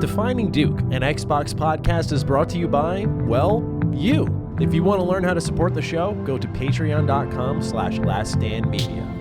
Defining Duke, an Xbox podcast, is brought to you by, well, you. If you want to learn how to support the show, go to patreon.com/laststandmedia.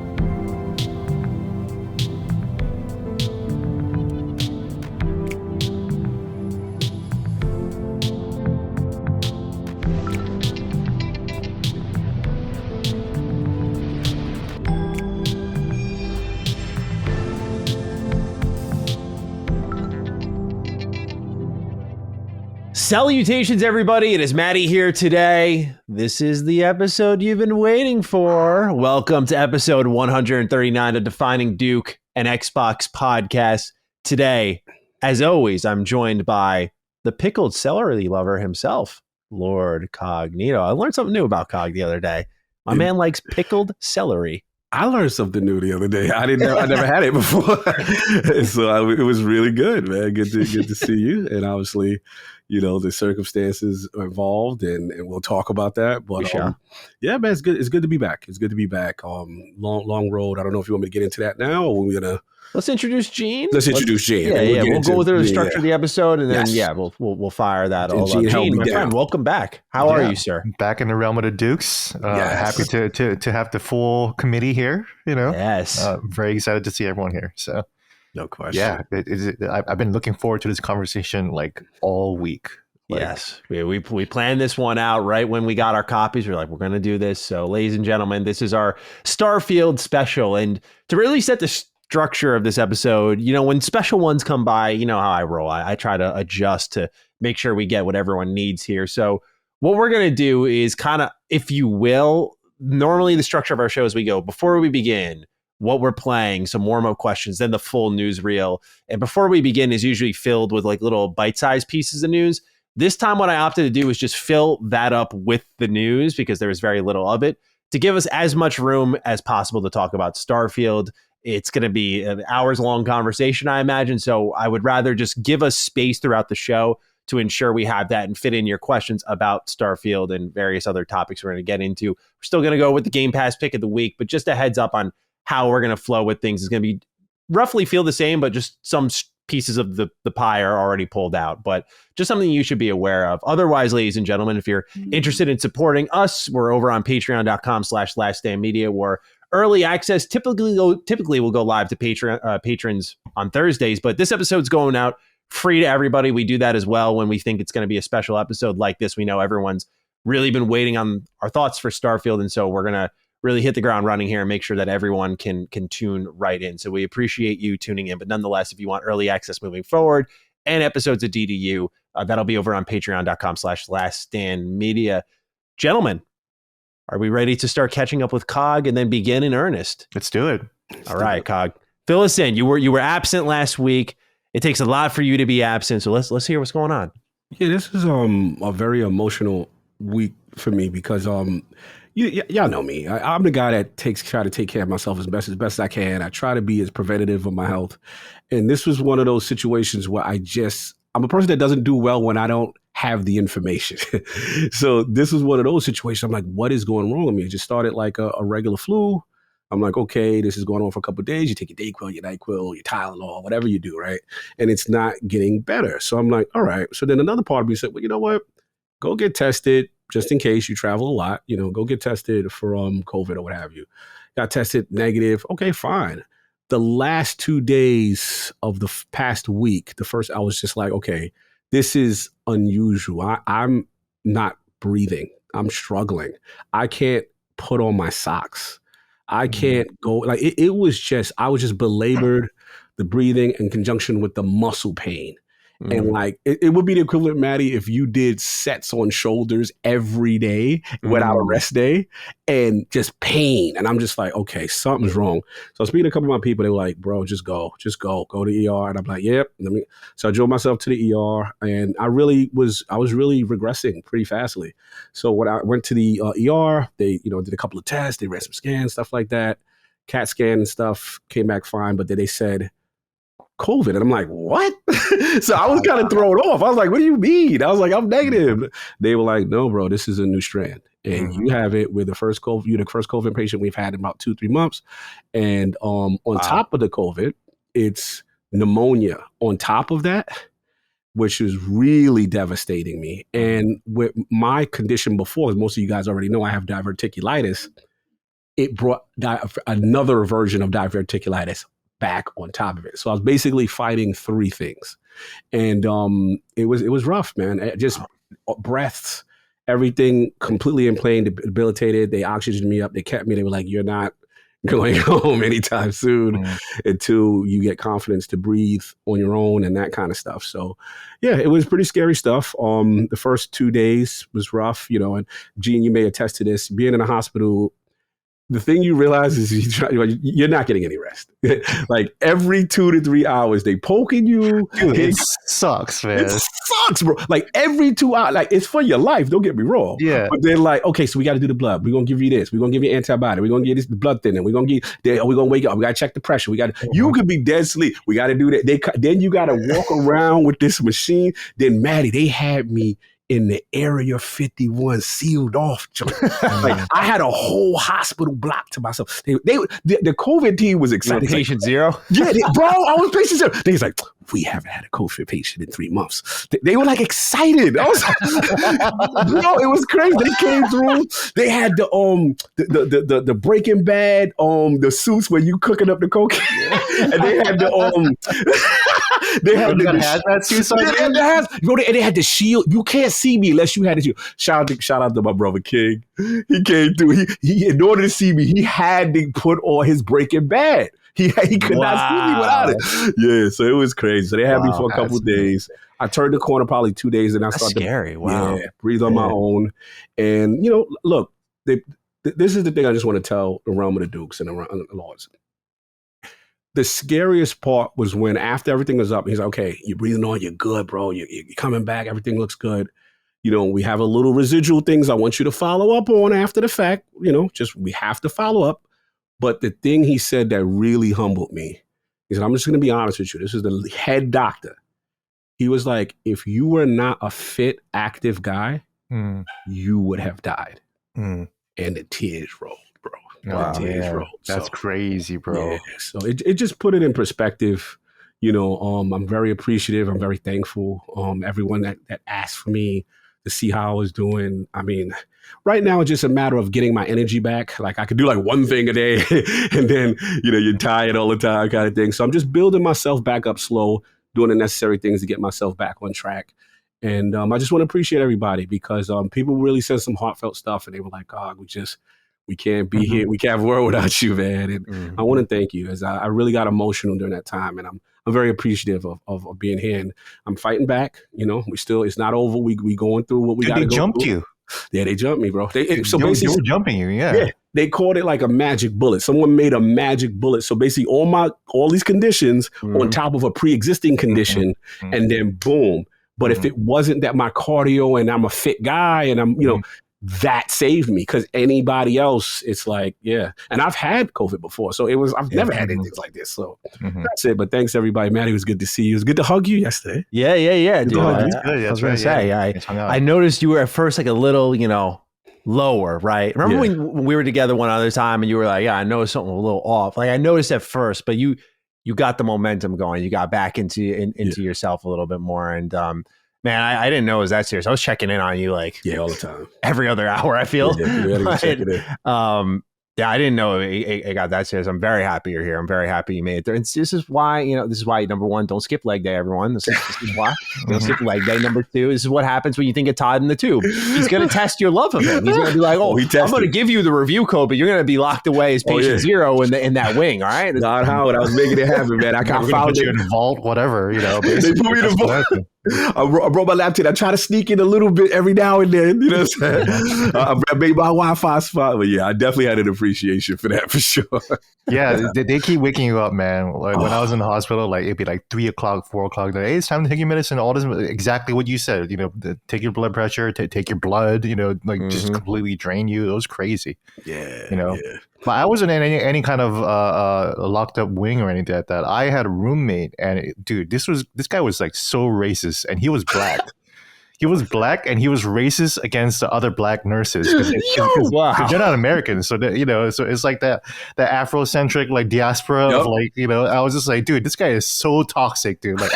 Salutations, everybody. It is Maddie here today. This is the episode you've been waiting for. Welcome to episode 139 of Defining Duke, an Xbox podcast. Today, as always, I'm joined by the pickled celery lover himself, Lord Cognito. I learned something new about Cog the other day. My man likes pickled celery. I learned something new the other day. I never had it before. So it was really good, man. Good to see you. And obviously, you know, the circumstances are involved and we'll talk about that. But yeah, man, it's good. It's good to be back. It's good to be back. Long road. I don't know if you want me to get into that now or we're gonna Let's introduce Gene. Let's introduce Gene. Yeah. We'll go through the structure of the episode, and then we'll fire that all up. Gene, my friend, welcome back. How are you, sir? Back in the realm of the Dukes. Happy to have the full committee here. You know, yes. Very excited to see everyone here. So, no question. Yeah, I've been looking forward to this conversation like all week. Yes, we planned this one out right when we got our copies. We're like, we're going to do this. So, ladies and gentlemen, this is our Starfield special, and to really set the structure of this episode, you know, when special ones come by, you know how I roll. I try to adjust to make sure we get what everyone needs here. So what we're going to do is kind of, if you will, normally the structure of our show is we go, before we begin, what we're playing, some warm-up questions, then the full newsreel. And before we begin is usually filled with like little bite-sized pieces of news. This time what I opted to do is just fill that up with the news because there was very little of it to give us as much room as possible to talk about Starfield. It's going to be an hours-long conversation, I imagine. So I would rather just give us space throughout the show to ensure we have that and fit in your questions about Starfield and various other topics we're going to get into. We're still going to go with the Game Pass pick of the week, but just a heads up on how we're going to flow with things is going to be roughly feel the same, but just some pieces of the pie are already pulled out. But just something you should be aware of. Otherwise, ladies and gentlemen, if you're interested in supporting us, we're over on patreon.com/laststandmedia, where early access typically will go live to patrons on Thursdays, but this episode's going out free to everybody. We do that as well when we think it's going to be a special episode like this. We know everyone's really been waiting on our thoughts for Starfield, and so we're going to really hit the ground running here and make sure that everyone can tune right in. So we appreciate you tuning in, but nonetheless, if you want early access moving forward and episodes of DDU, that'll be over on patreon.com/laststandmedia. Gentlemen, are we ready to start catching up with Cog and then begin in earnest? Let's do it. All right, Cog. Fill us in. You were absent last week. It takes a lot for you to be absent, so let's hear what's going on. Yeah, this is a very emotional week for me because y'all know me. I'm the guy that try to take care of myself as best as I can. I try to be as preventative of my health, and this was one of those situations where I'm a person that doesn't do well when I don't have the information. So this was one of those situations. I'm like, what is going wrong with me? It just started like a regular flu. I'm like, okay, this is going on for a couple of days. You take your Dayquil, your NyQuil, your Tylenol, whatever you do, right? And it's not getting better. So I'm like, all right. So then another part of me said, well, you know what? Go get tested just in case you travel a lot. You know, go get tested for COVID or what have you. Got tested negative. Okay, fine. The last 2 days of the past week, I was just like, okay, this is unusual. I'm not breathing. I'm struggling. I can't put on my socks. I can't go. Like I was just belabored, the breathing in conjunction with the muscle pain. And like, it would be the equivalent, Maddie, if you did sets on shoulders every day without a rest day and just pain. And I'm just like, okay, something's wrong. So I was speaking to a couple of my people. They were like, bro, just go to the ER. And I'm like, yep. So I drove myself to the ER and I was really regressing pretty fastly. So when I went to the ER, they, did a couple of tests. They ran some scans, stuff like that. CAT scan and stuff came back fine. But then they said, COVID. And I'm like, what? So I was kind of thrown off. I was like, what do you mean? I was like, I'm negative. They were like, no, bro, this is a new strand. And you have it with the first COVID, you're the first COVID patient we've had in about 2-3 months. And on top of the COVID, it's pneumonia. On top of that, which was really devastating me. And with my condition before, as most of you guys already know, I have diverticulitis. It brought another version of diverticulitis back on top of it. So I was basically fighting three things. And it was rough, man. Just breaths, everything completely inflamed, debilitated. They oxygenated me up. They kept me. They were like, you're not going home anytime soon until you get confidence to breathe on your own and that kind of stuff. So yeah, it was pretty scary stuff. The first 2 days was rough, and Gene, you may attest to this, being in a hospital. The thing you realize is you're not getting any rest. Like every 2 to 3 hours, they poking you. Dude, it sucks, man. It sucks, bro. Like every 2 hours, like it's for your life. Don't get me wrong. Yeah. But they're like, okay, so we got to do the blood. We're gonna give you this. We're gonna give you antibiotic. We're gonna give this blood thinner. We're gonna wake up. We gotta check the pressure. We got. You could be dead asleep. We got to do that. Then you got to walk around with this machine. Then Maddie, they had me in the Area 51 sealed off joint. Like I had a whole hospital block to myself. The COVID team was excited. Patient zero? Yeah, bro, I was patient zero. They was like, we haven't had a COVID patient in 3 months. They were like excited. I was no, it was crazy. They came through. They had the Breaking Bad the suits where you cooking up the cocaine. And they had they had the hazmat suits on. And they had the shield. You can't see me unless you had the shield. Shout out to my brother King. He came through. He in order to see me, he had to put on his Breaking Bad. He could not see me without it. Yeah, so it was crazy. So they had me for a couple of days. I turned the corner probably 2 days, and I started. That's scary. Wow. Yeah, breathe on my own. And look, this is the thing I just want to tell the realm of the Dukes and the Lords. The scariest part was when after everything was up, he's like, okay, you're breathing on, you're good, bro. You're coming back. Everything looks good. We have a little residual things I want you to follow up on after the fact. We have to follow up. But the thing he said that really humbled me, he said, I'm just going to be honest with you. This is the head doctor. He was like, if you were not a fit, active guy, you would have died. And the tears rolled, bro. Wow, that's crazy, bro. Yeah, so it just put it in perspective. I'm very appreciative. I'm very thankful. Everyone that asked for me to see how I was doing. I mean, right now it's just a matter of getting my energy back. Like I could do like one thing a day and then, you're tired all the time kind of thing. So I'm just building myself back up slow, doing the necessary things to get myself back on track. And I just want to appreciate everybody because people really said some heartfelt stuff and they were like, God, we can't be here. We can't have a world without you, man. And I want to thank you as I really got emotional during that time. And I'm very appreciative of being here. And I'm fighting back. It's not over. We going through what we got to go through. They jumped you. Yeah, they jumped me, bro. They were jumping you, yeah. They called it like a magic bullet. Someone made a magic bullet. So basically all these conditions on top of a pre-existing condition and then boom. But if it wasn't that my cardio and I'm a fit guy and I'm, that saved me because anybody else, it's like, yeah. And I've had COVID before. So I've never had anything like this. So that's it. But thanks everybody. Maddie, it was good to see you. It was good to hug you yesterday. Yeah. Dude, I was going to say, I noticed you were at first like a little, lower, right? Remember when we were together one other time and you were like, yeah, I noticed something a little off. Like I noticed at first, but you got the momentum going. You got back into yourself a little bit more. And, man, I didn't know it was that serious. I was checking in on you like all the time, every other hour. I feel. Yeah, check it in. Yeah, I didn't know it got that serious. I'm very happy you're here. I'm very happy you made it there. And this is why, number one, don't skip leg day, everyone. This is why. Don't skip leg day. Number two, this is what happens when you think of Todd in the tube. He's going to test your love of him. He's going to be like, I'm going to give you the review code, but you're going to be locked away as patient zero in that wing, all right? Not Howard. I was making it happen, man. I found you in the vault, whatever, They put me in the vault. I brought my laptop. I try to sneak in a little bit every now and then. You know what I'm saying? I made my Wi-Fi spot. But yeah, I definitely had an appreciation for that for sure. Yeah, they keep waking you up, man. Like when I was in the hospital, like it'd be like 3 o'clock, 4 o'clock. Like, hey, it's time to take your medicine. All this, exactly what you said. Take your blood pressure, take your blood. Just completely drain you. It was crazy. Yeah. Yeah. But I wasn't in any kind of locked up wing or anything like that. I had a roommate, and dude, this guy was like so racist, and he was black. he was black and he was racist against the other black nurses because they're not Americans. So so it's like that Afrocentric like diaspora of like I was just like, dude, this guy is so toxic, dude. Like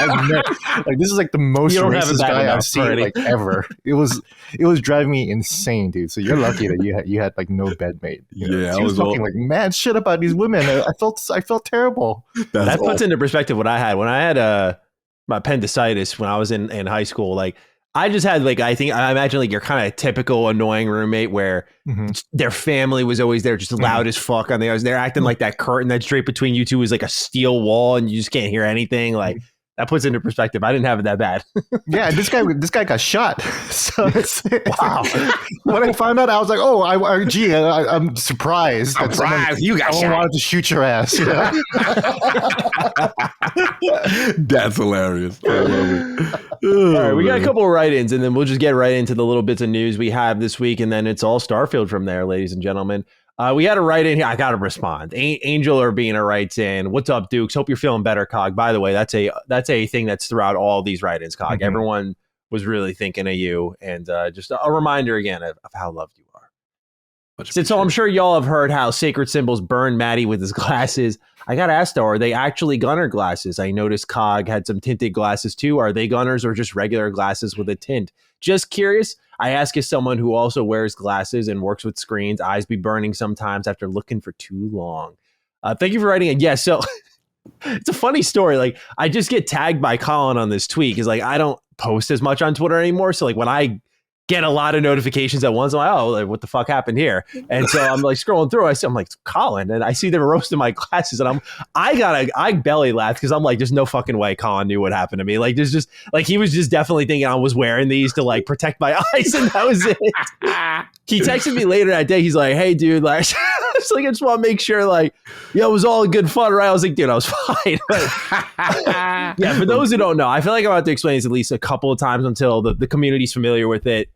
like this is like the most racist guy I've seen like ever. It was driving me insane, dude. So you're lucky that you had like no bedmate. She was talking like mad shit about these women. I felt terrible. That puts into perspective what I had when I had my appendicitis when I was in high school. Like I just had like I imagine like your kind of typical annoying roommate where their family was always there, just loud as fuck on the others. They're acting like that curtain that's straight between you two is like a steel wall, and you just can't hear anything. Like. That puts into perspective. I didn't have it that bad. Yeah, this guy got shot. So wow. When I found out, I was like, "Oh, I'm surprised. I'm surprised you got shot. Wanted to shoot your ass." That's hilarious. I love it. All right, we got a couple of write-ins, and then we'll just get right into the little bits of news we have this week, and then it's all Starfield from there, ladies and gentlemen. We had a write-in here. I got to respond. Angel Urbina writes in, "What's up, Dukes? Hope you're feeling better, Cog." By the way, that's a thing that's throughout all these write-ins, Cog. Everyone was really thinking of you, and just a reminder again of how loved you are. So I'm sure y'all have heard how Sacred Symbols burned Maddie with his glasses. I got to ask, though, are they actually gunner glasses? I noticed Cog had some tinted glasses, too. Are they gunners or just regular glasses with a tint? Just curious. I ask as someone who also wears glasses and works with screens, eyes be burning sometimes after looking for too long. Thank you for writing it. Yeah, so it's a funny story. Like, I just get tagged by Colin on this tweet because, like, I don't post as much on Twitter anymore. So, like, when I get a lot of notifications at once, I'm like, oh, like, what the fuck happened here? And so I'm like scrolling through. I'm like, Colin, and I see them roasting my glasses, and I belly laughed because I'm like, there's no fucking way Colin knew what happened to me. Like, there's just like he was just definitely thinking I was wearing these to like protect my eyes, and that was it. He texted me later that day. He's like, hey, dude, like, I just want to make sure, like, yeah, it was all good fun, right? I was like, dude, I was fine. Yeah, for those who don't know, I feel like I'm about to explain this at least a couple of times until the community's familiar with it.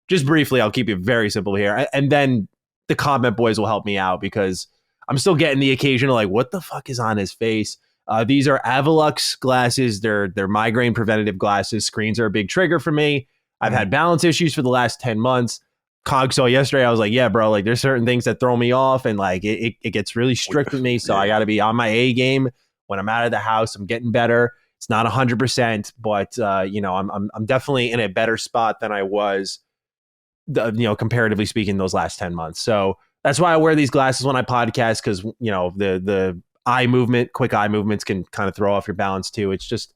Just briefly, I'll keep it very simple here. And then the comment boys will help me out because I'm still getting the occasional, like, what the fuck is on his face? These are Avalux glasses. They're migraine preventative glasses. Screens are a big trigger for me. I've had balance issues for the last 10 months. Cog saw yesterday, I was like, yeah, bro, like there's certain things that throw me off, and like it gets really strict with me. So I got to be on my A game when I'm out of the house. I'm getting better. It's not 100%, but I'm definitely in a better spot than I was, comparatively speaking, those last 10 months. So that's why I wear these glasses when I podcast, because the quick eye movements can kind of throw off your balance too. It's just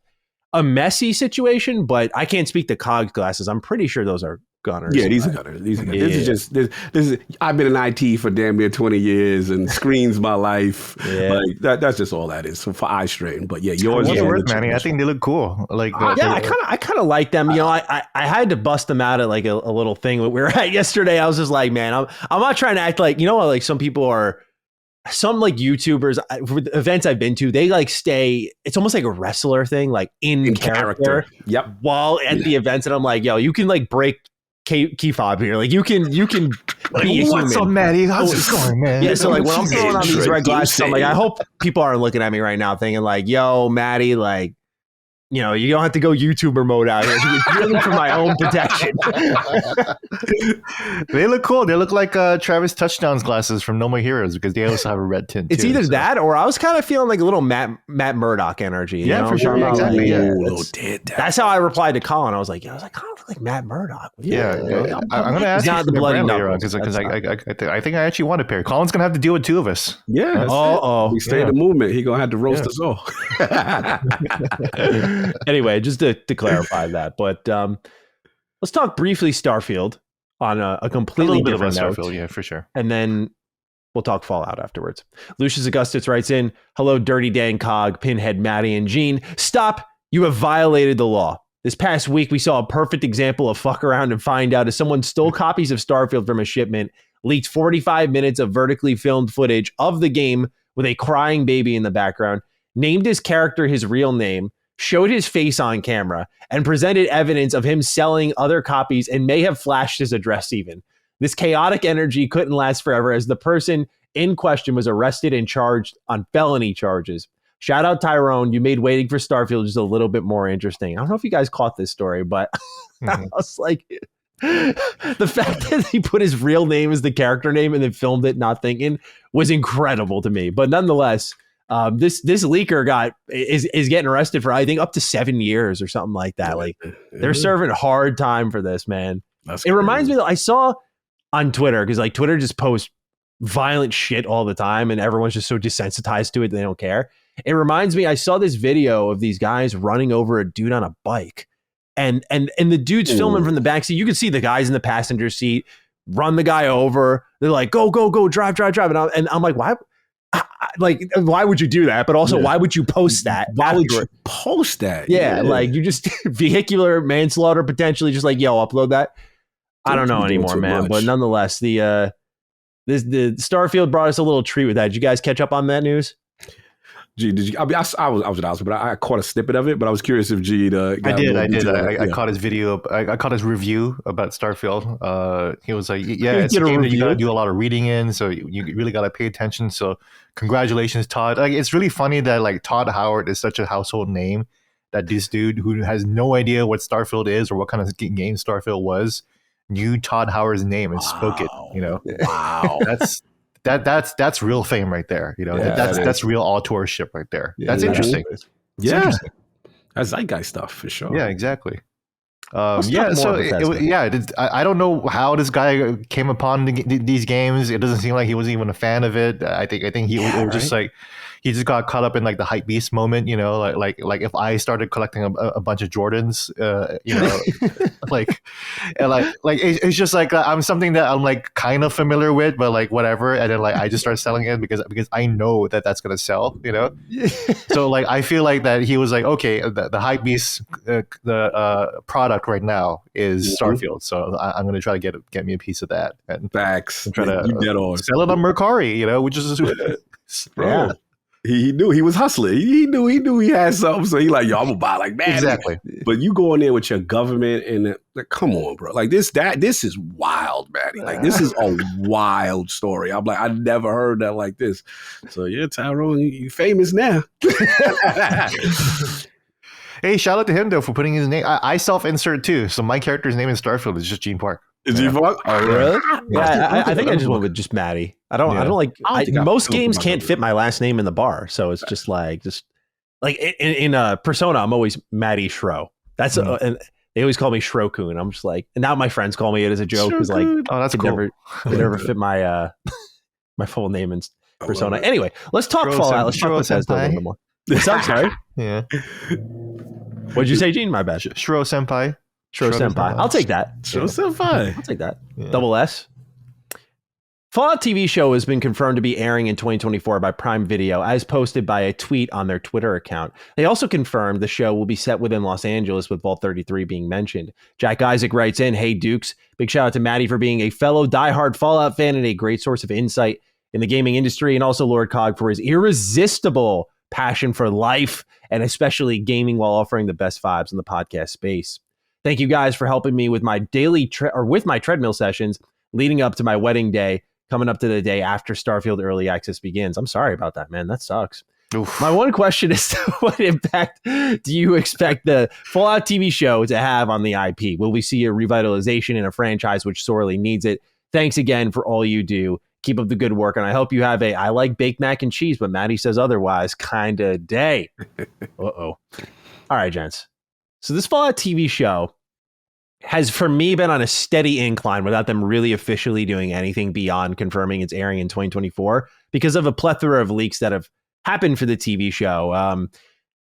a messy situation, but I can't speak to Cog's glasses. I'm pretty sure those are gunners. Yeah, these are gunners. These are gunners. Yeah. This is I've been in IT for damn near 20 years and screens my life. Yeah. Like that's just all that is. So for eye strain. But yeah, yours What's is worth, Manny? I think they look cool. Like I kind of like them. I had to bust them out at like a little thing we were at yesterday. I was just like, man, I'm not trying to act like, like some people are. Some like YouTubers, for the events I've been to, they like stay. It's almost like a wrestler thing, like in character. Yep. While at the events, and I'm like, yo, you can like break key fob here. Like you can like, be a what's human. up, Maddie? How's it going, man? Yeah. So like when I'm throwing on these red glasses, I'm like, I hope people aren't looking at me right now thinking like, yo, Maddie, like, you don't have to go YouTuber mode out here. It's really for my own protection. They look cool. They look like Travis Touchdown's glasses from No More Heroes because they also have a red tint. It's either that or I was kind of feeling like a little Matt Murdock energy. Yeah, for sure. Yeah, exactly. That's how I replied to Colin. I was like, I kind of look like Matt Murdock. Yeah. I'm going to ask you the bloody because I think I actually want a pair. Colin's going to have to deal with two of us. Yeah. We stay in the movement. He's going to have to roast us all. Anyway, just to clarify that, but let's talk briefly Starfield on a completely different note. Starfield, yeah, for sure. And then we'll talk Fallout afterwards. Lucius Augustus writes in, hello, Dirty Dan Cog, Pinhead, Maddie, and Gene. Stop. You have violated the law. This past week, we saw a perfect example of fuck around and find out as someone stole copies of Starfield from a shipment, leaked 45 minutes of vertically filmed footage of the game with a crying baby in the background, named his character his real name, showed his face on camera, and presented evidence of him selling other copies and may have flashed his address even. This chaotic energy couldn't last forever as the person in question was arrested and charged on felony charges. shout out Tyrone. You made waiting for Starfield just a little bit more interesting. I don't know if you guys caught this story, but I was like, the fact that he put his real name as the character name and then filmed it not thinking was incredible to me. But nonetheless, this leaker is getting arrested for, I think, up to 7 years or something like that. Like, they're serving hard time for this, man. It reminds me that I saw on Twitter, because like Twitter just posts violent shit all the time and everyone's just so desensitized to it they don't care. It reminds me, I saw this video of these guys running over a dude on a bike. And the dude's filming from the backseat. You can see the guys in the passenger seat run the guy over. They're like, go, drive. And I'm like, why? Why would you do that? But also, why would you post that? Why would you post that? Yeah, like you just vehicular manslaughter potentially. Just like, yo, upload that. I don't know anymore, man. But nonetheless, the Starfield brought us a little treat with that. Did you guys catch up on that news? G, did you? I mean, I was at house, but I caught a snippet of it. But I was curious if G. I did. I caught his video. I caught his review about Starfield. He was like, "Yeah, it's a game that you got to do a lot of reading in, so you really got to pay attention." So, congratulations, Todd. Like, it's really funny that like Todd Howard is such a household name that this dude who has no idea what Starfield is or what kind of game Starfield was knew Todd Howard's name and spoke it. You know, wow, that's real fame right there. You know, that's real authorship right there. Yeah, that's interesting. That's zeitgeist stuff for sure. Yeah, exactly. I don't know how this guy came upon these games. It doesn't seem like he wasn't even a fan of it. I think he was just like, he just got caught up in like the hype beast moment, you know, like if I started collecting a bunch of Jordans, you know, it's just like I'm something that I'm like kind of familiar with, but like whatever, and then like I just start selling it because I know that that's gonna sell, you know. So like I feel like that he was like, okay, the hype beast, the product right now is Starfield, so I'm gonna try to get me a piece of that and facts. Try to sell it on Mercari, you know, which is yeah. He knew he was hustling. He knew he had something. So he like, yo, I'm gonna buy like that. Exactly. But you go in there with your government and like, come on, bro. Like this is wild, Maddie. Like this is a wild story. I'm like, I never heard that like this. So yeah, Tyrone, you famous now. Hey, shout out to him though for putting his name. I self-insert too. So my character's name in Starfield is just Gene Park. Is Gene Park? Oh really? Yeah, I think I just went with just Maddie. I don't like most games can't fit my last name in the bar, so it's just like in Persona, I'm always Maddie Shro. That's and they always call me Shro-kun. I'm just like, and now my friends call me it as a joke because like, oh, that's cool. Never fit my my full name in Persona. Anyway, let's talk Fallout. Let's talk Bethesda a little more. What's up, sorry? Yeah. What'd you say, Gene? My bad. Shro Senpai. Shro Senpai. I'll take that. Shro Senpai. I'll take that. Yeah. Double S. Fallout TV show has been confirmed to be airing in 2024 by Prime Video, as posted by a tweet on their Twitter account. They also confirmed the show will be set within Los Angeles, with Vault 33 being mentioned. Jack Isaac writes in, "Hey Dukes, big shout out to Maddie for being a fellow diehard Fallout fan and a great source of insight in the gaming industry, and also Lord Cog for his irresistible passion for life and especially gaming while offering the best vibes in the podcast space. Thank you guys for helping me with my daily with my treadmill sessions leading up to my wedding day, coming up to the day after Starfield Early Access begins." I'm sorry about that, man. That sucks. Oof. My one question is, what impact do you expect the Fallout TV show to have on the IP? Will we see a revitalization in a franchise which sorely needs it? Thanks again for all you do. Keep up the good work, and I hope you have I like baked mac and cheese, but Maddie says otherwise kind of day. Uh-oh. All right, gents. So this Fallout TV show has, for me, been on a steady incline without them really officially doing anything beyond confirming it's airing in 2024 because of a plethora of leaks that have happened for the TV show.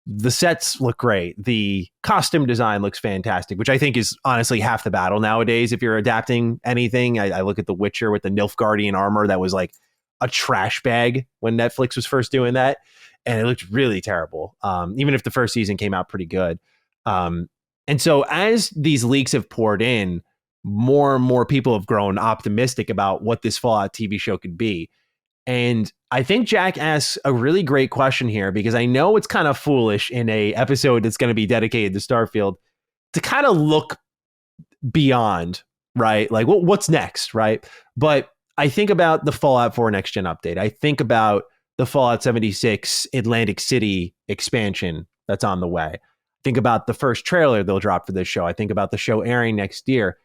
The sets look great. The costume design looks fantastic, which I think is honestly half the battle nowadays. If you're adapting anything, I look at The Witcher with the Nilfgaardian armor that was like a trash bag when Netflix was first doing that. And it looked really terrible, even if the first season came out pretty good. And so as these leaks have poured in, more and more people have grown optimistic about what this Fallout TV show could be. And I think Jack asks a really great question here, because I know it's kind of foolish in a episode that's going to be dedicated to Starfield to kind of look beyond, right? Like, what's next, right? But I think about the Fallout 4 Next Gen update. I think about the Fallout 76 Atlantic City expansion that's on the way. Think about the first trailer they'll drop for this show. I think about the show airing next year.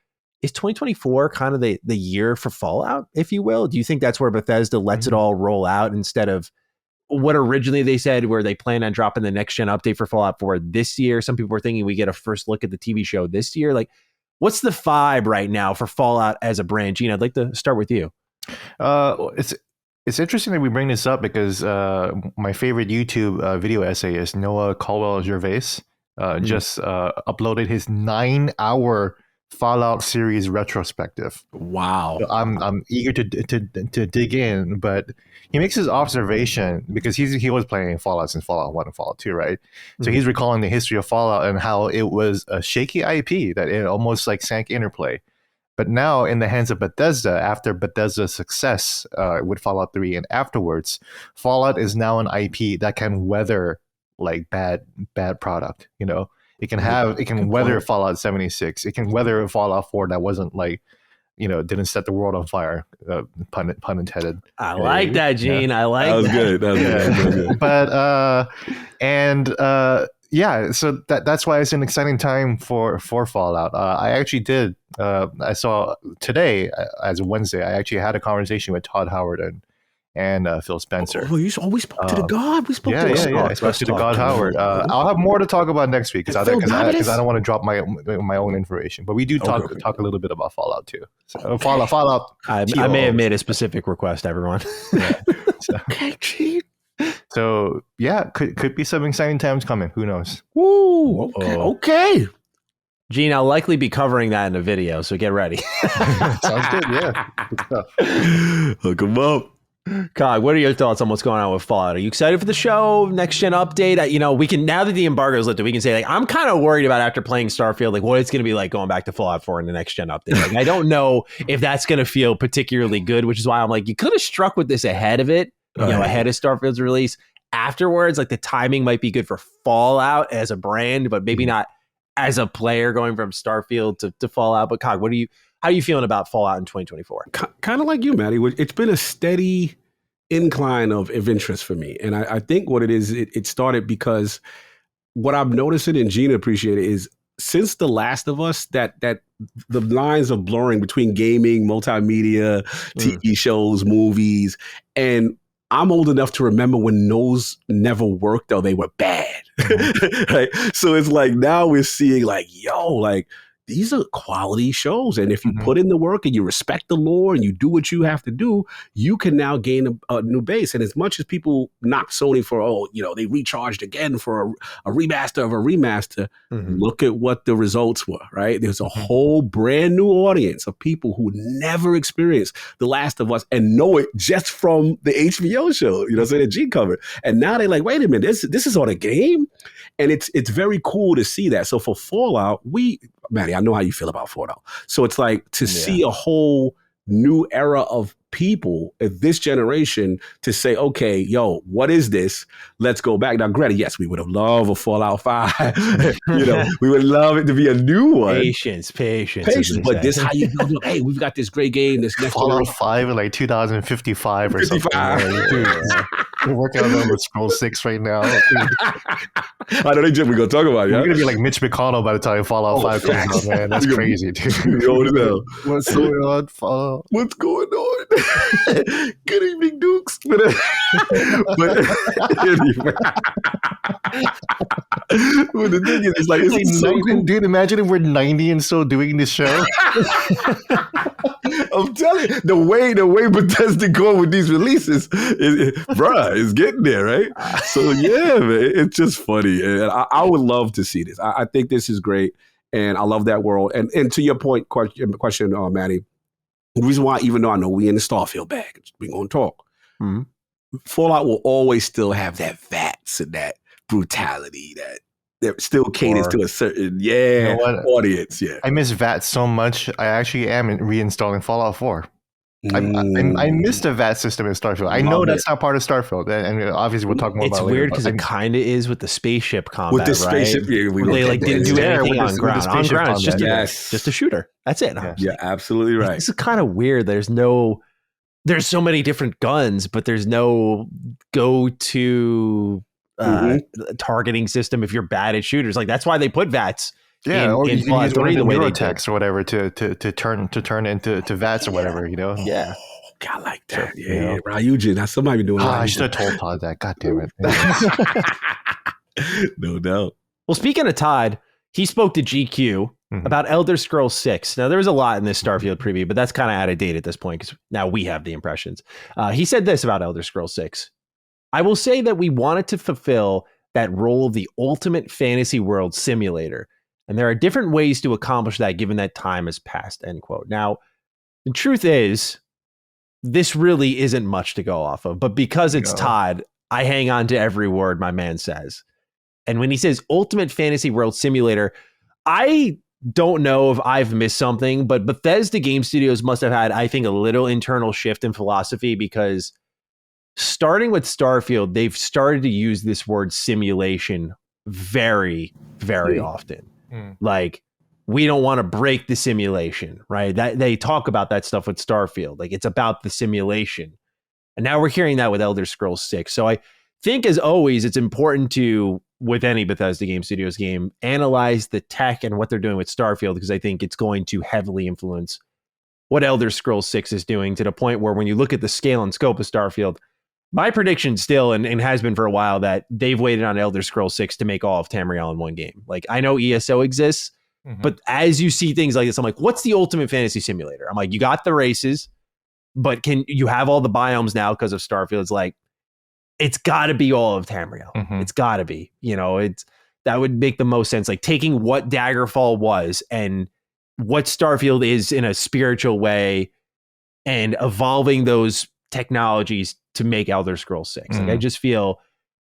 Is 2024 kind of the year for Fallout, if you will? Do you think that's where Bethesda lets it all roll out instead of what originally they said, where they plan on dropping the next gen update for Fallout 4 this year? Some people were thinking we get a first look at the TV show this year. Like, what's the vibe right now for Fallout as a brand? Gene, I'd like to start with you. It's interesting that we bring this up because my favorite YouTube video essayist, Noah Caldwell-Gervais, just uploaded his 9-hour Fallout series retrospective. Wow. So I'm eager to dig in, but he makes his observation because he was playing Fallout since Fallout 1 and Fallout 2, right? So he's recalling the history of Fallout and how it was a shaky IP that it almost like sank Interplay. But now in the hands of Bethesda, after Bethesda's success with Fallout 3 and afterwards, Fallout is now an IP that can weather like bad product, you know? It can weather Fallout 76. It can weather Fallout 4 that wasn't like, you know, didn't set the world on fire. Pun intended. I like that, Gene. Yeah. I like that. Was good. That was good. But yeah, so that's why it's an exciting time for Fallout. I actually did. I saw today as a Wednesday. I actually had a conversation with Todd Howard and Phil Spencer. Oh, you always spoke to the God. We spoke to I spoke to the God Howard. I'll have more to talk about next week because I don't want to drop my own information. But we do talk a little bit about Fallout too. So Fallout. I may have made a specific request, everyone. Okay, Gene. So yeah, could be some exciting times coming. Who knows? Woo. Okay. Gene, I'll likely be covering that in a video, so get ready. Sounds good. Yeah. Good stuff. Hook 'em up. Cog, what are your thoughts on what's going on with Fallout? Are you excited for the show, next gen update? You know, we can, now that the embargo is lifted, we can say, like, I'm kind of worried about after playing Starfield, like what it's going to be like going back to Fallout 4 in the next gen update. Like, I don't know if that's going to feel particularly good, which is why I'm like, you could have struck with this ahead of it, ahead of Starfield's release. Afterwards, like the timing might be good for Fallout as a brand, but maybe not as a player going from Starfield to Fallout. But Cog, how are you feeling about Fallout in 2024? Kind of like you, Maddie. It's been a steady incline of interest for me. And I think what it is, it started because what I'm noticing and Gina appreciated is since The Last of Us, that the lines are blurring between gaming, multimedia, TV shows, movies, and I'm old enough to remember when those never worked or they were bad. Right? So it's like now we're seeing like, these are quality shows. And if you put in the work and you respect the lore and you do what you have to do, you can now gain a new base. And as much as people knock Sony for, they recharged again for a remaster of a remaster, look at what the results were, right? There's a whole brand new audience of people who never experienced The Last of Us and know it just from the HBO show, that G covered. And now they're like, wait a minute, this is on a game? And it's very cool to see that. So for Fallout, Maddie, I know how you feel about Fallout. So it's like to see a whole new era of people at this generation to say, okay, what is this? Let's go back. Now, granted, yes, we would have loved a Fallout 5. We would love it to be a new one. Patience. But this how you build up. Hey, we've got this great game. This next Fallout 5 in like 2055 or something. We're working on Elder Scrolls 6 right now. I know we're going to talk about it. You're going to be like Mitch McConnell by the time Fallout 5 comes out, man. That's crazy, dude. What's going on, Fallout? What's going on? Good evening, Dukes. But anyway. Well, the thing is, it's like, it's so cool. Dude, imagine if we're 90 and still doing this show. I'm telling you, the way Bethesda going with these releases, is getting there, right? So yeah, man, it's just funny, and I would love to see this. I think this is great, and I love that world. And to your point, question, Maddie, the reason why, even though I know we in the Starfield bag, we're gonna talk. Fallout will always still have that VATS and that brutality that still caters to a certain audience. Yeah, I miss VAT so much. I actually am reinstalling Fallout 4. I missed the VAT system in Starfield. I know that's not part of Starfield, and obviously we'll talk more about it. It's weird because it kind of is with the spaceship combat. With the spaceship, they didn't do anything on ground. On ground, it's just a shooter. That's it. Yeah, absolutely right. This is kind of weird. There's no there's so many different guns, but there's no go-to targeting system if you're bad at shooters. Like that's why they put VATS. Yeah, or in you can use one of the way they neurotext or whatever to turn into VATS or whatever, you know? Yeah. God, like that. So, Yeah. Ryujin. That's somebody doing I Ryujin. should have told Todd that. God damn it. No doubt. Well, speaking of Todd, he spoke to GQ about Elder Scrolls 6. Now, there was a lot in this Starfield preview, but that's kind of out of date at this point because now we have the impressions. He said this about Elder Scrolls 6. I will say that we wanted to fulfill that role of the ultimate fantasy world simulator. And there are different ways to accomplish that given that time has passed, end quote. Now, the truth is, this really isn't much to go off of. But because it's Todd, I hang on to every word my man says. And when he says ultimate fantasy world simulator, I don't know if I've missed something, but Bethesda Game Studios must have had, I think, a little internal shift in philosophy because starting with Starfield, they've started to use this word simulation very, very often. Like, we don't want to break the simulation, right? That they talk about that stuff with Starfield. Like, it's about the simulation. And now we're hearing that with Elder Scrolls 6. So I think, as always, it's important to, with any Bethesda Game Studios game, analyze the tech and what they're doing with Starfield, because I think it's going to heavily influence what Elder Scrolls 6 is doing, to the point where when you look at the scale and scope of Starfield, my prediction still, and has been for a while, that they've waited on Elder Scrolls 6 to make all of Tamriel in one game. Like, I know ESO exists, but as you see things like this, I'm like, what's the ultimate fantasy simulator? I'm like, you got the races, but can you have all the biomes now because of Starfield? It's like, it's got to be all of Tamriel. It's got to be, that would make the most sense. Like taking what Daggerfall was and what Starfield is in a spiritual way and evolving those technologies to make Elder Scrolls 6. Like, I just feel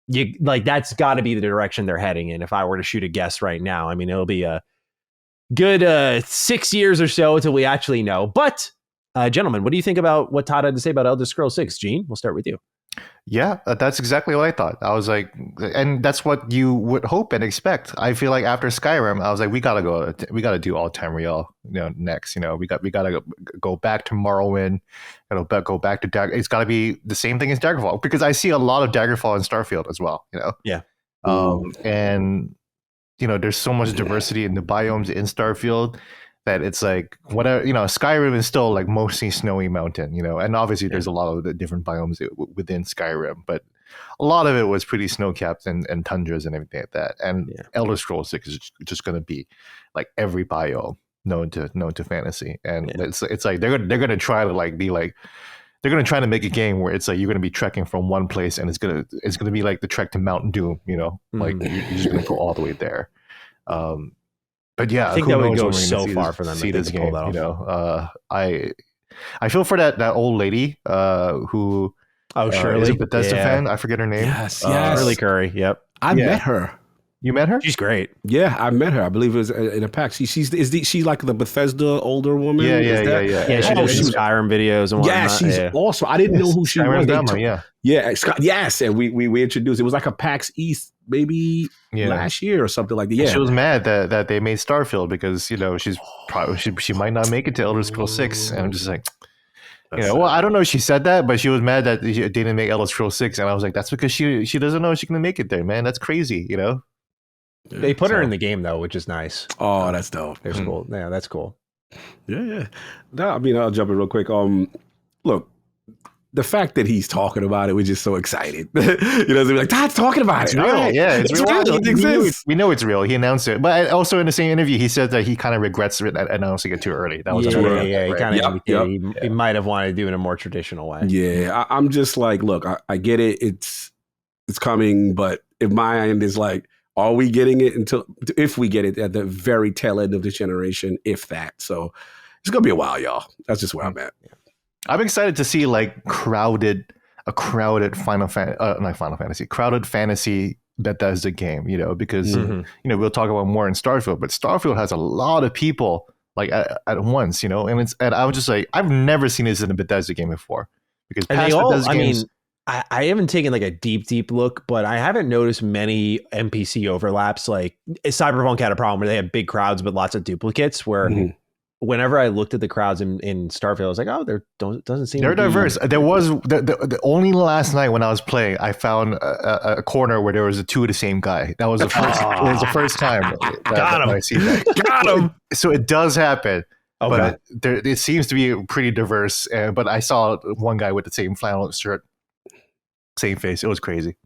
that's got to be the direction they're heading in. If I were to shoot a guess right now, I mean, it'll be a good 6 years or so until we actually know. But gentlemen, what do you think about what Todd had to say about Elder Scrolls 6? Gene, we'll start with you. Yeah, that's exactly what I thought. I was like, and that's what you would hope and expect. I feel like after Skyrim, I was like, we gotta do all Tamriel, next. We gotta go back to Morrowind, go back to Dagger. It's gotta be the same thing as Daggerfall, because I see a lot of Daggerfall in Starfield as well. Yeah. And there's so much diversity in the biomes in Starfield that it's like, whatever, Skyrim is still like mostly snowy mountain, and obviously there's a lot of the different biomes within Skyrim, but a lot of it was pretty snow-capped and tundras and everything like that. And Elder Scrolls 6 is just going to be like every biome known to fantasy. And it's like they're going to try to they're going to try to make a game where it's like you're going to be trekking from one place and it's going to be like the trek to Mount Doom, like you're just going to go all the way there. But yeah, I think that would go so far for them to see this game. I feel for that old lady who Shirley is a Bethesda fan. I forget her name. Yes, Shirley Curry. Yep, I met her. You met her? She's great. Yeah, I met her. I believe it was in a PAX. She's like the Bethesda older woman. Yeah. Yeah, she did Skyrim videos and whatnot. Yeah, she's awesome. I didn't know who she was. Yes, and we introduced. It was like a PAX East maybe last year or something like that. Yeah, she was mad that they made Starfield because she's probably she might not make it to Elder Scrolls 6, and I'm just like. Well, I don't know if she said that, but she was mad that they didn't make Elder Scrolls 6, and I was like, that's because she doesn't know she's gonna make it there, man. That's crazy, They put her in the game though, which is nice. Oh, that's dope. That's cool. Yeah, that's cool. Yeah. No, I mean, I'll jump in real quick. Look, the fact that he's talking about it, we're just so excited. Like, Todd's talking about it. It's real. Right. Yeah, it's real. It exists. We know it's real. He announced it, but also in the same interview, he said that he kind of regrets announcing it too early. That was He right? kind of he might have wanted to do it in a more traditional way. Yeah, I'm just like, look, I get it. It's coming, but if my end is like, are we getting it if we get it at the very tail end of this generation, if that? So it's gonna be a while, y'all. That's just where I'm at. Yeah. I'm excited to see like crowded crowded fantasy Bethesda game, because we'll talk about more in Starfield, but Starfield has a lot of people like at once, and I was just like, I've never seen this in a Bethesda game before, because Bethesda games. I haven't taken like a deep look, but I haven't noticed many NPC overlaps. Like Cyberpunk had a problem where they had big crowds but lots of duplicates, where whenever I looked at the crowds in Starfield, I was like, oh, doesn't seem they're to be diverse. There was the only last night when I was playing, I found a corner where there was two of the same guy. That was the first. It was the first time that I see that. Got him. So it does happen. Okay. But it seems to be pretty diverse. But I saw one guy with the same flannel shirt, same face. It was crazy.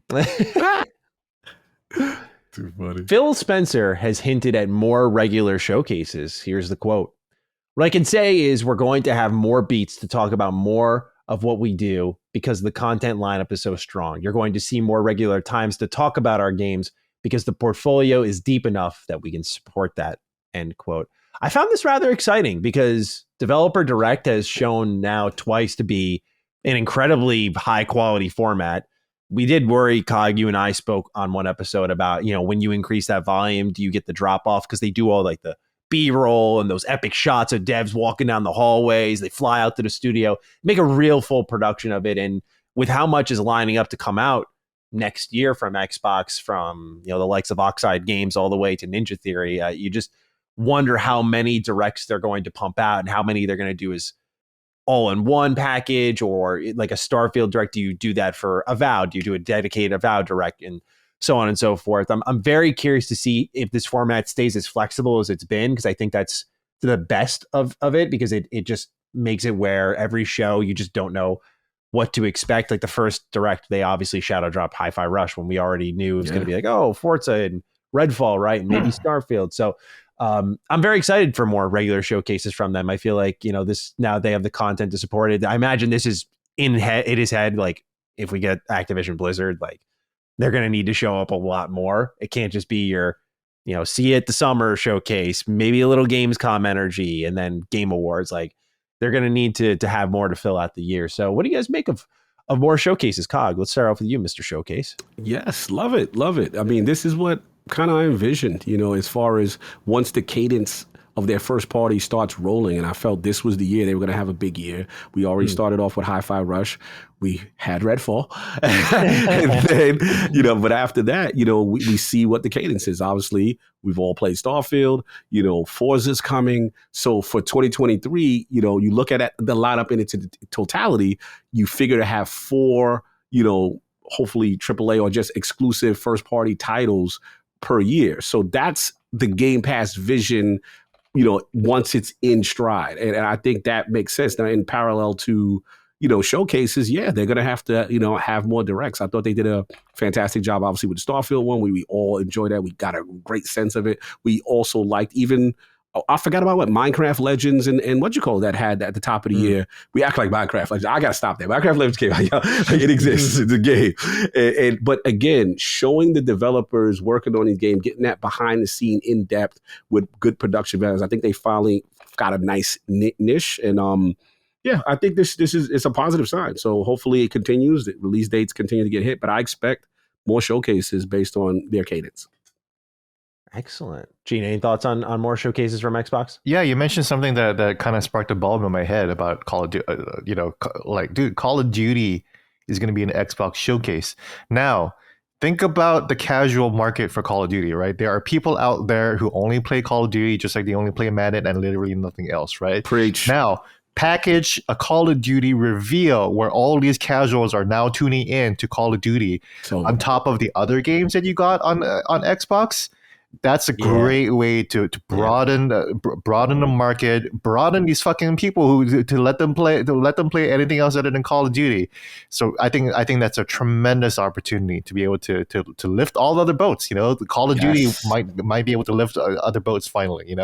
Too funny. Phil Spencer has hinted at more regular showcases. Here's the quote. What I can say is we're going to have more beats to talk about more of what we do because the content lineup is so strong. You're going to see more regular times to talk about our games because the portfolio is deep enough that we can support that, end quote. I found this rather exciting because Developer Direct has shown now twice to be an incredibly high quality format. We did worry, Cog, you and I spoke on one episode about, when you increase that volume, do you get the drop off? Because they do all like the B-roll and those epic shots of devs walking down the hallways. They fly out to the studio, make a real full production of it. And with how much is lining up to come out next year from Xbox, from the likes of Oxide Games all the way to Ninja Theory, you just wonder how many directs they're going to pump out and how many they're going to do as all-in-one package, or like a Starfield Direct. Do you do that for Avowed? Do you do a dedicated Avowed Direct, and so on and so forth? I'm very curious to see if this format stays as flexible as it's been, because I think that's the best of it, because it just makes it where every show you just don't know what to expect. Like the first Direct, they obviously shadow dropped Hi-Fi Rush when we already knew it was going to be like, oh, Forza and Redfall, right? And maybe Starfield. So I'm very excited for more regular showcases from them. I feel like, this, now they have the content to support it. I imagine this is it is head, like if we get Activision Blizzard, like they're going to need to show up a lot more. It can't just be your, see you at the summer showcase, maybe a little Gamescom energy, and then Game Awards. Like they're going to need to have more to fill out the year. So what do you guys make of more showcases? Cog, let's start off with you, Mr. Showcase. Yes, love it. I mean, this is what kind of I envisioned, as far as once the cadence of their first party starts rolling, and I felt this was the year they were going to have a big year. We already started off with Hi-Fi Rush. We had Redfall. And then, but after that, we see what the cadence is. Obviously, we've all played Starfield, Forza's coming. So for 2023, you look at the lineup in its totality, you figure to have 4, hopefully AAA or just exclusive first party titles per year. So that's the Game Pass vision, once it's in stride. And I think that makes sense. Now, in parallel to, showcases, they're going to have to, have more directs. I thought they did a fantastic job, obviously, with the Starfield one. We all enjoyed that. We got a great sense of it. We also liked even, I forgot about what Minecraft Legends and what you call that had at the top of the year. We act like Minecraft Legends. I got to stop there. Minecraft Legends came out. Like it exists. It's a game. But again, showing the developers working on these games, getting that behind the scene in depth with good production values. I think they finally got a nice niche. And I think it's a positive sign. So hopefully it continues. The release dates continue to get hit. But I expect more showcases based on their cadence. Excellent. Gene, any thoughts on more showcases from Xbox? Yeah, you mentioned something that kind of sparked a bulb in my head about Call of Duty. Call of Duty is going to be an Xbox showcase. Now, think about the casual market for Call of Duty, right? There are people out there who only play Call of Duty just like they only play Madden and literally nothing else, right? Preach. Now, package a Call of Duty reveal where all these casuals are now tuning in to Call of Duty on top of the other games that you got on Xbox. That's a great way to broaden the market, broaden these fucking people to let them play anything else other than Call of Duty. So I think that's a tremendous opportunity to be able to lift all other boats. The Call of Duty might be able to lift other boats finally.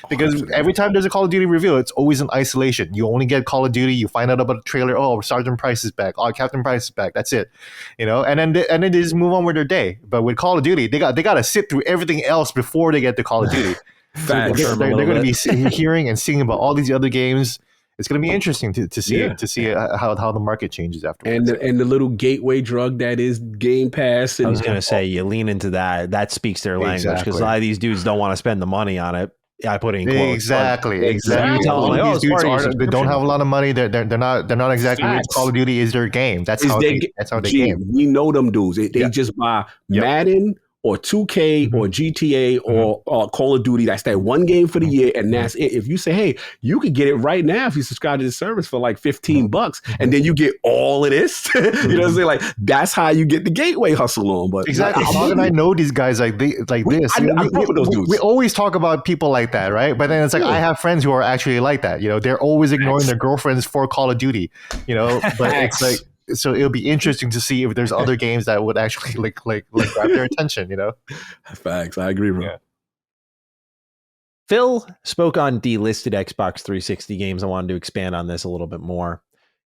Because every time there's a Call of Duty reveal, it's always in isolation. You only get Call of Duty, you find out about the trailer. Oh, Sergeant Price is back. Oh, Captain Price is back. That's it. And then they just move on with their day. But with Call of Duty, they got to sit through everything else before they get to Call of Duty. They're going to be hearing and seeing about all these other games. It's going to be interesting to see how the market changes afterwards. And the little gateway drug that is Game Pass. And I was going to say, you lean into that. That speaks their language, because a lot of these dudes don't want to spend the money on it. I put in quotes. Exactly. These dudes they don't have a lot of money. They're not exactly rich. Call of Duty is their game. That's how they game. We know them dudes. They just buy Madden or 2K or GTA or Call of Duty. That's that one game for the year, and that's it. If you say, hey, you could get it right now if you subscribe to the service for like $15, and then you get all of this. You know what I'm saying? Like that's how you get the gateway hustle on. But exactly, Todd and I know these guys like this. I grew up with those dudes. We always talk about people like that, right? But then it's like I have friends who are actually like that. You know, they're always ignoring their girlfriends for Call of Duty. You know, but it's like. So it'll be interesting to see if there's other games that would actually like grab their attention, you know? Facts. I agree, bro. Yeah. Phil spoke on delisted Xbox 360 games. I wanted to expand on this a little bit more.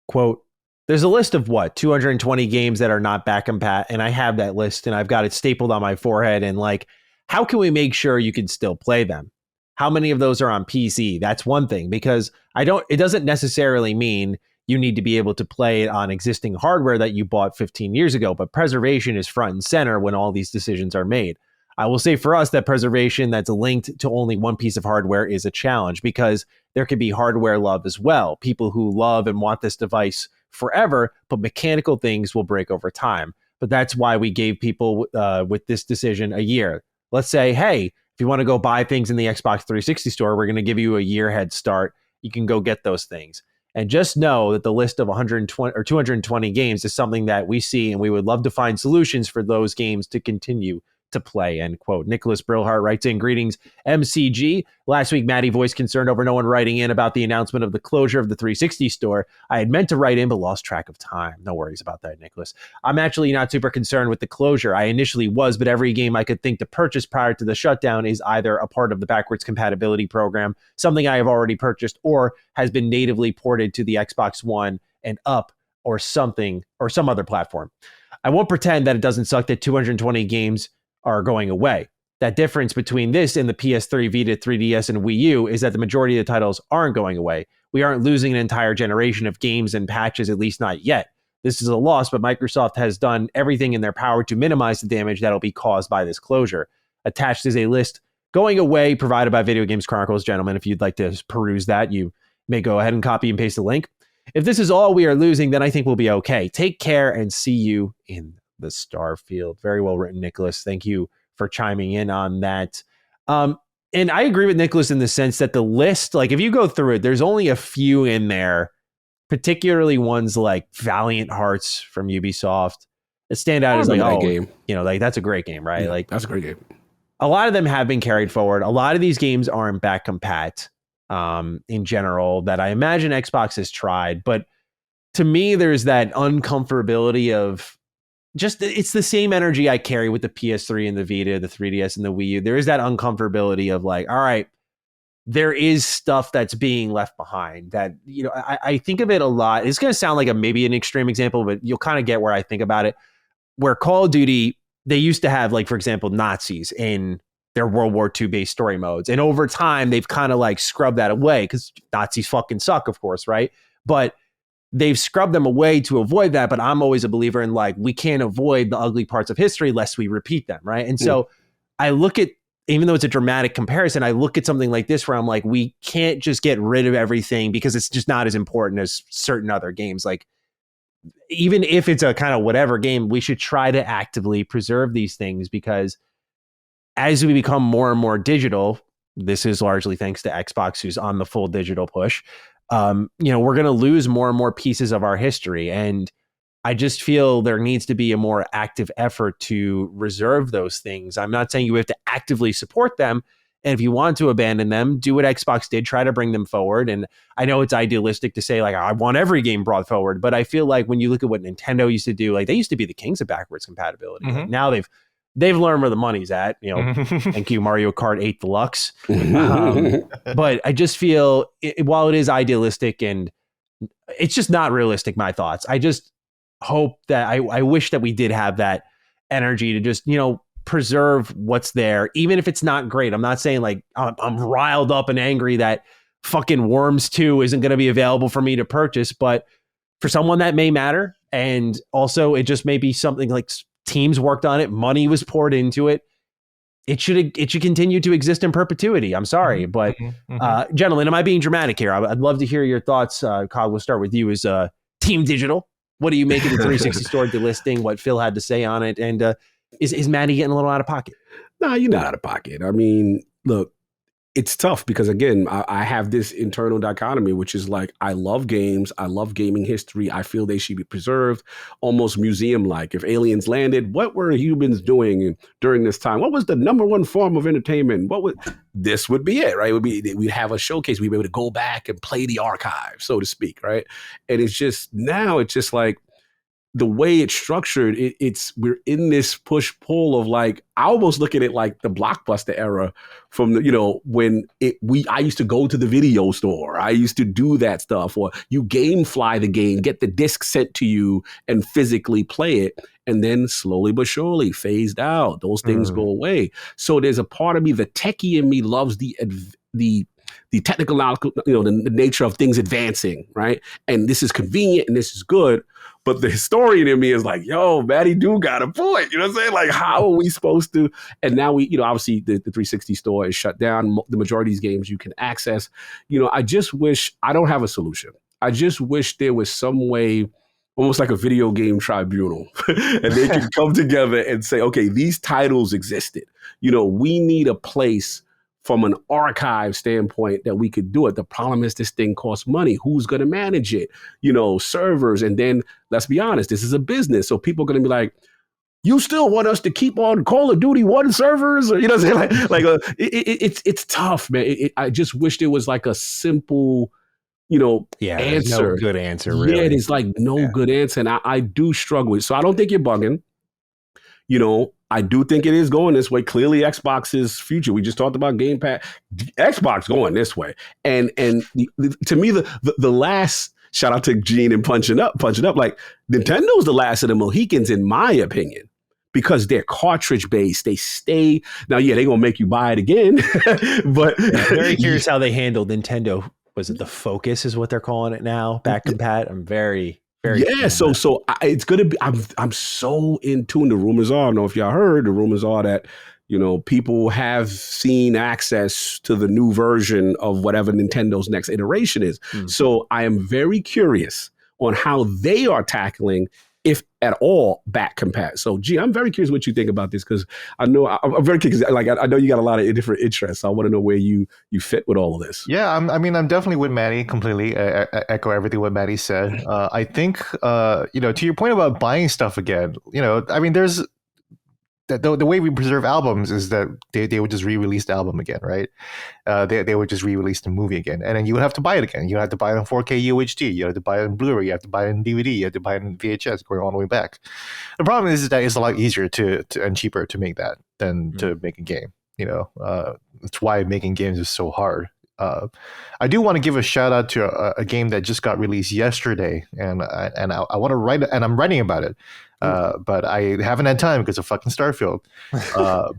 Quote, there's a list of 220 games that are not back compat, and I have that list and I've got it stapled on my forehead, and like, how can we make sure you can still play them? How many of those are on PC? That's one thing, because it doesn't necessarily mean you need to be able to play it on existing hardware that you bought 15 years ago, but preservation is front and center when all these decisions are made. I will say for us that preservation that's linked to only one piece of hardware is a challenge, because there could be hardware love as well. People who love and want this device forever, but mechanical things will break over time. But that's why we gave people with this decision a year. Let's say, hey, if you want to go buy things in the Xbox 360 store, we're going to give you a year head start. You can go get those things. And just know that the list of 120 or 220 games is something that we see, and we would love to find solutions for those games to continue to play, end quote. Nicholas Brillhart writes in, greetings, MCG. Last week, Maddie voiced concern over no one writing in about the announcement of the closure of the 360 store. I had meant to write in, but lost track of time. No worries about that, Nicholas. I'm actually not super concerned with the closure. I initially was, but every game I could think to purchase prior to the shutdown is either a part of the backwards compatibility program, something I have already purchased, or has been natively ported to the Xbox One and up, or something, or some other platform. I won't pretend that it doesn't suck that 220 games are going away. That difference between this and the PS3, Vita, 3DS, and Wii U is that the majority of the titles aren't going away. We aren't losing an entire generation of games and patches, at least not yet. This is a loss, but Microsoft has done everything in their power to minimize the damage that'll be caused by this closure. Attached is a list going away provided by Video Games Chronicles. Gentlemen, if you'd like to peruse that, you may go ahead and copy and paste the link. If this is all we are losing, then I think we'll be okay. Take care and see you in the Starfield. Very well written, Nicholas. Thank you for chiming in on that. And I agree with Nicholas in the sense that the list, like if you go through it, there's only a few in there, particularly ones like Valiant Hearts from Ubisoft that stand out as like, game. You know, like that's a great game, right? Yeah, like that's a great game. A lot of them have been carried forward. A lot of these games aren't back compat in general that I imagine Xbox has tried. But to me, there's that uncomfortability of just, it's the same energy I carry with the PS3 and the Vita, the 3DS and the Wii U. There is that uncomfortability of like, all right, there is stuff that's being left behind that, you know, I think of it a lot. It's going to sound like maybe an extreme example, but you'll kind of get where I think about it. Where Call of Duty, they used to have, like, for example, Nazis in their World War II based story modes. And over time, they've kind of like scrubbed that away because Nazis fucking suck, of course, right? But they've scrubbed them away to avoid that. But I'm always a believer in like, we can't avoid the ugly parts of history lest we repeat them, right? And so I look at, even though it's a dramatic comparison, I look at something like this where I'm like, we can't just get rid of everything because it's just not as important as certain other games. Like, even if it's a kind of whatever game, we should try to actively preserve these things because as we become more and more digital, this is largely thanks to Xbox, who's on the full digital push. You know, we're going to lose more and more pieces of our history. And I just feel there needs to be a more active effort to reserve those things. I'm not saying you have to actively support them. And if you want to abandon them, do what Xbox did, try to bring them forward. And I know it's idealistic to say, like, I want every game brought forward. But I feel like when you look at what Nintendo used to do, like, they used to be the kings of backwards compatibility. Like, now they've learned where the money's at. You know, thank you, Mario Kart 8 Deluxe. But I just feel, while it is idealistic and it's just not realistic, my thoughts, I just hope that I wish that we did have that energy to just, you know, preserve what's there, even if it's not great. I'm not saying like I'm riled up and angry that fucking Worms 2 isn't going to be available for me to purchase, but for someone that may matter. And also it just may be something like teams worked on it, money was poured into it. It should continue to exist in perpetuity. I'm sorry, but gentlemen, am I being dramatic here? I'd love to hear your thoughts. Todd, we'll start with you as Team Digital. What do you make of the 360 store delisting? What Phil had to say on it? And Is Maddie getting a little out of pocket? Nah, you're not out of pocket. I mean, look, it's tough because again, I have this internal dichotomy, which is like, I love games. I love gaming history. I feel they should be preserved, almost museum-like. If aliens landed, what were humans doing during this time? What was the number one form of entertainment? This would be it, right? We'd have a showcase. We'd be able to go back and play the archive, so to speak, right? And it's just like, the way it's structured, we're in this push-pull of like, I almost look at it like the Blockbuster era from the, when I used to go to the video store. I used to do that stuff, or you GameFly the game, get the disc sent to you and physically play it. And then slowly but surely phased out. Those things go away. So there's a part of me, the techie in me loves the technical, the nature of things advancing, right? And this is convenient and this is good. But the historian in me is like, yo, Maddie do got a point. You know what I'm saying? Like, how are we supposed to? And now we, obviously the 360 store is shut down. The majority of these games you can access. I just wish, I don't have a solution. I just wish there was some way, almost like a video game tribunal, and they can come together and say, okay, these titles existed. We need a place from an archive standpoint that we could do it. The problem is this thing costs money. Who's going to manage it? Servers. And then let's be honest, this is a business. So people are going to be like, you still want us to keep on Call of Duty 1 servers? Or, what I'm saying? It's tough, man. I just wish there was like a simple, answer. No good answer, really. Yeah, it is like no good answer. And I do struggle with it. So I don't think you're bugging. I do think it is going this way. Clearly, Xbox's future. We just talked about Game Pass. Xbox going this way. And to me, the last, shout out to Gene and punching up. Like, Nintendo's the last of the Mohicans, in my opinion, because they're cartridge based. They stay. Now, yeah, they're gonna make you buy it again. But very curious how they handled Nintendo. Was it the Focus? Is what they're calling it now? Back compat. I'm very. Yeah, so it's gonna be. I'm so in tune. The rumors are, I don't know if y'all heard. The rumors are that people have seen access to the new version of whatever Nintendo's next iteration is. So I am very curious on how they are tackling, if at all, back compat. So, I'm very curious what you think about this, because I know I'm very curious. Like, I know you got a lot of different interests. So I want to know where you fit with all of this. Yeah, I'm definitely with Maddie completely. Echo everything what Maddie said. I think, to your point about buying stuff again, there's the way we preserve albums is that they would just re-release the album again, right? They would just re-release the movie again, and then you would have to buy it again. You have to buy it on 4K UHD. You have to buy it on Blu-ray. You have to buy it on DVD. You have to buy it on VHS, going all the way back. The problem is that it's a lot easier to and cheaper to make that than to make a game. That's why making games is so hard. I do want to give a shout out to a game that just got released yesterday, and I want to write, and I'm writing about it. But I haven't had time because of fucking Starfield.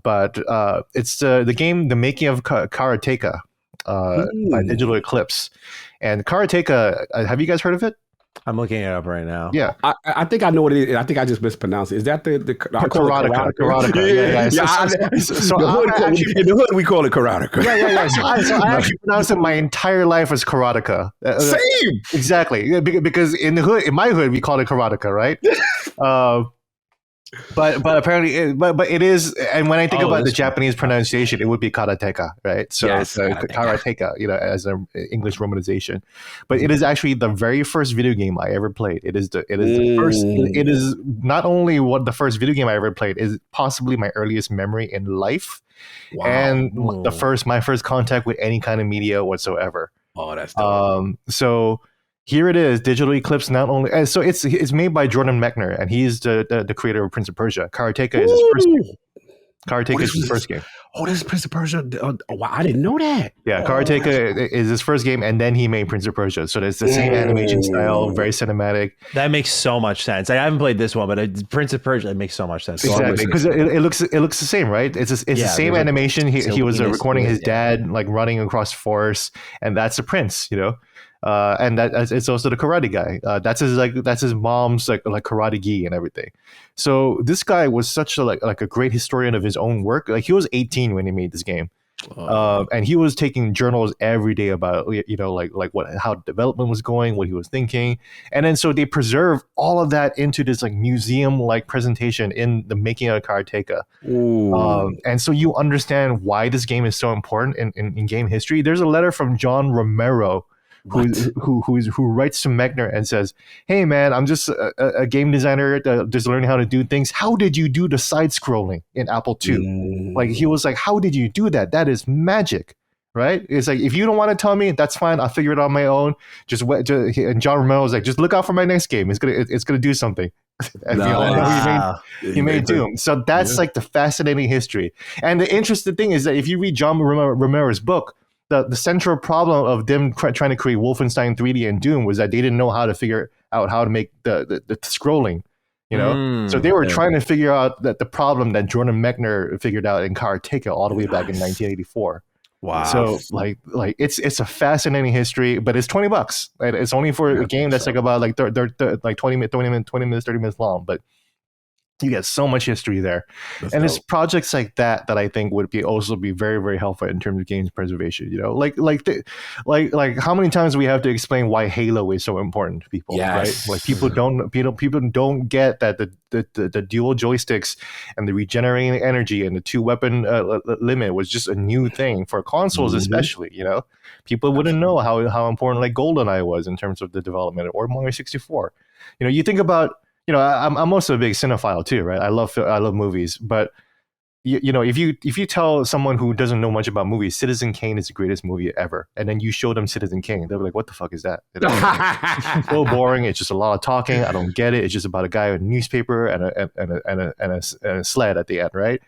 But it's the game, The Making of Karateka, by Digital Eclipse. And Karateka, have you guys heard of it? I'm looking it up right now. Yeah, I think I know what it is. I think I just mispronounced it. Is that the Karateka? Yeah. So in the hood we call it Karateka. Yeah. So I actually pronounced it my entire life as Karateka. Same. Exactly, because in my hood, we call it Karateka, right? But apparently, but it is. And when I think about the Japanese pronunciation, it would be karateka, right? So yes, karateka, as an English romanization. But it is actually the very first video game I ever played. It is the first. It is not only the first video game I ever played, is possibly my earliest memory in life, and my first contact with any kind of media whatsoever. Oh, that's dope. So. Here it is, Digital Eclipse. Not only so it's made by Jordan Mechner, and he's the creator of Prince of Persia. Karateka is his first game. Karateka is his first game. Oh, this is Prince of Persia. Wow, I didn't know that. Yeah, Karateka is his first game, and then he made Prince of Persia. So there's the same animation style, very cinematic. That makes so much sense. I haven't played this one, but Prince of Persia, it makes so much sense. Exactly, because it looks the same, right? It's the same animation. He was recording his dad like running across forest, and that's the prince, and that it's also the karate guy. That's his mom's like karate gi and everything. So this guy was such a great historian of his own work. Like, he was 18 when he made this game, And he was taking journals every day about like what how development was going, what he was thinking, and then so they preserve all of that into this like museum like presentation in the making of Karateka. And so you understand why this game is so important in game history. There's a letter from John Romero who writes to Mechner and says, "Hey man, I'm just a game designer just learning how to do things. How did you do the side scrolling in Apple II?" Like he was like, "How did you do that? That is magic." Right? It's like, if you don't want to tell me, that's fine. I'll figure it out on my own. And John Romero was like, just look out for my next game. It's gonna do something. He made Doom. So that's like the fascinating history. And the interesting thing is that if you read John Romero's book, the central problem of them trying to create Wolfenstein 3D and Doom was that they didn't know how to figure out how to make the scrolling. So they were trying to figure out that the problem that Jordan Mechner figured out in Karateka all the way back in 1984. Wow. So like it's a fascinating history, but it's $20. It's only for a game that's like about like 20 minutes, 30 minutes long, but you get so much history there. It's projects like that I think would also be very, very helpful in terms of games preservation. Like how many times do we have to explain why Halo is so important to people? Right? Like people don't get that the dual joysticks and the regenerating energy and the 2-weapon limit was just a new thing for consoles, especially. People wouldn't know how important like GoldenEye was in terms of the development, or Mario 64. You think about. I'm also a big cinephile too, right? I love movies, but if you tell someone who doesn't know much about movies, Citizen Kane is the greatest movie ever, and then you show them Citizen Kane, they'll be like, "What the fuck is that?" It's so boring. It's just a lot of talking. I don't get it. It's just about a guy with a newspaper and a sled at the end, right?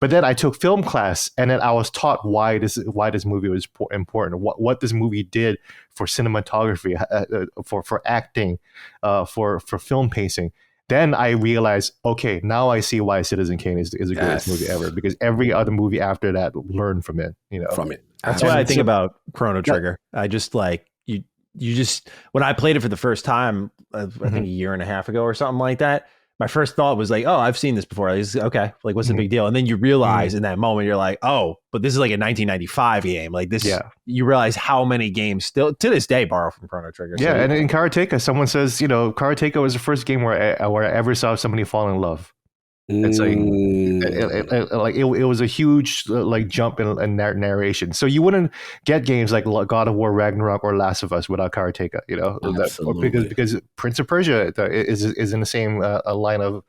But then I took film class, and then I was taught why this movie was important, what this movie did for cinematography, for acting, for film pacing. Then I realized, okay, now I see why Citizen Kane is the greatest movie ever, because every other movie after that learned from it. That's why I think about Chrono Trigger. I just like you just when I played it for the first time, I think a year and a half ago or something like that. My first thought was like, oh, I've seen this before. Okay, like what's the big deal? And then you realize in that moment, you're like, oh, but this is like a 1995 game. Like this, you realize how many games still to this day borrow from Chrono Trigger. Yeah, and in Karateka, someone says, Karateka was the first game where I ever saw somebody fall in love. It's like it was a huge like jump in narration. So you wouldn't get games like God of War Ragnarok or Last of Us without Karateka, because Prince of Persia is in the same line of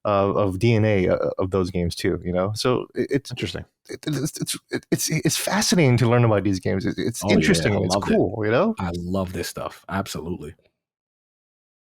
DNA of those games too. So it's interesting. It's fascinating to learn about these games. It's interesting. It's cool. I love this stuff. Absolutely.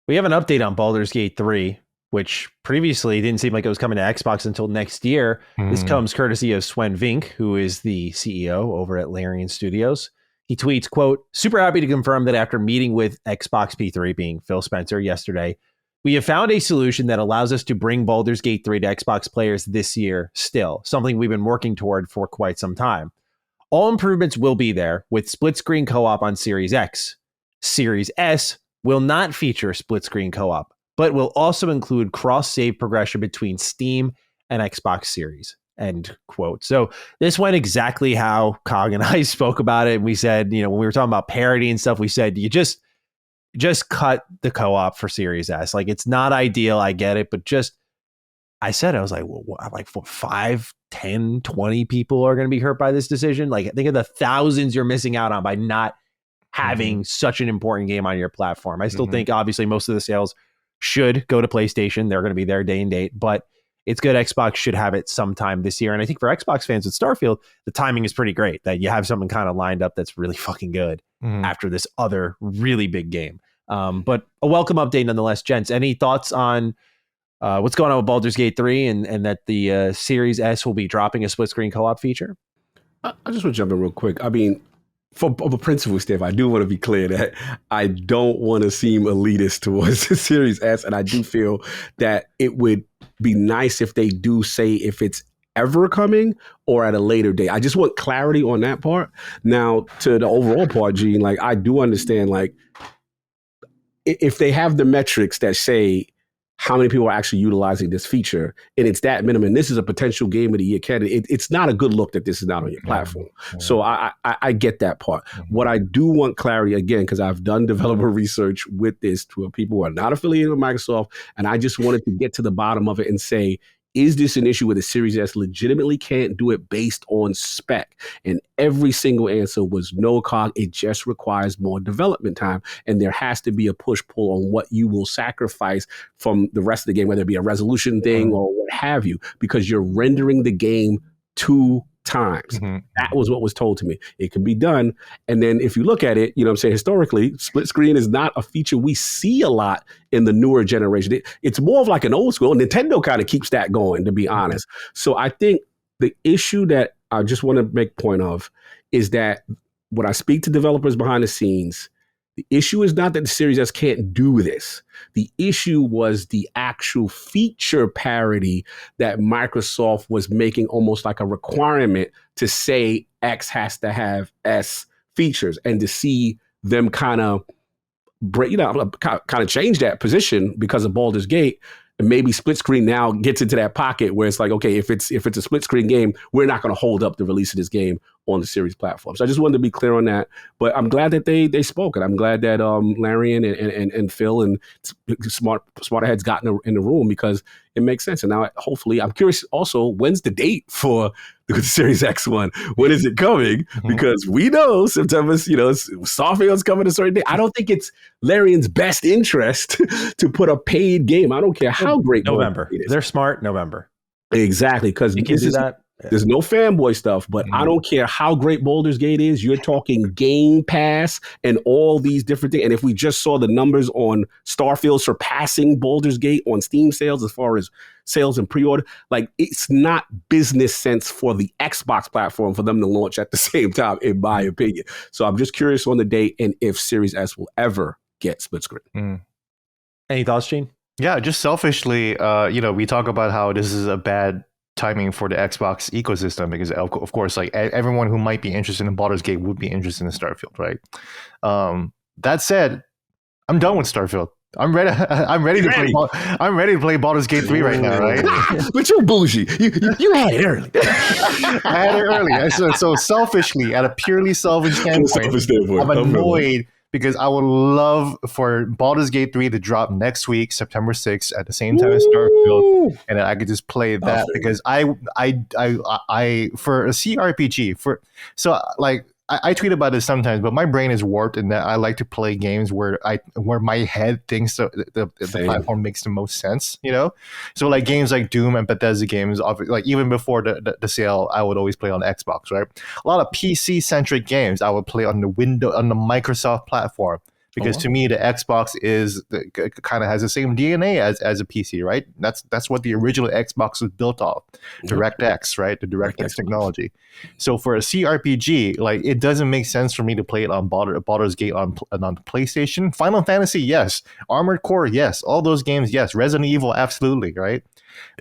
We have an update on Baldur's Gate 3. Which previously didn't seem like it was coming to Xbox until next year. This comes courtesy of Sven Vink, who is the CEO over at Larian Studios. He tweets, quote, "Super happy to confirm that after meeting with Xbox P3, being Phil Spencer, yesterday, we have found a solution that allows us to bring Baldur's Gate 3 to Xbox players this year still, something we've been working toward for quite some time. All improvements will be there with split-screen co-op on Series X. Series S will not feature split-screen co-op, but will also include cross-save progression between Steam and Xbox Series," end quote. So this went exactly how Cog and I spoke about it. And we said, when we were talking about parity and stuff, we said, you just cut the co-op for Series S. Like, it's not ideal. I get it. But I was like, well, like 5, 10, 20 people are going to be hurt by this decision. Like, think of the thousands you're missing out on by not having such an important game on your platform. I still think, obviously, most of the sales should go to PlayStation. They're going to be there day and date, but it's good. Xbox should have it sometime this year. And I think for Xbox fans with Starfield, the timing is pretty great that you have something kind of lined up that's really fucking good after this other really big game. But a welcome update nonetheless. Gents, any thoughts on what's going on with Baldur's Gate 3 and that the Series S will be dropping a split screen co-op feature? I just want to jump in real quick. I mean, from a principle standpoint, I do want to be clear that I don't want to seem elitist towards the Series S, and I do feel that it would be nice if they do say if it's ever coming or at a later date. I just want clarity on that part. Now, to the overall part, Gene, like I do understand, like if they have the metrics that say how many people are actually utilizing this feature, and it's that minimum. This is a potential game of the year candidate. It's not a good look that this is not on your platform. So I get that part. What I do want clarity again, because I've done developer research with this to people who are not affiliated with Microsoft, and I just wanted to get to the bottom of it and say, is this an issue where the Series S legitimately can't do it based on spec? And every single answer was no, cog. It just requires more development time. And there has to be a push-pull on what you will sacrifice from the rest of the game, whether it be a resolution thing or what have you, because you're rendering the game 2 times. That was what was told to me. It can be done. And then if you look at it, you know what I'm saying, historically, split screen is not a feature we see a lot in the newer generation. It's more of like an old school. Nintendo kind of keeps that going, to be honest. So I think the issue that I just want to make point of is that when I speak to developers behind the scenes, the issue is not that the Series S can't do this. The issue was the actual feature parity that Microsoft was making almost like a requirement to say X has to have S features, and to see them kind of break, kind of change that position because of Baldur's Gate. And maybe split screen now gets into that pocket where it's like, okay, if it's a split screen game, we're not going to hold up the release of this game on the series platform. So I just wanted to be clear on that. But I'm glad that they spoke, and I'm glad that Larian and Phil and smarter heads got in the room, because it makes sense. And now, hopefully, I'm curious also, when's the date for the Series X one? When is it coming? Because we know September, Starfield's coming a certain day. I don't think it's Larian's best interest to put a paid game. I don't care how great November. They're smart. November. Exactly, because this is that. There's no fanboy stuff, but I don't care how great Baldur's Gate is. You're talking Game Pass and all these different things. And if we just saw the numbers on Starfield surpassing Baldur's Gate on Steam sales as far as sales and pre-order, like, it's not business sense for the Xbox platform for them to launch at the same time, in my opinion. So I'm just curious on the date and if Series S will ever get split screen. Any thoughts, Gene? Yeah, just selfishly, we talk about how this is a bad timing for the Xbox ecosystem, because of course, like, everyone who might be interested in Baldur's Gate would be interested in Starfield, right? That said, I'm done with Starfield. I'm ready to play Baldur's Gate 3 right now, right? But you're bougie. You had it early. I had it early. So selfishly, at a purely selfish standpoint, I'm annoyed because I would love for Baldur's Gate 3 to drop next week, September 6th, at the same time as Starfield, and I could just play that, because I for a CRPG, I tweet about this sometimes, but my brain is warped in that I like to play games where my head thinks the platform makes the most sense, So like games like Doom and Bethesda games, like even before the sale, I would always play on Xbox, right? A lot of PC centric games I would play on the Microsoft platform. Because to me, the Xbox kind of has the same DNA as a PC, right? That's what the original Xbox was built off, DirectX, right? The DirectX technology. So for a CRPG, like, it doesn't make sense for me to play it on Baldur's Gate on the PlayStation. Final Fantasy, yes. Armored Core, yes. All those games, yes. Resident Evil, absolutely, right?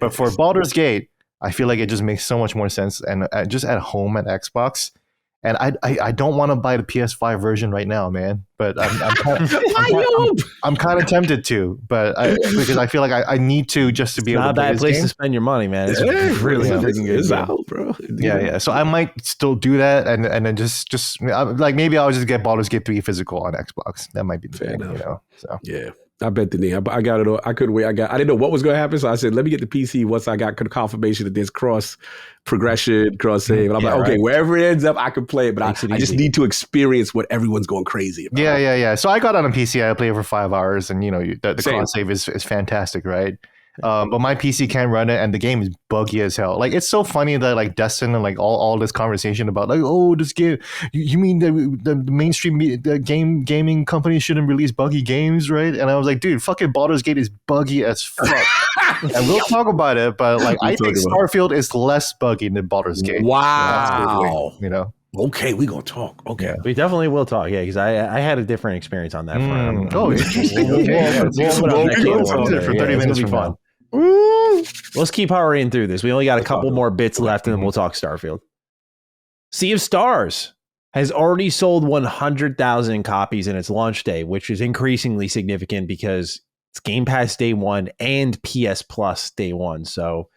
But for Baldur's Gate, I feel like it just makes so much more sense, and just at home at Xbox. And I don't want to buy the PS5 version right now, man. But I'm kind of tempted to, because I feel like I need to, just to be able to play not a bad place game. to spend your money, man. It's really it's out, bro. Yeah. So I might still do that, and then just like, maybe I'll just get Baldur's Gate 3 physical on Xbox. That might be the thing, So yeah. I bet the knee. I got it. I couldn't wait. I didn't know what was going to happen, so I said, "Let me get the PC." Once I got confirmation that there's cross progression, cross save, and I'm like, "Okay, wherever it ends up, I can play it." But I just need to experience what everyone's going crazy about. Yeah. So I got it on a PC. I played it for 5 hours, and the cross save is fantastic, right? But my PC can't run it, and the game is buggy as hell. Like, it's so funny that, like, Destin and, like, all this conversation about, like, this game, you mean the mainstream gaming companies shouldn't release buggy games, right? And I was like, dude, fucking Baldur's Gate is buggy as fuck. And we'll talk about it, but, like, I think Starfield is less buggy than Baldur's Gate. Wow. Okay, we're going to talk. Okay. We definitely will talk. Yeah, because I had a different experience on that front. Interesting. For 30 minutes from now. Let's keep hurrying through this. We only got a couple more bits left, and then we'll talk Starfield. Sea of Stars has already sold 100,000 copies in its launch day, which is increasingly significant because It's Game Pass day one and PS Plus day one. So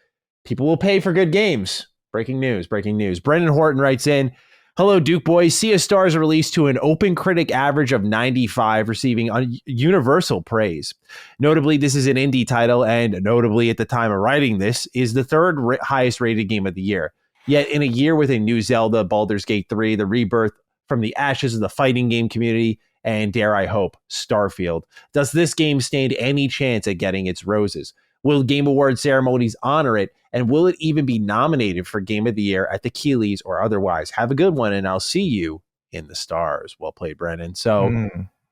people will pay for good games. Breaking news. Brendan Horton writes in, hello, Duke boys. Sea of Stars released to an open critic average of 95, receiving universal praise. Notably, this is an indie title, and notably at the time of writing this, is the third highest rated game of the year. Yet in a year with a new Zelda, Baldur's Gate 3, the rebirth from the ashes of the fighting game community, and dare I hope, Starfield, does this game stand any chance at getting its roses? Will Game Awards ceremonies honor it? And will it even be nominated for Game of the Year at the Keeleys or otherwise? Have a good one, and I'll see you in the stars. Well played, Brennan. So,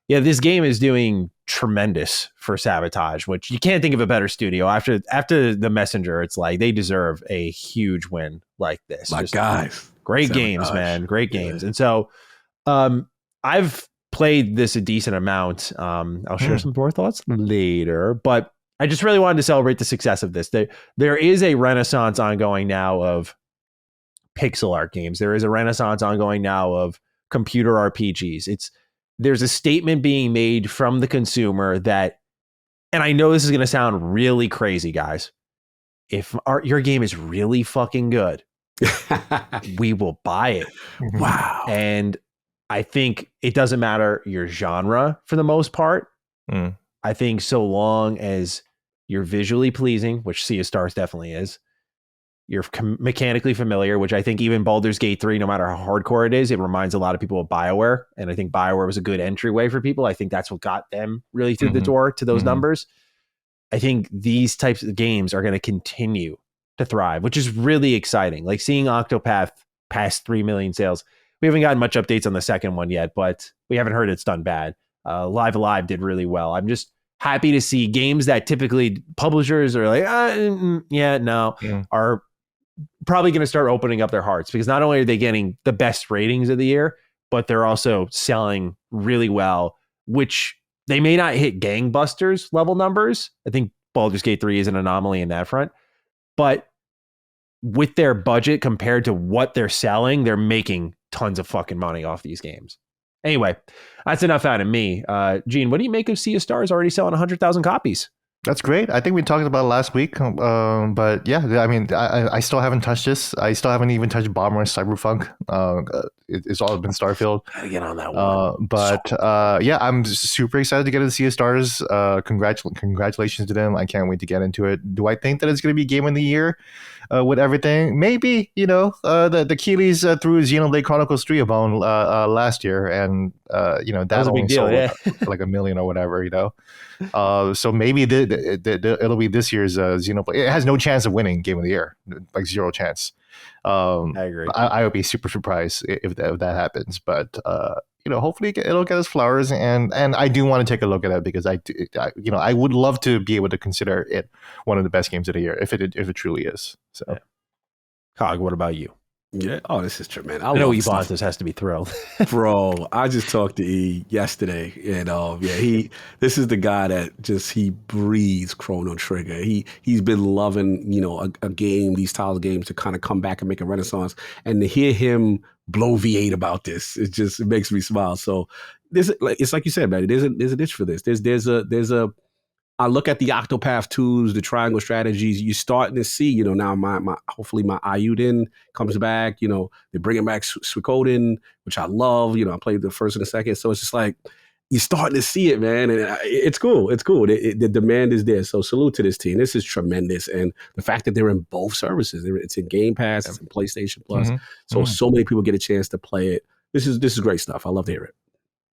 yeah, this game is doing tremendous for Sabotage, which you can't think of a better studio. After The Messenger, it's like they deserve a huge win like this. My guys. Great Sabotage. games, man. Great games. And so I've played this a decent amount. I'll share some more thoughts later, but I just really wanted to celebrate the success of this. There is a renaissance ongoing now of pixel art games. There is a renaissance ongoing now of computer RPGs. There's a statement being made from the consumer that, and I know this is going to sound really crazy, guys. If your game is really fucking good, we will buy it. Wow. And I think it doesn't matter your genre for the most part. I think so long as you're visually pleasing, which Sea of Stars definitely is, you're mechanically familiar, which I think even Baldur's Gate 3, no matter how hardcore it is, it reminds a lot of people of BioWare. And I think BioWare was a good entryway for people. I think that's what got them really through the door to those numbers. I think these types of games are going to continue to thrive, which is really exciting. Like seeing Octopath past 3 million sales. We haven't gotten much updates on the second one yet, but we haven't heard it's done bad. Live Alive did really well. I'm just happy to see games that typically publishers are like, are probably going to start opening up their hearts, because not only are they getting the best ratings of the year, but they're also selling really well, which they may not hit gangbusters level numbers. I think Baldur's Gate 3 is an anomaly in that front, but with their budget compared to what they're selling, they're making tons of fucking money off these games. Anyway, that's enough out of me. Gene, what do you make of Sea of Stars already selling 100,000 copies? That's great. I think we talked about it last week. But yeah, I mean, I still haven't touched this. I still haven't even touched Bomber and Cyberpunk. It's all been Starfield. Gotta get on that one. Yeah, I'm super excited to get into Sea of Stars. Congratulations to them. I can't wait to get into it. Do I think that it's going to be Game of the Year with everything? Maybe, the Keeleys threw Xenoblade Chronicles 3 a bone last year, and that was a big deal, yeah. like 1 million or whatever, so maybe it'll be this year's Xenoblade. It has no chance of winning Game of the Year, like zero chance. I agree. I would be super surprised if that happens, but hopefully it'll get its flowers, and I do want to take a look at it, because I would love to be able to consider it one of the best games of the year if it truly is. So, yeah. Cog, what about you? Yeah. Oh, this is tremendous. I know Ebonthus has to be thrilled. Bro, I just talked to E yesterday, and this is the guy that he breathes Chrono Trigger. He's been loving, a game, these style of games, to kind of come back and make a renaissance, and to hear him bloviate about this, it makes me smile. So it's like you said, man, there's a niche for this. I look at the Octopath 2s, the triangle strategies. You're starting to see, now hopefully my Ayuden comes back. They're bringing back Suikoden, which I love. I played the first and the second, so it's just like you're starting to see it, man, and it's cool. It's cool. The demand is there. So salute to this team. This is tremendous, and the fact that they're in both services, it's in Game Pass, it's in PlayStation Plus, so many people get a chance to play it. This is great stuff. I love to hear it.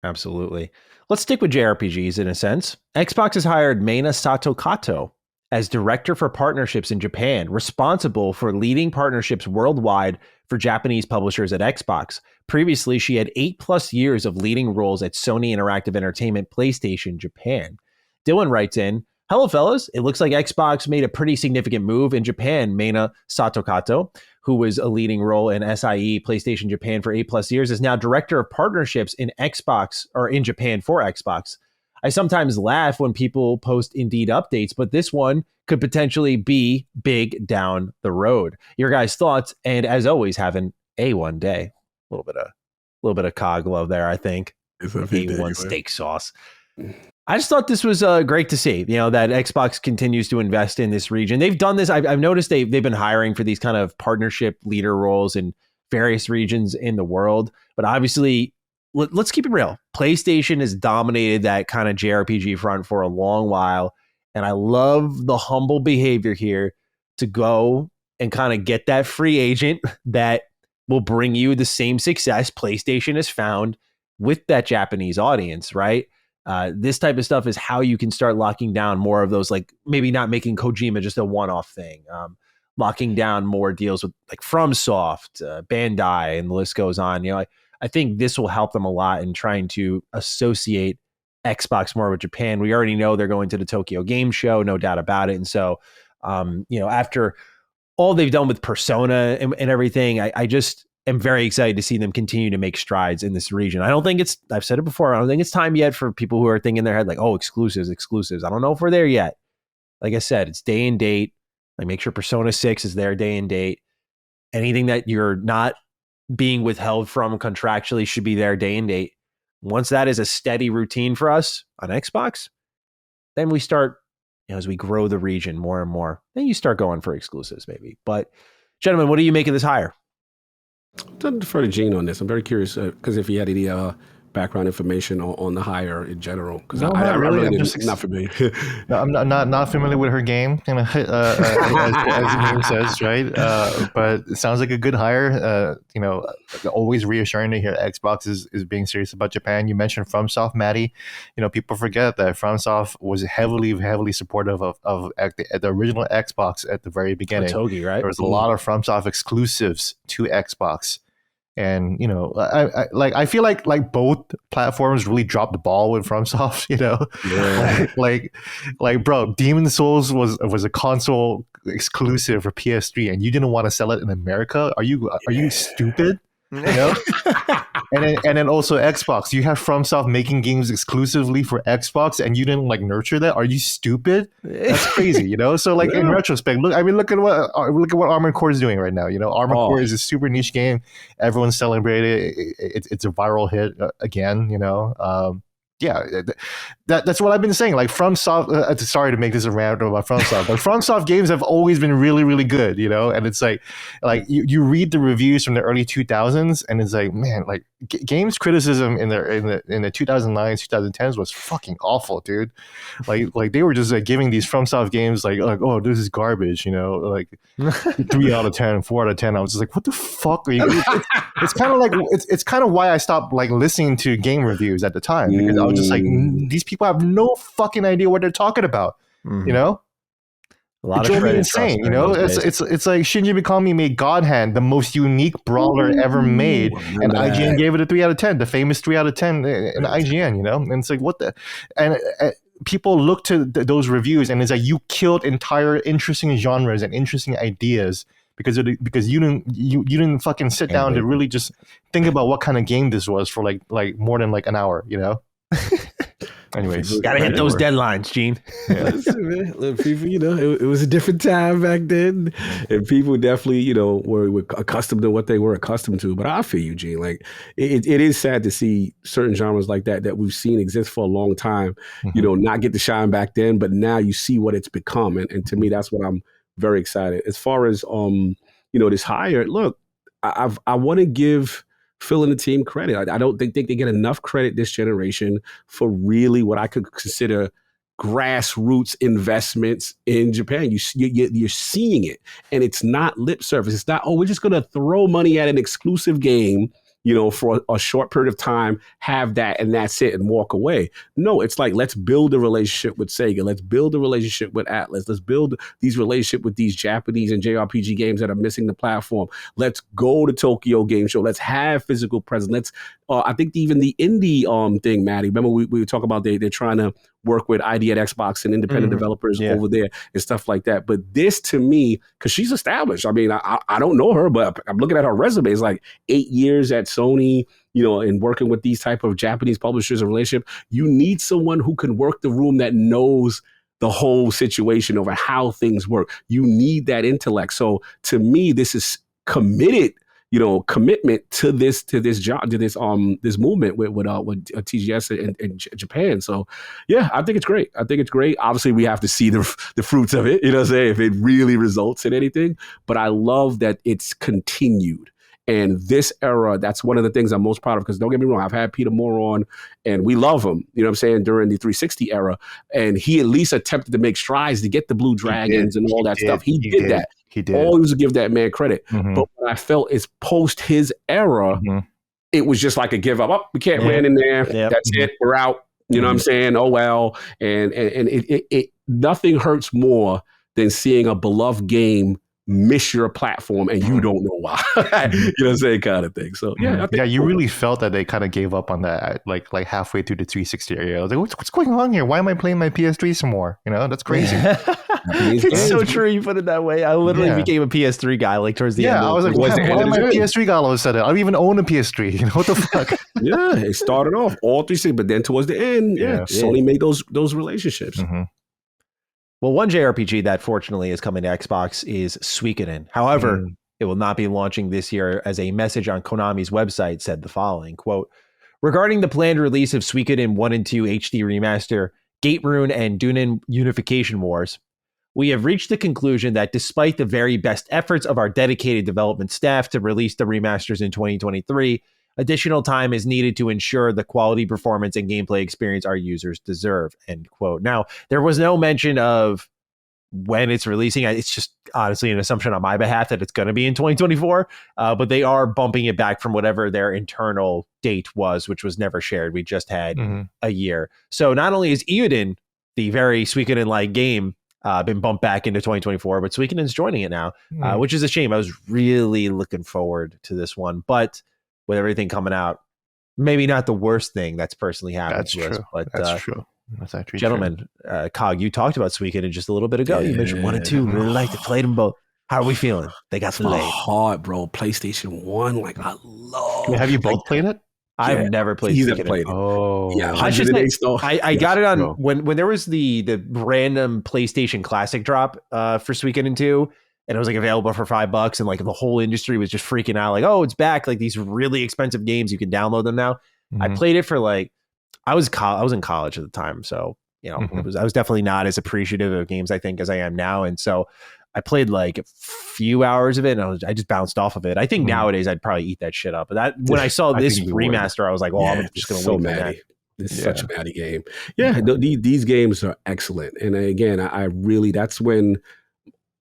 Absolutely. Let's stick with JRPGs in a sense. Xbox has hired Meina Sato Kato as director for partnerships in Japan, responsible for leading partnerships worldwide for Japanese publishers at Xbox. Previously, she had 8+ years of leading roles at Sony Interactive Entertainment, PlayStation, Japan. Dylan writes in, hello, fellas. It looks like Xbox made a pretty significant move in Japan. Meina Sato Kato, who was a leading role in SIE PlayStation Japan for 8+ years, is now director of partnerships in Xbox, or in Japan for Xbox. I sometimes laugh when people post Indeed updates, but this one could potentially be big down the road. Your guys' thoughts, and as always, have an A1 day. A little bit of Cog love there, I think. It's A1 steak sauce. I just thought this was great to see, that Xbox continues to invest in this region. They've done this. I've noticed they've been hiring for these kind of partnership leader roles in various regions in the world. But obviously, let's keep it real. PlayStation has dominated that kind of JRPG front for a long while. And I love the humble behavior here to go and kind of get that free agent that will bring you the same success PlayStation has found with that Japanese audience, right? This type of stuff is how you can start locking down more of those, like maybe not making Kojima just a one-off thing, locking down more deals with like FromSoft, Bandai, and the list goes on. I think this will help them a lot in trying to associate Xbox more with Japan. We already know they're going to the Tokyo Game Show, no doubt about it. And so, after all they've done with Persona and everything, I just am very excited to see them continue to make strides in this region. I've said it before, I don't think it's time yet for people who are thinking in their head like, oh, exclusives. I don't know if we're there yet. Like I said, it's day and date. Like make sure Persona 6 is there day and date. Anything that you're not being withheld from contractually should be there day and date. Once that is a steady routine for us on Xbox, then we start, as we grow the region more and more, then you start going for exclusives maybe. But gentlemen, what do you make of this hire? To defer to Gene on this, I'm very curious because if he had any background information on the hire in general, because No, I not really. really I'm didn't, just not familiar. No, I'm not familiar with her game, as the name says, right? But it sounds like a good hire. Always reassuring to hear Xbox is being serious about Japan. You mentioned FromSoft, Maddie. People forget that FromSoft was heavily supportive of the original Xbox at the very beginning. Togi, right? There was a lot of FromSoft exclusives to Xbox. And I feel like both platforms really dropped the ball with FromSoft. Like bro, Demon Souls was a console exclusive for PS3, and you didn't want to sell it in America. Are you stupid? And then also Xbox. You have FromSoft making games exclusively for Xbox, and you didn't nurture that. Are you stupid? That's crazy, So in retrospect, look at what Armored Core is doing right now. Armored Core is a super niche game. Everyone's celebrated it. It's a viral hit again. That's what I've been saying. Like FromSoft, sorry to make this a rant about FromSoft, but FromSoft games have always been really, really good, And it's like you read the reviews from the early 2000s, and it's like, man, games criticism in the 2009s, 2010s was fucking awful, dude. Like they were just giving these FromSoft games like oh, this is garbage, 3 out of 10, 4 out of 10. I was just like, what the fuck are you? It's kind of it's kind of why I stopped listening to game reviews at the time, because I was just like, these people have no fucking idea what they're talking about, A lot it drove me insane, It's like Shinji Mikami made God Hand the most unique brawler ever made, and IGN gave it a 3 out of 10, the famous 3 out of 10 in IGN, And it's like, what the, and people look to those reviews, and it's like, you killed entire interesting genres and interesting ideas because you didn't fucking sit down to really just think about what kind of game this was for like more than an hour, Anyways, gotta hit those deadlines, Gene. Yeah. Listen, man, look, people, it was a different time back then, and people definitely, were accustomed to what they were accustomed to. But I feel you, Gene. Like it is sad to see certain genres like that we've seen exist for a long time, not get to shine back then, but now you see what it's become, and to me, that's what I'm very excited. As far as this hire, look, I want to give Phil and the team credit. I don't think they get enough credit this generation for really what I could consider grassroots investments in Japan. You're seeing it, and it's not lip service. It's not, oh, we're just going to throw money at an exclusive game, for a short period of time, have that, and that's it, and walk away. No, it's like, let's build a relationship with Sega. Let's build a relationship with Atlas. Let's build these relationships with these Japanese and JRPG games that are missing the platform. Let's go to Tokyo Game Show. Let's have physical presence. Let's, I think even the indie thing, Maddie, remember we were talking about they're trying to work with ID at Xbox and independent developers over there and stuff like that. But this, to me, because she's established, I mean, I don't know her, but I'm looking at her resume. It's like 8 years at Sony, and working with these type of Japanese publishers and relationship. You need someone who can work the room, that knows the whole situation over how things work. You need that intellect. So to me, this is committed, commitment to this job, to this movement with TGS in Japan. So yeah, I think it's great. Obviously, we have to see the fruits of it. You know what I'm saying? If it really results in anything, but I love that it's continued. And this era, that's one of the things I'm most proud of, because don't get me wrong, I've had Peter Moore on and we love him, you know what I'm saying, during the 360 era. And he at least attempted to make strides to get the Blue Dragons and all that stuff. He did that. He did. Always to give that man credit. But what I felt is post his era, it was just like a give up. Oh, we can't win in there. Yep. That's it. We're out. You know what I'm saying? Oh, well. And it nothing hurts more than seeing a beloved game miss your platform and you don't know why. You know what I'm saying, kind of thing. So yeah, you really felt that they kind of gave up on that like halfway through the 360 area. I was like, what's going on here? Why am I playing my PS3 some more? That's crazy. It's so true you put it that way. I literally became a PS3 guy like towards the end. I was like, why am I a PS3 guy all of a sudden? I don't even own a PS3. What the fuck? Yeah, it started off all 360, but then towards the end, Sony made those relationships. Well, one JRPG that fortunately is coming to Xbox is Suikoden. However, it will not be launching this year, as a message on Konami's website said the following, quote, regarding the planned release of Suikoden 1 and 2 HD Remaster, Gate Rune, and Dunin Unification Wars, we have reached the conclusion that despite the very best efforts of our dedicated development staff to release the remasters in 2023, additional time is needed to ensure the quality, performance, and gameplay experience our users deserve, end quote. Now, there was no mention of when it's releasing. It's just honestly an assumption on my behalf that it's going to be in 2024, but they are bumping it back from whatever their internal date was, which was never shared. We just had a year. So not only is Euden, the very Suikoden-like game, been bumped back into 2024, but Suikoden's joining it now, which is a shame. I was really looking forward to this one, but with everything coming out, maybe not the worst thing that's personally happened. That's to us, true. but That's true. That's actually gentlemen, Cog, you talked about Suikoden just a little bit ago. You mentioned 1 and 2. Really like to play them both. How are we feeling? They got played. played. Hard, bro. PlayStation 1, like I love. Have you both played it? I've never played Suikoden. Played it. Oh, yeah. I got it on when there was the random PlayStation Classic drop for Suikoden 2. And it was like available for $5, and like the whole industry was just freaking out, like, oh, it's back! Like these really expensive games, you can download them now. I played it for like, I was in college at the time, so I was definitely not as appreciative of games, I think, as I am now. And so I played like a few hours of it, and I just bounced off of it. I think nowadays I'd probably eat that shit up. But that when I saw this remaster, I was like, well, I'm just going to wait for that. This is such a Maddie game. Yeah, these games are excellent. And again, I really, that's when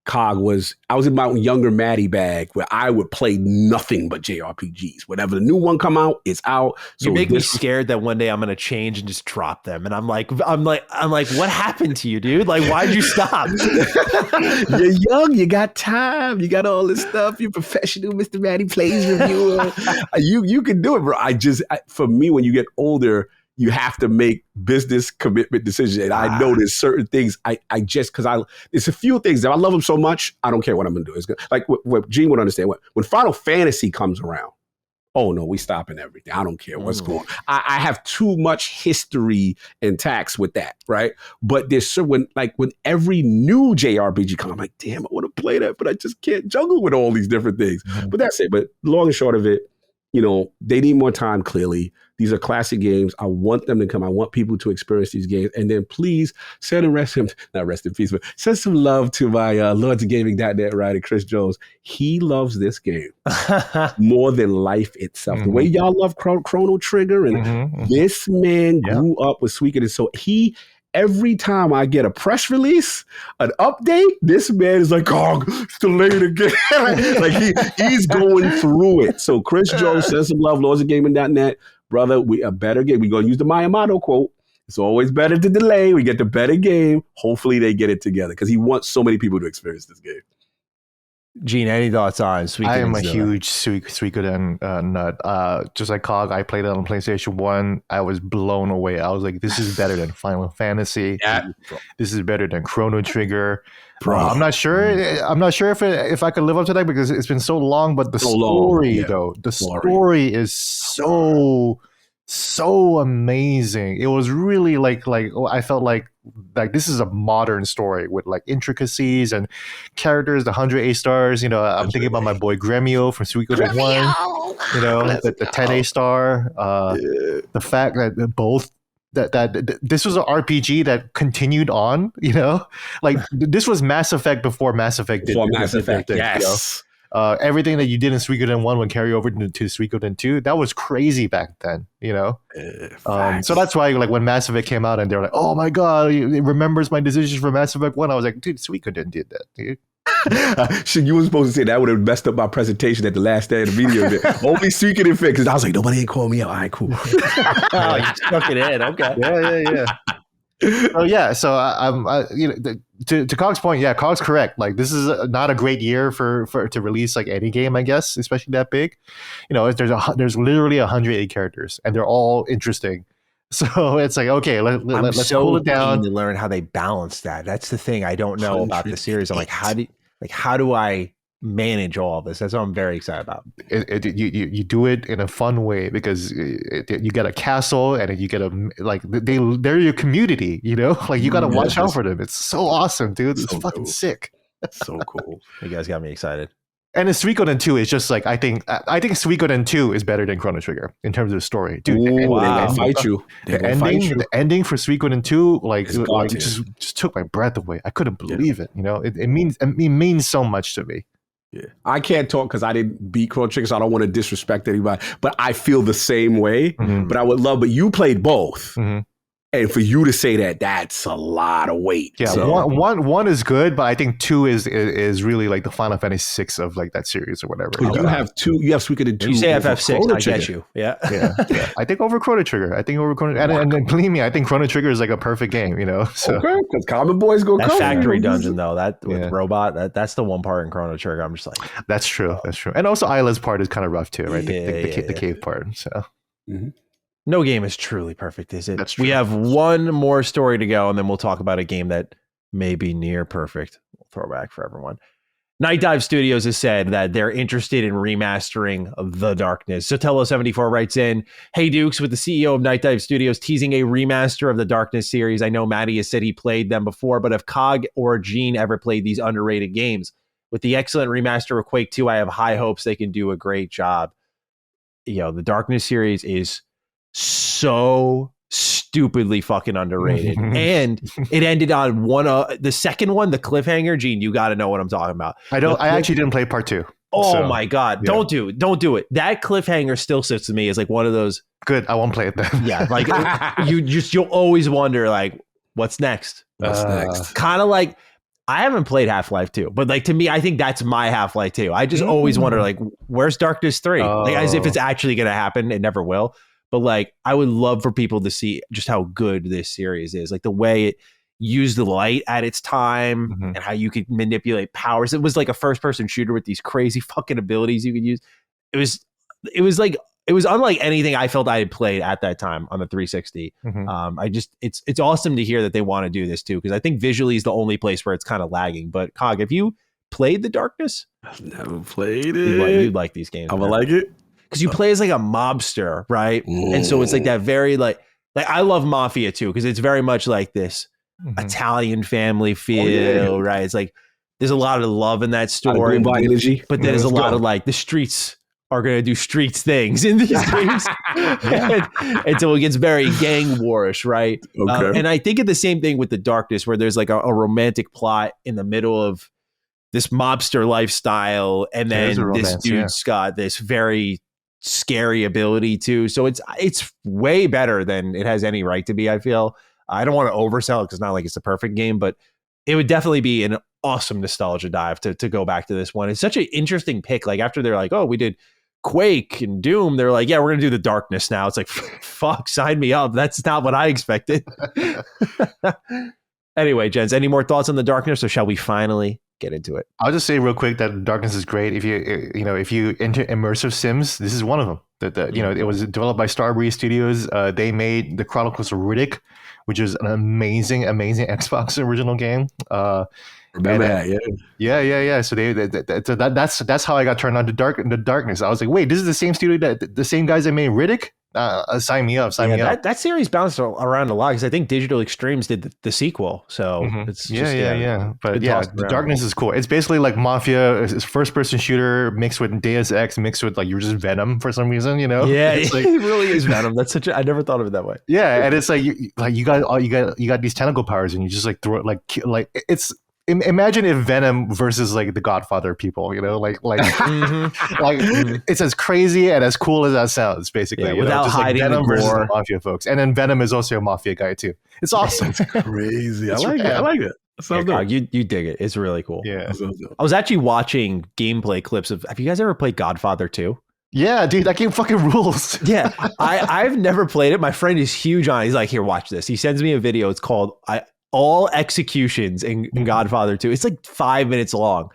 I was in my younger Maddie bag where I would play nothing but JRPGs. Whenever the new one come out, it's out. So you make me scared that one day I'm going to change and just drop them. And I'm like, what happened to you, dude? Like, why'd you stop? You're young. You got time. You got all this stuff. You're professional, Mr. Maddie Plays reviewer. You can do it, bro. For me, when you get older, you have to make business commitment decisions. And I know there's certain things it's a few things that I love them so much, I don't care what I'm going to do. It's like what Gene would understand. When Final Fantasy comes around, oh no, we stopping everything. I don't care what's going on. I have too much history and tax with that, right? But there's when every new JRPG comes, I'm like, damn, I want to play that, but I just can't juggle with all these different things. But that's it. But long and short of it, they need more time, clearly. These are classic games. I want them to come. I want people to experience these games. And then please send not rest in peace, but send some love to my LordsOfGaming.net writer, Chris Jones. He loves this game more than life itself. The way y'all love Chrono Trigger, and this man grew up with Suikoden. So every time I get a press release, an update, this man is like, oh, it's delayed again. Like he's going through it. So Chris Jones, send some love, LordsOfGaming.net. Brother, we a better game. We're going to use the Miyamoto quote. It's always better to delay. We get the better game. Hopefully they get it together because he wants so many people to experience this game. Gene, any thoughts on Suikoden? I am a huge Suikoden nut. Just like Cog, I played it on PlayStation 1. I was blown away. I was like, this is better than Final Fantasy. Yeah. This is better than Chrono Trigger. Bro, I'm not sure if I could live up to that because it's been so long. But the story is so so amazing. It was really like I felt like this is a modern story with like intricacies and characters. The 100 A stars. You know, I'm thinking about my boy Gremio from Suikoden 1. You know, the 10 A star. The fact that both. That this was an RPG that continued on, you know, like this was Mass Effect before Mass Effect did. Before Mass Effect, thing, yes. you know? Everything that you did in Suikoden 1 would carry over to Suikoden 2. That was crazy back then, you know. So that's why, like, when Mass Effect came out and they're like, "Oh my god, it remembers my decisions for Mass Effect 1." I was like, "Dude, Suikoden did that, dude." Shit, you were supposed to say that would have messed up my presentation at the last day of the video. Only Suikoden fix, because I was like, nobody ain't call me out. All right, cool. Oh, you stuck it in. Okay. Yeah. Oh yeah. So you know, to Cog's point, yeah, Cog's correct. Like, this is not a great year for to release like any game, I guess, especially that big. You know, there's literally 180 characters, and they're all interesting. So it's like, okay, let's cool it down. To learn how they balance that. That's the thing I don't know about the series. I'm like, how do I manage all of this? That's what I'm very excited about. You do it in a fun way, because you get a castle and you get they're your community, you know, like you got to watch out for them. It's so awesome, dude. It's so fucking sick. So cool. You guys got me excited. And in Suikoden 2, it's just like, I think Suikoden 2 is better than Chrono Trigger in terms of the story. Dude, the ending for Suikoden 2, like just took my breath away. I couldn't believe it. You know, it means so much to me. Yeah, I can't talk because I didn't beat Chrono Trigger, so I don't want to disrespect anybody. But I feel the same way. Mm-hmm. But I would love. But you played both. Mm-hmm. And for you to say that, that's a lot of weight. Yeah, so. one is good, but I think 2 is really like the Final Fantasy 6 of like that series or whatever. You have 2. You have Suikoden 2. You say FF6, I get you. Yeah. I think over Chrono Trigger. And believe me, I think Chrono Trigger is like a perfect game. You know. So. Okay, because Common Boys go. That factory dungeon though, that with robot, that's the one part in Chrono Trigger. I'm just like, that's true. That's true. And also Isla's part is kind of rough too, right? The cave part. So. Mm-hmm. No game is truly perfect, is it? That's true. We have one more story to go, and then we'll talk about a game that may be near perfect. We'll throw back for everyone. Nightdive Studios has said that they're interested in remastering The Darkness. Sotelo74 writes in, "Hey Dukes, with the CEO of Nightdive Studios teasing a remaster of the Darkness series, I know Matty has said he played them before, but have Cog or Gene ever played these underrated games? With the excellent remaster of Quake 2, I have high hopes they can do a great job." You know, the Darkness series is so stupidly fucking underrated. And it ended on the second one, the cliffhanger. Gene, you got to know what I'm talking about. I actually didn't play part 2. Oh my God. Yeah. Don't do it. That cliffhanger still sits with me as like one of those. Good. I won't play it then. Yeah. Like you'll always wonder like, what's next? Kind of like, I haven't played Half-Life 2, but like to me, I think that's my Half-Life 2. I just always wonder like, where's Darkness 3? Like as if it's actually going to happen. It never will. But like, I would love for people to see just how good this series is. Like the way it used the light at its time and how you could manipulate powers. It was like a first-person shooter with these crazy fucking abilities you could use. It was unlike anything I felt I had played at that time on the 360. It's awesome to hear that they want to do this too, because I think visually is the only place where it's kind of lagging. But Cog, have you played The Darkness? I've never played it. You'd like these games. I would like it. Because you play as like a mobster, right? And so it's like that very like I love Mafia too, because it's very much like this Italian family feel, right? It's like there's a lot of love in that story, but there's a lot of like the streets are going to do streets things in these games. and so it gets very gang warish, right? Okay. And I think of the same thing with The Darkness, where there's like a romantic plot in the middle of this mobster lifestyle, and then this dude's got this very scary ability too. So it's way better than it has any right to be, I feel. I don't want to oversell it because it's not like it's a perfect game, but it would definitely be an awesome nostalgia dive to go back to this one. It's such an interesting pick. Like after they're like, oh, we did Quake and Doom, they're like, yeah, we're gonna do The Darkness now. It's like, fuck, sign me up. That's not what I expected. Anyway, gents, any more thoughts on The Darkness, or shall we finally get into it? I'll just say real quick that Darkness is great. If you enter immersive sims, this is one of them. It was developed by Starfield Studios. They made the Chronicles of Riddick, which is an amazing Xbox original game. Remember that? Yeah. So that's how I got turned on to The Darkness. I was like, wait, this is the same studio the same guys that made Riddick. Sign me up. Sign me up. That series bounced around a lot because I think Digital Extremes did the sequel. So it's yeah. But yeah, the Darkness is cool. It's basically like Mafia, it's first person shooter mixed with Deus Ex, mixed with like you're just Venom for some reason, you know? Yeah, it's like, it really is Venom. That's I never thought of it that way. Yeah, and it's like you got these tentacle powers, and you just like throw it like it's. Imagine if Venom versus like the Godfather people, you know, like it's as crazy and as cool as that sounds, basically. Without hiding like Venom versus gore. the Mafia folks, and then Venom is also a Mafia guy too. It's awesome. It's crazy. I like it. You dig it. It's really cool. Yeah. I was actually watching gameplay clips of. Have you guys ever played Godfather 2? Yeah, dude, that game fucking rules. Yeah, I've never played it. My friend is huge on it. He's like, here, watch this. He sends me a video. It's called All Executions in Godfather 2. It's like 5 minutes long.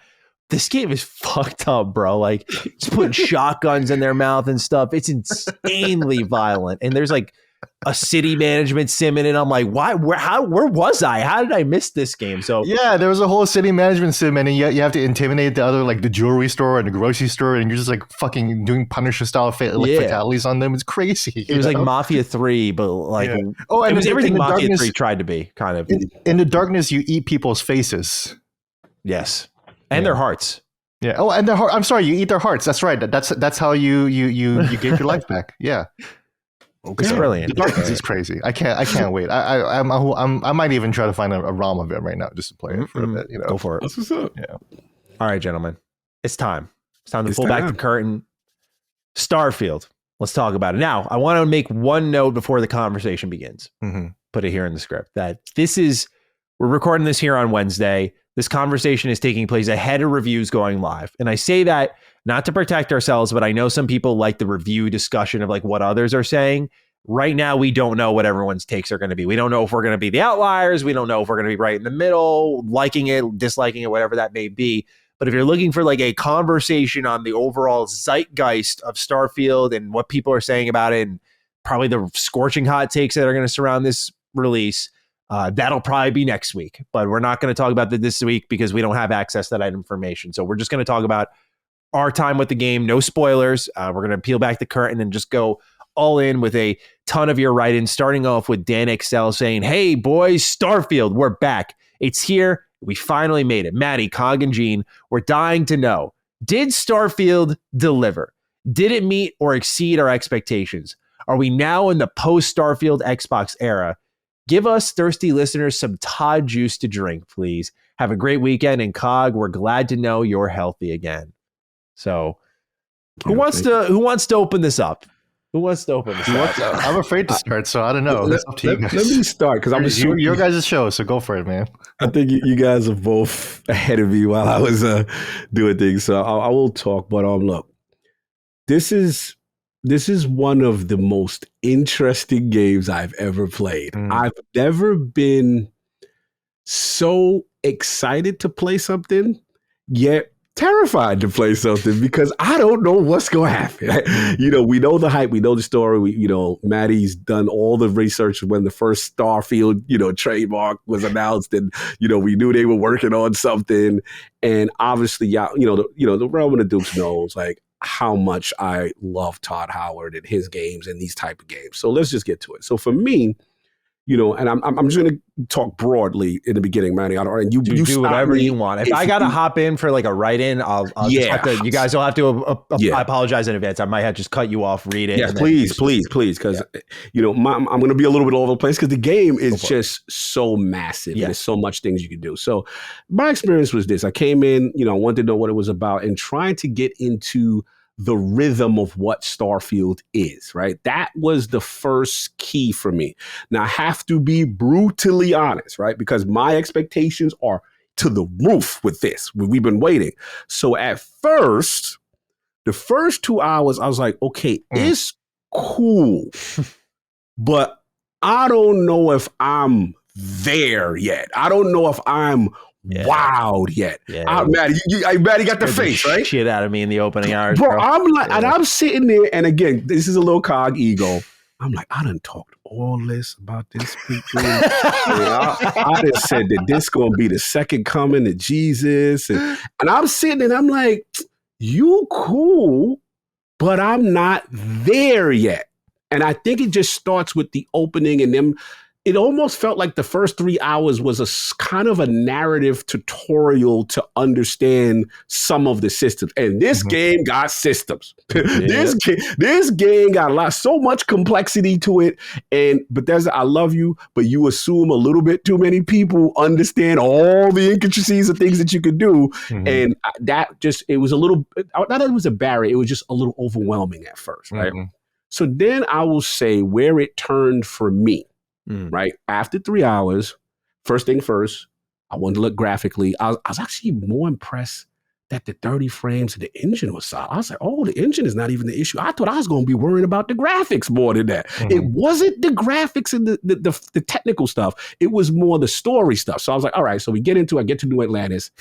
This game is fucked up, bro. Like, just putting shotguns in their mouth and stuff. It's insanely violent. And there's like a city management sim in it. I'm like, why? Where was I? How did I miss this game? So yeah, there was a whole city management sim, and you have to intimidate the other, like the jewelry store and the grocery store, and you're just like fucking doing Punisher style fatalities on them. It's crazy. It was like Mafia 3, but like and it was everything Mafia 3 tried to be, kind of. In the Darkness, you eat people's faces. Yes, and their hearts. Yeah. Oh, and their heart. I'm sorry, you eat their hearts. That's right. That's how you get your life back. Yeah. Okay. It's brilliant. The Darkness is crazy. I can't wait. I might even try to find a ROM of it right now just to play it for a bit. You know, go for it. That's what's up. Yeah. All right, gentlemen, it's time. It's time to pull back the curtain. Starfield. Let's talk about it now. I want to make one note before the conversation begins. Put it here in the script that we're recording this here on Wednesday. This conversation is taking place ahead of reviews going live, and I say that not to protect ourselves, but I know some people like the review discussion of like what others are saying. Right now, we don't know what everyone's takes are going to be. We don't know if we're going to be the outliers. We don't know if we're going to be right in the middle, liking it, disliking it, whatever that may be. But if you're looking for like a conversation on the overall zeitgeist of Starfield and what people are saying about it, and probably the scorching hot takes that are going to surround this release, that'll probably be next week. But we're not going to talk about that this week because we don't have access to that information. So we're just going to talk about our time with the game. No spoilers. We're going to peel back the curtain and just go all in with a ton of your write-ins, starting off with Dan Excel saying, hey, boys, Starfield, we're back. It's here. We finally made it. Maddie, Cog, and Gene, we're dying to know, did Starfield deliver? Did it meet or exceed our expectations? Are we now in the post-Starfield Xbox era? Give us thirsty listeners some Todd juice to drink, please. Have a great weekend, and Cog, we're glad to know you're healthy again. So, who wants to open this up? Who wants to open this up? I'm afraid to start, so I don't know. It's up to you guys. Let me start because I'm assuming your guys' show, so go for it, man. I think you guys are both ahead of me while I was doing things, so I will talk. But look, this is one of the most interesting games I've ever played. I've never been so excited to play something, yet terrified to play something because I don't know what's going to happen. We know the hype, we know the story. Maddie's done all the research when the first Starfield, trademark was announced, and we knew they were working on something. And obviously, the realm of the Dukes knows like how much I love Todd Howard and his games and these type of games. So let's just get to it. So for me, and I'm just going to talk broadly in the beginning, Manny. And you do whatever you want. If I got to hop in for like a write-in, I'll just have to, you guys will have to, I apologize in advance. I might have just cut you off, read it. Yeah, please. Because, I'm going to be a little bit all over the place because the game is just so massive. And there's so much things you can do. So my experience was this. I came in, I wanted to know what it was about and trying to get into the rhythm of what Starfield is, right? That was the first key for me. Now, I have to be brutally honest, right? Because my expectations are to the roof with this. We've been waiting. So at first, the first 2 hours, I was like, okay, it's cool, but I don't know if I'm there yet. I don't know if I'm wowed yet. Maddie got the face, right? Shit out of me in the opening hours, bro. I'm like, and I'm sitting there, and again, this is a little Cog ego. I'm like, I done talked all this about this people. I done said that this gonna be the second coming of Jesus, and I'm sitting and I'm like, you cool, but I'm not there yet. And I think it just starts with the opening and them. It almost felt like the first 3 hours was kind of a narrative tutorial to understand some of the systems. And this game got systems. This game got so much complexity to it. And Bethesda, I love you, but you assume a little bit too many people understand all the intricacies of things that you could do. And that just, it was a little, not that it was a barrier, it was just a little overwhelming at first, right? So then I will say where it turned for me. Right after 3 hours, first thing first, I wanted to look graphically. I was actually more impressed that the 30 frames of the engine was solid. I was like, oh, the engine is not even the issue. I thought I was going to be worrying about the graphics more than that. It wasn't the graphics and the technical stuff. It was more the story stuff. So I was like, all right, so I get to New Atlantis,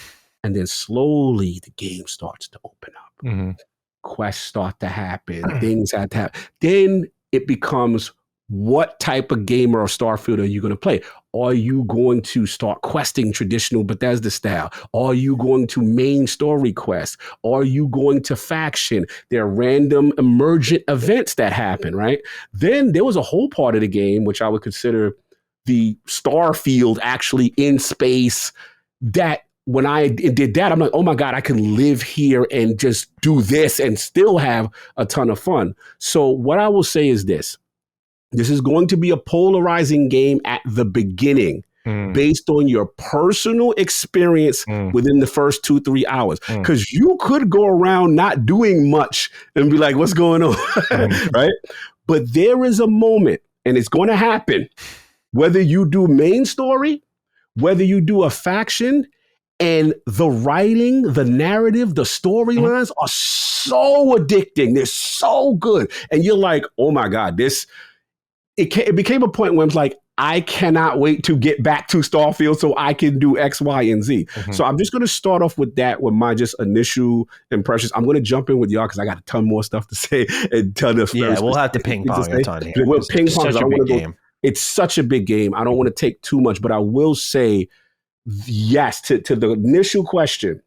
and then slowly the game starts to open up. Quests start to happen. Things have to happen. Then it becomes, what type of gamer or Starfield are you going to play? Are you going to start questing traditional Bethesda style? Are you going to main story quest? Are you going to faction? There are random emergent events that happen, right? Then there was a whole part of the game, which I would consider the Starfield actually in space, that when I did that, I'm like, oh my God, I can live here and just do this and still have a ton of fun. So what I will say is this. This is going to be a polarizing game at the beginning based on your personal experience within the first 2-3 hours. Because you could go around not doing much and be like, what's going on? Right? But there is a moment, and it's going to happen, whether you do main story, whether you do a faction, and the writing, the narrative, the storylines are so addicting. They're so good. And you're like, oh my God, it became a point where I'm like, I cannot wait to get back to Starfield so I can do X, Y, and Z. So I'm just going to start off with that, with my just initial impressions. I'm going to jump in with y'all because I got a ton more stuff to say and ton of we'll have to ping pong a ton here. We'll ping pong. Such a big game. It's such a big game. I don't want to take too much, but I will say yes to the initial question.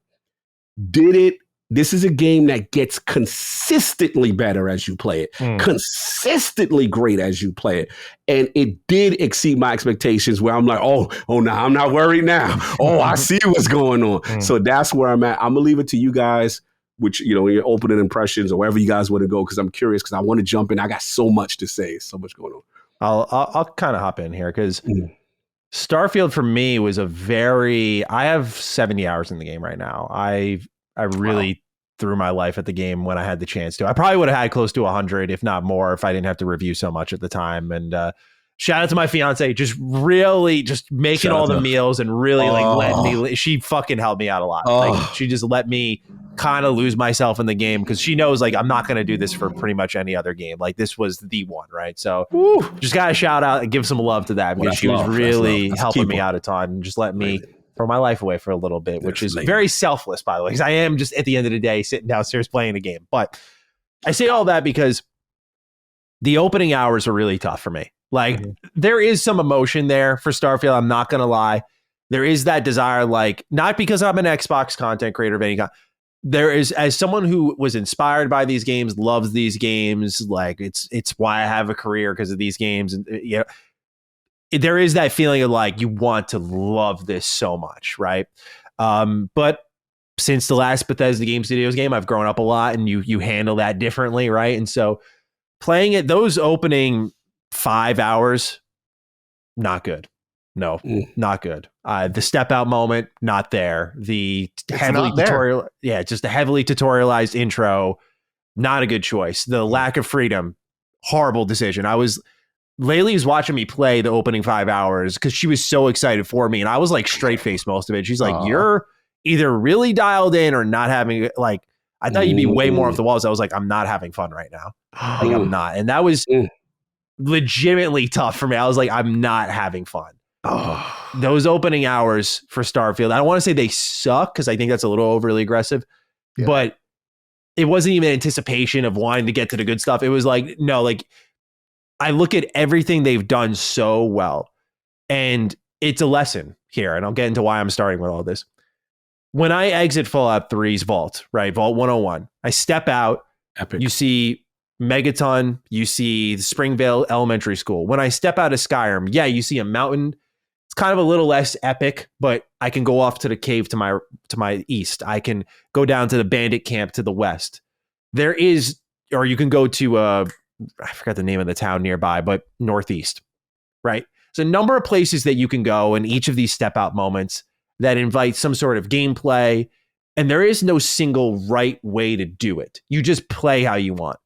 This is a game that gets consistently better as you play it, consistently great as you play it. And it did exceed my expectations where I'm like, oh, now I'm not worried now. Oh, I see what's going on. So that's where I'm at. I'm going to leave it to you guys, which, your opening impressions or wherever you guys want to go, because I'm curious, because I want to jump in. I got so much to say, so much going on. I'll kind of hop in here because Starfield for me was I have 70 hours in the game right now. I really threw my life at the game when I had the chance to. I probably would have had close to 100, if not more, if I didn't have to review so much at the time. And shout out to my fiance, just making all the meals and really letting me. She fucking helped me out a lot. Like, she just let me kind of lose myself in the game because she knows I'm not going to do this for pretty much any other game. Like, this was the one, right? So just got to shout out and give some love to that because she was really helping me out a ton and just let me throw my life away for a little bit, which is very selfless, by the way, because I am just at the end of the day sitting downstairs playing a game. But I say all that because the opening hours are really tough for me. Like, there is some emotion there for Starfield. I'm not going to lie. There is that desire, not because I'm an Xbox content creator of any kind. There is, as someone who was inspired by these games, loves these games, it's why I have a career, because of these games. And, there is that feeling of you want to love this so much, right? But since the last Bethesda Game Studios game, I've grown up a lot, and you handle that differently, right? And so playing it, those opening 5 hours, not good. No, not good. The step out moment, not there. The heavily just the heavily tutorialized intro, not a good choice. The lack of freedom, horrible decision. Laylee was watching me play the opening 5 hours because she was so excited for me, and I was straight faced most of it. She's like, "You're either really dialed in or not having I thought you'd be way more off the walls." I was like, "I'm not having fun right now. I'm not," and that was legitimately tough for me. I was like, "I'm not having fun." Those opening hours for Starfield, I don't want to say they suck because I think that's a little overly aggressive, but it wasn't even anticipation of wanting to get to the good stuff. It was I look at everything they've done so well, and it's a lesson here, and I'll get into why I'm starting with all this. When I exit Fallout 3's vault, right, Vault 101, I step out. Epic. You see Megaton, you see Springvale Elementary School. When I step out of Skyrim, yeah, you see a mountain. It's kind of a little less epic, but I can go off to the cave to my east. I can go down to the bandit camp to the west. There is, or you can go to I forgot the name of the town nearby, but northeast, right? There's a number of places that you can go in each of these step out moments that invite some sort of gameplay, and there is no single right way to do it. You just play how you want.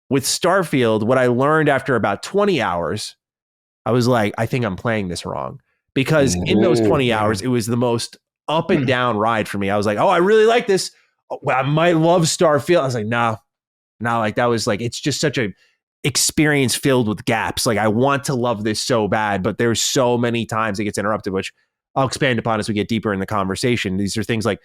With Starfield, what I learned after about 20 hours, I was like, I think I'm playing this wrong. Because in those 20 hours, it was the most up and down ride for me. I was like, oh, I really like this. Oh, I might love Starfield. I was like, no, like that was like, it's just such a experience filled with gaps. Like I want to love this so bad, but there's so many times it gets interrupted, which I'll expand upon as we get deeper in the conversation. These are things like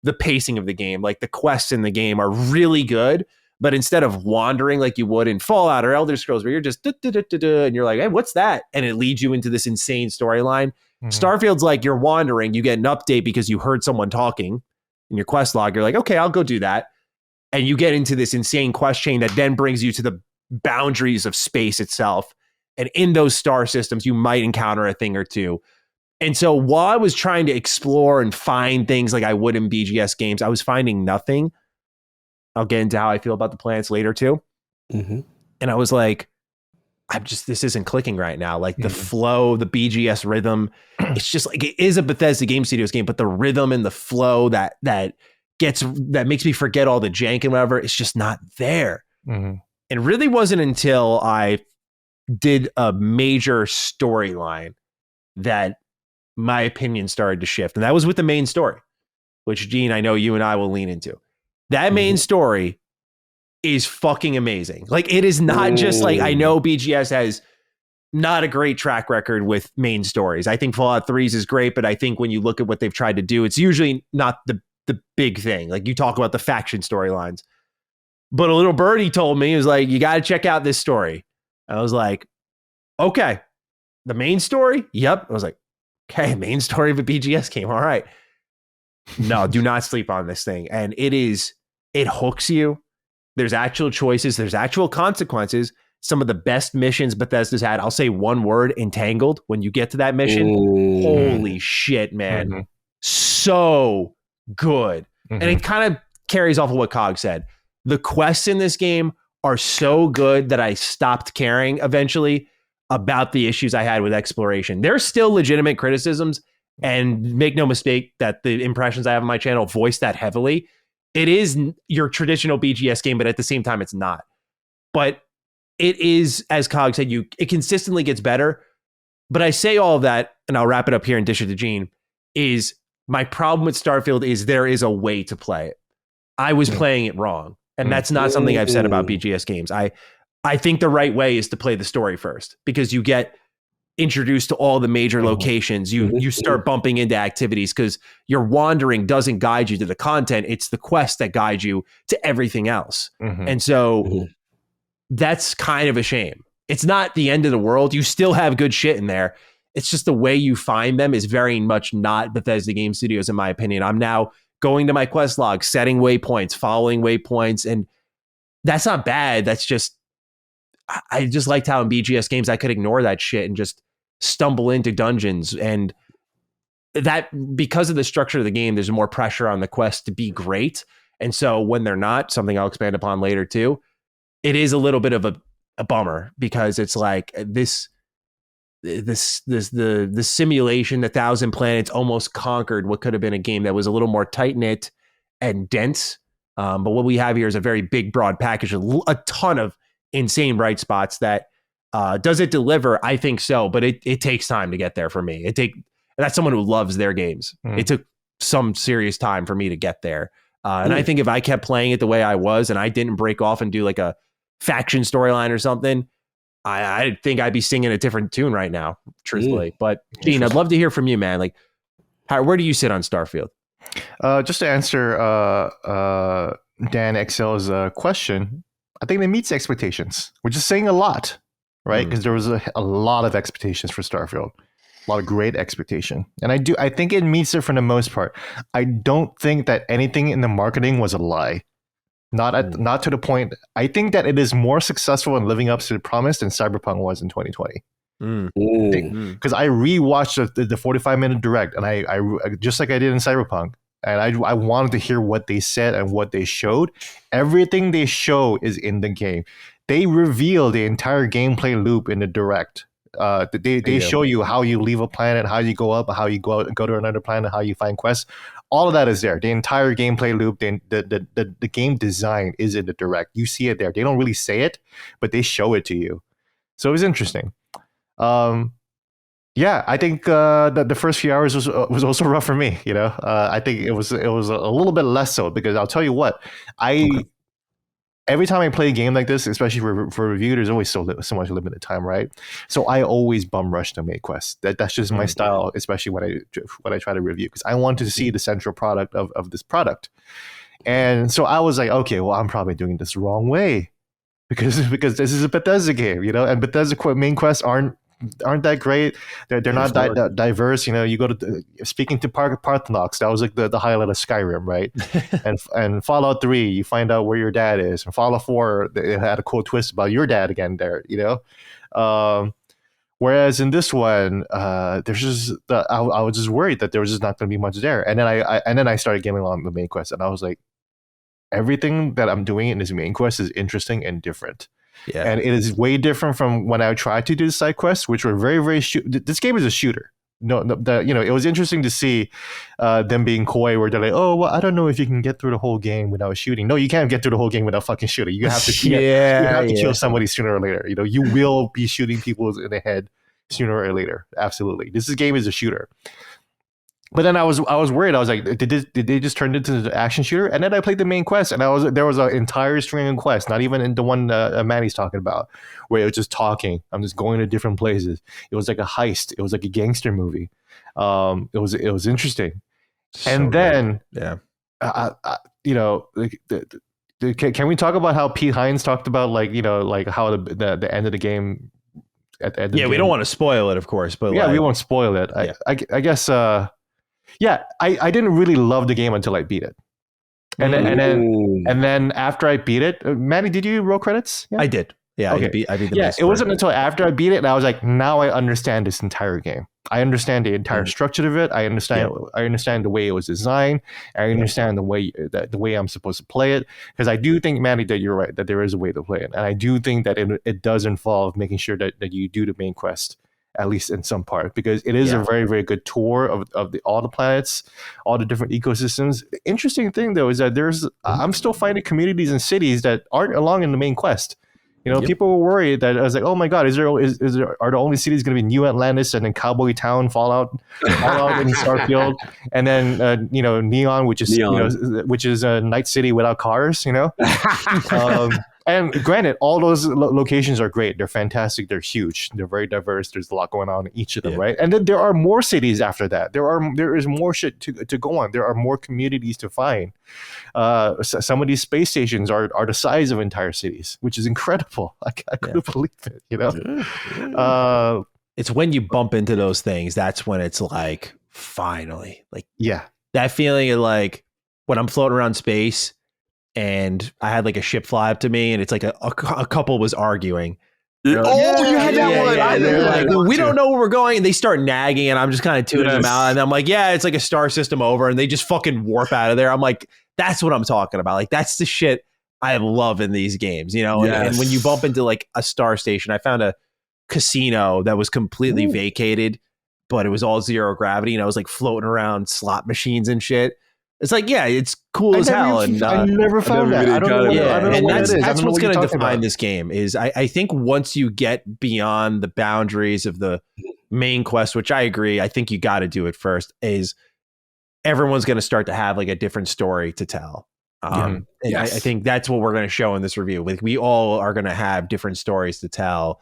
the pacing of the game, like the quests in the game are really good, but instead of wandering like you would in Fallout or Elder Scrolls, where you're just and you're like, hey, what's that? And it leads you into this insane storyline. Mm-hmm. Starfield's like you're wandering, you get an update because you heard someone talking in your quest log. You're like, okay, I'll go do that. And you get into this insane quest chain that then brings you to the boundaries of space itself. And in those star systems, you might encounter a thing or two. And so while I was trying to explore and find things like I would in BGS games, I was finding nothing. I'll get into how I feel about the planets later too. Mm-hmm. And I was like, this isn't clicking right now. Like the flow, the BGS rhythm, it's just like, it is a Bethesda Game Studios game, but the rhythm and the flow that makes me forget all the jank and whatever, it's just not there. Mm-hmm. And it really wasn't until I did a major storyline that my opinion started to shift. And that was with the main story, which, Gene, I know you and I will lean into. That main story is fucking amazing. Like, it is not just like, I know BGS has not a great track record with main stories. I think Fallout 3's is great, but I think when you look at what they've tried to do, it's usually not the big thing. Like, you talk about the faction storylines. But a little birdie told me, he was like, you got to check out this story. I was like, okay. The main story? Yep. I was like, okay, main story of a BGS game. All right. No, do not sleep on this thing. And it hooks you. There's actual choices. There's actual consequences. Some of the best missions Bethesda's had. I'll say one word, entangled. When you get to that mission, holy shit, man. Mm-hmm. So good. Mm-hmm. And it kind of carries off of what Cog said. The quests in this game are so good that I stopped caring eventually about the issues I had with exploration. There's still legitimate criticisms, and make no mistake that the impressions I have on my channel voice that heavily. It is your traditional BGS game, but at the same time, it's not. But it is, as Cog said, it consistently gets better. But I say all of that, and I'll wrap it up here and dish it to Gene, is my problem with Starfield is there is a way to play it. I was playing it wrong. And that's not something I've said about BGS games. I think the right way is to play the story first, because you get introduced to all the major locations. You start bumping into activities because your wandering doesn't guide you to the content. It's the quest that guides you to everything else. Mm-hmm. And so that's kind of a shame. It's not the end of the world. You still have good shit in there. It's just the way you find them is very much not Bethesda Game Studios, in my opinion. I'm now going to my quest log, setting waypoints, following waypoints. And that's not bad. That's just, I just liked how in BGS games I could ignore that shit and just stumble into dungeons. And that, because of the structure of the game, there's more pressure on the quest to be great. And so when they're not, something I'll expand upon later too, it is a little bit of a bummer, because it's like the simulation, the 1,000 planets almost conquered what could have been a game that was a little more tight-knit and dense. But what we have here is a very big, broad package, a ton of insane bright spots that does it deliver? I think so, but it takes time to get there for me. That's someone who loves their games. It took some serious time for me to get there. And I think if I kept playing it the way I was and I didn't break off and do like a faction storyline or something, I think I'd be singing a different tune right now, truthfully. But Gene, I'd love to hear from you, man. Like, where do you sit on Starfield? Just to answer Dan XL's question, I think it meets expectations, which is saying a lot, right? Because there was a lot of expectations for Starfield, a lot of great expectation, and I think it meets it for the most part. I don't think that anything in the marketing was a lie. Not to the point. I think that it is more successful in living up to the promise than Cyberpunk was in 2020. Because I rewatched the 45-minute direct, and I just like I did in Cyberpunk, and I wanted to hear what they said and what they showed. Everything they show is in the game. They reveal the entire gameplay loop in the direct. They show you how you leave a planet, how you go up, how you go to another planet, how you find quests. All of that is there. The entire gameplay loop, the game design is in the direct. You see it there. They don't really say it, but they show it to you. So it was interesting. Yeah, I think the first few hours was also rough for me. I think it was a little bit less so, because I'll tell you what, every time I play a game like this, especially for review, there's always so much limited time, right? So I always bum rush the main quest. That's just my style, especially when I try to review, because I want to see the central product of this product. And so I was like, okay, well, I'm probably doing this the wrong way, because this is a Bethesda game, and Bethesda main quests aren't that great. They're not diverse. You go to speaking to Parthenos, that was like the highlight of Skyrim, right? and Fallout 3, you find out where your dad is. And Fallout 4, it had a cool twist about your dad again there. Whereas in this one, there's just I was just worried that there was just not going to be much there. And then I started getting on the main quest, and I was like, everything that I'm doing in this main quest is interesting and different. Yeah. And it is way different from when I tried to do the side quests, which were very, very this game is a shooter. It was interesting to see them being coy, where they're like, oh, well, I don't know if you can get through the whole game without shooting. No, you can't get through the whole game without fucking shooting. You have to kill somebody sooner or later. You will be shooting people in the head sooner or later. Absolutely. This game is a shooter. But then I was worried. I was like, did they just turn it into the action shooter? And then I played the main quest, and there was an entire string of quests, not even in the one Manny's talking about, where it was just talking. I'm just going to different places. It was like a heist. It was like a gangster movie. It was interesting. So and then, can we talk about how Pete Hines talked about how the end of the game? At the end of the game? We don't want to spoil it, of course, but we won't spoil it. Yeah. I guess. I didn't really love the game until I beat it, and then after I beat it, Manny, did you roll credits? Yeah? I did. Yeah, okay. I beat the it wasn't until after I beat it, and I was like, now I understand this entire game. I understand the entire structure of it. I understand the way it was designed. I understand the way I'm supposed to play it. Because I do think, Manny, that you're right, that there is a way to play it, and I do think that it does involve making sure that you do the main quest, at least in some part, because it is a very, very good tour of all the planets, all the different ecosystems. The interesting thing, though, is that I'm still finding communities and cities that aren't along in the main quest. People were worried that I was like, oh my God, are the only cities going to be New Atlantis and then Cowboy Town, Fallout in Starfield, and then Neon, which is a night city without cars, And granted, all those locations are great. They're fantastic. They're huge. They're very diverse. There's a lot going on in each of them, right? And then there are more cities after that. There is more shit to go on. There are more communities to find. Some of these space stations are the size of entire cities, which is incredible. I couldn't believe it. It's when you bump into those things, that's when it's like, finally, that feeling of like when I'm floating around space. And I had like a ship fly up to me, and it's like a couple was arguing. You had that one. Yeah. They're like, we don't know where we're going. And they start nagging, and I'm just kind of tuning them out. And I'm like, yeah, it's like a star system over. And they just fucking warp out of there. I'm like, that's what I'm talking about. Like, that's the shit I love in these games, And when you bump into like a star station, I found a casino that was completely vacated, but it was all zero gravity. And I was like floating around slot machines and shit. It's like, it's cool as hell. And I never found that. I don't know what that is. That's what's going to define this game is I think once you get beyond the boundaries of the main quest, which I agree, I think you got to do it first, is everyone's going to start to have like a different story to tell. And I think that's what we're going to show in this review. Like, we all are going to have different stories to tell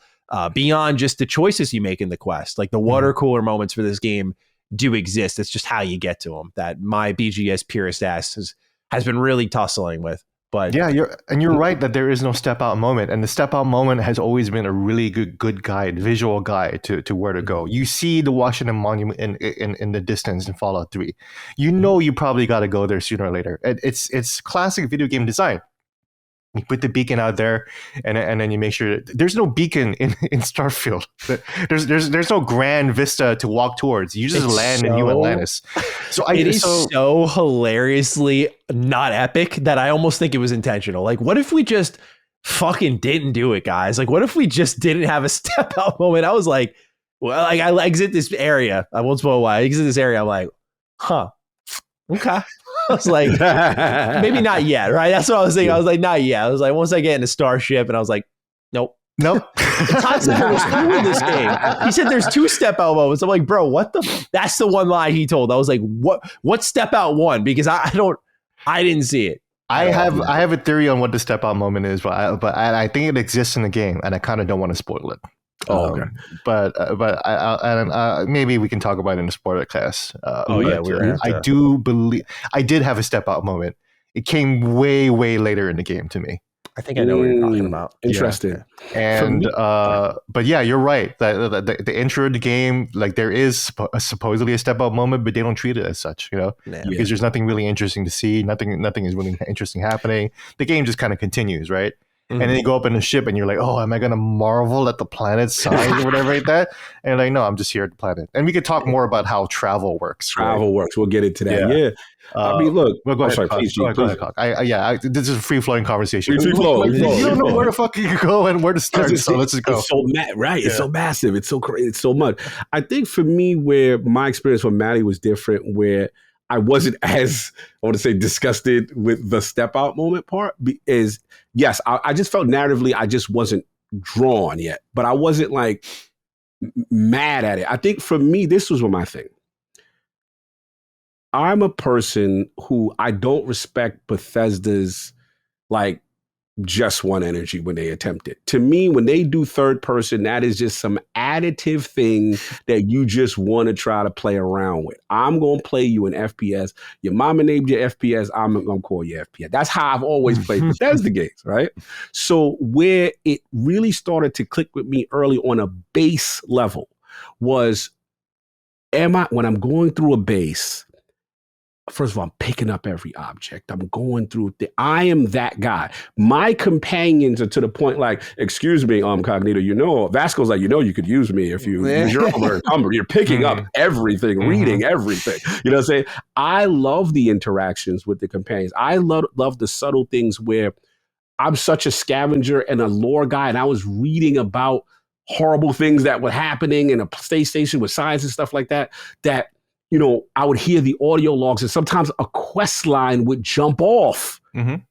beyond just the choices you make in the quest. Like the water cooler moments for this game do exist. It's just how you get to them that my BGS purist ass has been really tussling with. But you're right that there is no step out moment, and the step out moment has always been a really good guide, visual guide to where to go. You see the Washington Monument in the distance in Fallout 3. You probably got to go there sooner or later. It's classic video game design. You put the beacon out there, and then you make sure there's no beacon in Starfield. There's no grand vista to walk towards. You just land in New Atlantis. So it is so hilariously not epic that I almost think it was intentional. Like, what if we just fucking didn't do it, guys? Like, what if we just didn't have a step out moment? I was like, well, like I exit this area. I won't spoil why. I exit this area. I'm like, huh, okay. I was like, maybe not yet, right? That's what I was thinking. I was like, not yet. I was like, once I get in a starship, and I was like, nope. Todd said there was 2 in this game. He said there's 2 step out moments. I'm like, bro, what the? That's the one line he told. I was like, what step out one? Because I didn't see it. I have a theory on what the step out moment is, but I think it exists in the game, and I kind of don't want to spoil it. Okay. But maybe we can talk about it in the spoiler class. I do believe I did have a step out moment. It came way later in the game to me. I think I know what you're talking about. Interesting. Yeah. And but yeah, you're right. The intro of the game, like there is supposedly a step out moment, but they don't treat it as such, because there's nothing really interesting to see. Nothing is really interesting happening. The game just kind of continues, right? Mm-hmm. And then you go up in a ship and you're like, oh, am I going to marvel at the planet's size or whatever like that? And like, no, I'm just here at the planet. And we could talk more about how travel works. Works. We'll get into that. Yeah. I mean, look. Well, go ahead. Please. This is a free-flowing conversation. You don't know where the fuck you can go and where to start. So let's just go. It's so right. It's so massive. It's so crazy. It's so much. I think for me, where my experience with Maddie was different, where I wasn't as, I want to say, disgusted with the step out moment part is, yes, I just felt narratively I just wasn't drawn yet, but I wasn't like mad at it. I think for me, this was my thing. I'm a person who I don't respect Bethesda's like just one energy when they attempt it. To me, when they do third person, that is just some additive thing that you just want to try to play around with. I'm going to play you an FPS. Your mama named you FPS. I'm going to call you FPS. That's how I've always played Bethesda games, right? So where it really started to click with me early on a base level was, when I'm going through a base, first of all, I'm picking up every object. I'm going through I am that guy. My companions are to the point like, excuse me, Cognito, Vasco's like, you could use me if you use your encumber. You're picking up everything, reading everything. You know what I'm saying? I love the interactions with the companions. I love the subtle things where I'm such a scavenger and a lore guy, and I was reading about horrible things that were happening in a space station with science and stuff like that, I would hear the audio logs, and sometimes a quest line would jump off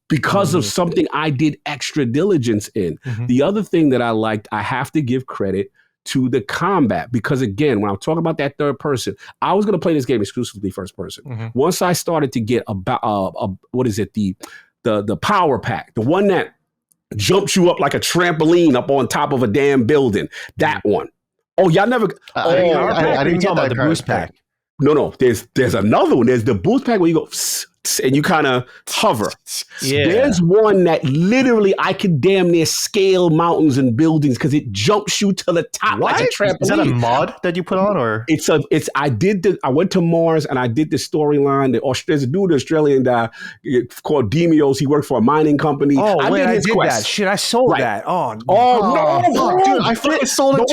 because of something I did extra diligence in. The other thing that I liked, I have to give credit to the combat, because again, when I'm talking about that third person, I was going to play this game exclusively first person. Once I started to get about the power pack, the one that jumps you up like a trampoline up on top of a damn building, that one. Oh, y'all never. I didn't talk about the boost pack. No. There's another one. There's the boost pack where you go and you kind of hover. Yeah. There's one that literally I could damn near scale mountains and buildings because it jumps you to the top like a trampoline. Is that a mod that you put on, or I went to Mars and I did the storyline. There's a dude, Australian guy called Demios. He worked for a mining company. Oh, I did that. Shit, I sold that. Oh no, dude, I fucking sold it.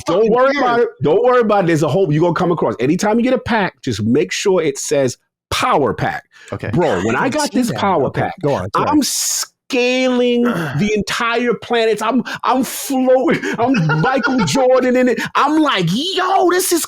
Don't worry about it. Don't worry about it. There's a hope you're gonna come across. Anytime you get a pack, just make sure it says power pack. Okay. Bro, when I got this power pack, I'm scaling the entire planet. I'm floating. I'm Michael Jordan in it. I'm like, yo, this is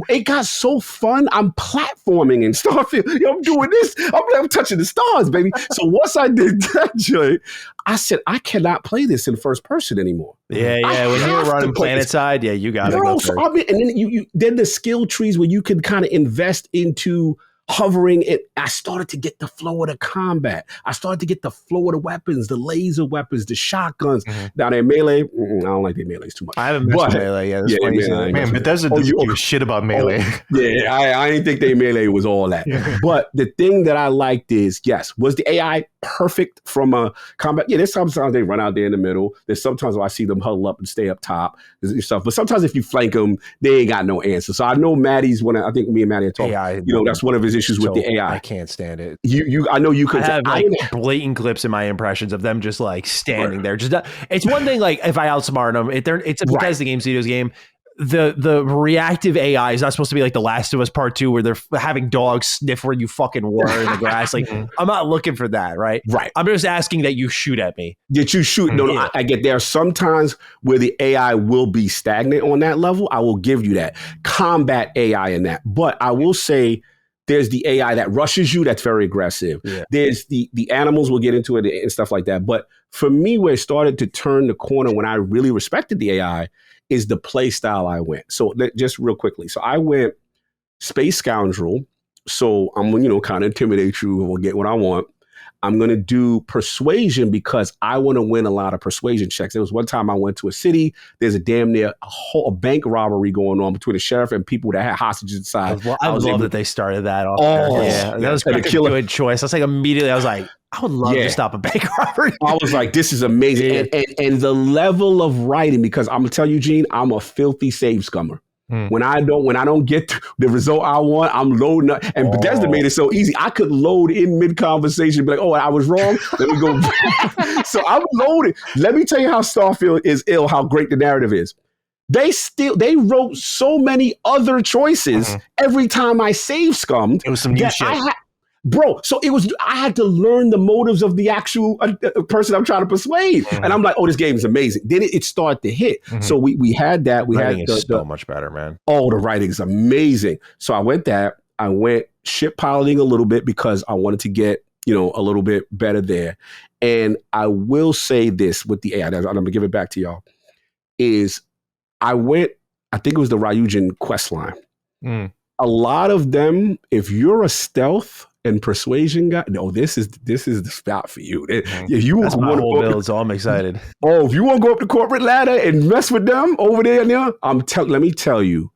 it got so fun. I'm platforming in Starfield. I'm doing this. I'm touching the stars, baby. So once I did that joint, I said, I cannot play this in first person anymore. Yeah. When you're running planet side, you got to go first. And then then the skill trees where you can kind of invest into hovering it. I started to get the flow of the combat. I started to get the flow of the weapons, the laser weapons, the shotguns. Now they're melee. I don't like their melees too much. I haven't messed with melee. Man, Bethesda doesn't give a shit about melee. I didn't think they melee was all that. But the thing that I liked is, yes, was the AI perfect from a combat. Yeah, there's sometimes they run out there in the middle. There's sometimes where I see them huddle up and stay up top and stuff. But sometimes if you flank them, they ain't got no answer. So I know Maddie's one. I think me and Maddie are talking. AI, That's one of his issues with the AI. I can't stand it. I know you could. I have like blatant clips in my impressions of them just like standing there. Just it's one thing like if I outsmart them, it's a Bethesda Game Studios game. The reactive AI is not supposed to be like The Last of Us Part 2 where they're having dogs sniff where you fucking were in the grass. Like, I'm not looking for that, right? Right. I'm just asking that you shoot at me. That you shoot. No, I get there are some times where the AI will be stagnant on that level. I will give you that. Combat AI in that. But I will say there's the AI that rushes you. That's very aggressive. Yeah. There's the animals. We'll get into it and stuff like that. But for me, where it started to turn the corner when I really respected the AI is the play style I went. So just real quickly. So I went Space Scoundrel. So I'm going to kind of intimidate you and we'll get what I want. I'm going to do Persuasion because I want to win a lot of persuasion checks. There was one time I went to a city. There's a damn near a bank robbery going on between the sheriff and people that had hostages inside. I love that they started that off. Oh, yeah. That was a good choice. I was like, immediately, I was like, I would love to stop a bank robbery. I was like, this is amazing. And the level of writing, because I'm going to tell you, Gene, I'm a filthy save scummer. When I don't get the result I want, I'm loading up. And Bethesda made it so easy. I could load in mid-conversation, be like, oh, I was wrong. Let me go. So I'm loaded. Let me tell you how Starfield is ill, how great the narrative is. They wrote so many other choices every time I save scummed. It was some new shit. Bro, so I had to learn the motives of the actual person I'm trying to persuade. And I'm like, oh, this game is amazing. Then it started to hit. So we had that. Writing is so much better, man. Oh, the writing is amazing. So I went ship piloting a little bit because I wanted to get, a little bit better there. And I will say this with the AI, I'm going to give it back to y'all, is I think it was the Ryujin quest line. A lot of them, if you're a stealth and persuasion guy, no, this is the spot for you. If you That's my whole build, so I'm excited. Oh, if you want to go up the corporate ladder and mess with them over there and there, let me tell you,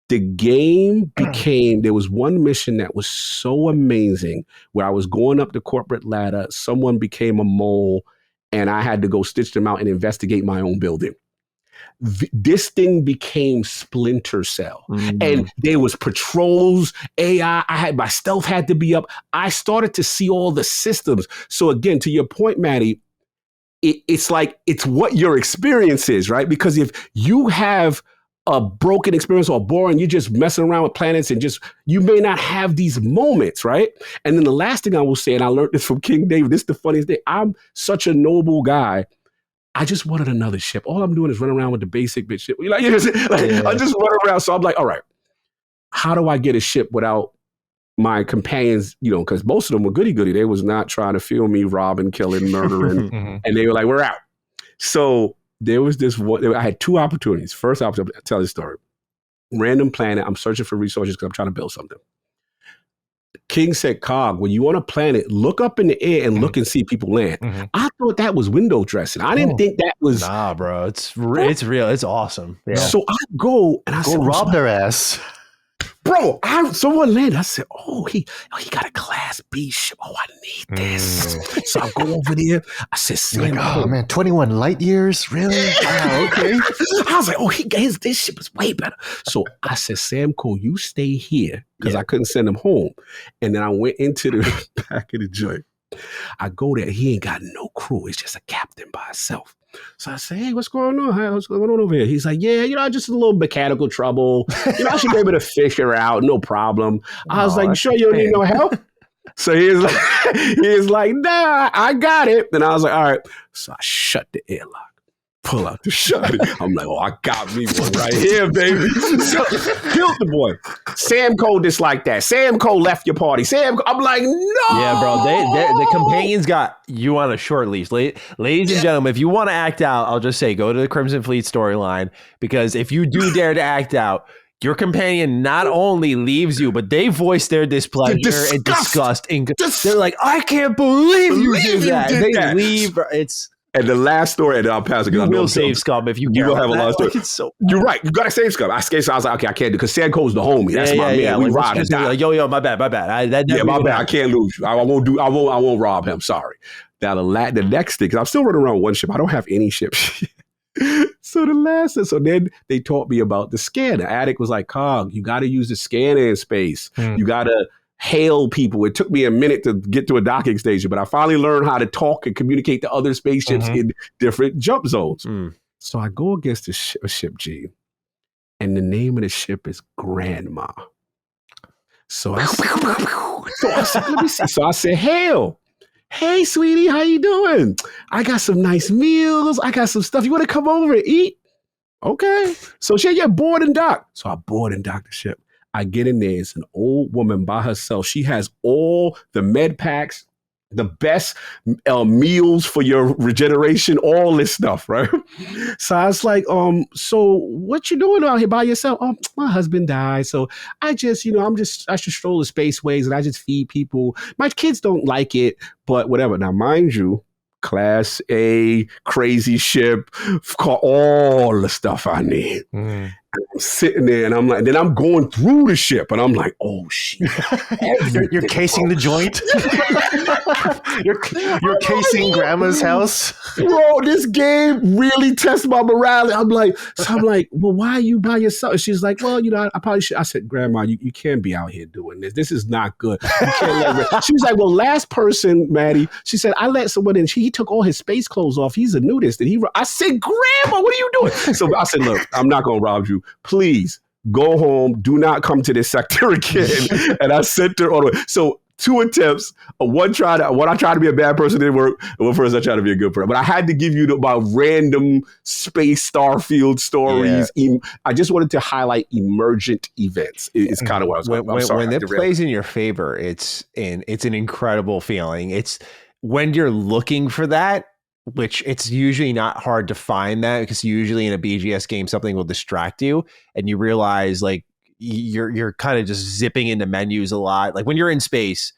the game there was one mission that was so amazing where I was going up the corporate ladder, someone became a mole, and I had to go stitch them out and investigate my own building. This thing became Splinter Cell, and there was patrols, AI. My stealth had to be up. I started to see all the systems. So again, to your point, Maddie, it's like it's what your experience is, right? Because if you have a broken experience or boring, you're just messing around with planets and you may not have these moments, right? And then the last thing I will say, and I learned this from King David, this is the funniest thing. I'm such a noble guy. I just wanted another ship. All I'm doing is run around with the basic bitch ship. I just run around. So I'm like, all right, how do I get a ship without my companions, because most of them were goody-goody. They was not trying to feel me robbing, killing, murdering. And they were like, we're out. So there was this one, I had two opportunities. First opportunity, I'll tell this story. Random planet, I'm searching for resources because I'm trying to build something. King said, Cog, when you on a planet, look up in the air and look and see people land. I thought that was window dressing. I didn't think that was. Nah, bro. It's real. It's awesome. Yeah. So I go and I said, rob their ass. Bro, someone landed. I said, he got a Class B ship. Oh, I need this. So I go over there. I said, Sam, oh man, 21 light years? Really? Wow, okay. I was like, this ship is way better. So I said, Sam Cole, you stay here because I couldn't send him home. And then I went into the back of the joint. I go there. He ain't got no crew. It's just a captain by himself. So I say, hey, what's going on? What's going on over here? He's like, yeah, just a little mechanical trouble. I should be able to figure out, no problem. I was like, you sure you don't need no help? So he was like, nah, I got it. And I was like, all right. So I shut the airlock. Pull out the shot. I'm like, I got me one right here, baby. So, killed the boy. Sam Cole disliked that. Sam Cole left your party. I'm like, no. Yeah, bro. The companions got you on a short leash. Ladies and gentlemen, if you want to act out, I'll just say go to the Crimson Fleet storyline, because if you do dare to act out, your companion not only leaves you, but they voice their displeasure and disgust. They're like, I can't believe you did that. They leave. It's And the last story, and I'll pass it. You will save Scum if you will have a lot of stories. Like, it's so You're right. You got to save Scum. I was like, okay, I can't do because Sanko's the homie. That's my man. We ride and die. Like, yo, my bad. My bad. I can't lose you. I won't rob him. Sorry. Now the next thing, because I'm still running around one ship. I don't have any ships. So then they taught me about the scanner. Attic was like, Cog, you got to use the scanner in space. You got to hail people. It took me a minute to get to a docking station, but I finally learned how to talk and communicate to other spaceships in different jump zones. So I go against a ship, G, and the name of the ship is Grandma. So I said, let me see. So I said, hail. Hey, sweetie, how you doing? I got some nice meals. I got some stuff. You want to come over and eat? Okay. So she get board and dock. So I board and dock the ship. I get in there. It's an old woman by herself. She has all the med packs, the best meals for your regeneration, all this stuff, right? So I was like, so what you doing out here by yourself? My husband died. So I just, I should stroll the spaceways and I just feed people. My kids don't like it, but whatever. Now, mind you, Class A, crazy ship, all the stuff I need. I'm sitting there and I'm like, then I'm going through the ship and I'm like, oh shit. You're casing the joint. you're casing grandma's house. Bro, this game really tests my morale. I'm like, well, why are you by yourself? She's like, well, I probably should. I said, Grandma, you can't be out here doing this. This is not good. You can't She was like, well, last person, Maddie, she said, I let someone in. He took all his space clothes off. He's a nudist. And I said, Grandma, what are you doing? So I said, look, I'm not going to rob you. Please go home. Do not come to this sector again. And I sent her on the way. So 2 attempts. One I tried to be a bad person, didn't work. And one first I tried to be a good person. But I had to give you about random space Starfield stories. Yeah. I just wanted to highlight emergent events. It's kind of what I was going. When it plays in your favor, it's an incredible feeling. It's when you're looking for that, which it's usually not hard to find that because usually in a BGS game, something will distract you and you realize like you're kind of just zipping into menus a lot. Like when you're in space,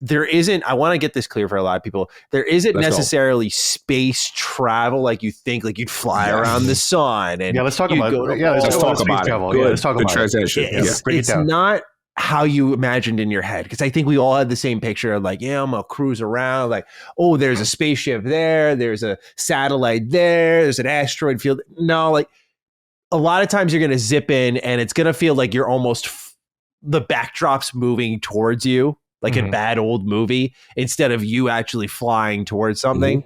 there isn't, I want to get this clear for a lot of people, there isn't necessarily space travel like you think, like you'd fly around the sun. And let's talk about it. Let's talk about it. Let's talk about it. It's not how you imagined in your head, because I think we all had the same picture of like, I'm gonna cruise around, like, oh, there's a spaceship there's a satellite there's an asteroid field. No, like a lot of times you're gonna zip in and it's gonna feel like you're almost the backdrop's moving towards you, like a bad old movie, instead of you actually flying towards something.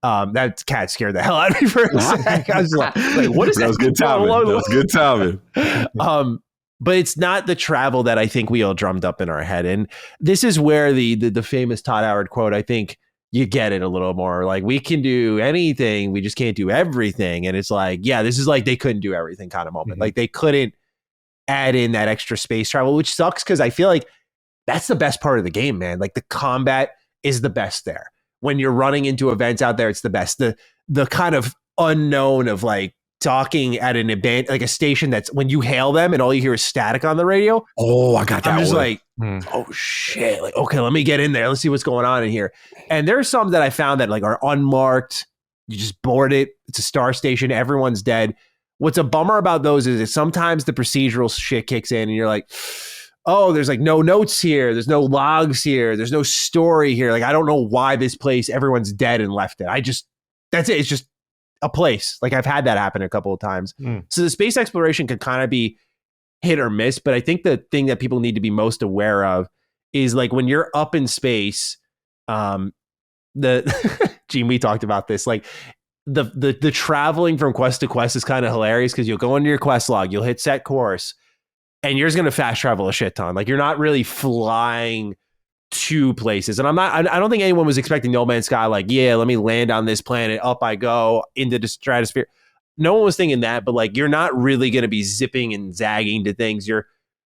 That cat scared the hell out of me for a second. I was like, what is that? That was good timing. That was good timing. But it's not the travel that I think we all drummed up in our head. And this is where the famous Todd Howard quote, I think you get it a little more. Like, we can do anything, we just can't do everything. And it's like, this is like they couldn't do everything kind of moment. Like they couldn't add in that extra space travel, which sucks because I feel like that's the best part of the game, man. Like the combat is the best there. When you're running into events out there, it's the best. The kind of unknown of like, docking at an event, like a station that's when you hail them and all you hear is static on the radio. Oh, I got that. I'm just like, oh shit. Like, okay, let me get in there. Let's see what's going on in here. And there's some that I found that like are unmarked. You just board it. It's a star station. Everyone's dead. What's a bummer about those is that sometimes the procedural shit kicks in and you're like, oh, there's like no notes here. There's no logs here. There's no story here. Like, I don't know why this place, everyone's dead and left it. That's it. It's just a place. Like I've had that happen a couple of times. So the space exploration could kind of be hit or miss, but I think the thing that people need to be most aware of is like when you're up in space, Gene, we talked about this, like the traveling from quest to quest is kind of hilarious because you'll go into your quest log, you'll hit set course, and you're just going to fast travel a shit ton. Like you're not really flying to places. And I don't think anyone was expecting No Man's Sky, like, let me land on this planet, up I go into the stratosphere. No one was thinking that, but like, you're not really going to be zipping and zagging to things. You're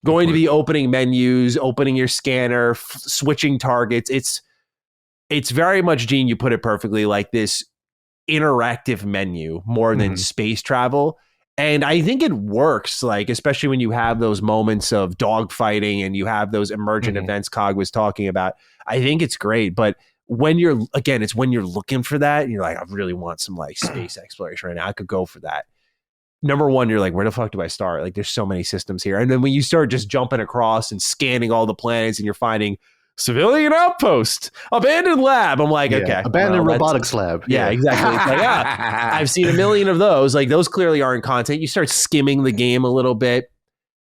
going to be opening menus, opening your scanner, switching targets. It's very much, Gene, you put it perfectly, like this interactive menu more than space travel. And I think it works, like, especially when you have those moments of dogfighting and you have those emergent events Cog was talking about. I think it's great. But it's when you're looking for that, and you're like, I really want some like space exploration right now. I could go for that. Number one, you're like, where the fuck do I start? Like, there's so many systems here. And then when you start just jumping across and scanning all the planets and you're finding civilian outpost, abandoned lab, I'm like, okay. Abandoned robotics lab. Yeah, exactly. It's like, I've seen a million of those. Like, those clearly aren't content. You start skimming the game a little bit.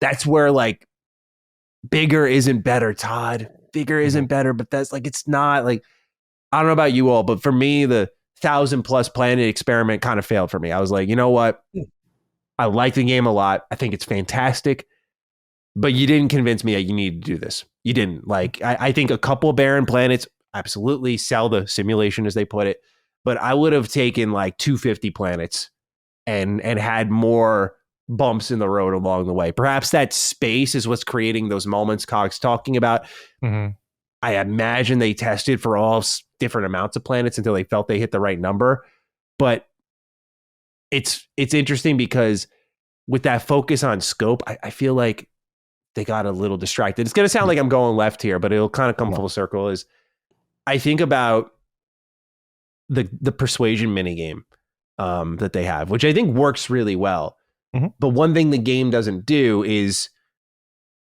That's where like bigger isn't better, Todd. Bigger isn't better, but that's like, it's not like, I don't know about you all, but for me, the 1,000+ planet experiment kind of failed for me. I was like, you know what? I like the game a lot. I think it's fantastic, but you didn't convince me that you need to do this. You didn't. Like, I think a couple of barren planets absolutely sell the simulation, as they put it, but I would have taken like 250 planets and had more bumps in the road along the way. Perhaps that space is what's creating those moments Cog's talking about. I imagine they tested for all different amounts of planets until they felt they hit the right number. But it's interesting because with that focus on scope, I feel like they got a little distracted. It's going to sound like I'm going left here, but it'll kind of come full circle. Is I think about the persuasion minigame that they have, which I think works really well. But one thing the game doesn't do is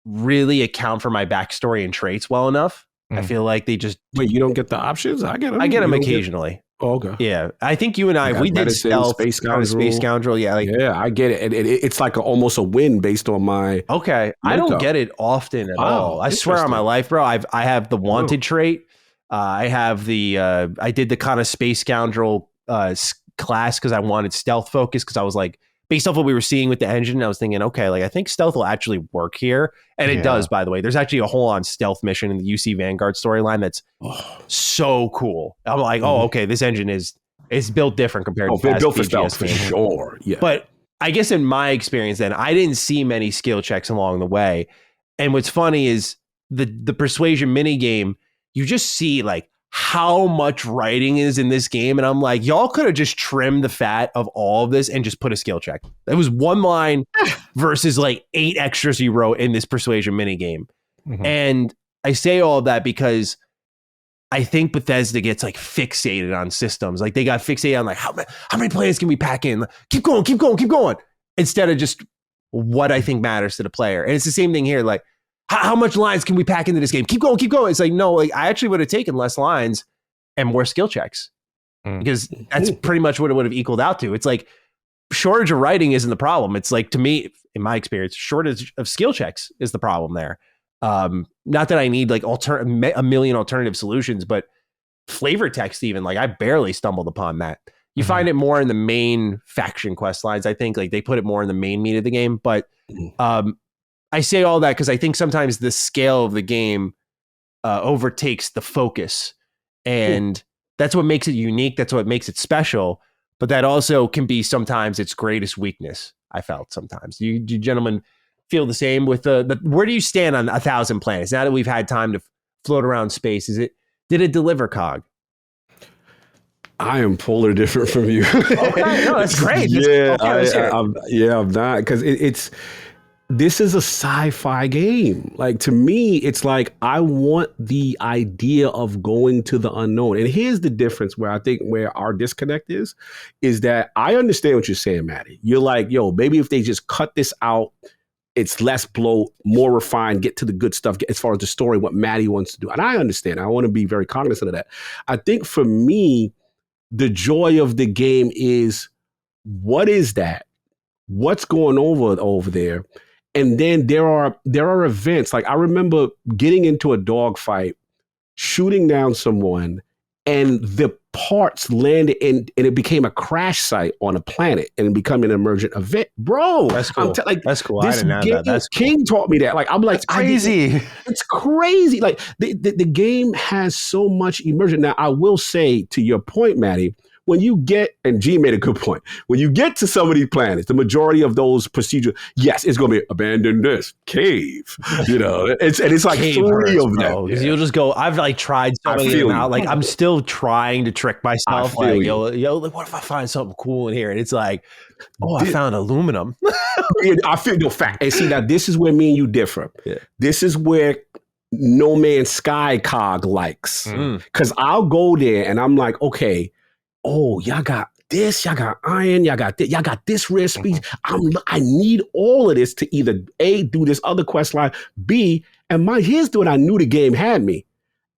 really account for my backstory and traits well enough. I feel like they just... Wait, you don't get the options? I get them. I get them occasionally. Okay. Yeah. I think you and I, we did stealth, Space Scoundrel. Yeah. Like, yeah, I get it. It's like almost a win based on my... Okay. I don't get it often at all. I swear on my life, bro. I have the wanted trait. I have the... I did the kind of Space Scoundrel class because I wanted stealth focus, because I was like, based off what we were seeing with the engine, I was thinking, okay, like I think stealth will actually work here. And it does, by the way. There's actually a whole on stealth mission in the UC Vanguard storyline that's so cool. I'm like, okay, this engine is built different compared to past built for PGS stealth for sure. Yeah. But I guess in my experience then, I didn't see many skill checks along the way. And what's funny is the persuasion mini game, you just see like how much writing is in this game. And I'm like, y'all could have just trimmed the fat of all of this and just put a skill check. That was one line versus like 8 extras you wrote in this persuasion mini game. And I say all of that because I think Bethesda gets like fixated on systems. Like they got fixated on like, how many players can we pack in? Keep going. Instead of just what I think matters to the player. And it's the same thing here. Like, how much lines can we pack into this game? Keep going. It's like, no, like I actually would have taken less lines and more skill checks, because that's pretty much what it would have equaled out to. It's like shortage of writing isn't the problem. It's like, to me, in my experience, shortage of skill checks is the problem there. Not that I need like a million alternative solutions, but flavor text, even like I barely stumbled upon that. You find it more in the main faction quest lines. I think like they put it more in the main meat of the game, but I say all that because I think sometimes the scale of the game overtakes the focus, and that's what makes it unique. That's what makes it special. But that also can be sometimes its greatest weakness. I felt sometimes. You gentlemen feel the same with the where do you stand on 1,000 planets now that we've had time to float around space? Did it deliver, Cog? I am polar different from you. Okay, no, that's great. I'm not, because this is a sci-fi game. Like, to me, it's like I want the idea of going to the unknown. And here's the difference where I think where our disconnect is that I understand what you're saying, Maddie. You're like, yo, maybe if they just cut this out, it's less bloat, more refined, get to the good stuff as far as the story, what Maddie wants to do. And I understand. I want to be very cognizant of that. I think for me, the joy of the game is, what is that? What's going over there? And then there are events. Like I remember getting into a dogfight, shooting down someone, and the parts landed and it became a crash site on a planet and become an emergent event. Bro, that's cool. That's cool. I didn't know that. That's King taught me that. Like I'm like, that's crazy. It's crazy. Like the game has so much immersion. Now I will say, to your point, Maddie, when you get, and G made a good point, when you get to some of these planets, the majority of those procedures, yes, it's going to be abandon this cave, it's like cave 3 of them. Because you'll just go, I've like tried so many of them out. Like I'm still trying to trick myself. Like, yo, like what if I find something cool in here? And it's like, I found aluminum. I feel no fact. And see, now this is where me and you differ. Yeah. This is where No Man's Sky cog likes. Because I'll go there and I'm like, okay, oh, y'all got this, y'all got iron, y'all got this, y'all got this rare species. I need all of this to either A, do this other quest line, B, and here's what I knew the game had me.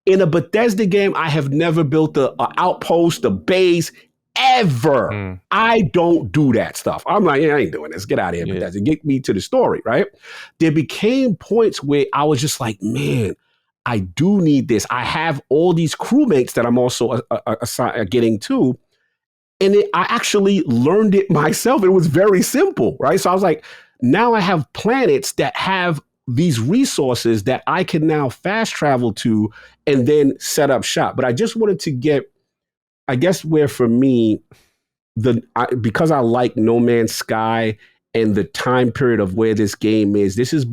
In a Bethesda game, I have never built a outpost, a base, ever. I don't do that stuff. I'm like, I ain't doing this. Get out of here, Bethesda. Get me to the story, right? There became points where I was just like, man, I do need this. I have all these crewmates that I'm also getting to. And I actually learned it myself. It was very simple, right? So I was like, now I have planets that have these resources that I can now fast travel to and then set up shop. But I just wanted to get, I guess, where for me, because I like No Man's Sky and the time period of where this game is, this is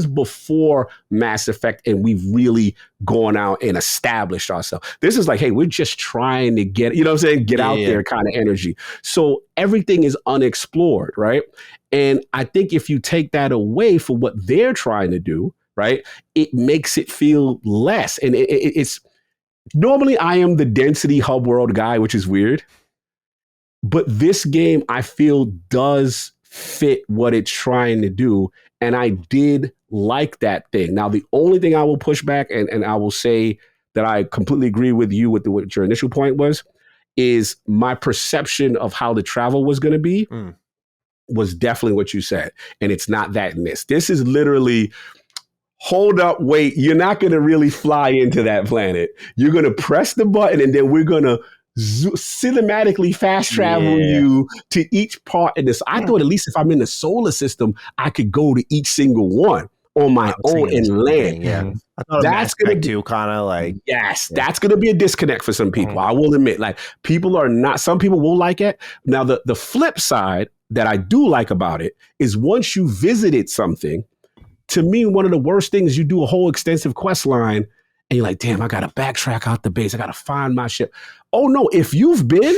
before Mass Effect, and we've really gone out and established ourselves. This is like, hey, we're just trying to get, you know what I'm saying, get out there kind of energy. So everything is unexplored, right? And I think if you take that away for what they're trying to do, right, it makes it feel less. And it's normally I am the density hub world guy, which is weird. But this game, I feel, does fit what it's trying to do. And I did like that thing. Now, the only thing I will push back, and I will say that I completely agree with you with what your initial point was, is my perception of how the travel was going to be was definitely what you said. And it's not that in this. This is literally, hold up, wait, you're not going to really fly into that planet. You're going to press the button and then we're going to cinematically fast travel you to each part of this. I thought at least if I'm in the solar system, I could go to each single one on my own and land. I thought that's going to do kind of like, that's going to be a disconnect for some people. I will admit, like, people are not, some people will like it. Now, the flip side that I do like about it is once you visited something, to me, one of the worst things, you do a whole extensive quest line and you're like, damn, I got to backtrack out the base. I got to find my ship. Oh no, if you've been,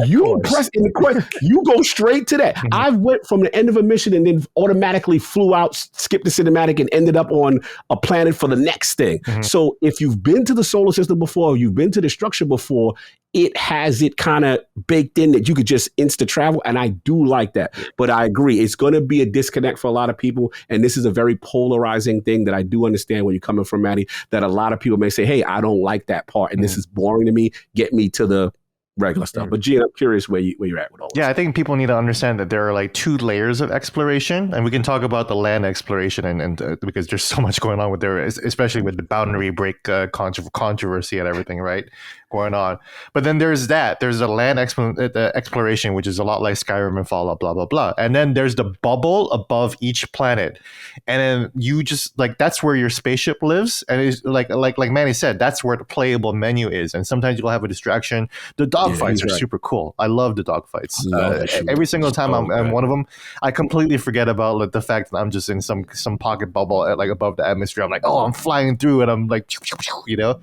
you press in the quest, you go straight to that. I went from the end of a mission and then automatically flew out, skipped the cinematic, and ended up on a planet for the next thing. So if you've been to the solar system before, you've been to the structure before, it has it kind of baked in that you could just insta travel. And I do like that. But I agree, it's going to be a disconnect for a lot of people. And this is a very polarizing thing that I do understand where you're coming from, Maddie, that a lot of people may say, hey, I don't like that part. And this is boring to me. Get me to the regular stuff. But Gene, I'm curious where you're at with all this. I think people need to understand that there are like two layers of exploration, and we can talk about the land exploration and because there's so much going on with there, especially with the boundary break controversy and everything, right, going on. But then there's the land exploration, which is a lot like Skyrim and Fallout, blah blah blah. And then there's the bubble above each planet, and then you just like, that's where your spaceship lives, and it's like Manny said, that's where the playable menu is. And sometimes you'll have a distraction. The dogfights are super cool. I love the dogfights. Every single time I'm one of them, I completely forget about like the fact that I'm just in some pocket bubble at, like, above the atmosphere. I'm like, oh, I'm flying through, and I'm like, you know.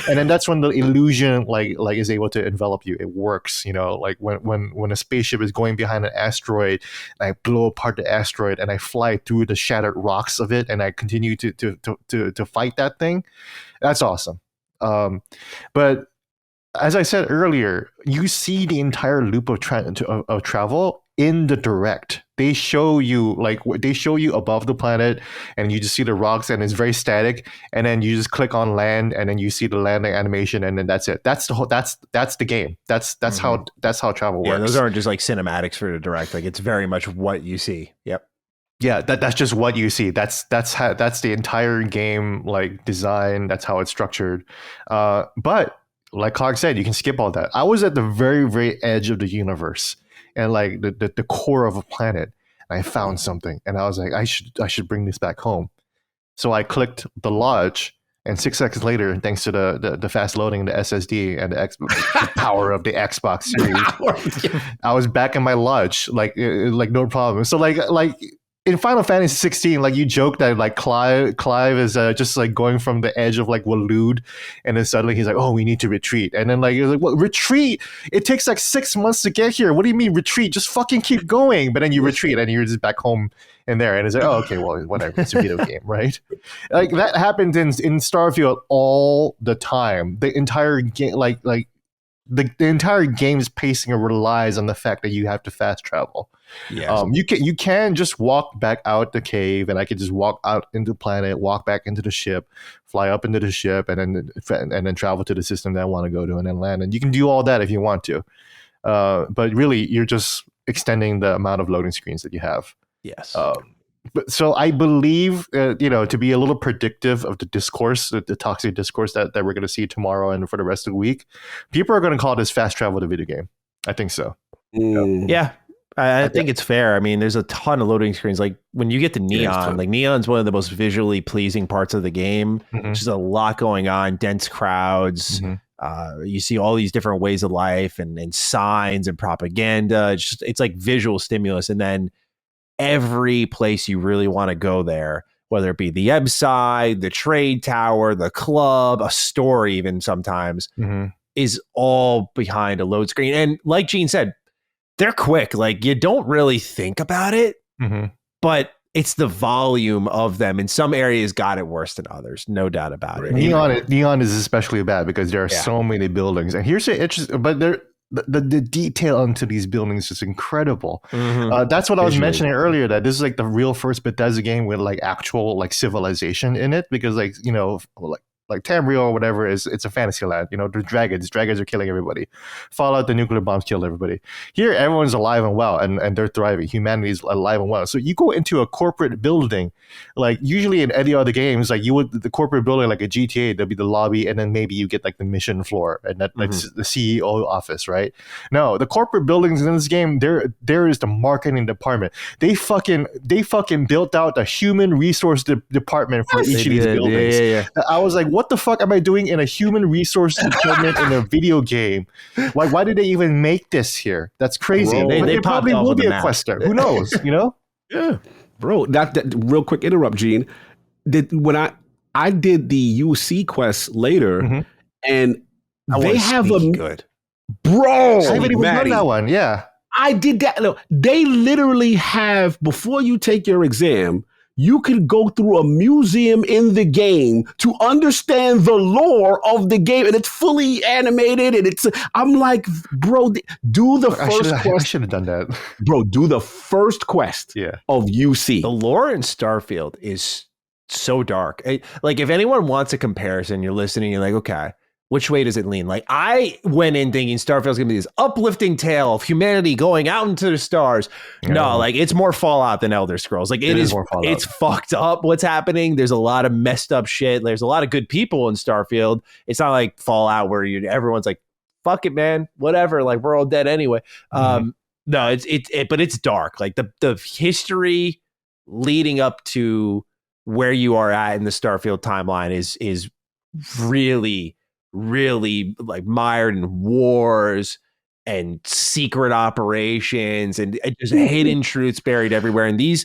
And then that's when the illusion like is able to envelop you. It works, you know. Like when a spaceship is going behind an asteroid, and I blow apart the asteroid and I fly through the shattered rocks of it, and I continue to fight that thing. That's awesome. But as I said earlier, you see the entire loop of travel in the direct. They show you above the planet, and you just see the rocks, and it's very static. And then you just click on land, and then you see the landing animation, and then that's it. That's the game. That's how travel works. Yeah, those aren't just like cinematics for the direct. Like, it's very much what you see. Yep. Yeah, that's just what you see. That's the entire game, like, design. That's how it's structured. But like Clark said, you can skip all that. I was at the very, very edge of the universe and like the core of a planet. And I found something, and I was like, I should bring this back home. So I clicked the lodge, and 6 seconds later, thanks to the fast loading, the SSD, and the power of the Xbox Series, I was back in my lodge, like no problem. So like in Final Fantasy 16, like you joke that like Clive is just like going from the edge of like Waloed, and then suddenly he's like, oh, we need to retreat, and then like you're like, what retreat? It takes like 6 months to get here. What do you mean retreat? Just fucking keep going. But then you retreat and you're just back home in there, and it's like, oh, okay, well, whatever. It's a video game, right? Like that happens in Starfield all the time. The entire game, like the entire game's pacing relies on the fact that you have to fast travel. Yes. You can just walk back out the cave, and I could just walk out into the planet, walk back into the ship, fly up into the ship, and then travel to the system that I want to go to, and then land. And you can do all that if you want to, but really you're just extending the amount of loading screens that you have. Yes. But so I believe, to be a little predictive of the discourse, the toxic discourse that we're going to see tomorrow and for the rest of the week, people are going to call this fast travel to video game. I think so. Yeah. I think it's fair. I mean, there's a ton of loading screens. Like when you get to Neon, like Neon's one of the most visually pleasing parts of the game. There's a lot going on, dense crowds. You see all these different ways of life and signs and propaganda. It's like visual stimulus. And then every place you really want to go there, whether it be the website, the trade tower, the club, a store even sometimes, is all behind a load screen. And like Gene said, they're quick. Like you don't really think about it, but it's the volume of them. In some areas got it worse than others. No doubt about it. Neon is especially bad because there are so many buildings. And here's the interesting, but the detail into these buildings is incredible. That's what I was mentioning earlier, that this is like the real first Bethesda game with like actual like civilization in it, because like Tamriel or whatever it's a fantasy land. There's dragons are killing everybody. Fallout, the nuclear bombs killed everybody. Here everyone's alive and well, and they're thriving. Humanity's alive and well. So you go into a corporate building, like usually in any other games, like the corporate building, like a GTA, there'll be the lobby, and then maybe you get like the mission floor and that like the CEO office, right? No, the corporate buildings in this game, there is the marketing department. They fucking built out the human resource department for each of these buildings. Yeah. I was like, what the fuck am I doing in a human resource department in a video game? Why did they even make this here? That's crazy. Bro, they probably will be a quest there. Who knows? Yeah, bro. That real quick interrupt, Gene. When I did the UC quest later, and they have a good. Bro, I haven't even done that one. Yeah, I did that. No, they literally have, before you take your exam, you could go through a museum in the game to understand the lore of the game, and it's fully animated. And I'm like, bro, do the first quest. I should have done that, bro. Do the first quest of UC. The lore in Starfield is so dark. Like, if anyone wants a comparison, you're listening, you're like, okay, which way does it lean? Like, I went in thinking Starfield's gonna be this uplifting tale of humanity going out into the stars. No, like it's more Fallout than Elder Scrolls. Like it is it's fucked up what's happening. There's a lot of messed up shit. There's a lot of good people in Starfield. It's not like Fallout where everyone's like, fuck it, man, whatever. Like we're all dead anyway. No, but it's dark. Like the history leading up to where you are at in the Starfield timeline is really like mired in wars and secret operations and just hidden truths buried everywhere. And these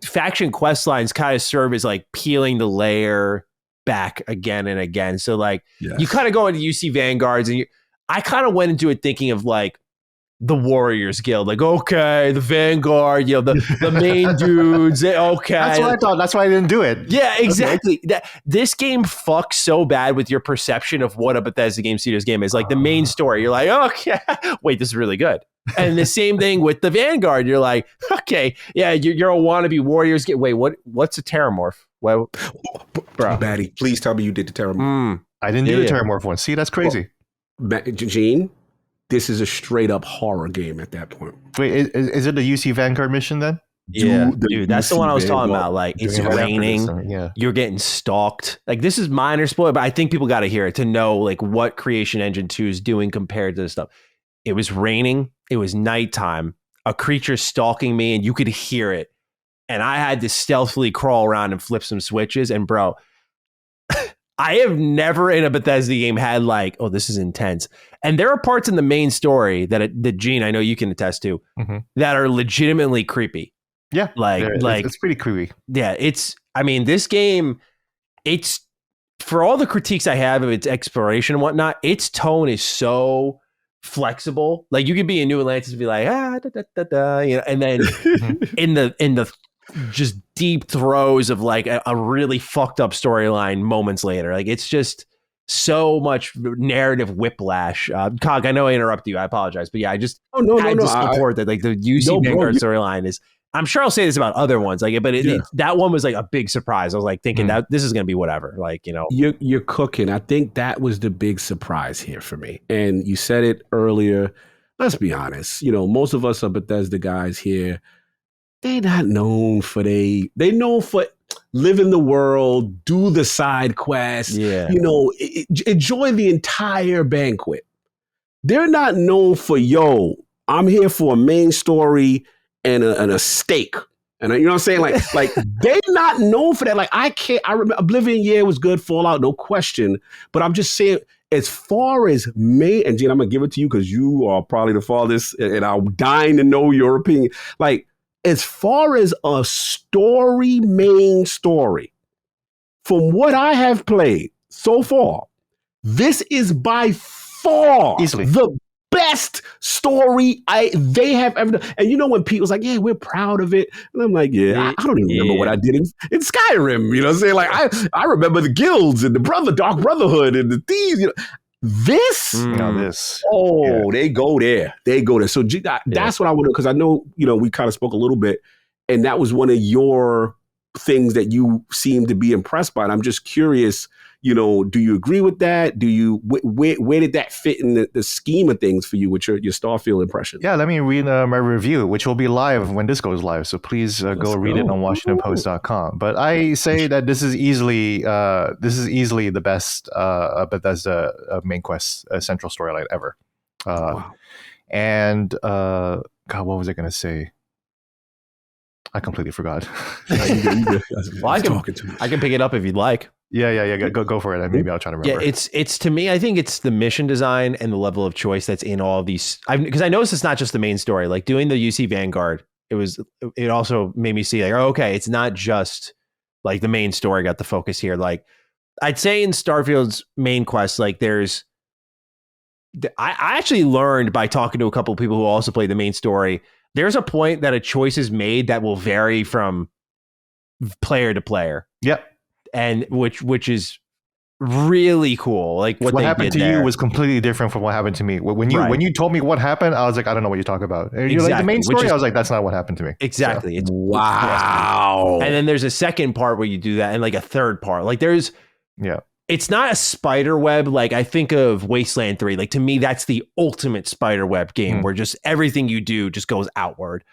faction quest lines kind of serve as like peeling the layer back again and again. So like you kind of go into UC Vanguards, and I kind of went into it thinking of like the Warriors Guild, like, okay, the Vanguard, the main dudes, okay. That's what I thought. That's why I didn't do it. Yeah, exactly. Okay. This game fucks so bad with your perception of what a Bethesda Game Studios game is. Like the main story, you're like, okay, wait, this is really good. And the same thing with the Vanguard. You're like, okay, yeah, you're a wannabe Warriors Guild. Wait, what's a Terramorph? Well, bro, Batty, please tell me you did the Terramorph. I didn't do the Terramorph one. See, that's crazy. Gene, this is a straight up horror game at that point. Wait, is it the UC Vanguard mission then? Yeah, dude, that's the one I was talking about. Like, it's raining. You're getting stalked. Like, this is minor spoiler, but I think people got to hear it to know like what Creation Engine 2 is doing compared to this stuff. It was raining. It was nighttime. A creature stalking me, and you could hear it. And I had to stealthily crawl around and flip some switches. And bro, I have never in a Bethesda game had like, oh, this is intense. And there are parts in the main story that Gene, I know you can attest to, that are legitimately creepy. Yeah, Like it's pretty creepy. Yeah, I mean, this game, it's, for all the critiques I have of its exploration and whatnot, its tone is so flexible. Like, you could be in New Atlantis and be like, and then in the just deep throes of like a really fucked up storyline moments later. Like, it's just so much narrative whiplash. Cog, I know I interrupted you. I apologize, but yeah, I just had to support that. Like, the UC Vanguard storyline is. I'm sure I'll say this about other ones, like, but that one was like a big surprise. I was like thinking that this is going to be whatever, like, You're cooking. I think that was the big surprise here for me. And you said it earlier. Let's be honest. Most of us are Bethesda guys here. They're not known for they known for live in the world, do the side quests, enjoy the entire banquet. They're not known for, I'm here for a main story and a steak. And you know what I'm saying? Like they're not known for that. Like, I remember Oblivion, was good, Fallout, no question. But I'm just saying, as far as me, and Gene, I'm going to give it to you because you are probably the farthest, and I'm dying to know your opinion. Like, as far as a main story, from what I have played so far, this is by far easily the best story they have ever done. And when Pete was like, we're proud of it. And I'm like, I don't even remember what I did in Skyrim. You know what I'm saying? Like, I remember the guilds and the Dark Brotherhood and the thieves. This, they go there. So that's what I want to, because I know, we kind of spoke a little bit, and that was one of your things that you seem to be impressed by. And I'm just curious, do you agree with that? Do you, where did that fit in the scheme of things for you with your Starfield impression? Yeah, let me read my review, which will be live when this goes live. So please go read it on WashingtonPost.com. But I say that this is easily the best Bethesda main quest central storyline ever. Wow. And God, what was I going to say? I completely forgot. Well, I can pick it up if you'd like. Yeah. Go for it. Maybe I'll try to remember. Yeah, it's to me, I think it's the mission design and the level of choice that's in all of these. Because I noticed it's not just the main story. Like, doing the UC Vanguard, it also made me see, like, okay, it's not just like the main story got the focus here. Like, I'd say in Starfield's main quest, like, I actually learned by talking to a couple of people who also played the main story. There's a point that a choice is made that will vary from player to player. Yep. And which is really cool. Like, what happened to you was completely different from what happened to me. When you told me what happened, I was like, I don't know what you're talking about. And you're like, the main story, I was like, that's not what happened to me. Exactly. So, wow. And then there's a second part where you do that, and like a third part. Like, it's not a spider web. Like, I think of Wasteland 3. Like, to me, that's the ultimate spider web game where just everything you do just goes outward.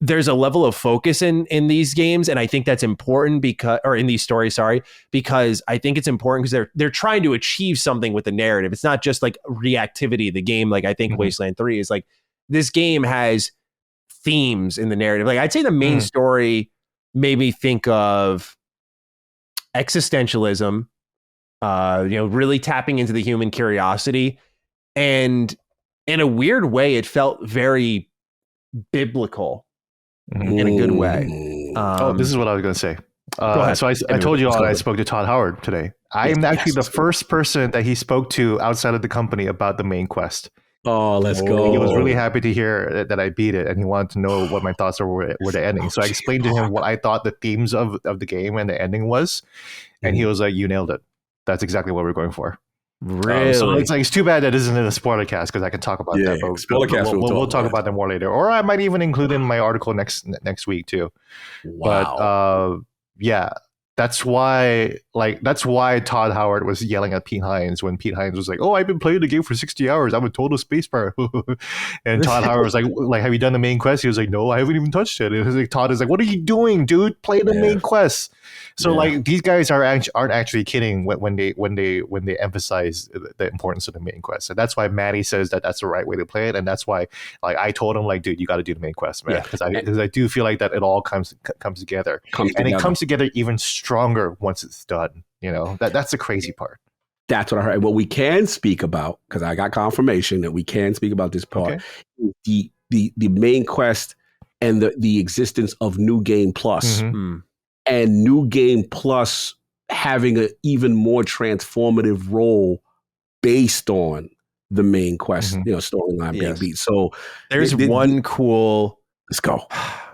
There's a level of focus in these games, and I think that's important in these stories, because I think it's important because they're trying to achieve something with the narrative. It's not just like reactivity of the game. Like, I think Wasteland 3 is like, this game has themes in the narrative. Like, I'd say the main story made me think of existentialism, really tapping into the human curiosity. And in a weird way, it felt very biblical in a good way. This is what I was going to say. Go ahead. So I told you all I spoke to Todd Howard today. I am actually the first person that he spoke to outside of the company about the main quest. Oh, let's go. He was really happy to hear that I beat it, and he wanted to know what my thoughts were the ending. So I explained to him what I thought the themes of the game and the ending was, and he was like, you nailed it. That's exactly what we're going for. Really? So it's too bad that isn't in the spoiler cast, because I can talk about that. But we'll talk about them more later, or I might even include in my article next week too. Wow. But that's why Todd Howard was yelling at Pete Hines when Pete Hines was like, "Oh, I've been playing the game for 60 hours. I'm a total spacebar." And Todd Howard was like, "Have you done the main quest?" He was like, "No, I haven't even touched it." And Todd is like, "What are you doing, dude? Play the main quest." So like, these guys aren't actually kidding when they emphasize the importance of the main quest. And that's why Maddie says that that's the right way to play it. And that's why, like, I told him, like, dude, you got to do the main quest, man, because I do feel like that it all comes together. It comes together even stronger once it's done. That's the crazy part. That's what I heard. What we can speak about, because I got confirmation that we can speak about this part, the main quest and the existence of New Game Plus, and New Game Plus having an even more transformative role based on the main quest, storyline being beat. So there's one cool. Let's go. How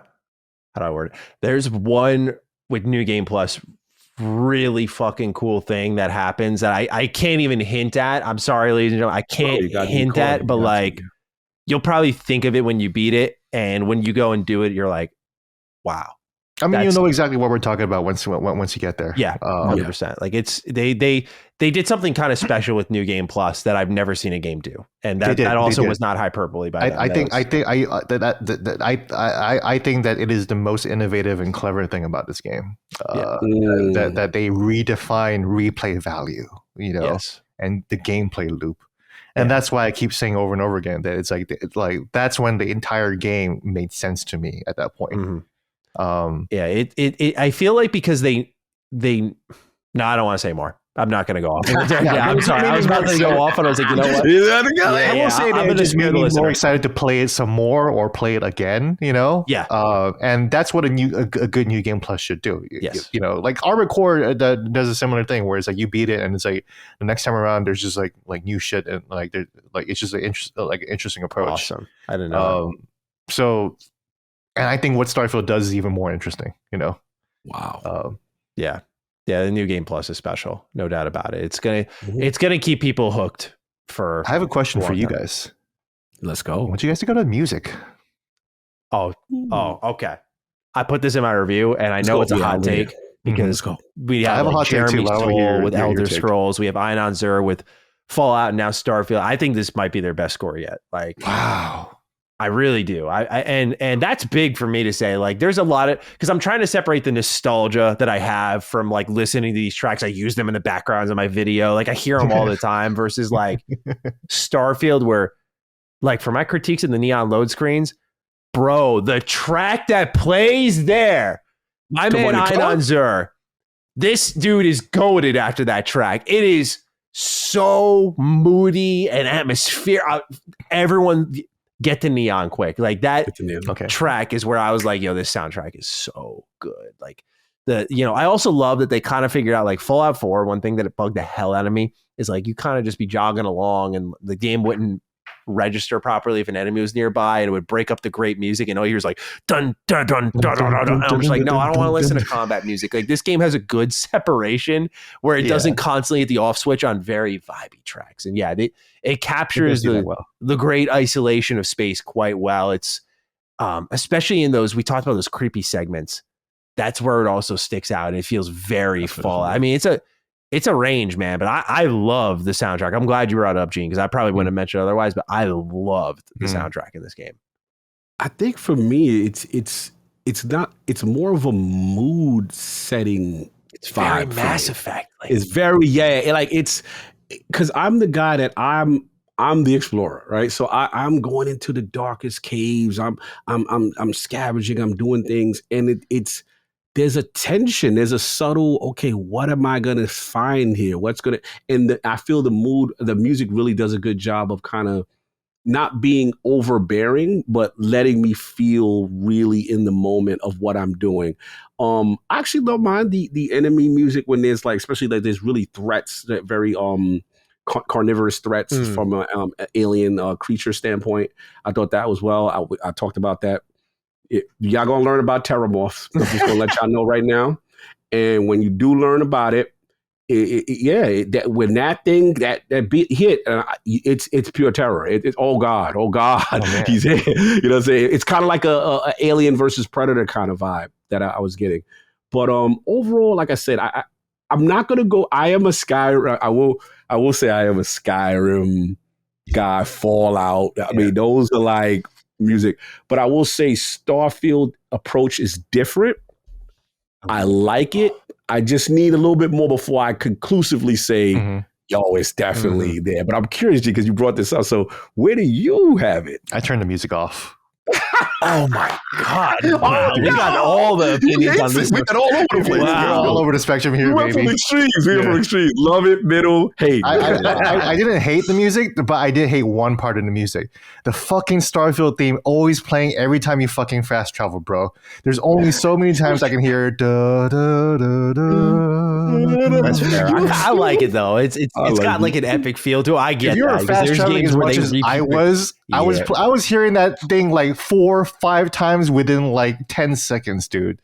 do I word it? There's one with New Game Plus really fucking cool thing that happens that I can't even hint at. I'm sorry, ladies and gentlemen, I can't hint at, but like you'll probably think of it when you beat it, and when you go and do it, you're like, wow. I mean, you know exactly what we're talking about once you get there. Yeah, 100%. Like it's they did something kind of special with New Game Plus that I've never seen a game do, and that also was not hyperbole by them. I think that it is the most innovative and clever thing about this game. That they redefine replay value, and the gameplay loop. And that's why I keep saying over and over again that it's like that's when the entire game made sense to me at that point. I feel like because they no, I don't want to say more. I'm not going to go off. I'm sorry. I was about to go off, and I was like, you know what? I will say that it just made me more excited to play it some more or play it again. And that's what a good New Game Plus should do. Yes. Like Armored Core does a similar thing where it's like you beat it, and it's like the next time around there's just like new shit, and like it's just an interesting approach. Awesome. I didn't know. So. And I think what Starfield does is even more interesting, Wow. Yeah, the New Game Plus is special, no doubt about it. It's gonna keep people hooked for. I have a question for you guys. Let's go. I want you guys to go to music. Oh, okay. I put this in my review, and I know it's a hot take because we have a hot Jeremy Soule with Elder Scrolls. We have Einon Zur with Fallout, and now Starfield. I think this might be their best score yet. Like, wow. I really do. And that's big for me to say. Like, there's a lot of, because I'm trying to separate the nostalgia that I have from like listening to these tracks. I use them in the backgrounds of my video. Like I hear them all the time versus like Starfield, where like for my critiques in the neon load screens, bro, the track that plays there, my man Einon Zur, this dude is goated after that track. It is so moody and atmosphere. Everyone get to neon quick. Like that track is where I was like, yo, this soundtrack is so good. Like I also love that they kind of figured out like Fallout 4. One thing that it bugged the hell out of me is like you kind of just be jogging along and the game wouldn't register properly if an enemy was nearby, and it would break up the great music, and all you hear is like dun dun dun dun dun dun. And I'm just like, no, I don't want to listen to combat music. Like this game has a good separation where it doesn't constantly hit the off switch on very vibey tracks, and it captures the great isolation of space quite well. It's especially in those, we talked about those creepy segments. That's where it also sticks out. It feels very full. I mean, it's a range, man, but I love the soundtrack. I'm glad you brought it up, Gene, because I probably wouldn't have mentioned it otherwise, but I loved the soundtrack in this game. I think for me, it's more of a mood setting. It's very Mass Effect. Like, it's very, it's because I'm the guy that I'm the explorer, right? So I'm going into the darkest caves. I'm scavenging. I'm doing things, and it's there's a tension. There's a subtle, okay, what am I gonna find here? I feel the music really does a good job of kind of not being overbearing, but letting me feel really in the moment of what I'm doing. I actually don't mind the enemy music when there's like, especially like there's really threats, that very carnivorous threats from an alien creature standpoint. I thought that was well. I talked about that. Y'all gonna learn about terramorphs. I'm just gonna let y'all know right now. And when you do learn about it, when that thing that beat hit, it's pure terror. It's oh god, he's here. You know what I'm saying? It's kind of like a Alien versus Predator kind of vibe that I was getting. But overall, like I said, I'm not gonna go. I am a Skyrim. I will say I am a Skyrim guy. Fallout. I mean, those are like music. But I will say Starfield approach is different. I like it. I just need a little bit more before I conclusively say, yo, it's definitely there. But I'm curious, G, because you brought this up. So where do you have it? I turned the music off. Oh my God! Wow, we got all the opinions on this. We got all over the place. We're all over the spectrum here, We went baby. from extremes. We went from extremes. Love it, middle, hate. I didn't hate the music, but I did hate one part of the music. The fucking Starfield theme always playing every time you fucking fast travel, bro. There's only so many times I can hear da da da da. That's fair. I like it though. It's got like an epic feel to it. I get If you're that. a fast There's traveling games as where much they as reach- I was hearing that thing like 4 or 5 times within like 10 seconds, dude.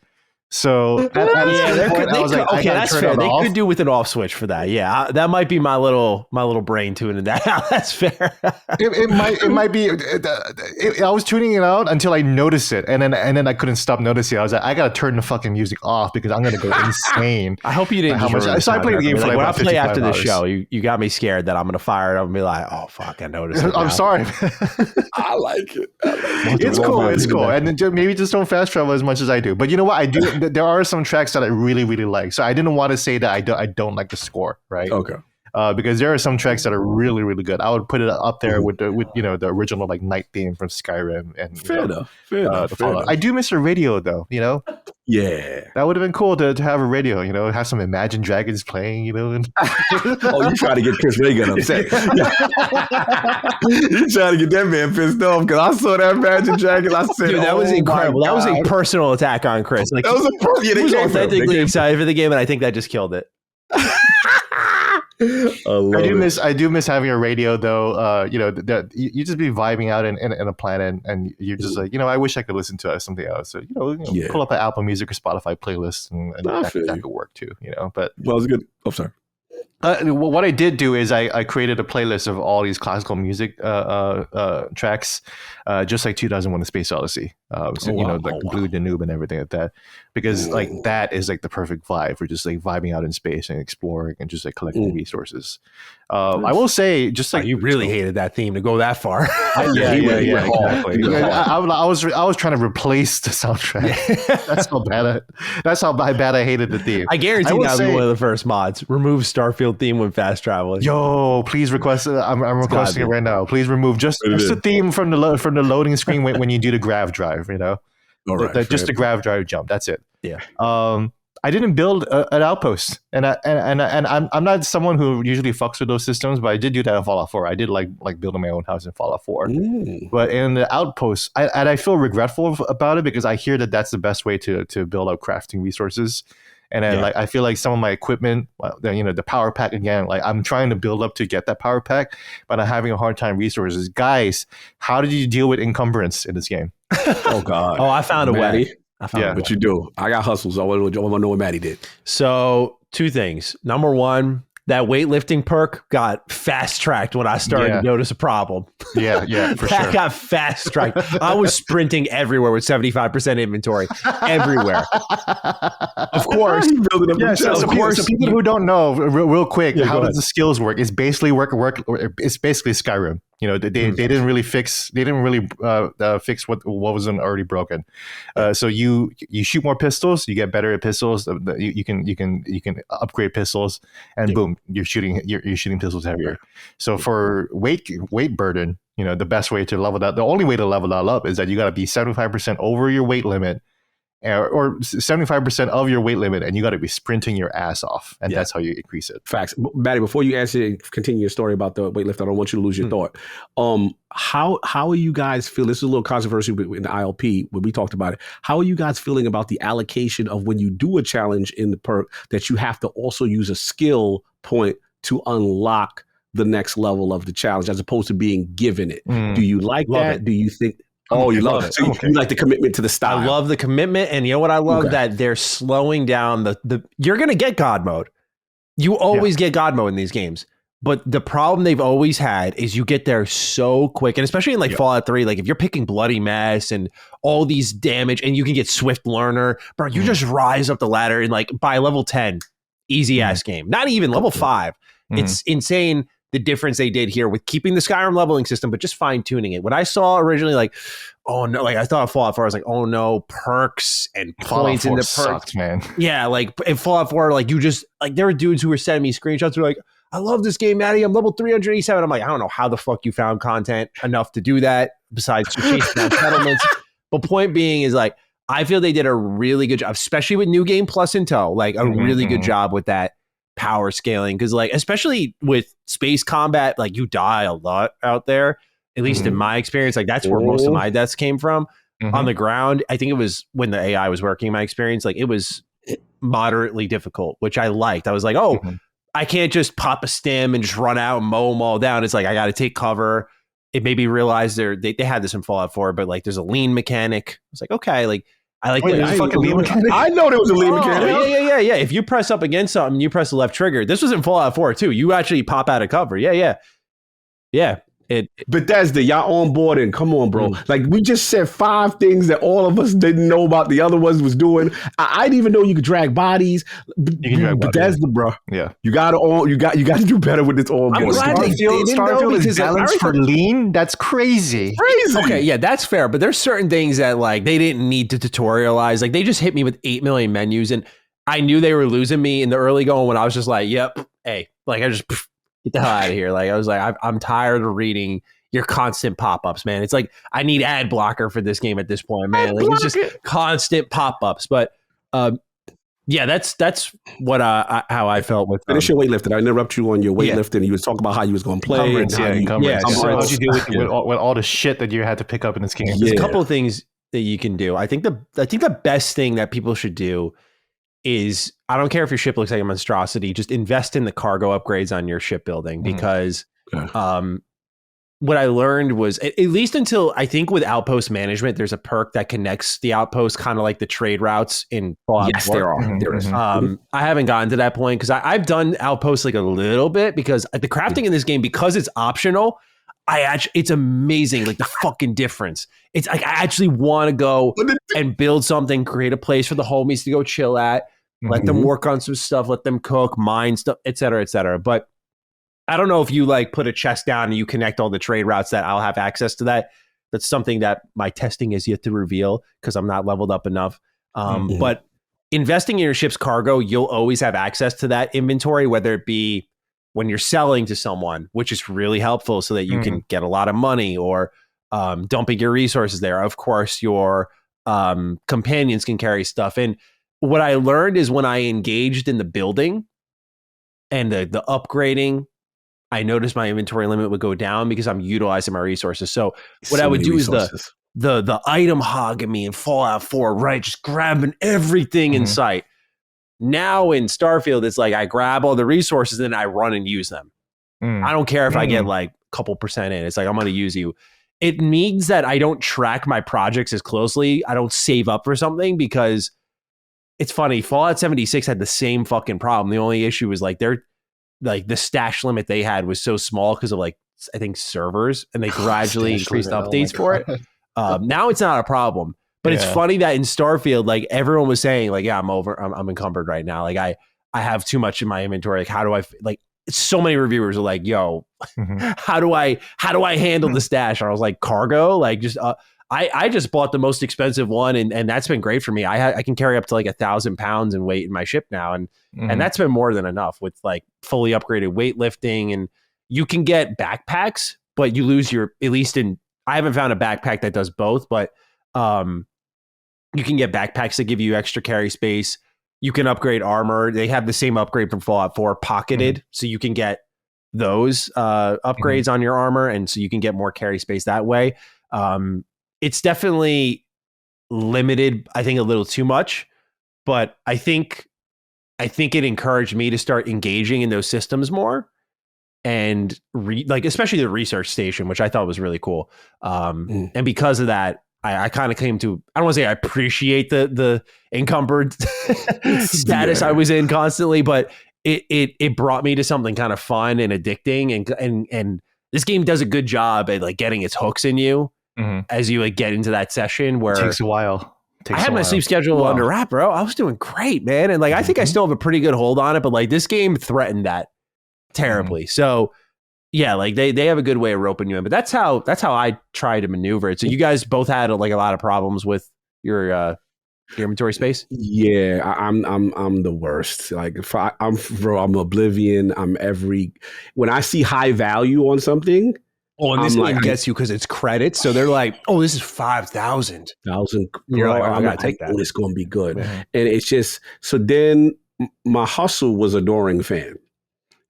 So at Yeah, point, I was like, I okay, gotta that's turn fair. it They off. could do with an off switch for that. Yeah, that might be my little brain tuning that out. That's fair. It might be. I was tuning it out until I noticed it, and then I couldn't stop noticing. I was like, I gotta turn the fucking music off because I'm gonna go insane. I hope you didn't. How much? ruin So I played the game for like when I about play after 55 the hours. show. You got me scared that I'm gonna fire it up and be like, oh fuck, I noticed. It I'm now. sorry. I like it. It's cool. It's cool. And then maybe just don't fast travel as much as I do. But you know what? I do. There are some tracks that I really, really like. So I didn't want to say that I don't like the score, right? Okay. Because there are some tracks that are really, really good. I would put it up there with the original like night theme from Skyrim and Fair enough. Fair enough. the Fair Fallout. enough. I do miss a radio though. Yeah. That would have been cool to have a radio. Have some Imagine Dragons playing. And Oh, you trying to get Chris Reagan upset? You trying to get that man pissed off because I saw that Magic Dragon. I said, Dude, that was "Oh, incredible. my That was a God." personal attack on Chris. Like, That was a he was authentically excited for the game, and I think that just killed it. I do miss having a radio though. You just be vibing out in a planet, and you're just like, I wish I could listen to something else. So Yeah. pull up an Apple Music or Spotify playlist, and I that feel you. could work too. But Well, it's good. Oh, sorry. what I did do is I created a playlist of all these classical music tracks, just like 2001: A Space Odyssey. Blue Danube and everything like that, because like that is like the perfect vibe for just like vibing out in space and exploring and just like collecting resources. I will say, just like You really hated that theme to go that far. yeah, exactly. Yeah. I was trying to replace the soundtrack. That's how bad I hated the theme. I guarantee will that would be say- one of the first mods. Remove Starfield theme when fast traveling. Yo, please request it. I'm requesting it right now. Please remove just the theme from the loading screen when you do the grav drive. All right. Just the grav drive jump. That's it. Yeah. I didn't build an outpost, and I'm not someone who usually fucks with those systems, but I did do that in Fallout 4. I did like building my own house in Fallout 4. But in the outpost, I feel regretful about it because I hear that that's the best way to build up crafting resources. And then I feel like some of my equipment, the power pack again, like I'm trying to build up to get that power pack, but I'm having a hard time resources. Guys, how did you deal with encumbrance in this game? Oh God. Oh, I found a way. But you do. I got hustles. I want to know what Maddie did. So 2 things. Number 1, that weightlifting perk got fast tracked when I started to notice a problem. Yeah, for That sure. got fast tracked. I was sprinting everywhere with 75% inventory everywhere. Of course. Building up Yeah, themselves. so people who don't know, real quick, how go does the skills work? It's basically it's basically Skyrim. They didn't really fix fix what wasn't already broken. So you shoot more pistols, you get better at pistols. You can upgrade pistols, and boom, you're shooting pistols heavier. So for weight burden, the best way to level that, the only way to level that up is that you got to be 75% over your weight limit, or 75% of your weight limit, and you got to be sprinting your ass off, and that's how you increase it. Facts. Maddie, before you answer and continue your story about the weightlifter, I don't want you to lose your thought. How are you guys feel? This is a little controversial in the ILP when we talked about it. How are you guys feeling about the allocation of when you do a challenge in the perk that you have to also use a skill point to unlock the next level of the challenge as opposed to being given it? Do you like that? Do you think... Oh, you love it. So you like the commitment to the style. I love the commitment. And you know what I love? That they're slowing down the you're going to get God mode. You always get God mode in these games. But the problem they've always had is you get there so quick. And especially in like Fallout 3, like if you're picking Bloody Mess and all these damage and you can get Swift Learner, bro, you just rise up the ladder and like by level 10, easy ass game. Not even level 5. It's insane. The difference they did here with keeping the Skyrim leveling system, but just fine tuning it. When I saw originally, like, oh no, like I thought Fallout 4, I was like, oh no, perks and points in the perks, man. Yeah, like in Fallout 4, like you just like there were dudes who were sending me screenshots who were like, I love this game, Maddie. I'm level 387. I'm like, I don't know how the fuck you found content enough to do that besides chasing down settlements. But point being is like, I feel they did a really good job, especially with New Game Plus in tow, like a really good job with that power scaling. Cause like, especially with space combat, like you die a lot out there, at least in my experience, like that's where most of my deaths came from. On the ground, I think it was when the AI was working, my experience, like it was moderately difficult, which I liked. I was like, oh, I can't just pop a stim and just run out and mow them all down. It's like, I got to take cover. It made me realize they had this in Fallout 4, but like there's a lean mechanic. I was like, okay, like I like there's a fucking lean mechanic. I know there was a lean mechanic. Yeah. If you press up against something, you press the left trigger. This was in Fallout 4 too. You actually pop out of cover. Yeah. Bethesda, y'all on board and come on, bro. Like we just said 5 things that all of us didn't know about the other ones was doing. I didn't even know you could drag bodies. You can drag Bethesda, bro. Yeah. You got to do better with this on I'm board. glad Starfield is balanced for lean. That's crazy. Okay, yeah, that's fair. But there's certain things that like they didn't need to tutorialize. Like they just hit me with 8 million menus, and I knew they were losing me in the early going when I was just like, yep, hey, like I just get the hell out of here. Like I was like, I'm tired of reading your constant pop-ups, man. It's like I need ad blocker for this game at this point, man. Like it's just constant pop-ups. But yeah, that's what how I felt with finish your weightlifting. I interrupt you on your weightlifting. You was talking about how you was going to play. Encumbrance. What you do with all the shit that you had to pick up in this game? There's a couple of things that you can do. I think the best thing that people should do is, I don't care if your ship looks like a monstrosity, just invest in the cargo upgrades on your shipbuilding, because what I learned was, at least until I think with outpost management, there's a perk that connects the outpost kind of like the trade routes in Fallout 4. Yes, there are. There is. I haven't gotten to that point because I've done outposts like a little bit, because the crafting in this game, because it's optional, it's amazing, like the fucking difference. It's like I actually want to go and build something, create a place for the homies to go chill at, let them work on some stuff, let them cook, mine stuff, et cetera, et cetera. But I don't know if you like put a chest down and you connect all the trade routes that I'll have access to that. That's something that my testing is yet to reveal because I'm not leveled up enough. But investing in your ship's cargo, you'll always have access to that inventory, whether it be when you're selling to someone, which is really helpful so that you can get a lot of money, or dumping your resources there. Of course, your companions can carry stuff. And what I learned is when I engaged in the building and the upgrading, I noticed my inventory limit would go down because I'm utilizing my resources. So what I would do is the item hog in me in Fallout 4, right? Just grabbing everything in sight. Now in Starfield, it's like I grab all the resources and I run and use them. I don't care if I get like a couple percent in. It's like, I'm going to use you. It means that I don't track my projects as closely. I don't save up for something, because it's funny. Fallout 76 had the same fucking problem. The only issue was like the stash limit they had was so small because of like, I think, servers, and they gradually increased updates for it. Now it's not a problem. But it's funny that in Starfield, like everyone was saying, like, yeah, I'm encumbered right now. Like I have too much in my inventory. Like, how do I like? So many reviewers are like, yo, how do I handle the stash? And I was like, cargo, like just I just bought the most expensive one, and that's been great for me. I can carry up to like 1,000 pounds in weight in my ship now, and that's been more than enough with like fully upgraded weightlifting. And you can get backpacks, but you lose your, at least in, I haven't found a backpack that does both, but you can get backpacks that give you extra carry space. You can upgrade armor. They have the same upgrade from Fallout 4, pocketed, so you can get those upgrades on your armor, and so you can get more carry space that way. It's definitely limited, I think, a little too much, but I think it encouraged me to start engaging in those systems more, and like especially the research station, which I thought was really cool. And because of that, I kind of came to, I don't want to say I appreciate the encumbered status I was in constantly, but it brought me to something kind of fun and addicting, and this game does a good job at like getting its hooks in you as you like get into that session where it takes a while. I had my sleep schedule under wrap, bro. I was doing great, man. And like, I think I still have a pretty good hold on it, but like this game threatened that terribly. So yeah, like they have a good way of roping you in, but that's how I try to maneuver it. So you guys both had like a lot of problems with your your inventory space? Yeah, I'm the worst. Like if I'm Oblivion. When I see high value on something. Oh, and this I'm game gets you because it's credits. So they're like, oh, this is 5,000. You're like, oh, I gotta take that. Oh, it's gonna be good. Mm-hmm. And it's just so then my hustle was Adoring fan.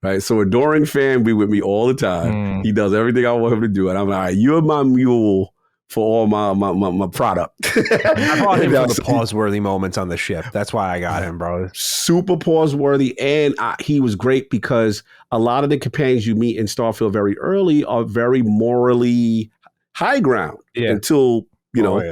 Right. So Adoring fan be with me all the time. He does everything I want him to do. And I'm like, all right, you're my mule for all my product. I brought him for the pause-worthy moments on the ship. That's why I got him, bro. Super pause-worthy. And he was great because a lot of the companions you meet in Starfield very early are very morally high ground until,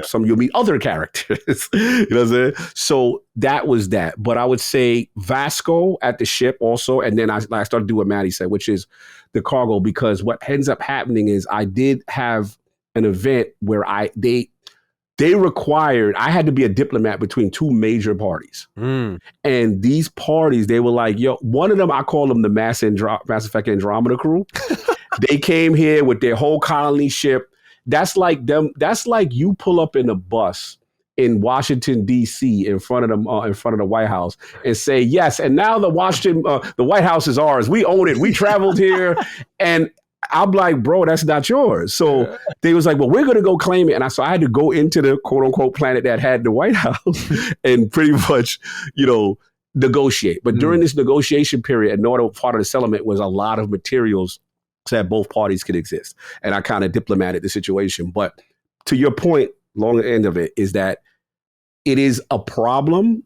some you'll meet other characters. You know what I'm saying? So that was that. But I would say Vasco at the ship also. And then I started to do what Maddie said, which is the cargo, because what ends up happening is I did have an event where they required, I had to be a diplomat between two major parties. And these parties, they were like, yo, one of them, I call them the Mass Effect Andromeda crew. They came here with their whole colony ship. That's like them. That's like you pull up in a bus in Washington, D.C. in front of the White House and say, yes, and now the White House is ours. We own it. We traveled here. And I'm like, bro, that's not yours. So they was like, well, we're going to go claim it. And so I had to go into the quote unquote planet that had the White House and pretty much, negotiate. But during this negotiation period, another part of the settlement was a lot of materials so that both parties could exist. And I kind of diplomated the situation. But to your point, long end of it is that it is a problem.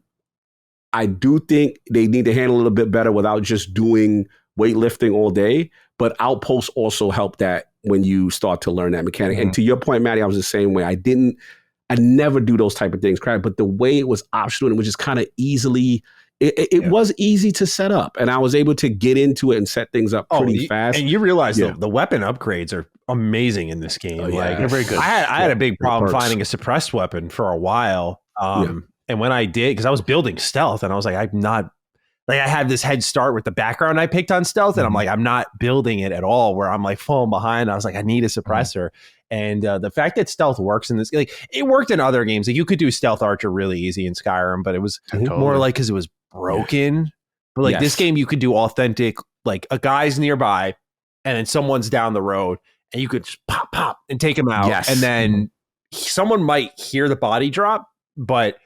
I do think they need to handle it a little bit better without just doing weightlifting all day. But outposts also help that when you start to learn that mechanic. And to your point, Maddie, I was the same way. I never do those type of things, but the way it was optional and it was just kind of easily, it was easy to set up. And I was able to get into it and set things up pretty fast. And you realize the weapon upgrades are amazing in this game. They're very good. I had a big problem finding a suppressed weapon for a while. And when I did, because I was building stealth and I was like, I had this head start with the background I picked on stealth, and I'm like, I'm not building it at all. Where I'm like falling behind. I was like, I need a suppressor, and the fact that stealth works in this, like it worked in other games. Like you could do stealth archer really easy in Skyrim, but it was more like because it was broken. But like this game, you could do authentic. Like a guy's nearby, and then someone's down the road, and you could just pop and take him out, and then someone might hear the body drop, but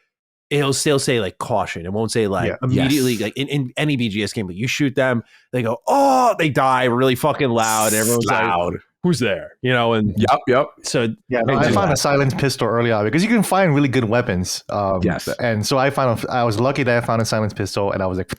it'll still say like caution. It won't say like immediately like in any BGS game, but you shoot them, they go, oh, they die really fucking loud. Everyone's like, who's there? And yep. So I found a silenced pistol early on because you can find really good weapons. And so I was lucky that I found a silenced pistol, and I was like,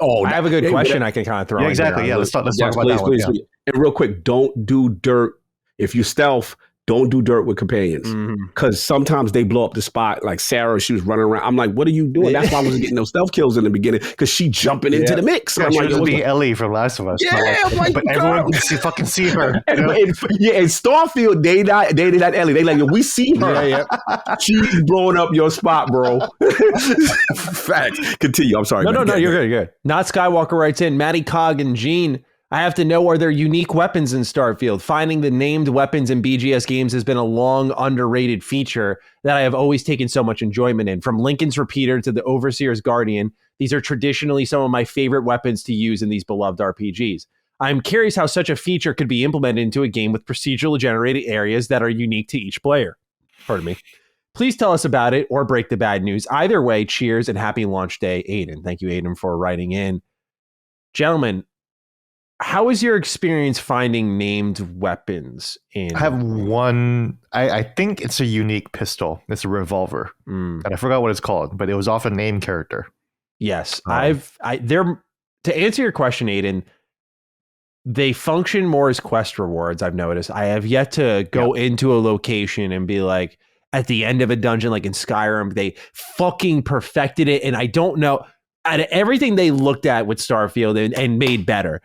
Oh, I have a good question I can kind of throw in. Exactly. Let's talk about that one. And real quick, don't do dirt if you stealth. Don't do dirt with companions because sometimes they blow up the spot. Like Sarah, she was running around. I'm like, what are you doing? That's why I wasn't getting those stealth kills in the beginning because she jumping into the mix. I'm like, being Ellie from Last of Us. But everyone can fucking see her. And Starfield, they did that Ellie. They like, we see her. She's blowing up your spot, bro. Facts. Continue. I'm sorry. No, you're good. Not Skywalker writes in, Matty Cog and Gene. I have to know, are there unique weapons in Starfield? Finding the named weapons in BGS games has been a long underrated feature that I have always taken so much enjoyment in. From Lincoln's Repeater to the Overseer's Guardian, these are traditionally some of my favorite weapons to use in these beloved RPGs. I'm curious how such a feature could be implemented into a game with procedurally generated areas that are unique to each player. Pardon me. Please tell us about it or break the bad news. Either way, cheers and happy launch day, Aiden. Thank you, Aiden, for writing in. Gentlemen, how is your experience finding named weapons in? I have one. I think it's a unique pistol. It's a revolver, and I forgot what it's called, but it was off a named character. Yes, to answer your question, Aiden, they function more as quest rewards. I've noticed. I have yet to go into a location and be like, at the end of a dungeon, like in Skyrim, they fucking perfected it, and I don't know. Out of everything they looked at with Starfield and made better,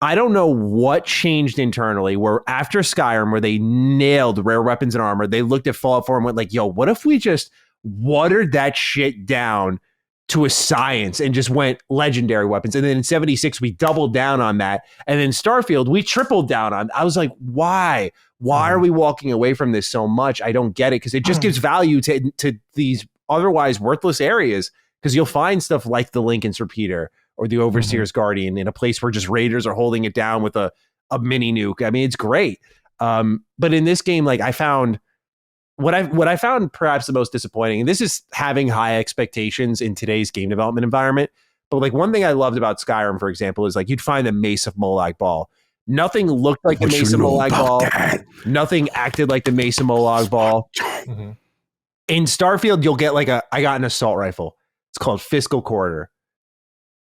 I don't know what changed internally where after Skyrim, where they nailed rare weapons and armor, they looked at Fallout 4 and went like, yo, what if we just watered that shit down to a science and just went legendary weapons? And then in 76, we doubled down on that. And then Starfield, we tripled down on. I was like, why? Why are we walking away from this so much? I don't get it because it just gives value to these otherwise worthless areas, because you'll find stuff like the Lincoln's Repeater or the Overseer's Guardian in a place where just raiders are holding it down with a mini nuke. I mean, it's great. But in this game, like I found what I found perhaps the most disappointing, and this is having high expectations in today's game development environment. But like one thing I loved about Skyrim, for example, is like you'd find the Mace of Molag Bal. Nothing looked like the Mace of Molag Bal. Nothing acted like the Mace of Molag Bal. In Starfield, you'll get like I got an assault rifle. It's called Fiscal Corridor.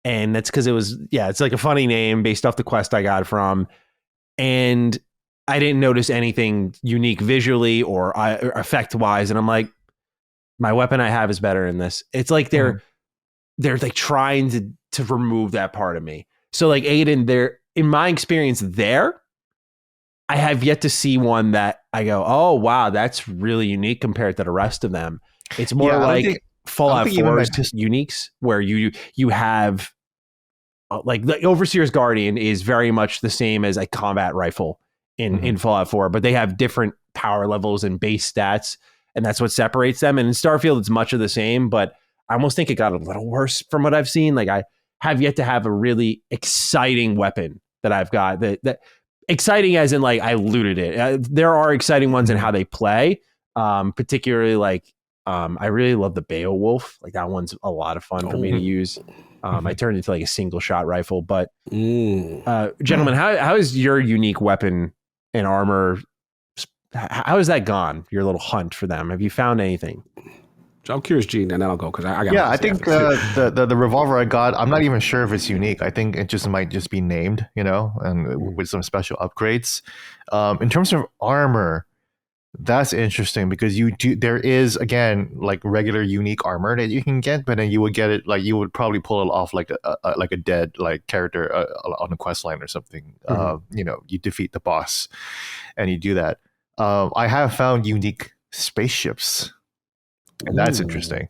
And that's because it's like a funny name based off the quest I got from. And I didn't notice anything unique visually or effect wise. And I'm like, my weapon I have is better in this. It's like they're like trying to remove that part of me. So like Aiden, in my experience there, I have yet to see one that I go, oh wow, that's really unique compared to the rest of them. It's more like Fallout 4's uniques, where you have like the Overseer's Guardian is very much the same as a combat rifle in Fallout 4, but they have different power levels and base stats, and that's what separates them. And in Starfield, it's much of the same, but I almost think it got a little worse from what I've seen. Like I have yet to have a really exciting weapon that I've got that exciting as in like I looted it. There are exciting ones in how they play, particularly like I really love the Beowulf. Like that one's a lot of fun for me to use. I turned into like a single shot rifle, but gentlemen, how is your unique weapon and armor? How has that gone? Your little hunt for them. Have you found anything? I'm curious, Gene, and then I'll go because I got. Yeah, I think the revolver I got, I'm not even sure if it's unique. I think it just might just be named, and with some special upgrades. In terms of armor, that's interesting because there is again like regular unique armor that you can get, but then you would get it like you would probably pull it off like a dead like character on a quest line or something. You defeat the boss, and you do that. I have found unique spaceships. And that's interesting.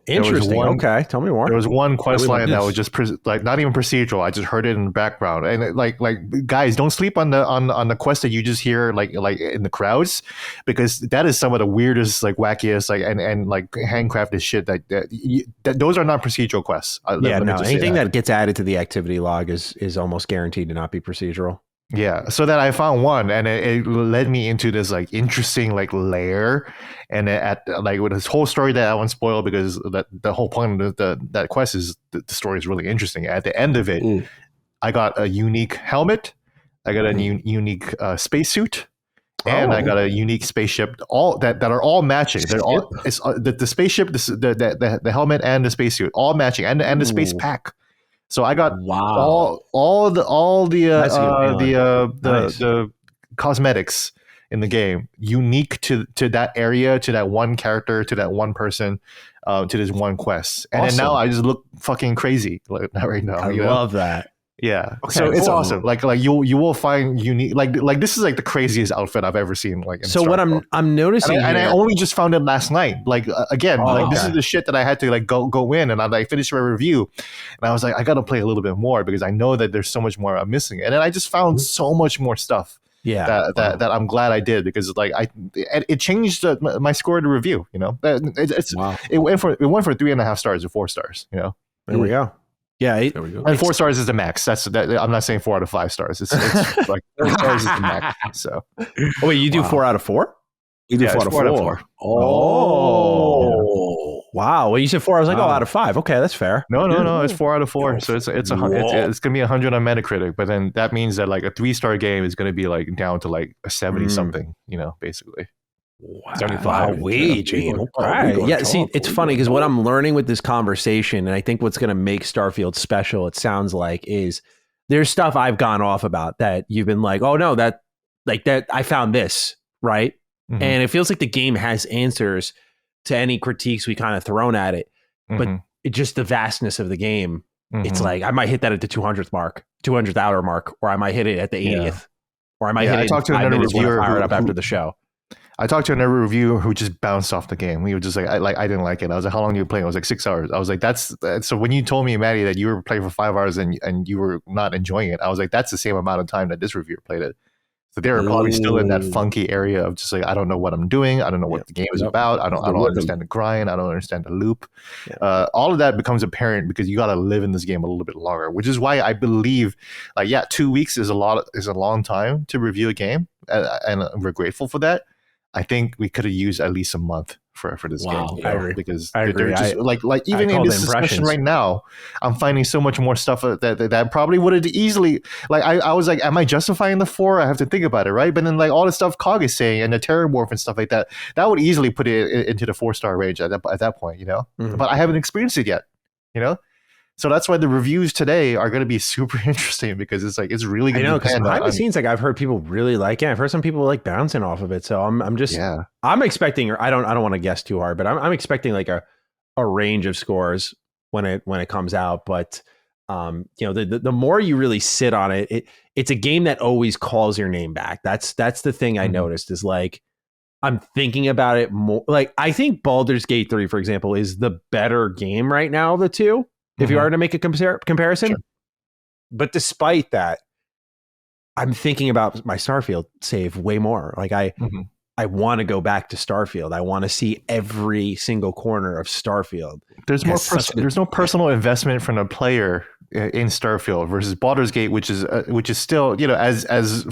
Okay, tell me more. There was one quest line that was just like not even procedural. I just heard it in the background, and like guys, don't sleep on the quest that you just hear like in the crowds, because that is some of the weirdest, like wackiest, like and like handcrafted shit that those are not procedural quests. Anything that gets added to the activity log is almost guaranteed to not be procedural. Yeah, so that I found one, and it led me into this like interesting like lair, and at like with this whole story that I won't spoil because the whole point of that quest is the story is really interesting. At the end of it, I got a unique helmet, I got a unique spacesuit, and I got a unique spaceship. All that are all matching. They're all the spaceship, the helmet, and the spacesuit all matching, and the space pack. So I got all the cosmetics in the game unique to that area, to that one character, to that one person, to this one quest. And then now I just look fucking crazy right now. I love that. Yeah. Okay, so it's awesome. Like you will find unique like this is like the craziest outfit I've ever seen. Like so what I'm noticing, and I only just found it last night. Like this is the shit that I had to like go in, and I like finished my review, and I was like I got to play a little bit more because I know that there's so much more I'm missing, and then I just found so much more stuff. Yeah, that I'm glad I did because like it changed my score to review. It went for 3.5 stars to 4 stars. There we go. Yeah, there we go. And 4 stars is the max. I'm not saying 4 out of 5 stars. It's like 4 stars is the max. So, wait, you do 4 out of 4? You do 4 out of 4. Oh, wow. When you said 4, I was like, out of 5. Okay, that's fair. No, it's 4 out of 4. So it's gonna be 100 on Metacritic, but then that means that like a 3-star game is gonna be like down to like a 70 something. Basically. Wow. 75. Gene. Right. Yeah, see, it's funny because what I'm learning with this conversation, and I think what's going to make Starfield special, it sounds like, is there's stuff I've gone off about that you've been like, oh no, that I found this, right? Mm-hmm. And it feels like the game has answers to any critiques we kind of thrown at it, but it just the vastness of the game. It's like I might hit that at the 200th hour mark, or I might hit it at the 80th, or I might hit it 5 minutes when I fire it up after the show. I talked to another reviewer who just bounced off the game. We were just like, I didn't like it. I was like, how long are you playing? I was like 6 hours. I was like, that's so when you told me, Maddie, that you were playing for 5 hours and you were not enjoying it, I was like, that's the same amount of time that this reviewer played it. So they're probably still in that funky area of just like, I don't know what I'm doing. I don't know what the game is about. I don't understand the grind. I don't understand the loop. All of that becomes apparent because you got to live in this game a little bit longer, which is why I believe, 2 weeks is a long time to review a game, and we're grateful for that. I think we could have used at least a month for this game. I agree. Because I agree. Just like even in this discussion right now, I'm finding so much more stuff that probably would have easily, like, I was like, am I justifying the 4? I have to think about it, right? But then like all the stuff Cog is saying and the Terramorph and stuff like that would easily put it into the 4-star range at that point, you know. But I haven't experienced it yet, you know. So that's why the reviews today are going to be super interesting, because it's like, it's really good. I know, because behind the scenes, like, I've heard people really like it. I've heard some people like bouncing off of it. So I'm just, I'm expecting, or I don't want to guess too hard, but I'm expecting like a range of scores when it comes out. But you know, the more you really sit on it, it's a game that always calls your name back. That's the thing I noticed, is like, I'm thinking about it more. Like, I think Baldur's Gate 3, for example, is the better game right now of the two, if you are to make a comparison. Sure. But despite that, I'm thinking about my Starfield save way more. Like, I want to go back to Starfield. I want to see every single corner of Starfield. There's there's no personal investment from a player in Starfield versus Baldur's Gate, which is still, you know, as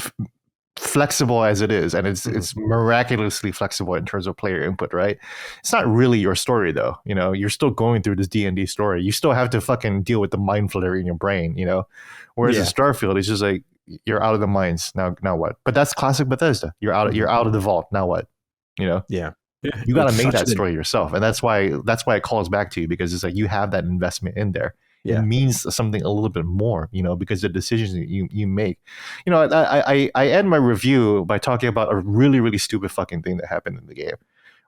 flexible as it is, and it's miraculously flexible in terms of player input, right? It's not really your story, though. You know, you're still going through this D&D story. You still have to fucking deal with the mind flayer in your brain, you know. Whereas in Starfield, it's just like, you're out of the mines now what? But that's classic Bethesda. You're out of the vault, now what? You know. You got to make that story yourself, and that's why it calls back to you, because it's like you have that investment in there. It means something a little bit more, you know, because the decisions that you make. You know, I end my review by talking about a really, really stupid fucking thing that happened in the game,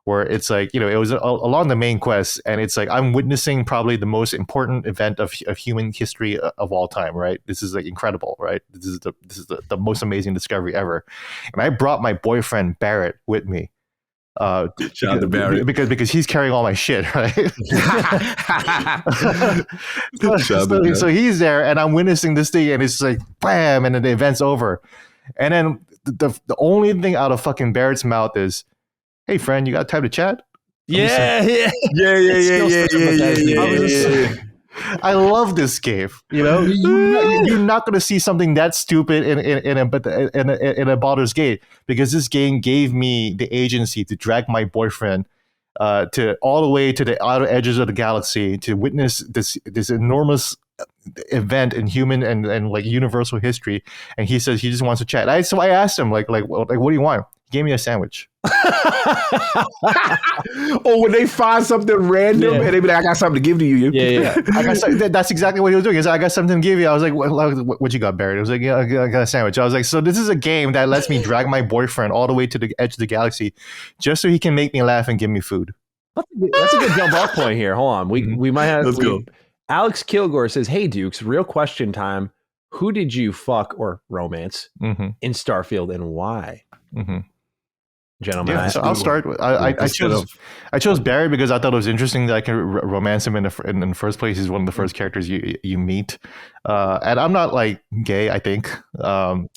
where it's like, you know, it was along the main quest, and it's like, I'm witnessing probably the most important event of human history of all time, right? This is like incredible, right? This is the most amazing discovery ever, and I brought my boyfriend Barrett with me. Because he's carrying all my shit, right? so he's there, and I'm witnessing this thing, and it's like bam, and then the event's over, and then the only thing out of fucking Barrett's mouth is, "Hey friend, you got time to chat?" Yeah. I love this game. You know, you're not going to see something that stupid in a Baldur's Gate, because this game gave me the agency to drag my boyfriend to all the way to the outer edges of the galaxy to witness this enormous event in human and like universal history. And he says he just wants to chat. So I asked him like what do you want? He gave me a sandwich. When they find something random and they be like, I got something to give to you. That's exactly what he was doing. Is I got something to give you. I was like, what you got, Barry? It was like, I got a sandwich. I was like, so this is a game that lets me drag my boyfriend all the way to the edge of the galaxy just so he can make me laugh and give me food. That's a good jump off point here. Hold on. We might have. Let's go. Alex Kilgore says, "Hey Dukes, real question time. Who did you fuck or romance in Starfield, and why?" Gentlemen, so I'll start. I chose Barry because I thought it was interesting that I can romance him in the first place. He's one of the first characters you meet, and I'm not like gay. I think. Who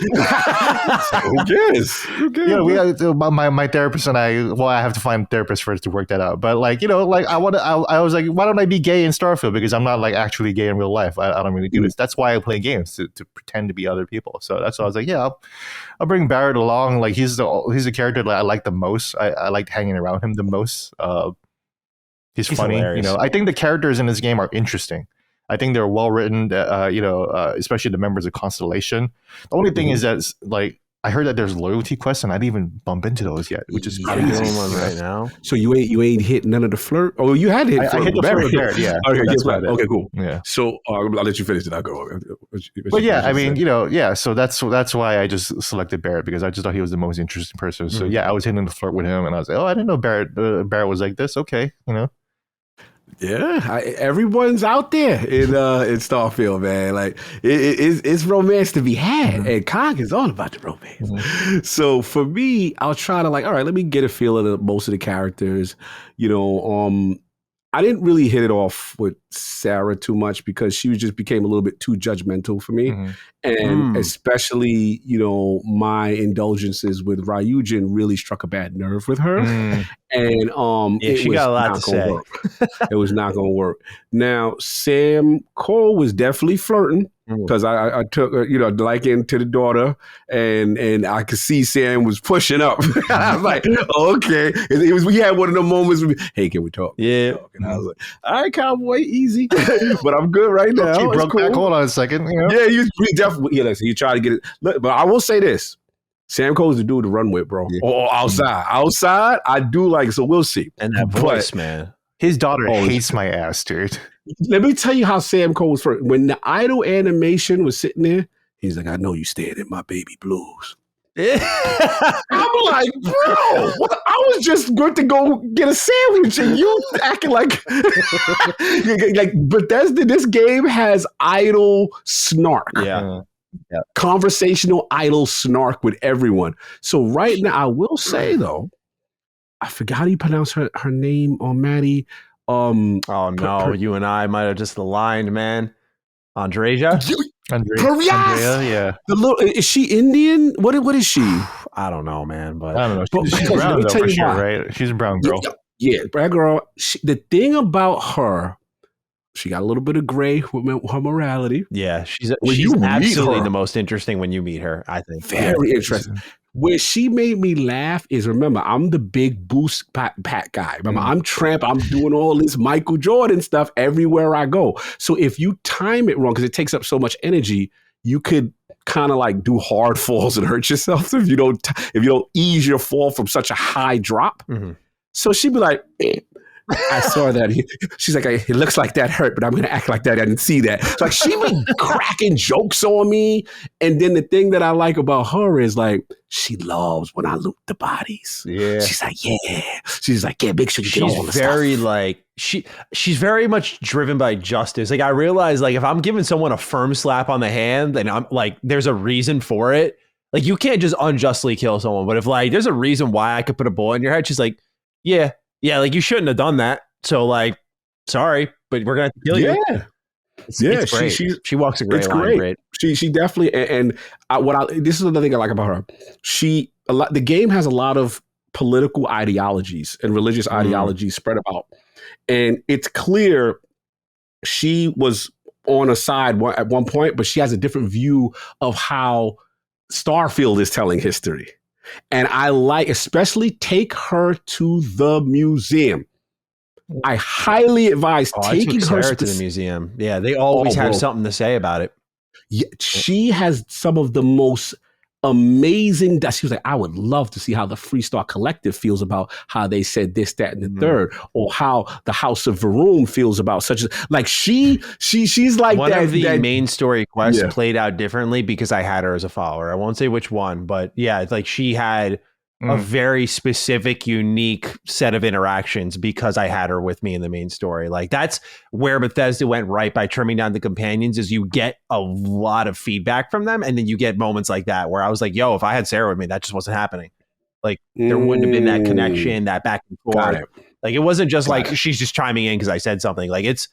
cares? Yeah, my therapist and I. Well, I have to find a therapist first to work that out. But like, you know, like I was like, why don't I be gay in Starfield? Because I'm not like actually gay in real life. I don't really do this. That's why I play games, to pretend to be other people. So that's why I was like, yeah, I'll bring Barrett along. Like he's the character that I like the most. I liked hanging around him the most. He's funny. Hilarious. You know, I think the characters in this game are interesting. I think they're well written. Especially the members of Constellation. The only thing is that like I heard that there's loyalty quests, and I didn't even bump into those yet, which is crazy. Right now. So you ain't hit none of the flirt. Oh, you had to hit. I hit the flirt with Barrett. Yeah. Okay, cool. Yeah. So I'll let you finish it. I'll go. But yeah, I mean, you know, yeah. So that's why I just selected Barrett, because I just thought he was the most interesting person. So yeah, I was hitting the flirt with him, and I was like, oh, I didn't know Barrett was like this. Okay, you know. Yeah, everyone's out there in Starfield, man. Like it's romance to be had, and Cog is all about the romance. So for me, I'll try to like, all right, let me get a feel of most of the characters. You know, I didn't really hit it off with Sarah too much because she just became a little bit too judgmental for me. And especially, my indulgences with Ryujin really struck a bad nerve with her. And she got a lot to say. It was not going to work. Now, Sam Cole was definitely flirting because I took liking to the daughter, and I could see Sam was pushing up. I was like, okay. We had one of the moments where hey, can we talk? Yeah. And I was like, all right, cowboy, easy. But I'm good right now. She broke cool. back. Hold on a second. Yeah, he definitely. Yeah, listen, he tried to get it. But I will say this. Sam Cole's the dude to run with, bro. Yeah. Or outside. Outside, I do like, so we'll see. And that voice, man. His daughter hates my ass, dude. Let me tell you how Sam Cole was first. When the idol animation was sitting there, he's like, I know you staring at my baby blues. I'm like, bro, what? I was just good to go get a sandwich and you acting like Bethesda, this game has idol snark. Yeah. Conversational idol snark with everyone. So right now, I will say though, I forgot how you pronounce her name on Maddie. Oh no, you and I might have just aligned, man. Andrea, yeah. Is she Indian? What is she? I don't know, man. But I don't know. She's brown though, for sure, right? She's a brown girl. Yeah, brown girl. The thing about her, she got a little bit of gray with her morality. Yeah, she's absolutely the most interesting when you meet her, I think. Very interesting. Where she made me laugh is, remember, I'm the big boost pat guy. Remember, I'm Tramp. I'm doing all this Michael Jordan stuff everywhere I go. So if you time it wrong, because it takes up so much energy, you could kind of like do hard falls and hurt yourself if you don't ease your fall from such a high drop. So she'd be like, I saw that. She's like, it looks like that hurt, but I'm going to act like that. I didn't see that. So like she be cracking jokes on me. And then the thing that I like about her is like, she loves when I loot the bodies. Yeah. She's like, yeah. She's like, yeah, make sure you get all the very stuff. Like, she's very much driven by justice. Like I realize like if I'm giving someone a firm slap on the hand and I'm like, there's a reason for it. Like you can't just unjustly kill someone. But if like, there's a reason why I could put a bullet in your head, she's like, yeah, like you shouldn't have done that. So like, sorry, but we're gonna have to kill you. It's great. She walks a great line. Great. She definitely. And this is another thing I like about her. The game has a lot of political ideologies and religious ideologies spread about, and it's clear she was on a side at one point, but she has a different view of how Starfield is telling history. And I like, especially take her to the museum. I highly advise taking her to the museum. Yeah, they always have something to say about it. Yeah, she has some of the most amazing. She was like, I would love to see how the Freestar Collective feels about how they said this, that, and the third, or how the House of Varoom feels about such as like she's like one of the main story quests played out differently because I had her as a follower. I won't say which one, but yeah, it's like she had a very specific, unique set of interactions because I had her with me in the main story. Like that's where Bethesda went right by trimming down the companions is you get a lot of feedback from them. And then you get moments like that where I was like, yo, if I had Sarah with me, that just wasn't happening. Like there wouldn't have been that connection, that back and forth. Like it wasn't just like she's just chiming in because I said something. Like it's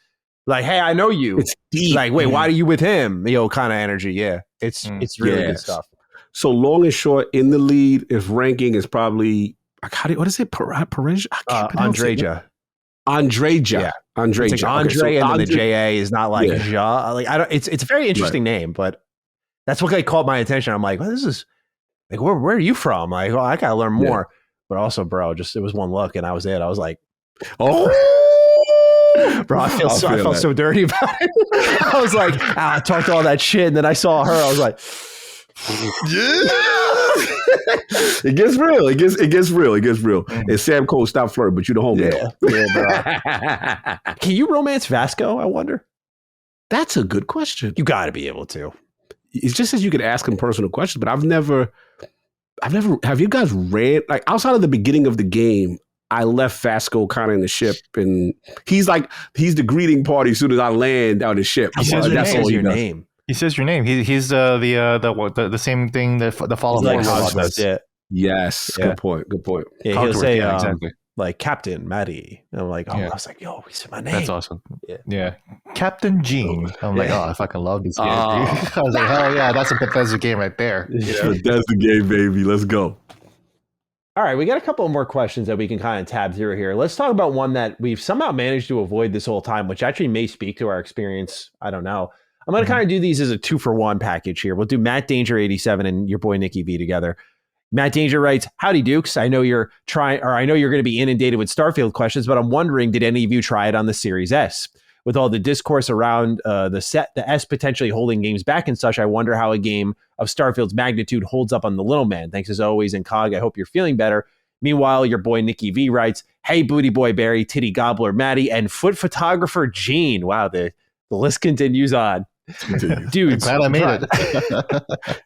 like, hey, I know you. It's deep. Like, wait, why are you with him? Kind of energy. Yeah. It's really good stuff. So long and short, in the lead, if ranking is probably what is it? Andreja. Yeah. Andreja. It's like Andre, and then the JA is not like Ja. Like I don't. It's a very interesting name, but that's what caught my attention. I'm like, well, this is like where are you from? Like, I gotta learn more. But also, bro, just it was one look, and I was it. I was like, oh. Bro, I felt so dirty about it. I was like, I talked all that shit, and then I saw her. I was like. It gets real. And Sam Cole, stop flirting, but you the homie. Yeah, bro. Can you romance Vasco? I wonder. That's a good question. You got to be able to. It's just as you could ask him personal questions, but I've never. Have you guys read like outside of the beginning of the game? I left Vasco kind of in the ship, and he's the greeting party as soon as I land on the ship. He says your name. He says your name. He's the same thing that the follow-up does. Yeah. Yes. Good point. Yeah, he'll say exactly. like Captain Matty. And I'm like, oh, Yeah. I was like, yo, he said my name. That's awesome. Yeah. Yeah. Captain Gene. I'm like, Yeah. oh, I fucking love this game. I was like, hell yeah, that's a Bethesda game right there. That's the game, baby. Let's go. All right, we got a couple more questions that we can kind of tab through here. Let's talk about one that we've somehow managed to avoid this whole time, which actually may speak to our experience. I don't know. I'm going to kind of do these as a 2-for-1 package here. We'll do Matt Danger 87 and your boy Nikki V together. Matt Danger writes, "Howdy Dukes. I know you're going to be inundated with Starfield questions, but I'm wondering, did any of you try it on the Series S? With all the discourse around the S potentially holding games back and such, I wonder how a game of Starfield's magnitude holds up on the little man. Thanks as always, and Cog, I hope you're feeling better." Meanwhile, your boy Nikki V writes, "Hey, Booty Boy Barry, Titty Gobbler Maddie, and foot photographer Gene." Wow, the list continues on. Dude, Glad I made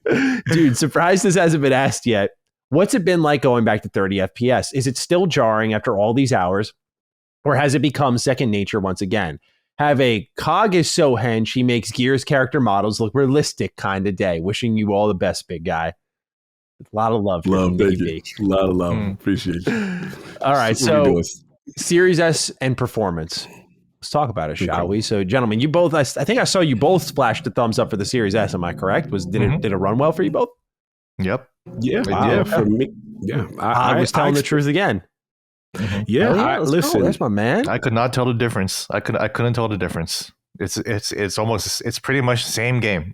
it. Dude, surprised this hasn't been asked yet. What's it been like going back to 30 FPS? Is it still jarring after all these hours? Or has it become second nature once again? Have a Cog is so hench, he makes Gears character models look realistic kind of day. Wishing you all the best, big guy. A lot of love. Love, thank you. A lot of love. Appreciate you. All right, so Series S and performance. Let's talk about it, shall we? So, gentlemen, you both, I think I saw you both splash the thumbs up for the Series S. Am I correct? Did it run well for you both? Yep. Yeah, yeah. For me, yeah. I was telling the truth again. Yeah, listen. That's my man. I could not tell the difference. I couldn't tell the difference. It's pretty much the same game.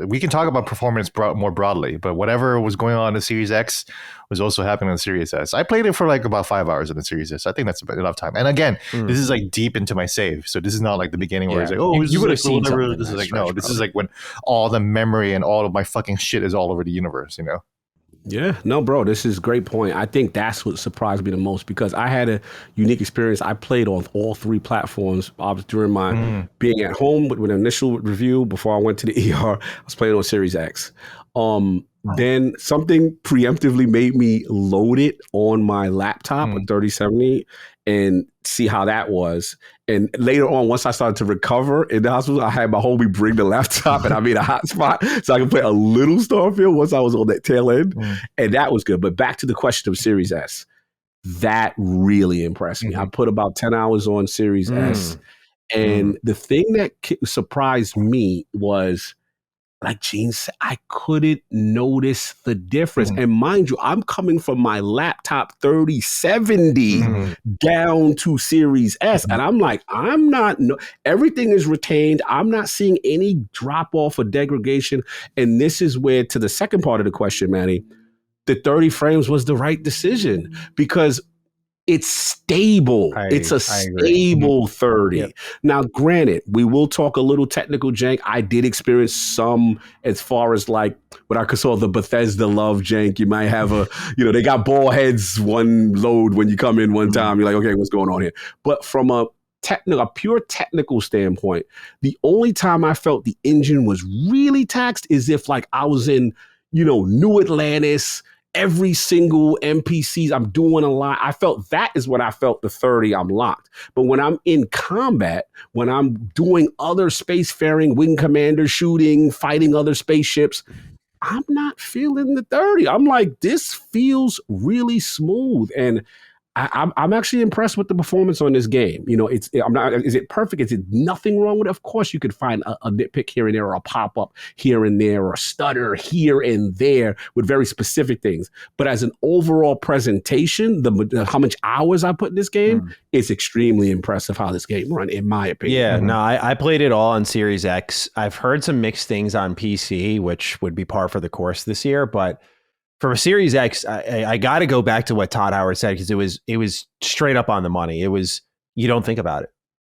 We can talk about performance more broadly, but whatever was going on in the Series X was also happening in the Series S. I played it for like about 5 hours in the Series S. I think that's about enough time. And again, this is like deep into my save, so this is not like the beginning where it's like, oh, you would have seen whatever. This is like, no, this is like when all the memory and all of my fucking shit is all over the universe, you know. Yeah, no, bro, this is a great point. I think that's what surprised me the most because I had a unique experience. I played on all 3 platforms during my being at home with an initial review before I went to the ER. I was playing on Series X. Then something preemptively made me load it on my laptop, a 3070, and see how that was. And later on, once I started to recover in the hospital, I had my homie bring the laptop and I made a hotspot so I could play a little Starfield once I was on that tail end. And that was good. But back to the question of Series S, that really impressed me. I put about 10 hours on Series S. And the thing that surprised me was, like Gene said, I couldn't notice the difference. And mind you, I'm coming from my laptop 3070 down to Series S. And I'm like, everything is retained. I'm not seeing any drop off or degradation. And this is where, to the second part of the question, Manny, the 30 frames was the right decision because it's stable. It's a stable 30. Yep. Now, granted, we will talk a little technical jank. I did experience some as far as like what I could call the Bethesda love jank. You might have they got ball heads one load when you come in one time. You're like, okay, what's going on here? But from a pure technical standpoint, the only time I felt the engine was really taxed is if like I was in, New Atlantis, every single NPCs, I'm doing a lot. I felt that is what I felt the 30, I'm locked. But when I'm in combat, when I'm doing other spacefaring, wing commander shooting, fighting other spaceships, I'm not feeling the 30. I'm like, this feels really smooth. And I'm actually impressed with the performance on this game. Is it perfect? Is it nothing wrong with it? Of course, you could find a nitpick here and there, or a pop-up here and there, or a stutter here and there with very specific things. But as an overall presentation, how much hours I put in this game, it's extremely impressive how this game run, in my opinion. Yeah, no, I played it all on Series X. I've heard some mixed things on PC, which would be par for the course this year, but from a Series X, I got to go back to what Todd Howard said because it was straight up on the money. It was, you don't think about it.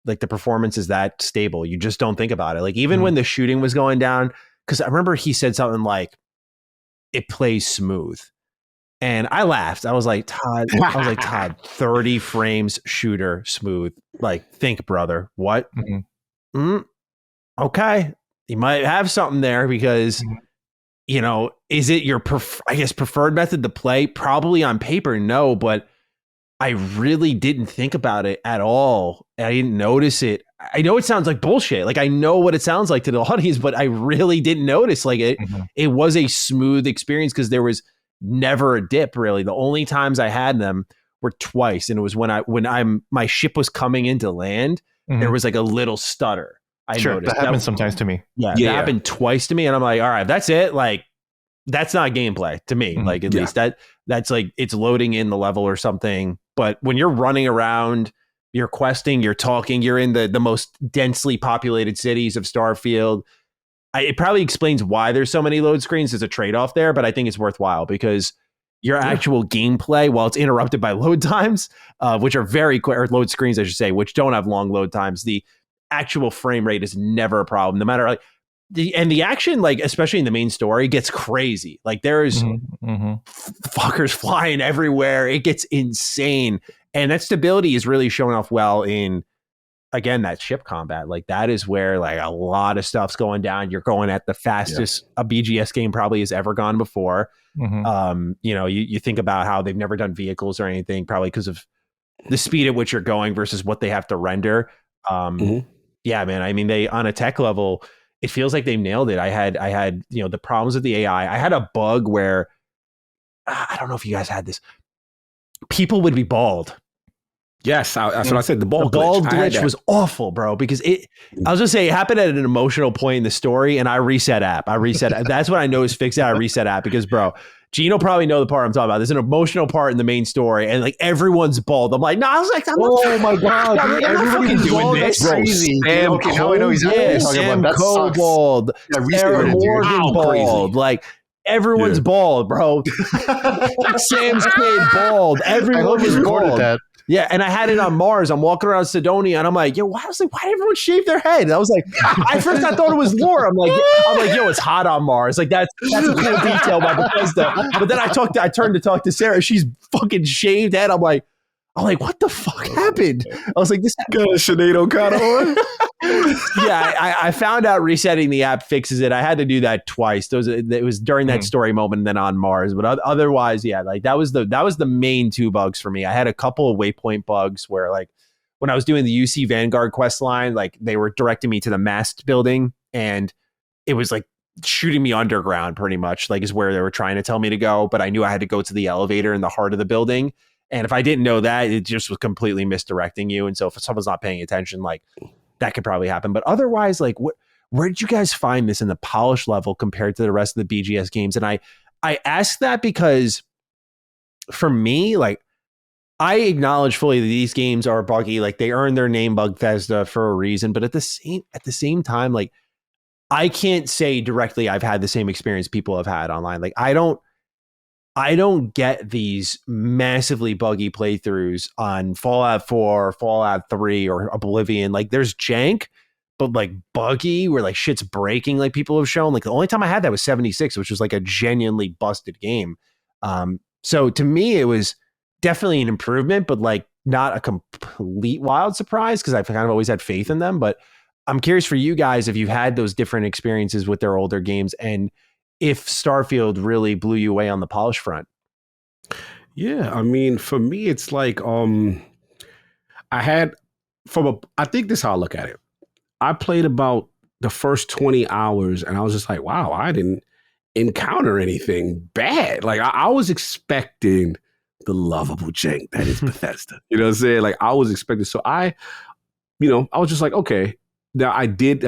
Like the performance is that stable. You just don't think about it. Like even when the shooting was going down, because I remember he said something like, it plays smooth. And I laughed. I was like, Todd, 30 frames shooter smooth. Like, think, brother. What? Okay. You might have something there because... is it your preferred method to play? Probably on paper, no, but I really didn't think about it at all. I didn't notice it. I know it sounds like bullshit. Like I know what it sounds like to the audience, but I really didn't notice. Like it was a smooth experience because there was never a dip really. The only times I had them were twice, and it was when my ship was coming into land. There was like a little stutter. I noticed that happens sometimes to me. Yeah, that happened twice to me, and I'm like, all right, that's it. Like, that's not gameplay to me. Like, at least that's like it's loading in the level or something. But when you're running around, you're questing, you're talking, you're in the most densely populated cities of Starfield. It probably explains why there's so many load screens. There's a trade-off there, but I think it's worthwhile because your actual gameplay, while it's interrupted by load times, which are very quick, or load screens, I should say, which don't have long load times, the actual frame rate is never a problem. No matter like the action, like especially in the main story, gets crazy. Like there's fuckers flying everywhere. It gets insane, and that stability is really showing off well in. Again, that ship combat, like that is where like a lot of stuff's going down. You're going at the fastest a BGS game probably has ever gone before. You think about how they've never done vehicles or anything, probably because of the speed at which you're going versus what they have to render. Yeah, man. I mean, they on a tech level, it feels like they nailed it. I had the problems with the AI. I had a bug where I don't know if you guys had this. People would be bald. Yes, that's what I said. The bald glitch was awful, bro, because I was just saying it happened at an emotional point in the story, and I reset app. That's what I know is fixed. I reset app because, bro, Gino probably know the part I'm talking about. There's an emotional part in the main story, and like everyone's bald. I'm like, no, I was like, oh my god, everybody's doing this. Crazy. Okay, now I know exactly what you're talking about. Sam bald, Sarah Morgan bald, like. Everyone's bald, bro. Sam's kid bald. Everyone was bald. That. Yeah, and I had it on Mars. I'm walking around Sidonia, and I'm like, why did everyone shave their head? And I was like, I thought it was lore. I'm like, it's hot on Mars. Like that's a cool detail about Bethesda. But then I turned to talk to Sarah. She's fucking shaved head. I'm like, what the fuck happened? I was like, this got a Sinead O'Connor on. Yeah, I found out resetting the app fixes it. I had to do that twice. It was during that story moment and then on Mars. But otherwise, yeah, like that was the main two bugs for me. I had a couple of waypoint bugs where like when I was doing the UC Vanguard quest line, like they were directing me to the mast building and it was like shooting me underground pretty much, like is where they were trying to tell me to go. But I knew I had to go to the elevator in the heart of the building. And if I didn't know that, it just was completely misdirecting you. And so if someone's not paying attention, like that could probably happen. But otherwise, like where did you guys find this in the polish level compared to the rest of the BGS games? And I ask that because for me, like I acknowledge fully that these games are buggy. Like they earned their name Bethesda for a reason. But at the same time, like I can't say directly I've had the same experience people have had online. Like I don't get these massively buggy playthroughs on Fallout 4, Fallout 3, or Oblivion. Like there's jank, but like buggy where like shit's breaking like people have shown. Like the only time I had that was 76, which was like a genuinely busted game. So to me, it was definitely an improvement, but like not a complete wild surprise because I've kind of always had faith in them. But I'm curious for you guys if you've had those different experiences with their older games and if Starfield really blew you away on the polish front. Yeah, I mean, for me, it's like I think this is how I look at it. I played about the first 20 hours and I was just like, wow, I didn't encounter anything bad. Like I was expecting the lovable jank that is Bethesda. You know what I'm saying? Like I was expecting. So I was just like, okay. Now I did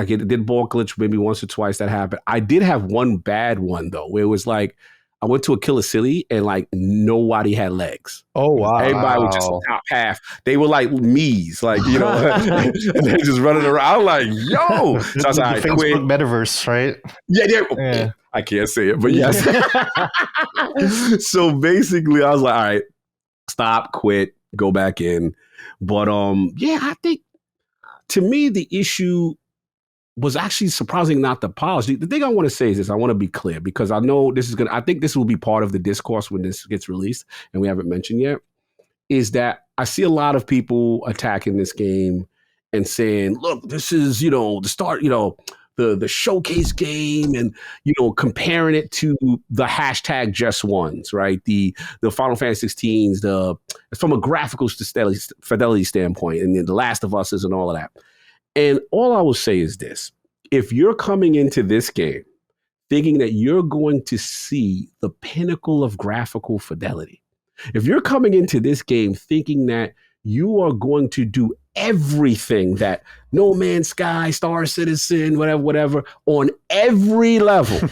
ball glitch maybe once or twice that happened. I did have one bad one though, where it was like I went to a Killer City and like nobody had legs. Oh wow! Everybody was just top half. They were like me's, like and they're just running around. I'm like, yo! So I was like, Facebook metaverse, right? Yeah. I can't say it, but yes. So basically, I was like, all right, stop, quit, go back in. But I think. To me, the issue was actually surprising not the polish. The thing I want to say is this. I want to be clear because I know I think this will be part of the discourse when this gets released and we haven't mentioned yet, is that I see a lot of people attacking this game and saying, look, this is, the start, the showcase game and, comparing it to the hashtag just ones, right? The Final Fantasy 16s, from a graphical fidelity standpoint, and then the Last of Us and all of that. And all I will say is this. If you're coming into this game thinking that you're going to see the pinnacle of graphical fidelity, If you're coming into this game thinking that you are going to do everything that No Man's Sky, Star Citizen, whatever, on every level,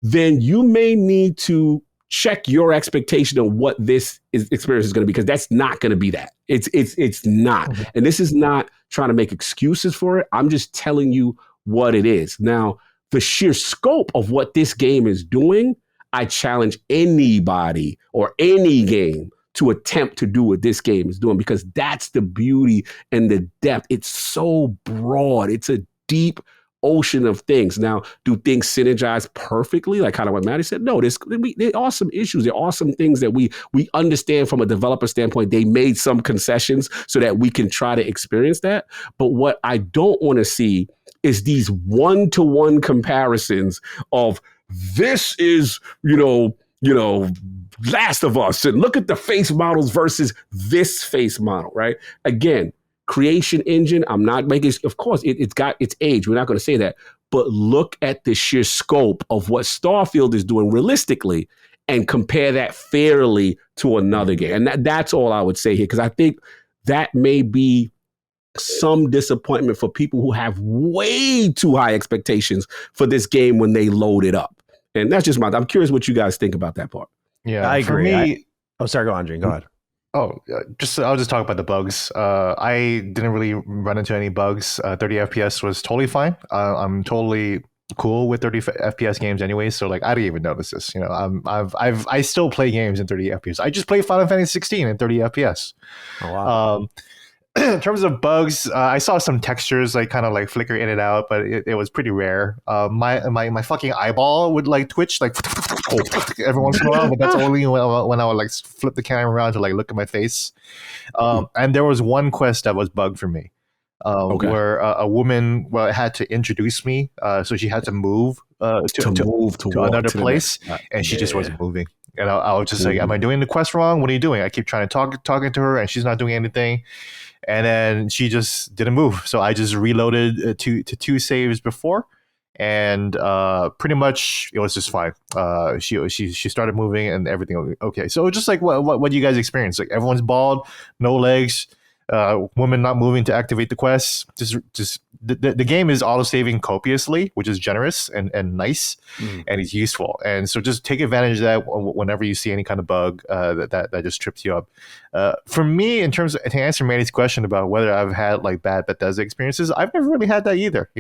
then you may need to check your expectation of what this experience is going to be, because that's not going to be that. It's not. Mm-hmm. And this is not trying to make excuses for it. I'm just telling you what it is. Now, the sheer scope of what this game is doing, I challenge anybody or any game to attempt to do what this game is doing, because that's the beauty and the depth. It's so broad. It's a deep ocean of things. Now, do things synergize perfectly? Like kind of what Maddie said? No, there are some issues. There are some things that we understand from a developer standpoint. They made some concessions so that we can try to experience that. But what I don't want to see is these one-to-one comparisons of this is, Last of Us, and look at the face models versus this face model, right? Again, creation engine, I'm not making, of course, it's got its age. We're not going to say that. But look at the sheer scope of what Starfield is doing realistically and compare that fairly to another game. And that's all I would say here, because I think that may be some disappointment for people who have way too high expectations for this game when they load it up. And that's just I'm curious what you guys think about that part. Yeah, I agree. For me, sorry, go on, Gene. Go ahead. I'll just talk about the bugs. I didn't really run into any bugs. 30 FPS was totally fine. I'm totally cool with 30 FPS games anyway, so like I didn't even notice this. I still play games in 30 FPS. I just play Final Fantasy 16 in 30 FPS. Oh, wow. In terms of bugs, I saw some textures like kind of like flicker in and out, but it was pretty rare. My fucking eyeball would like twitch like every once in a while, but that's only when I would like flip the camera around to like look at my face. And there was one quest that was bugged for me, where a woman had to introduce me, so she had to move to another place, and she just wasn't moving. And I was just like, "Am I doing the quest wrong? What are you doing?" I keep trying to talking to her, and she's not doing anything. And then she just didn't move. So I just reloaded to two saves before, and pretty much it was just fine. She started moving and everything. Okay, so just like what do you guys experience? Like everyone's bald, no legs, woman not moving to activate the quest. Just the game is auto-saving copiously, which is generous and nice, and it's useful. And so just take advantage of that whenever you see any kind of bug that just trips you up. For me, in terms of, to answer Manny's question about whether I've had like bad Bethesda experiences, I've never really had that either.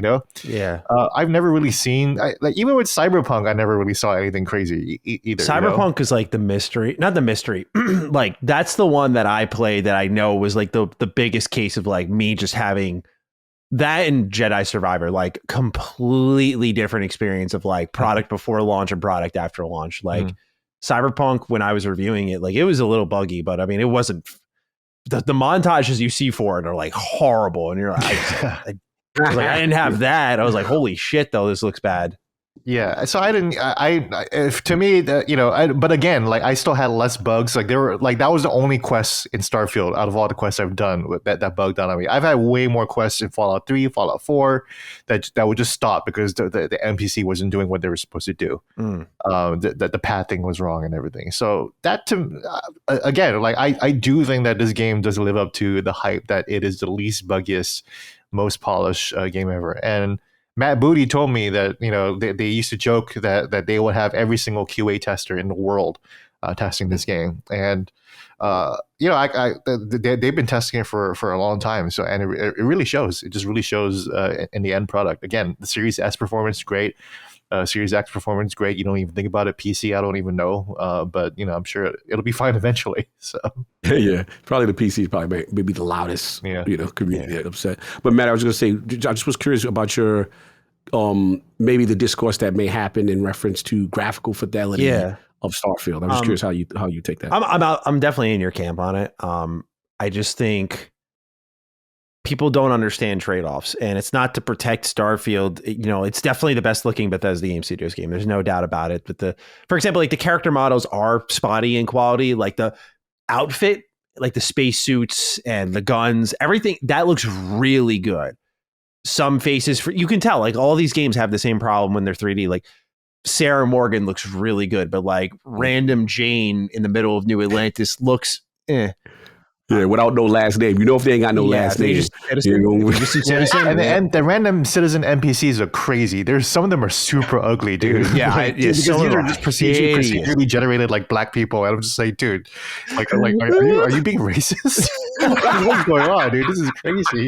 Yeah. I've never really seen, like even with Cyberpunk, I never really saw anything crazy either. Cyberpunk is like the mystery, not the mystery. Like that's the one that I played that I know was like the biggest case of like me just having that and Jedi Survivor, like completely different experience of like product before launch and product after launch. Like Cyberpunk, when I was reviewing it, like it was a little buggy, but I mean, it wasn't the montages you see for it are like horrible. And you're like, I didn't have that. I was like, holy shit, though, this looks bad. Yeah, so I didn't. To me, but again, like I still had less bugs. Like there were, like that was the only quest in Starfield out of all the quests I've done with that bugged out on me. I've had way more quests in Fallout 3, Fallout 4 that would just stop because the NPC wasn't doing what they were supposed to do. The pathing was wrong and everything. So that again, like I do think that this game does live up to the hype that it is the least buggiest, most polished game ever. And Matt Booty told me that they used to joke that they would have every single QA tester in the world testing this game, and they've been testing it for a long time. So and it really shows. It just really shows in the end product. Again, the Series S performance great, Series X performance great. You don't even think about it. PC, I don't even know, but I'm sure it'll be fine eventually. So yeah, probably the PC is probably maybe the loudest. Community upset. But Matt, I was going to say, I just was curious about your maybe the discourse that may happen in reference to graphical fidelity of Starfield. I'm just curious how you take that. I'm definitely in your camp on it. I just think people don't understand trade-offs, and it's not to protect Starfield. It's definitely the best looking Bethesda Game Studios game. There's no doubt about it. But for example, like the character models are spotty in quality, like the outfit, like the spacesuits and the guns, everything that looks really good. Some faces, you can tell, like all these games have the same problem when they're 3D. Like Sarah Morgan looks really good, but like random Jane in the middle of New Atlantis looks Yeah, without no last name. If they ain't got no last name. You just see citizen. And the random citizen NPCs are crazy. Some of them are super ugly, dude. Yeah, because these are just procedurally generated like black people. And I'm just like, dude, are you being racist? What's going on, dude? This is crazy.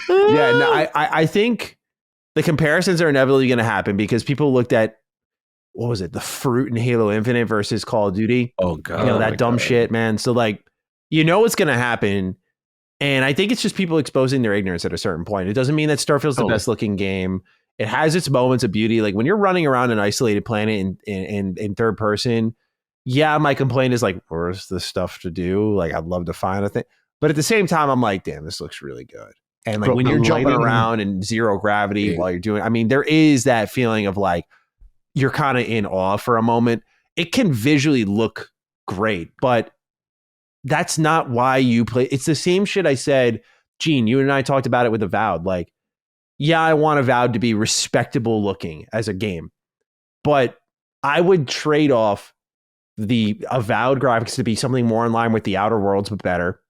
Yeah, no, I think the comparisons are inevitably going to happen because people looked at, what was it, the fruit in Halo Infinite versus Call of Duty. Oh god, that dumb shit, man. So like, what's going to happen. And I think it's just people exposing their ignorance at a certain point. It doesn't mean that Starfield's the best looking game. It has its moments of beauty. Like when you're running around an isolated planet in third person, yeah, my complaint is like, where's the stuff to do? Like, I'd love to find a thing. But at the same time, I'm like, damn, this looks really good. And like when you're jumping around in zero gravity while you're doing, I mean, there is that feeling of like, you're kind of in awe for a moment. It can visually look great, but that's not why you play. It's the same shit I said, Gene, you and I talked about it with Avowed. Like, yeah, I want Avowed to be respectable looking as a game, but I would trade off the Avowed graphics to be something more in line with the Outer Worlds, but better,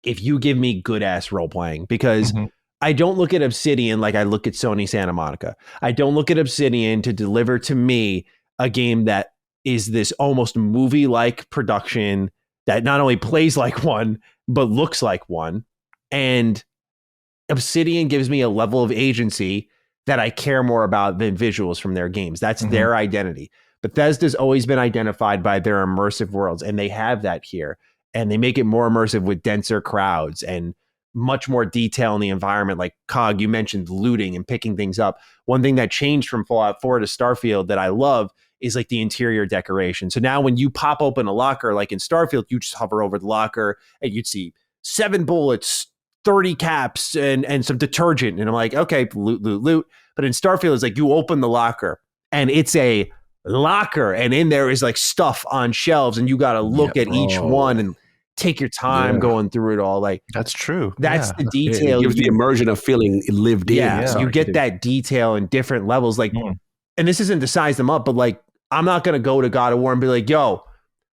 if you give me good ass role playing, because I don't look at Obsidian like I look at Sony Santa Monica. I don't look at Obsidian to deliver to me a game that is this almost movie-like production that not only plays like one, but looks like one. And Obsidian gives me a level of agency that I care more about than visuals from their games. That's their identity. Bethesda's always been identified by their immersive worlds, and they have that here. And they make it more immersive with denser crowds and much more detail in the environment. Like Cog, you mentioned looting and picking things up. One thing that changed from Fallout 4 to Starfield that I love is like the interior decoration. So now when you pop open a locker, like in Starfield, you just hover over the locker and you'd see 7 bullets, 30 caps, and some detergent. And I'm like, okay, loot. But in Starfield, it's like you open the locker and it's a locker, and in there is like stuff on shelves, and you got to look at each one and take your time going through it all. Like that's true. That's the detail. It gives the immersion of feeling lived in. Yeah, you get that detail in different levels. Like, and this isn't to size them up, but like, I'm not going to go to God of War and be like, yo,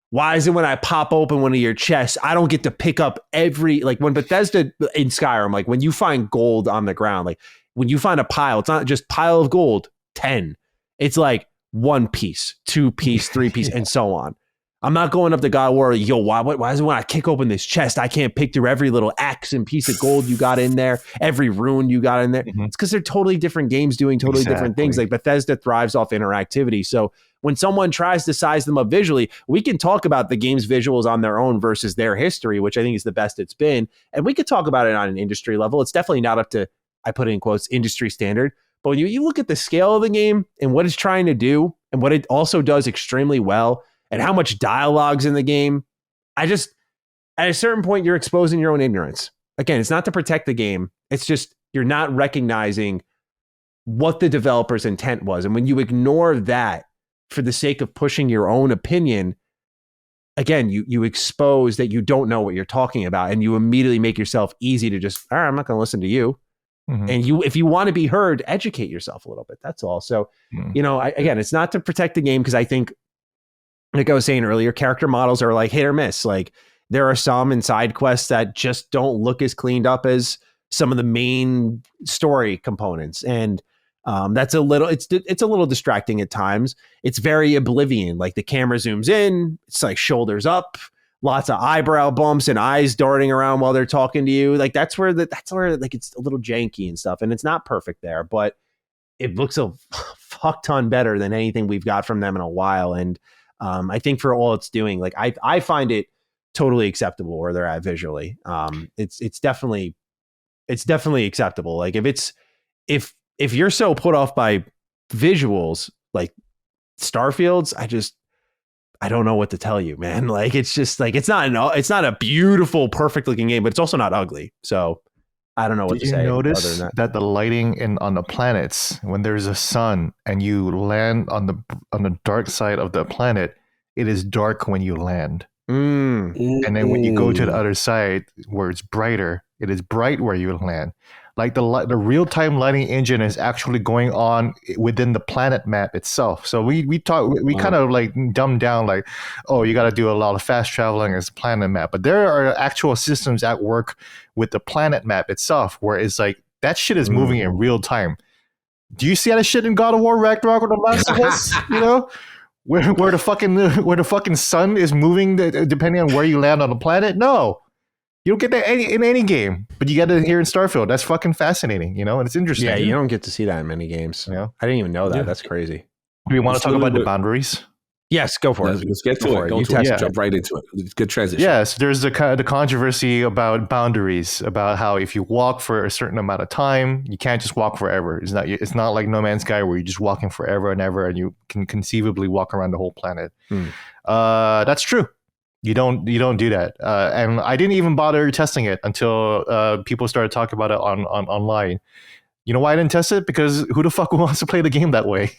why is it when I pop open one of your chests, I don't get to pick up every, like when Bethesda in Skyrim, like when you find gold on the ground, like when you find a pile, it's not just pile of gold, 10. It's like 1 piece, 2 piece, 3 piece, and so on. I'm not going up to God of War, yo, why is it when I kick open this chest, I can't pick through every little axe and piece of gold you got in there, every rune you got in there. It's because they're totally different games doing totally different things. Like Bethesda thrives off interactivity. So when someone tries to size them up visually, we can talk about the game's visuals on their own versus their history, which I think is the best it's been. And we could talk about it on an industry level. It's definitely not up to, I put it in quotes, industry standard. But when you look at the scale of the game and what it's trying to do and what it also does extremely well and how much dialogue's in the game, I just, at a certain point, you're exposing your own ignorance. Again, it's not to protect the game. It's just you're not recognizing what the developer's intent was. And when you ignore that for the sake of pushing your own opinion, again, you expose that you don't know what you're talking about, and you immediately make yourself easy to just, all right, I'm not going to listen to you. And if you want to be heard, educate yourself a little bit. That's all. So, again, it's not to protect the game, because I think, like I was saying earlier, character models are like hit or miss. Like there are some in side quests that just don't look as cleaned up as some of the main story components. And that's a little, it's a little distracting at times. It's very Oblivion. Like the camera zooms in, it's like shoulders up, lots of eyebrow bumps and eyes darting around while they're talking to you. Like that's where like it's a little janky and stuff. And it's not perfect there, but it looks a fuck ton better than anything we've got from them in a while. And I think for all it's doing, like I find it totally acceptable where they're at visually. It's definitely acceptable. Like if you're so put off by visuals like Starfield's, I don't know what to tell you, man. Like it's just like it's not a beautiful, perfect looking game, but it's also not ugly. So I don't know what to say. Did you notice that the lighting on the planets, when there's a sun and you land on the dark side of the planet, it is dark when you land. And then when you go to the other side where it's brighter, it is bright where you land. Like the real time lighting engine is actually going on within the planet map itself. So we kind of like dumbed down like, oh, you got to do a lot of fast traveling as a planet map, but there are actual systems at work with the planet map itself where it's like that shit is moving in real time. Do you see that shit in God of War Ragnarok or The Last of Us? You know, where the fucking sun is moving depending on where you land on the planet? No. You don't get that in any game, but you get it here in Starfield. That's fucking fascinating, and it's interesting. Yeah, you don't get to see that in many games. Yeah. I didn't even know that. Yeah. That's crazy. Do we want to talk about the boundaries? Yes, go for it. Let's get to it. Jump right into it. It's good transition. Yes, there's the controversy about boundaries, about how if you walk for a certain amount of time, you can't just walk forever. It's not like No Man's Sky where you're just walking forever and ever, and you can conceivably walk around the whole planet. That's true. You don't do that, and I didn't even bother testing it until people started talking about it on online. You know why I didn't test it? Because who the fuck wants to play the game that way?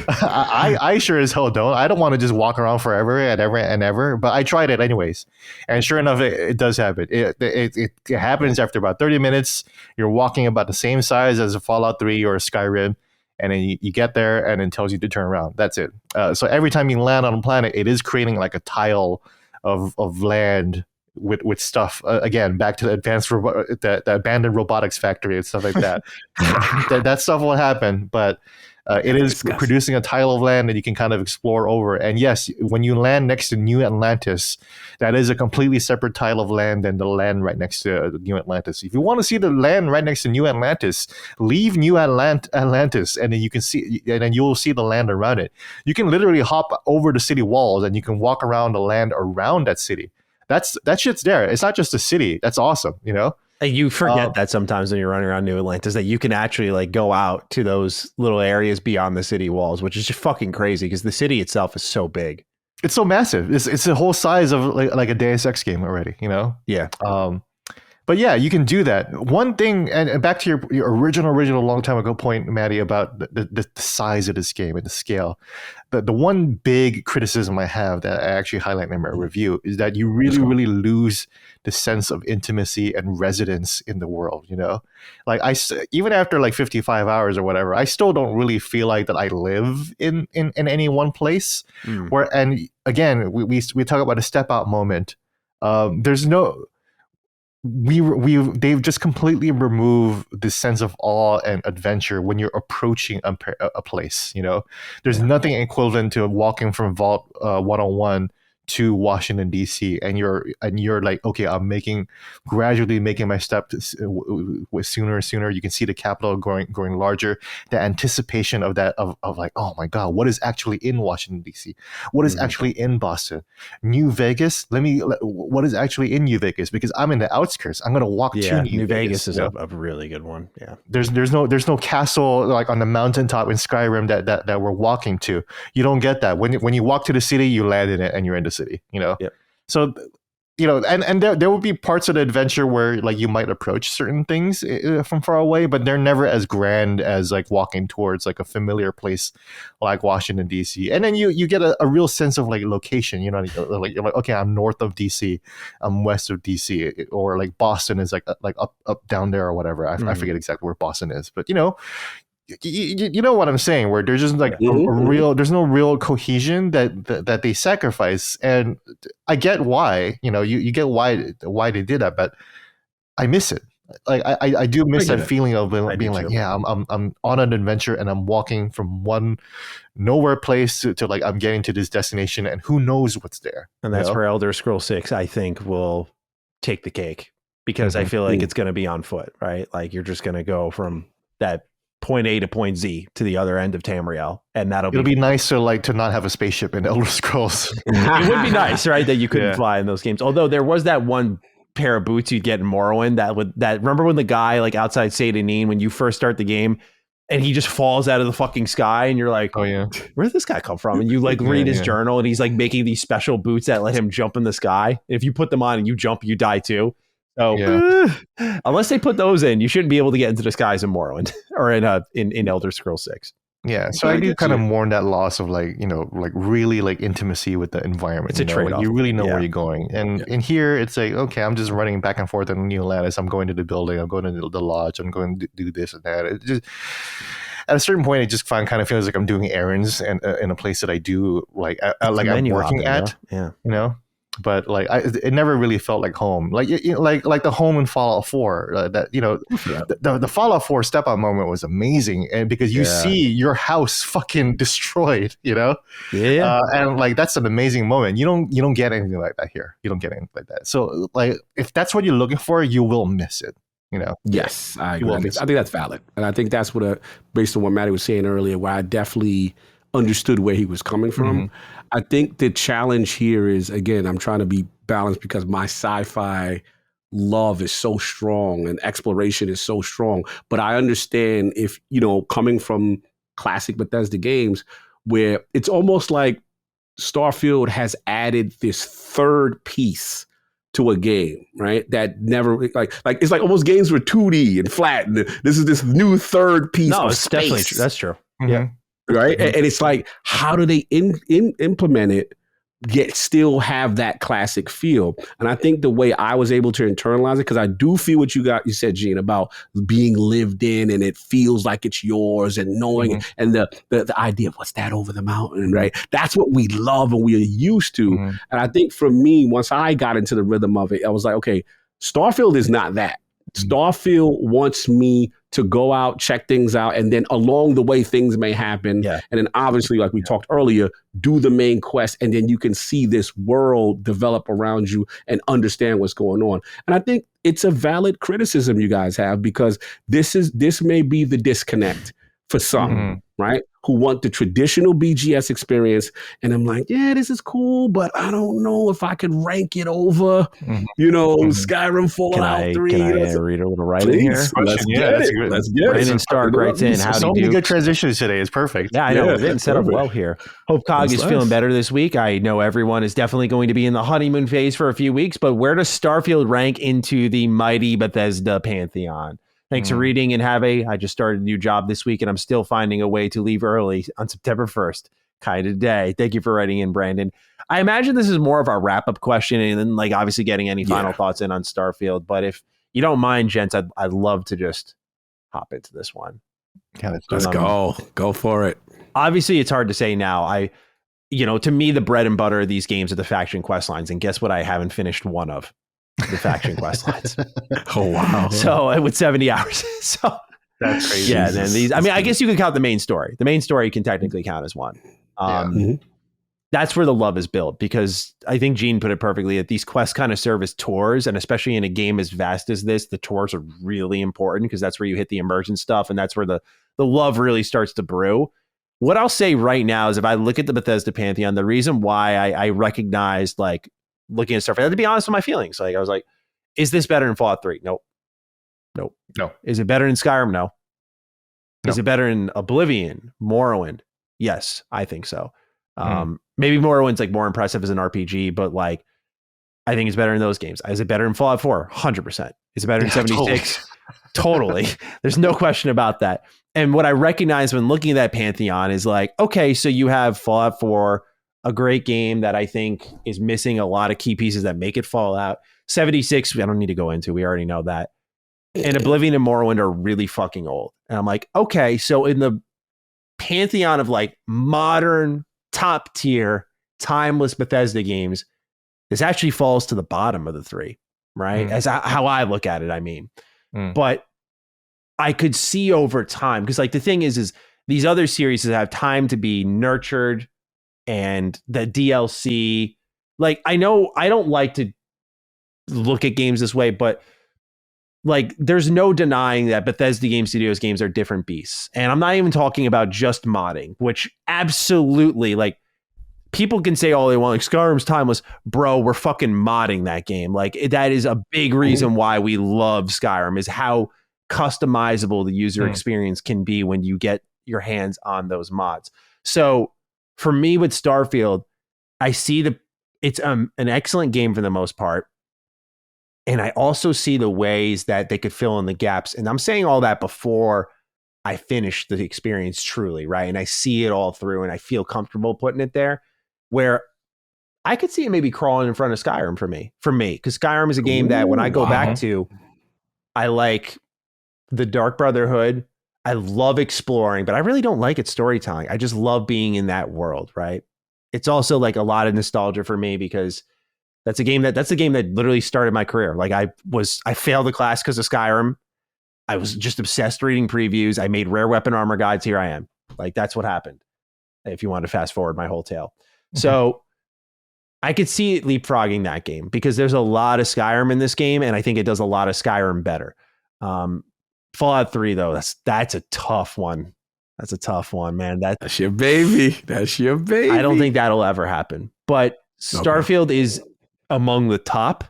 I sure as hell don't. I don't want to just walk around forever and ever. But I tried it anyways, and sure enough, it does happen. It happens after about 30 minutes. You're walking about the same size as a Fallout 3 or a Skyrim. And then you get there and it tells you to turn around. That's it. So every time you land on a planet, it is creating like a tile of land with stuff. Again, back to the the abandoned robotics factory and stuff like that. that stuff will happen, but it is producing a tile of land that you can kind of explore over. And yes, when you land next to New Atlantis, that is a completely separate tile of land than the land right next to New Atlantis. If you want to see the land right next to New Atlantis, leave New Atlantis, and then you can see, and then you'll see the land around it. You can literally hop over the city walls, and you can walk around the land around that city. That shit's there. It's not just a city. That's awesome, You forget that sometimes when you're running around New Atlantis that you can actually like go out to those little areas beyond the city walls, which is just fucking crazy because the city itself is so big. It's so massive. It's the whole size of like a Deus Ex game already, Yeah. But yeah, you can do that. One thing, and back to your original long time ago point, Maddie, about the size of this game and the scale. The one big criticism I have that I actually highlight in my review is that you really lose the sense of intimacy and residence in the world. Like even after like 55 hours or whatever, I still don't really feel like that I live in any one place. Where, and again, we talk about a step out moment. There's no. They've just completely removed the sense of awe and adventure when you're approaching a place. There's nothing equivalent to walking from Vault 101 to Washington D.C. and you're like, okay, I'm gradually making my steps sooner and sooner. You can see the Capitol growing larger. The anticipation of that of like, oh my God, what is actually in Washington D.C.? What is actually in Boston? New Vegas? What is actually in New Vegas? Because I'm in the outskirts. I'm gonna walk to New Vegas. Is a really good one. Yeah. There's no castle like on the mountaintop in Skyrim that we're walking to. You don't get that. When you walk to the city, you land in it and you're in the city, Yep. So, and there will be parts of the adventure where like you might approach certain things from far away, but they're never as grand as like walking towards like a familiar place like Washington D.C. And then you get a real sense of like location, like you're like, okay, I'm north of D.C., I'm west of D.C., or like Boston is like up down there or whatever. I forget exactly where Boston is, but you know what I'm saying, where there's just like there's no real cohesion that they sacrifice. And I get why, you get why they did that, but I miss it. Like I do miss that feeling of being like, yeah, I'm on an adventure and I'm walking from one nowhere place to like I'm getting to this destination and who knows what's there. And that's where Elder Scrolls 6, I think, will take the cake because I feel like it's going to be on foot, right? Like you're just going to go from that point A to point Z to the other end of Tamriel, and it'll be nice to not have a spaceship in Elder Scrolls. It would be nice, right, that you couldn't fly in those games. Although there was that one pair of boots you'd get in Morrowind that remember when the guy like outside Seyda when you first start the game and he just falls out of the fucking sky and you're like, oh yeah, where did this guy come from? And you like read his journal and he's like making these special boots that let him jump in the sky. And if you put them on and you jump, you die too. So unless they put those in, you shouldn't be able to get into the skies in Morrowind or in Elder Scrolls 6. Yeah, so I I do get kind of you. mourn that loss of like, like really like intimacy with the environment. It's a When trade-off. you really know Yeah. where you're going. And in here, it's like, okay, I'm just running back and forth in New Atlantis. I'm going to the building. I'm going to the lodge. I'm going to do this and that. It just at a certain point, it just kind of feels like I'm doing errands and in a place that I do like like I'm menu working hopping, at. bro. Yeah. You know. But like, it never really felt like home. Like, like the home in Fallout 4. That the Fallout 4 step out moment was amazing, and because you see your house fucking destroyed, Yeah. and like that's an amazing moment. You don't get anything like that here. You don't get anything like that. So like, if that's what you're looking for, you will miss it. Yes, I You agree. will I miss think that's valid, and I think that's what, based on what Matty was saying earlier, where I definitely understood where he was coming from. I think the challenge here is, again, I'm trying to be balanced because my sci-fi love is so strong and exploration is so strong. But I understand if, coming from classic Bethesda games, where it's almost like Starfield has added this third piece to a game, right? That never like it's like almost games were 2D and flat, and this is this new third piece No, of it's space. definitely true. That's true. Mhm. Yeah. Right. And it's like, how do they implement it yet still have that classic feel? And I think the way I was able to internalize it, because I do feel what you said, Gene, about being lived in and it feels like it's yours and knowing and the idea of what's that over the mountain, right? That's what we love and we're used to. And I think for me, once I got into the rhythm of it, I was like, okay, Starfield is not that. Starfield wants me to go out, check things out, and then along the way, things may happen. Yeah. And then obviously, like we talked earlier, do the main quest, and then you can see this world develop around you and understand what's going on. And I think it's a valid criticism you guys have, because this may be the disconnect for some, right? Who want the traditional BGS experience. And I'm like, yeah, this is cool, but I don't know if I could rank it over, Skyrim, Fallout 3. Can I read a little writing here? Let's get it. Let's get it. Brandon Stark writes in, howdy so many Dukes. good transitions today. It's perfect. Yeah, I know. We're getting set up well here. Hope Cog is feeling better this week. I know everyone is definitely going to be in the honeymoon phase for a few weeks, but where does Starfield rank into the mighty Bethesda pantheon? Thanks for reading, and I just started a new job this week, and I'm still finding a way to leave early on September 1st. Kind of day. Thank you for writing in, Brandon. I imagine this is more of a wrap-up question, and then like obviously getting any final thoughts in on Starfield. But if you don't mind, gents, I'd love to just hop into this one. Yeah, let's go. Go for it. Obviously, it's hard to say now. To me, the bread and butter of these games are the faction quest lines, and guess what? I haven't finished one of the faction quest lines. Oh wow! So with 70 hours, so that's crazy. Yeah, and then these. I mean, I guess you could count the main story. The main story can technically count as one. That's where the love is built, because I think Gene put it perfectly that these quests kind of serve as tours, and especially in a game as vast as this, the tours are really important because that's where you hit the immersion stuff, and that's where the love really starts to brew. What I'll say right now is, if I look at the Bethesda pantheon, the reason why I recognized, like, looking at stuff, I had to be honest with my feelings. Like, I was like, is this better than Fallout 3? Nope. No. Is it better than Skyrim? No. Is it better than Oblivion, Morrowind? Yes, I think so. Maybe Morrowind's like more impressive as an RPG, but like, I think it's better in those games. Is it better in Fallout 4? 100%. Is it better in 76? Totally. There's no question about that. And what I recognize when looking at that pantheon is like, okay, so you have Fallout 4, a great game that I think is missing a lot of key pieces that make it Fallout. 76, I don't need to go into. We already know that. And Oblivion and Morrowind are really fucking old. And I'm like, okay, so in the pantheon of like modern, top tier, timeless Bethesda games, this actually falls to the bottom of the three, right? As how I look at it, I mean. But I could see over time, because like the thing is these other series have time to be nurtured, and the DLC, like, I know I don't like to look at games this way, but like, there's no denying that Bethesda Game Studios games are different beasts. And I'm not even talking about just modding, which absolutely, like, people can say all they want, like, Skyrim's timeless. Bro, we're fucking modding that game. Like, that is a big reason why we love Skyrim, is how customizable the user experience can be when you get your hands on those mods. So for me with Starfield, I see it's an excellent game for the most part. And I also see the ways that they could fill in the gaps. And I'm saying all that before I finish the experience truly, right? And I see it all through and I feel comfortable putting it there, where I could see it maybe crawling in front of Skyrim for me, because Skyrim is a game that when I go back to, I like the Dark Brotherhood. I love exploring, but I really don't like its storytelling. I just love being in that world, right? It's also like a lot of nostalgia for me because that's a game that literally started my career. Like I failed the class because of Skyrim. I was just obsessed reading previews. I made rare weapon armor guides. Here I am. Like that's what happened. If you want to fast forward my whole tale. So I could see it leapfrogging that game because there's a lot of Skyrim in this game. And I think it does a lot of Skyrim better. Fallout 3 though, that's a tough one. That's a tough one, man. That's your baby. That's your baby. I don't think that'll ever happen. But Starfield is among the top.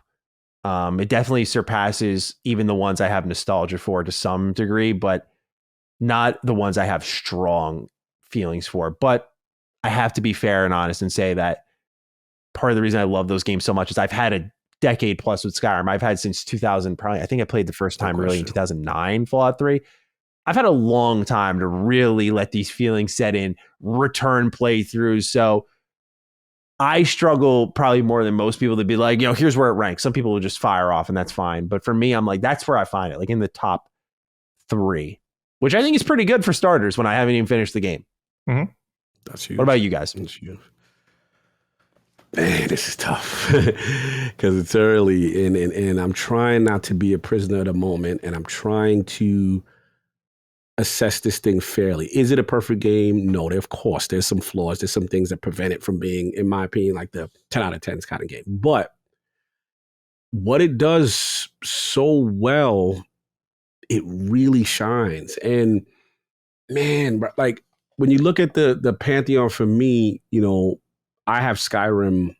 It definitely surpasses even the ones I have nostalgia for to some degree, but not the ones I have strong feelings for. But I have to be fair and honest and say that part of the reason I love those games so much is I've had a decade plus with Skyrim. I've had since 2000, probably. I think I played the first time really in 2009, Fallout 3. I've had a long time to really let these feelings set in, return playthroughs. So I struggle probably more than most people to be like, here's where it ranks. Some people will just fire off and that's fine. But for me, I'm like, that's where I find it, like in the top 3, which I think is pretty good for starters when I haven't even finished the game. Mm-hmm. That's huge. What about you guys? Man, this is tough because it's early and I'm trying not to be a prisoner of the moment and I'm trying to assess this thing fairly. Is it a perfect game? No, of course, there's some flaws. There's some things that prevent it from being, in my opinion, like the 10 out of 10 kind of game. But what it does so well, it really shines. And man, like when you look at the Pantheon for me, I have Skyrim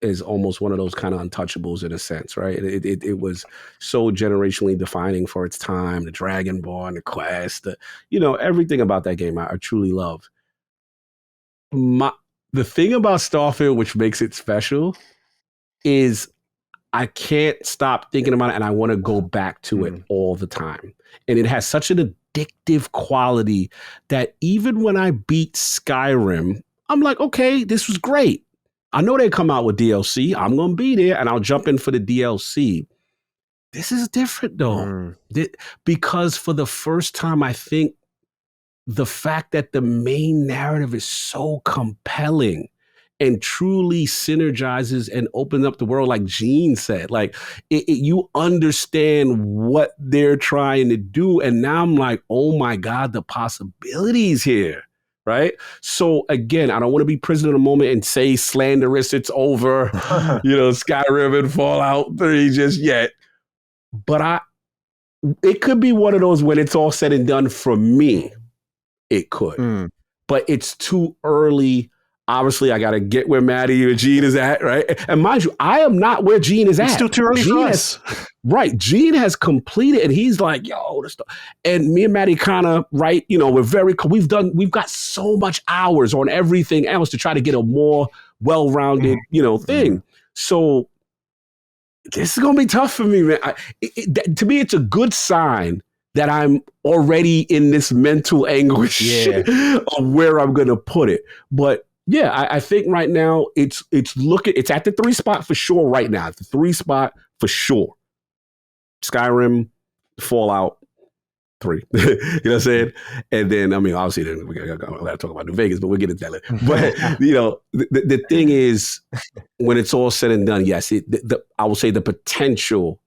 as almost one of those kind of untouchables in a sense, right? It was so generationally defining for its time, the Dragonborn, the quest, everything about that game I truly love. The thing about Starfield, which makes it special, is I can't stop thinking about it and I want to go back to it all the time. And it has such an addictive quality that even when I beat Skyrim, I'm like, okay, this was great. I know they come out with DLC. I'm going to be there and I'll jump in for the DLC. This is different though. Because for the first time, I think the fact that the main narrative is so compelling and truly synergizes and opens up the world, like Gene said, like you understand what they're trying to do. And now I'm like, oh my God, the possibilities here. Right. So again, I don't want to be prisoner of the moment and say slanderous, it's over, Skyrim and Fallout 3 just yet. But it could be one of those when it's all said and done for me. It could. But it's too early. Obviously, I got to get where Maddie or Gene is at, right? And mind you, I am not where Gene is at. It's still too early for us. Right. Gene has completed and he's like, this stuff. And me and Maddie kind of, right, we've got so much hours on everything else to try to get a more well-rounded, thing. So this is going to be tough for me, man. To me, it's a good sign that I'm already in this mental anguish of where I'm going to put it. But yeah, I think right now it's at the 3 spot for sure right now. The 3 spot for sure. Skyrim, Fallout 3. You know what I'm saying? And then, obviously, then we got to talk about New Vegas, but we'll get into that later. But, the thing is, when it's all said and done, yes, I will say the potential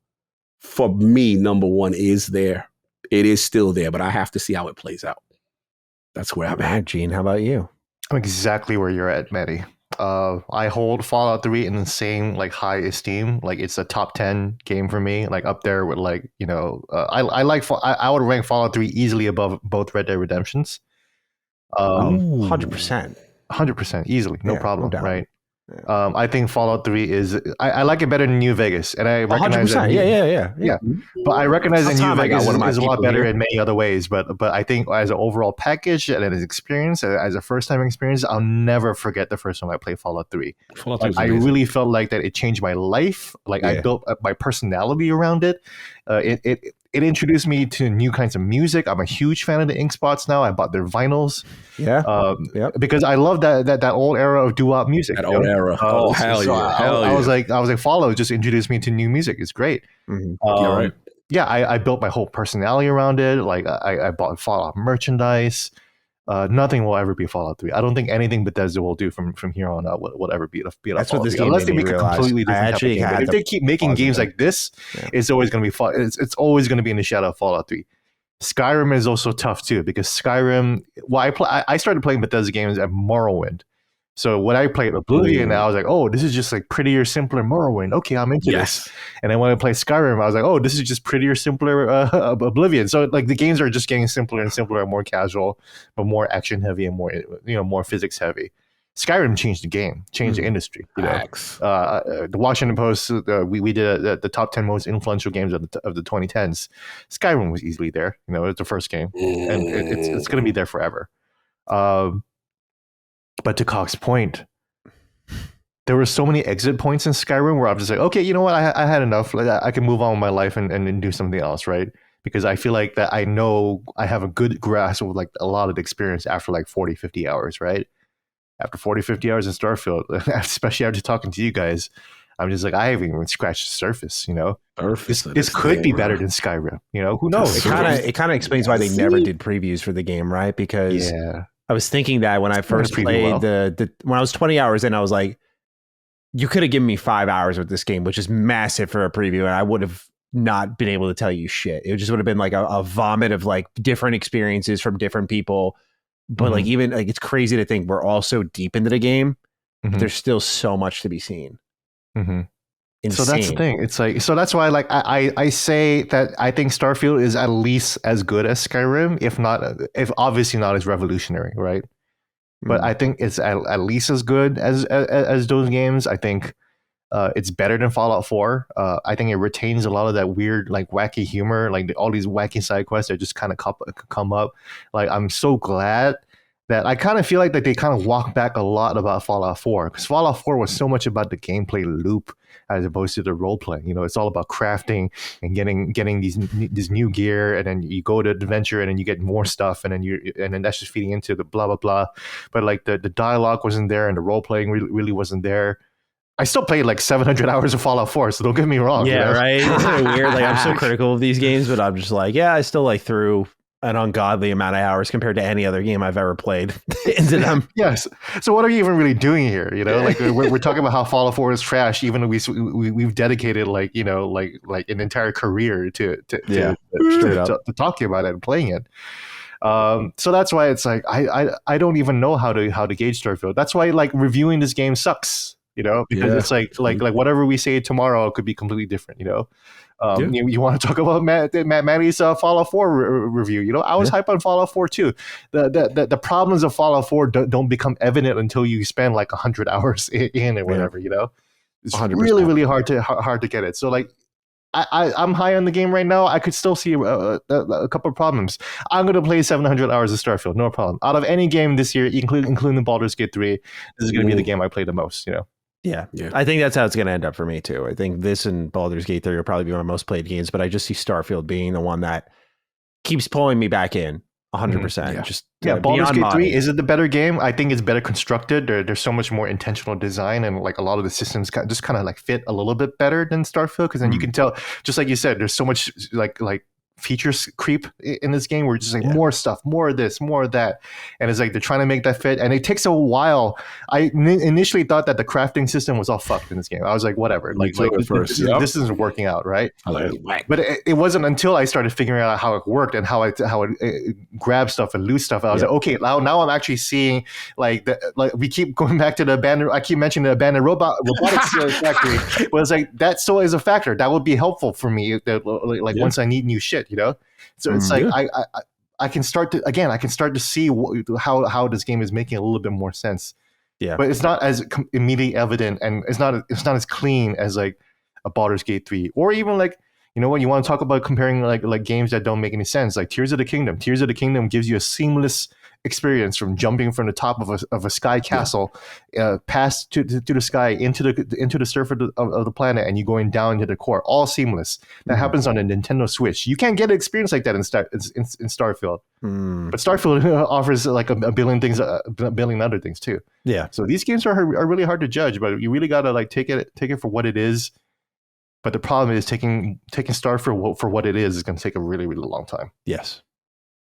for me, number one, is there. It is still there, but I have to see how it plays out. That's where I'm at. Gene, how about you? I'm exactly where you're at, Maddie. I hold Fallout 3 in the same high esteem. Like it's a top 10 game for me. Like up there with I would rank Fallout 3 easily above both Red Dead Redemptions. 100%. 100% easily, no problem, no right? I think Fallout 3 is I like it better than New Vegas, and I recognize 100%. Yeah. But I recognize that New Vegas is a lot better in many other ways. But I think as an overall package and as experience, as a first time experience, I'll never forget the first time I played Fallout 3. I really felt like that it changed my life. I built up my personality around it. It it introduced me to new kinds of music. I'm a huge fan of the Ink Spots now. I bought their vinyls. Because I love that old era of doo-wop music. That old era. Hell yeah. I was like Fallout just introduced me to new music. It's great. Right. Yeah, I built my whole personality around it. Like I bought Fallout merchandise. Nothing will ever be Fallout 3. I don't think anything Bethesda will do from here on out will ever beat That's what Fallout this 3, game unless they made me make a realize. completely different type of game. But if they keep making games like this, it's always going to be it's always going to be in the shadow of Fallout 3. Skyrim is also tough too, because Skyrim. Well, I started playing Bethesda games at Morrowind. So when I played Oblivion, I was like, oh, this is just like prettier, simpler Morrowind. Okay, I'm into this. And then when I played Skyrim, I was like, oh, this is just prettier, simpler Oblivion. So like the games are just getting simpler and simpler and more casual, but more action heavy and more physics heavy. Skyrim changed the game, changed the industry. The Washington Post, we did the top 10 most influential games of the 2010s. Skyrim was easily there. It's the first game, and it's going to be there forever. But to Cox's point, there were so many exit points in Skyrim where I'm just like, okay, you know what? I had enough. Like, I can move on with my life and do something else, right? Because I feel like that I know I have a good grasp of like a lot of the experience after like 40, 50 hours, right? After 40, 50 hours in Starfield, especially after talking to you guys, I'm just like, I haven't even scratched the surface, This could be better than Skyrim, Who knows? It kind of explains why they never did previews for the game, right? Because I was thinking that when I first played when I was 20 hours in, I was like, you could have given me 5 hours with this game, which is massive for a preview, and I would have not been able to tell you shit. It just would have been like a vomit of like different experiences from different people. But like, even like, it's crazy to think we're all so deep into the game, but there's still so much to be seen. So that's the thing. It's like, so that's why like I say that I think Starfield is at least as good as Skyrim, if obviously not as revolutionary, right? But I think it's at least as good as those games. I think it's better than Fallout 4. I think it retains a lot of that weird, like wacky humor, like all these wacky side quests that just kind of come up. Like, I'm so glad that I kind of feel like that they kind of walk back a lot about Fallout 4, because Fallout 4 was so much about the gameplay loop as opposed to the role play. It's all about crafting and getting this new gear, and then you go to adventure, and then you get more stuff, and then that's just feeding into the blah blah blah. But like the dialogue wasn't there, and the role playing really wasn't there. I still played like 700 hours of Fallout 4, so don't get me wrong. Yeah, right. Isn't it weird? Like, I'm so critical of these games, but I'm just like, yeah, I still like threw an ungodly amount of hours compared to any other game I've ever played into them. Yes. So what are you even really doing here? Like we're talking about how Fallout 4 is trash, even though we've dedicated like an entire career to talking about it and playing it. So that's why it's like I don't even know how to gauge Starfield. That's why like reviewing this game sucks. Because it's like whatever we say tomorrow could be completely different. You want to talk about Matty's Fallout 4 review? I was hyped on Fallout 4 too. The problems of Fallout 4 don't become evident until you spend like 100 hours in or whatever. It's 100%. Really hard to get it. So like, I'm high on the game right now. I could still see a couple of problems. I'm going to play 700 hours of Starfield, no problem. Out of any game this year, including Baldur's Gate 3, this is going to be the game I play the most. Yeah, I think that's how it's going to end up for me too. I think this and Baldur's Gate 3 will probably be my most played games, but I just see Starfield being the one that keeps pulling me back in 100%. Baldur's Gate 3, is it the better game? I think it's better constructed. There's so much more intentional design, and like a lot of the systems just kind of like fit a little bit better than Starfield, because then you can tell, just like you said, there's so much like features creep in this game where it's just like more stuff, more of this, more of that, and it's like they're trying to make that fit, and it takes a while. I initially thought that the crafting system was all fucked in this game. I was like, whatever, this isn't working out, right? But it wasn't until I started figuring out how it worked and how it grab stuff and loot stuff. I was like, okay, now I'm actually seeing like we keep going back to the abandoned. I keep mentioning the abandoned robotics factory, but it's like that still is a factor that would be helpful for me. Once I need new shit. So it's like I can start to see how this game is making a little bit more sense. Yeah, but it's not as immediately evident, and it's not as clean as like a Baldur's Gate 3, or even like, you know what, you want to talk about comparing like games that don't make any sense, like Tears of the Kingdom. Tears of the Kingdom gives you a seamless experience from jumping from the top of a sky castle, past to the sky into the surface of the planet, and you going down into the core, all seamless. That happens on a Nintendo Switch. You can't get an experience like that in Starfield. But Starfield offers like a billion things, a billion other things too. Yeah. So these games are really hard to judge, but you really gotta like take it for what it is. But the problem is taking Starfield for what it is going to take a really, really long time. Yes.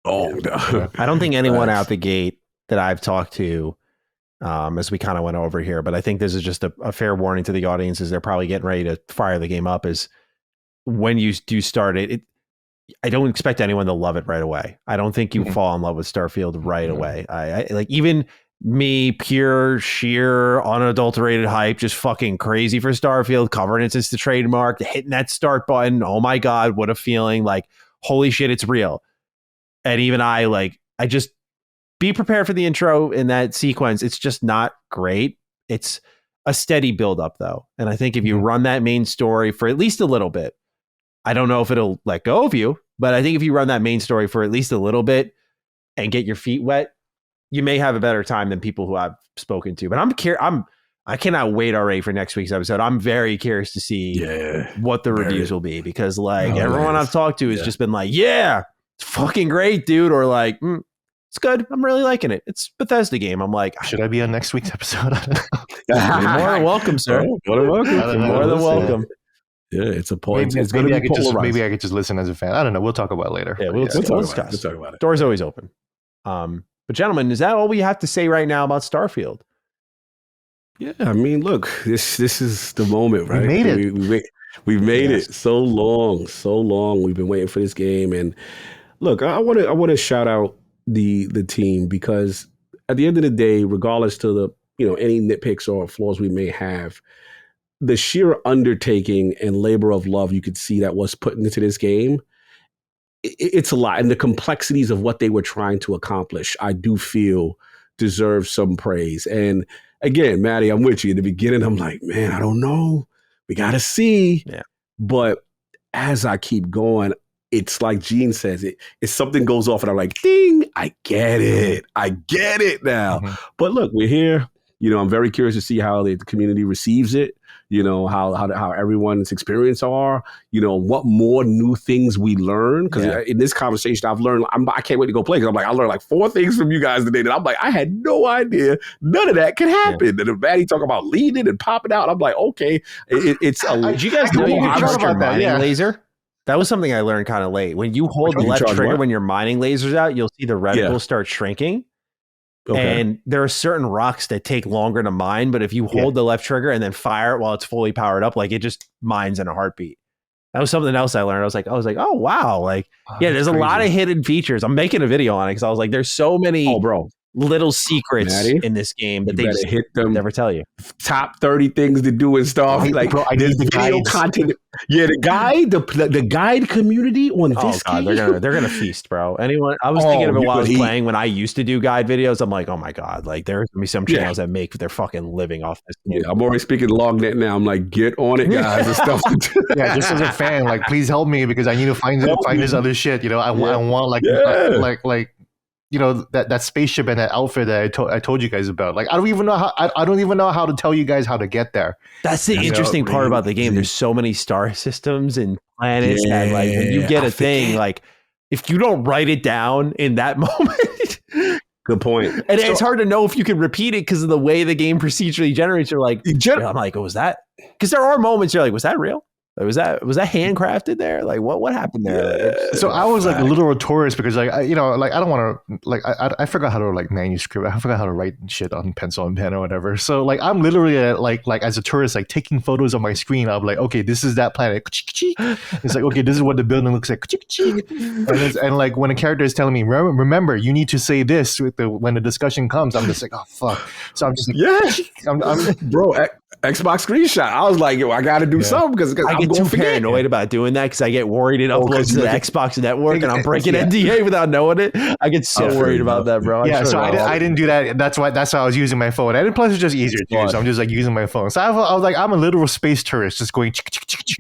Oh, no. I don't think anyone out the gate that I've talked to, as we kind of went over here, but I think this is just a fair warning to the audience as they're probably getting ready to fire the game up, is when you do start it, I don't expect anyone to love it right away. I don't think you fall in love with Starfield right away. I like, even me, pure, sheer, unadulterated hype, just fucking crazy for Starfield, covering it since the trademark, hitting that start button. Oh my God, what a feeling. Like, holy shit, it's real. And even I just be prepared for the intro in that sequence. It's just not great. It's a steady buildup though. And I think if you run that main story for at least a little bit, I don't know if it'll let go of you, but I think if you run that main story for at least a little bit and get your feet wet, you may have a better time than people who I've spoken to. But I cannot wait already for next week's episode. I'm very curious to see what the reviews will be, because everyone I've talked to has just been like, yeah, it's fucking great, dude. Or like, it's good. I'm really liking it. It's Bethesda game. I'm like, should I be on next week's episode? You're more than welcome, sir. More than welcome. You're more than welcome. Yeah, it's a point. Maybe I could just listen as a fan. I don't know. We'll talk about it later. Yeah, we'll discuss. We'll talk about it. Door's always open. But gentlemen, is that all we have to say right now about Starfield? Yeah, I mean, look, this is the moment, right? We made it. We've made it so long. We've been waiting for this game, and look, I want to shout out the team, because at the end of the day, regardless to the any nitpicks or flaws we may have, the sheer undertaking and labor of love you could see that was put into this game, it's a lot. And the complexities of what they were trying to accomplish, I do feel deserve some praise. And again, Maddie, I'm with you. In the beginning, I'm like, man, I don't know. We got to see. Yeah. But as I keep going, it's like Gene says, if something goes off and I'm like, ding, I get it. I get it now. But look, we're here. I'm very curious to see how the community receives it. How everyone's experience are, what more new things we learn. Because in this conversation, I've learned, I can't wait to go play. Because I'm like, I learned like 4 things from you guys today that I'm like, I had no idea none of that could happen. And if Maddie talk about leading and popping out, I'm like, okay, it's a. Did you guys know you could trust your mining laser? That was something I learned kind of late. When you hold the left trigger when you're mining lasers out, you'll see the reticle start shrinking. Okay. And there are certain rocks that take longer to mine, but if you hold the left trigger and then fire it while it's fully powered up, like it just mines in a heartbeat. That was something else I learned. I was like, oh wow, there's a lot of hidden features. I'm making a video on it because I was like, there's so many little secrets in this game that they just hit them. Never tell you. Top 30 things to do and stuff. I need the video content. Yeah, the guide community on this game. They're gonna feast, bro. I was thinking of it while I was playing. When I used to do guide videos, I'm like, oh my God, like there's gonna be some channels that make their fucking living off this game. Yeah, I'm already speaking LongNet now. I'm like, get on it, guys, and stuff. Just as a fan, like, please help me because I need to find this other shit. I want like that spaceship and that outfit that I told you guys about. Like, I don't even know how to tell you guys how to get there. That's the interesting part about the game. There's so many star systems and planets, and like when you get a thing, like if you don't write it down in that moment. Good point. And it's hard to know if you can repeat it because of the way the game procedurally generates. You're like, I'm like, was that? Because there are moments you're like, was that real? Was that handcrafted there? Like what happened there? So I was like a literal tourist because I don't want to I forgot how to manuscript. I forgot how to write shit on pencil and pen or whatever. So I'm literally like as a tourist taking photos on my screen. I'm like, okay, this is that planet. It's like, okay, this is what the building looks like. And like when a character is telling me, remember, you need to say this when the discussion comes. I'm just like, oh fuck. So I'm just like, bro. Xbox screenshot. I was like, yo, I got to do something because I get too paranoid about doing that because I get worried it uploads to the Xbox network and I'm breaking NDA without knowing it. I get so worried about that, bro. I didn't do that. That's why I was using my phone. And plus, it's just easier too. So I'm just like using my phone. So I was like, I'm a literal space tourist, just going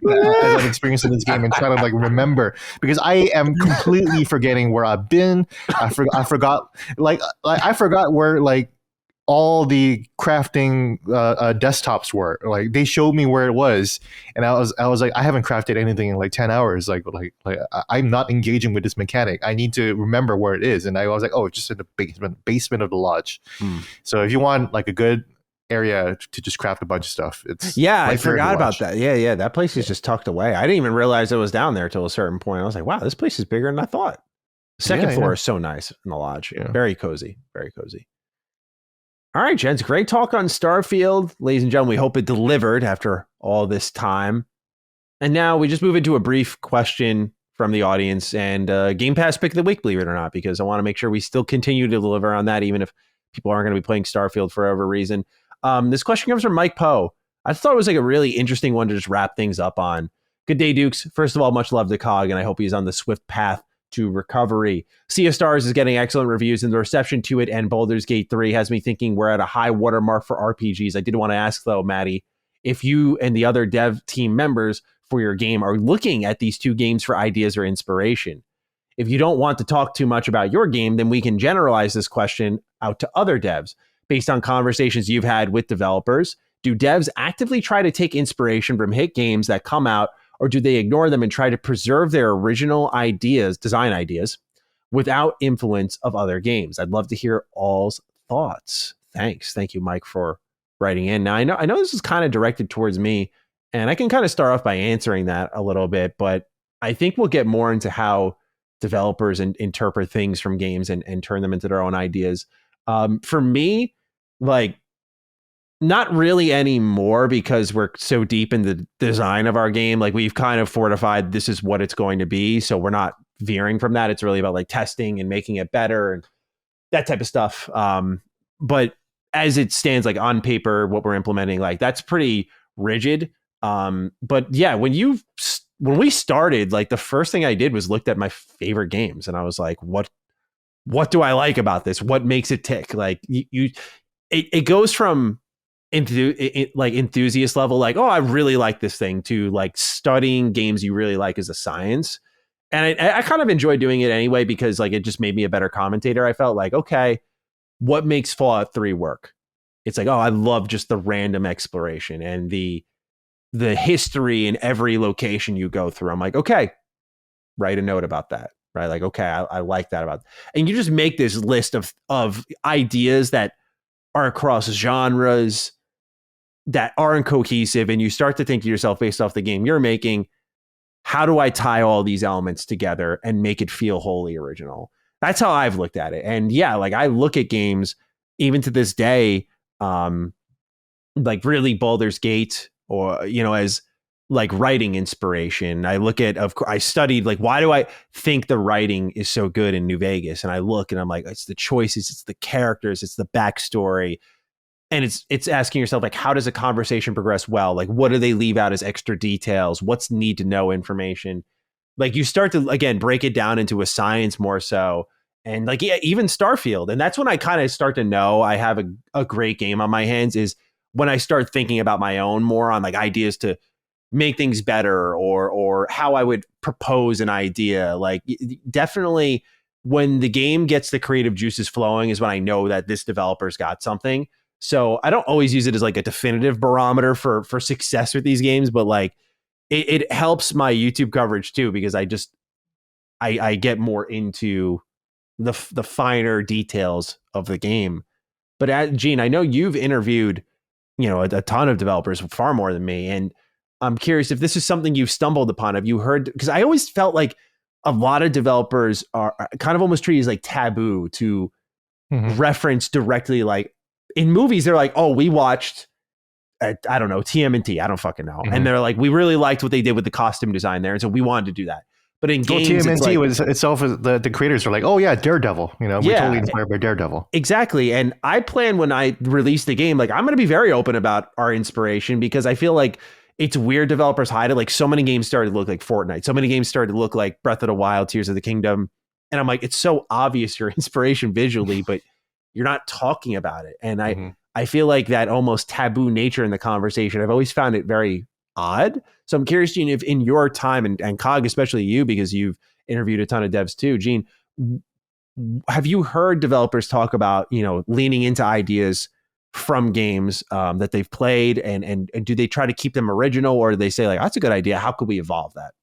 as I'm experiencing this game and trying to like remember, because I am completely forgetting where I've been. I forgot I forgot where like all the crafting desktops were. Like they showed me where it was, and I was like, I haven't crafted anything in like 10 hours. I'm not engaging with this mechanic. I need to remember where it is. And I was like, oh, it's just in the basement of the lodge. So if you want like a good area to just craft a bunch of stuff, it's I forgot about that. Yeah, that place is just tucked away. I didn't even realize it was down there till a certain point. I was like, wow, this place is bigger than I thought. Second floor is so nice in the lodge. Very cozy. All right, gents, great talk on Starfield. Ladies and gentlemen, we hope it delivered after all this time. And now we just move into a brief question from the audience and Game Pass pick of the week, believe it or not, because I want to make sure we still continue to deliver on that, even if people aren't going to be playing Starfield for whatever reason. This question comes from Mike Poe. I thought it was like a really interesting one to just wrap things up on. Good day, Dukes. First of all, much love to Cog, and I hope he's on the swift path to recovery. Sea of Stars is getting excellent reviews, and the reception to it and Baldur's Gate 3 has me thinking we're at a high watermark for RPGs. I did want to ask, though, Maddie, if you and the other dev team members for your game are looking at these two games for ideas or inspiration. If you don't want to talk too much about your game, then we can generalize this question out to other devs. Based on conversations you've had with developers, do devs actively try to take inspiration from hit games that come out, or do they ignore them and try to preserve their original ideas, design ideas, without influence of other games? I'd love to hear all's thoughts. Thanks. Thank you, Mike, for writing in. Now, I know this is kind of directed towards me, and I can kind of start off by answering that a little bit, but I think we'll get more into how developers interpret things from games and turn them into their own ideas. For me, like, not really anymore, because we're so deep in the design of our game. Like, we've kind of fortified this is what it's going to be, so we're not veering from that. It's really about like testing and making it better and that type of stuff. But as it stands, like on paper, what we're implementing, like that's pretty rigid. But yeah, when we started, like the first thing I did was looked at my favorite games, and I was like, what do I like about this? What makes it tick? Like it goes from enthusiast level, like, oh, I really like this thing, to like studying games you really like as a science. And I kind of enjoy doing it anyway, because like it just made me a better commentator. I felt like, okay, what makes Fallout 3 work? It's like, oh, I love just the random exploration and the history in every location you go through. I'm like, okay, write a note about that, right? Like, okay, I like that about, and you just make this list of ideas that are across genres that aren't cohesive, and you start to think to yourself, based off the game you're making, how do I tie all these elements together and make it feel wholly original? That's how I've looked at it. And yeah, like I look at games even to this day, like really Baldur's Gate, or, you know, as like writing inspiration. I look at, I studied, like, why do I think the writing is so good in New Vegas? And I look and I'm like, it's the choices, it's the characters, it's the backstory. And it's asking yourself, like, how does a conversation progress well? Like, what do they leave out as extra details? What's need to know information? Like, you start to, again, break it down into a science more so. And like, yeah, even Starfield. And that's when I kind of start to know I have a great game on my hands, is when I start thinking about my own more on like ideas to make things better, or how I would propose an idea. Like, definitely when the game gets the creative juices flowing is when I know that this developer's got something. So I don't always use it as like a definitive barometer for success with these games, but like it helps my YouTube coverage too, because I get more into the finer details of the game. But Gene, I know you've interviewed, you know, a ton of developers, far more than me, and I'm curious if this is something you've stumbled upon. Have you heard? Because I always felt like a lot of developers are kind of almost treated as like taboo to reference directly, like, in movies, they're like, oh, we watched, I don't know, TMNT. I don't fucking know. And they're like, we really liked what they did with the costume design there, and so we wanted to do that. But in games, TMNT was itself, the creators were like, oh yeah, Daredevil. You know, we're totally inspired by Daredevil. Exactly. And I plan, when I release the game, like, I'm going to be very open about our inspiration, because I feel like it's weird developers hide it. Like, so many games started to look like Fortnite. So many games started to look like Breath of the Wild, Tears of the Kingdom. And I'm like, it's so obvious your inspiration visually, but you're not talking about it. And I feel like that almost taboo nature in the conversation, I've always found it very odd. So I'm curious, Gene, if in your time, and Cog, especially you, because you've interviewed a ton of devs too, Gene, have you heard developers talk about, leaning into ideas from games that they've played, and do they try to keep them original, or do they say like, that's a good idea, how could we evolve that?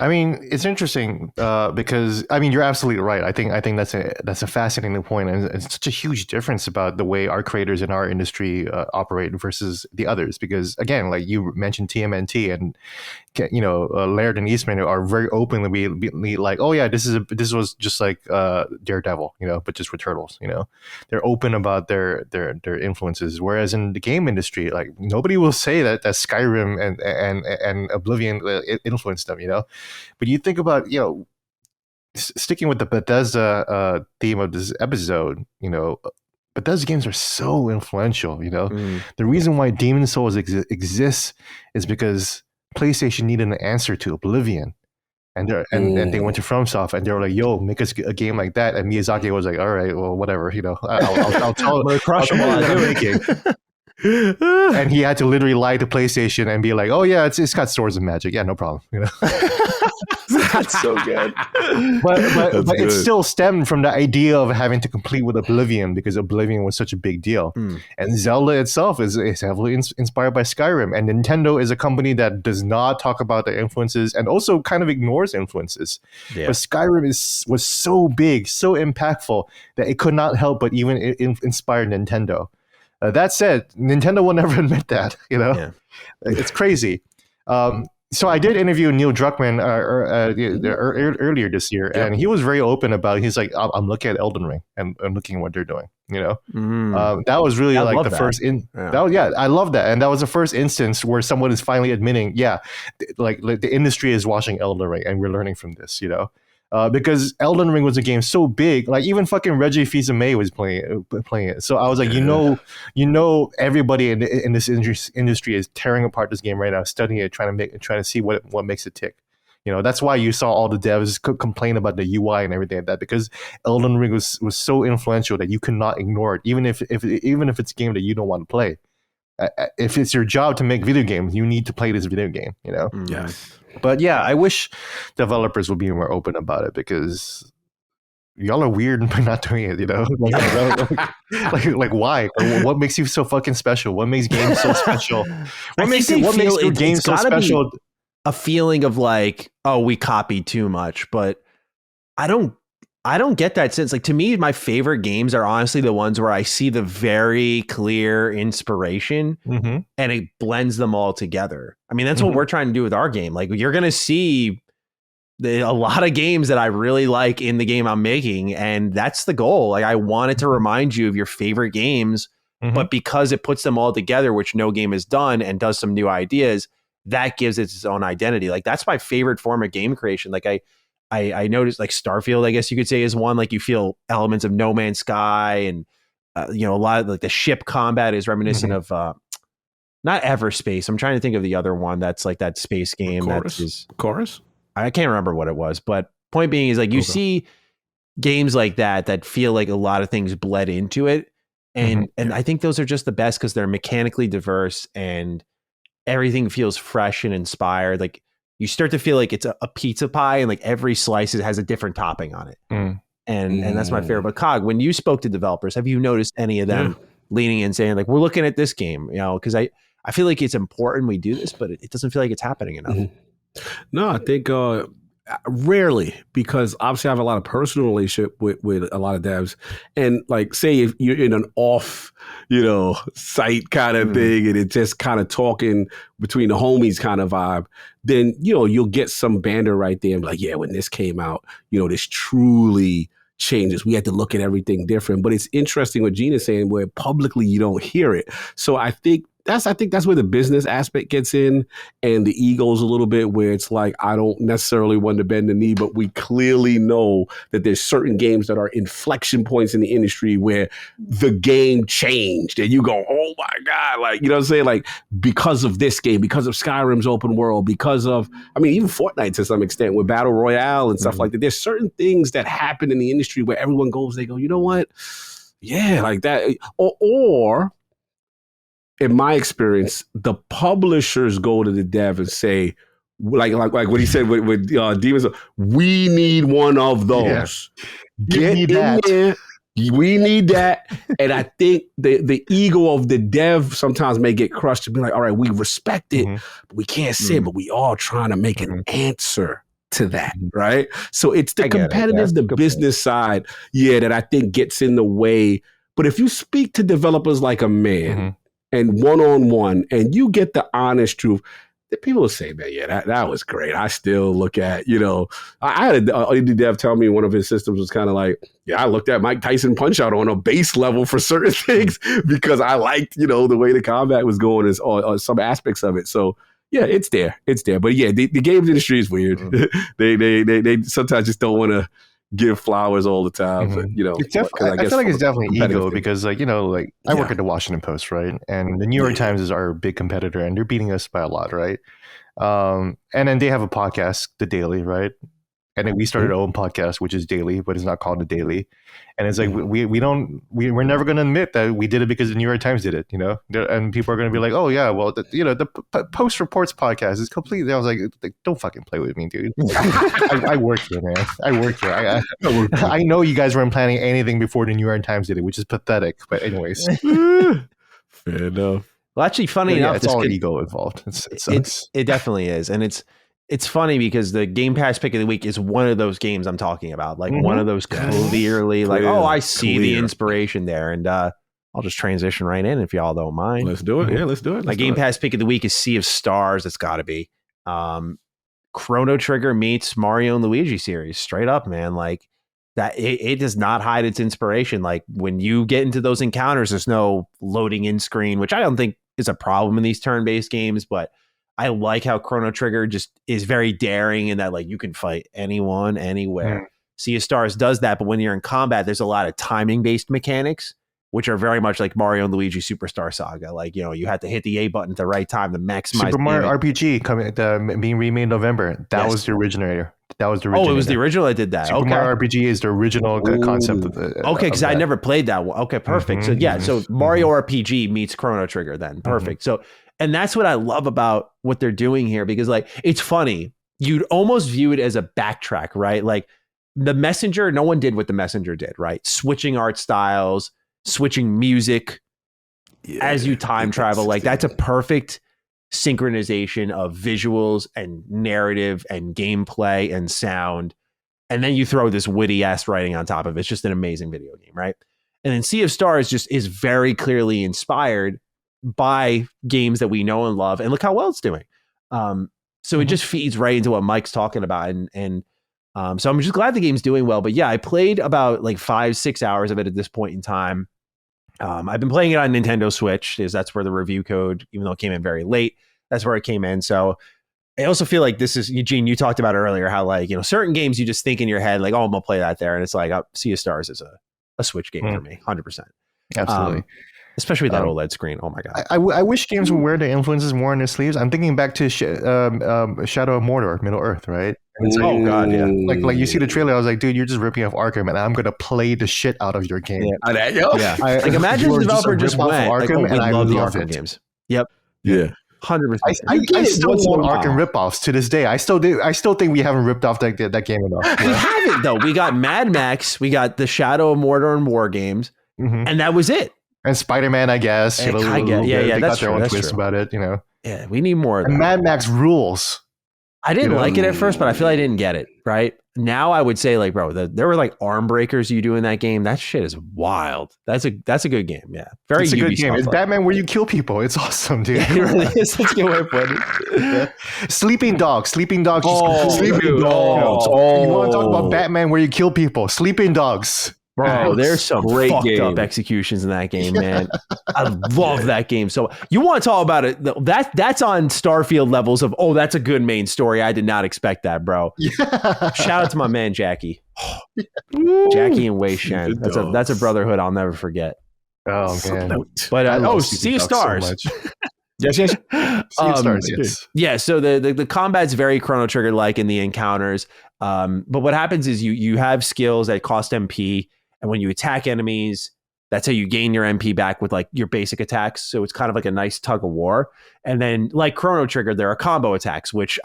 I mean, it's interesting because you're absolutely right. I think that's a fascinating point, and it's such a huge difference about the way our creators in our industry operate versus the others. Because again, like you mentioned, TMNT and Laird and Eastman are very openly like, oh yeah, this was just like Daredevil, but just with turtles. They're open about their influences. Whereas in the game industry, like nobody will say that Skyrim and Oblivion influenced them. But you think about sticking with the Bethesda theme of this episode, Bethesda games are so influential. The reason why Demon's Souls exists is because PlayStation needed an answer to Oblivion, and they went to FromSoft and they were like, "Yo, make us a game like that." And Miyazaki was like, "All right, well, whatever, I'll tell." I'm gonna crush them while I do it. And he had to literally lie to PlayStation and be like, "Oh yeah, it's got swords and magic. Yeah, no problem." That's so good. But it still stemmed from the idea of having to complete with Oblivion, because Oblivion was such a big deal. And Zelda itself is heavily inspired by Skyrim. And Nintendo is a company that does not talk about their influences and also kind of ignores influences. Yeah. But Skyrim was so big, so impactful that it could not help but even inspire Nintendo. That said, Nintendo will never admit that. Yeah. It's crazy. So I did interview Neil Druckmann earlier this year, and he was very open about it. He's like, I'm looking at Elden Ring and I'm looking at what they're doing. That was really like the first I love that, and that was the first instance where someone is finally admitting, like the industry is watching Elden Ring, and we're learning from this. Because Elden Ring was a game so big, like even fucking Reggie Fils-Aimé was playing it. So I was like, everybody in this industry is tearing apart this game right now, studying it, trying to see what makes it tick. That's why you saw all the devs complain about the UI and everything like that, because Elden Ring was so influential that you could not ignore it, even if it's a game that you don't want to play. If it's your job to make video games, you need to play this video game. Yes. But yeah, I wish developers would be more open about it, because y'all are weird by not doing it, like why? What makes you so fucking special? What makes games so special? What makes your game so special? A feeling of like, oh, we copied too much, but I don't get that sense. Like, to me, my favorite games are honestly the ones where I see the very clear inspiration and it blends them all together. I mean, that's what we're trying to do with our game. Like, you're going to see a lot of games that I really like in the game I'm making, and that's the goal. Like, I wanted to remind you of your favorite games, but because it puts them all together, which no game has done, and does some new ideas, that gives it its own identity. Like, that's my favorite form of game creation. Like, I noticed, like, Starfield, I guess you could say, is one. Like, you feel elements of No Man's Sky, and a lot of like the ship combat is reminiscent of not Everspace. I'm trying to think of the other one that's like that space game. Chorus. I can't remember what it was, but point being is, like, you see games like that feel like a lot of things bled into it, and I think those are just the best because they're mechanically diverse and everything feels fresh and inspired. Like, you start to feel like it's a pizza pie, and like every slice has a different topping on it. And that's my favorite. But Cog, when you spoke to developers, have you noticed any of them leaning in saying like, we're looking at this game, because I feel like it's important we do this, but it doesn't feel like it's happening enough. No, I think rarely, because obviously I have a lot of personal relationship with a lot of devs, and like, say if you're in an off, site kind of thing, and it's just kind of talking between the homies kind of vibe, then you'll get some banter right there and be like, yeah, when this came out, this truly changes. We had to look at everything different. But it's interesting what Gene is saying, where publicly you don't hear it. So I think that's where the business aspect gets in, and the ego's a little bit, where it's like, I don't necessarily want to bend the knee, but we clearly know that there's certain games that are inflection points in the industry where the game changed and you go, oh my God, like, what I'm saying? Like, because of this game, because of Skyrim's open world, because of, even Fortnite to some extent with Battle Royale and stuff like that. There's certain things that happen in the industry where everyone goes, they go, you know what? Yeah, like that. Or in my experience, the publishers go to the dev and say, like what he said with Demons, we need one of those. Get in that. there. We need that. And I think the ego of the dev sometimes may get crushed to be like, all right, we respect it, but we can't say it, but we all trying to make an answer to that, right? So it's the competitive, the business side, that I think gets in the way. But if you speak to developers like a man and one-on-one, and you get the honest truth, the people will say, man, that was great. I still look at, I had an indie dev tell me one of his systems was kind of like, I looked at Mike Tyson Punch-Out on a base level for certain things because I liked, the way the combat was going or some aspects of it. So, yeah, it's there. But yeah, the games industry is weird. They sometimes just don't want to give flowers all the time. But, I feel like it's definitely ego because, I work at the Washington Post, right? And the New York Times is our big competitor, and they're beating us by a lot, right? And then they have a podcast, The Daily, right? And then we started our own podcast, which is Daily, but it's not called The Daily. And it's like we're never going to admit that we did it because the New York Times did it, And people are going to be like, oh yeah, well, the Post Reports podcast is completely. I was like, don't fucking play with me, dude. I work here, man. I work here. I know you guys weren't planning anything before the New York Times did it, which is pathetic. But anyways, fair enough. Well, actually, funny enough, it's all ego involved. It sucks. It definitely is, and it's funny because the Game Pass pick of the week is one of those games I'm talking about, like one of those clearly, like, I see the inspiration there, and I'll just transition right in if y'all don't mind. Let's do it. Yeah, let's do it. My Game Pass pick of the week is Sea of Stars. It's got to be Chrono Trigger meets Mario and Luigi series. Straight up, man. Like that, it does not hide its inspiration. Like when you get into those encounters, there's no loading in screen, which I don't think is a problem in these turn-based games, but I like how Chrono Trigger just is very daring in that, like, you can fight anyone, anywhere. Sea of Stars does that, but when you're in combat, there's a lot of timing-based mechanics, which are very much like Mario and Luigi Superstar Saga. Like, you had to hit the A button at the right time to maximize. Super Mario RPG being remade in November. That was the originator. That was the originator. Oh, it was the original that did that. Super Mario RPG is the original concept of the. Okay, because I never played that one. Okay, perfect. So Mario RPG meets Chrono Trigger then. Perfect. So. And that's what I love about what they're doing here, because like, it's funny. You'd almost view it as a backtrack, right? Like the Messenger, no one did what the Messenger did, right? Switching art styles, switching music as you time travel. Like that's a perfect synchronization of visuals and narrative and gameplay and sound. And then you throw this witty ass writing on top of it. It's just an amazing video game, right? And then Sea of Stars just is very clearly inspired by games that we know and love, and look how well it's doing. So it just feeds right into what Mike's talking about, and so I'm just glad the game's doing well. But yeah, I played about like 5-6 hours of it at this point in time. I've been playing it on Nintendo Switch, because that's where the review code, even though it came in very late, that's where it came in. So I also feel like this is, Eugene, you talked about earlier how, like, certain games you just think in your head like, oh, I'm gonna play that there, and it's like Sea of Stars is a Switch game for me, 100%. Absolutely. Especially with that OLED screen. Oh my god! I wish games would wear the influences more on their sleeves. I'm thinking back to Shadow of Mordor, Middle Earth, right? Oh god, yeah. Like you see the trailer, I was like, dude, you're just ripping off Arkham, and I'm gonna play the shit out of your game. Yeah. Like imagine the developer just went Arkham, like, I love the Arkham games. Yep. Yeah. 100%. I still want Arkham ripoffs to this day. I still think we haven't ripped off that game enough. We haven't though. We got Mad Max, we got the Shadow of Mordor and War games, and that was it. And Spider-Man, I guess. They that's got their own true. twist about it, Yeah, we need more of that. And Mad Max rules. I didn't like it at first, but I feel like I didn't get it, right? Now I would say, like, bro, there were like arm breakers you do in that game. That shit is wild. That's a good game, yeah. Very it's a good game. It's Batman where you kill people. It's awesome, dude. It really is. That's a good way to put it. Sleeping Dogs. Sleeping Dogs. You want to talk about Batman where you kill people? Sleeping Dogs. Bro, there's some great fucked up executions in that game, man. I love that game. So you want to talk about it? That's on Starfield levels of, oh, that's a good main story. I did not expect that, bro. Yeah. Shout out to my man Jackie, Jackie and Wei Shen. That's a brotherhood I'll never forget. Oh man! But Sea of Stars. So yes. Sea of Stars. Yes. Yeah. So the combat's very Chrono Trigger like in the encounters. But what happens is you have skills that cost MP. And when you attack enemies, That's how you gain your MP back with like your basic attacks. So it's kind of like a nice tug of war. And then like Chrono Trigger, there are combo attacks, which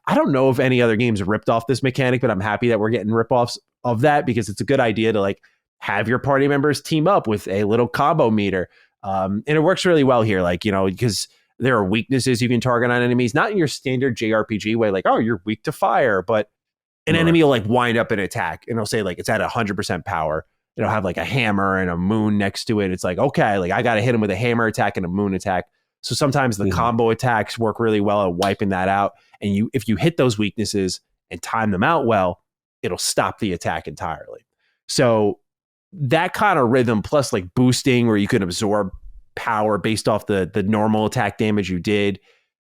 I don't know if any other games ripped off this mechanic, but I'm happy that we're getting ripoffs of that because it's a good idea to like have your party members team up with a little combo meter. And it works really well here, like, you know, because there are weaknesses you can target on enemies, not in your standard JRPG way, like, oh, you're weak to fire, but an enemy will like wind up an attack and it'll say like it's at 100% power. It'll have like a hammer and a moon next to it. It's like, okay, like I got to hit him with a hammer attack and a moon attack. So sometimes the combo attacks work really well at wiping that out. And if you hit those weaknesses and time them out well, it'll stop the attack entirely. So that kind of rhythm plus like boosting where you can absorb power based off the normal attack damage you did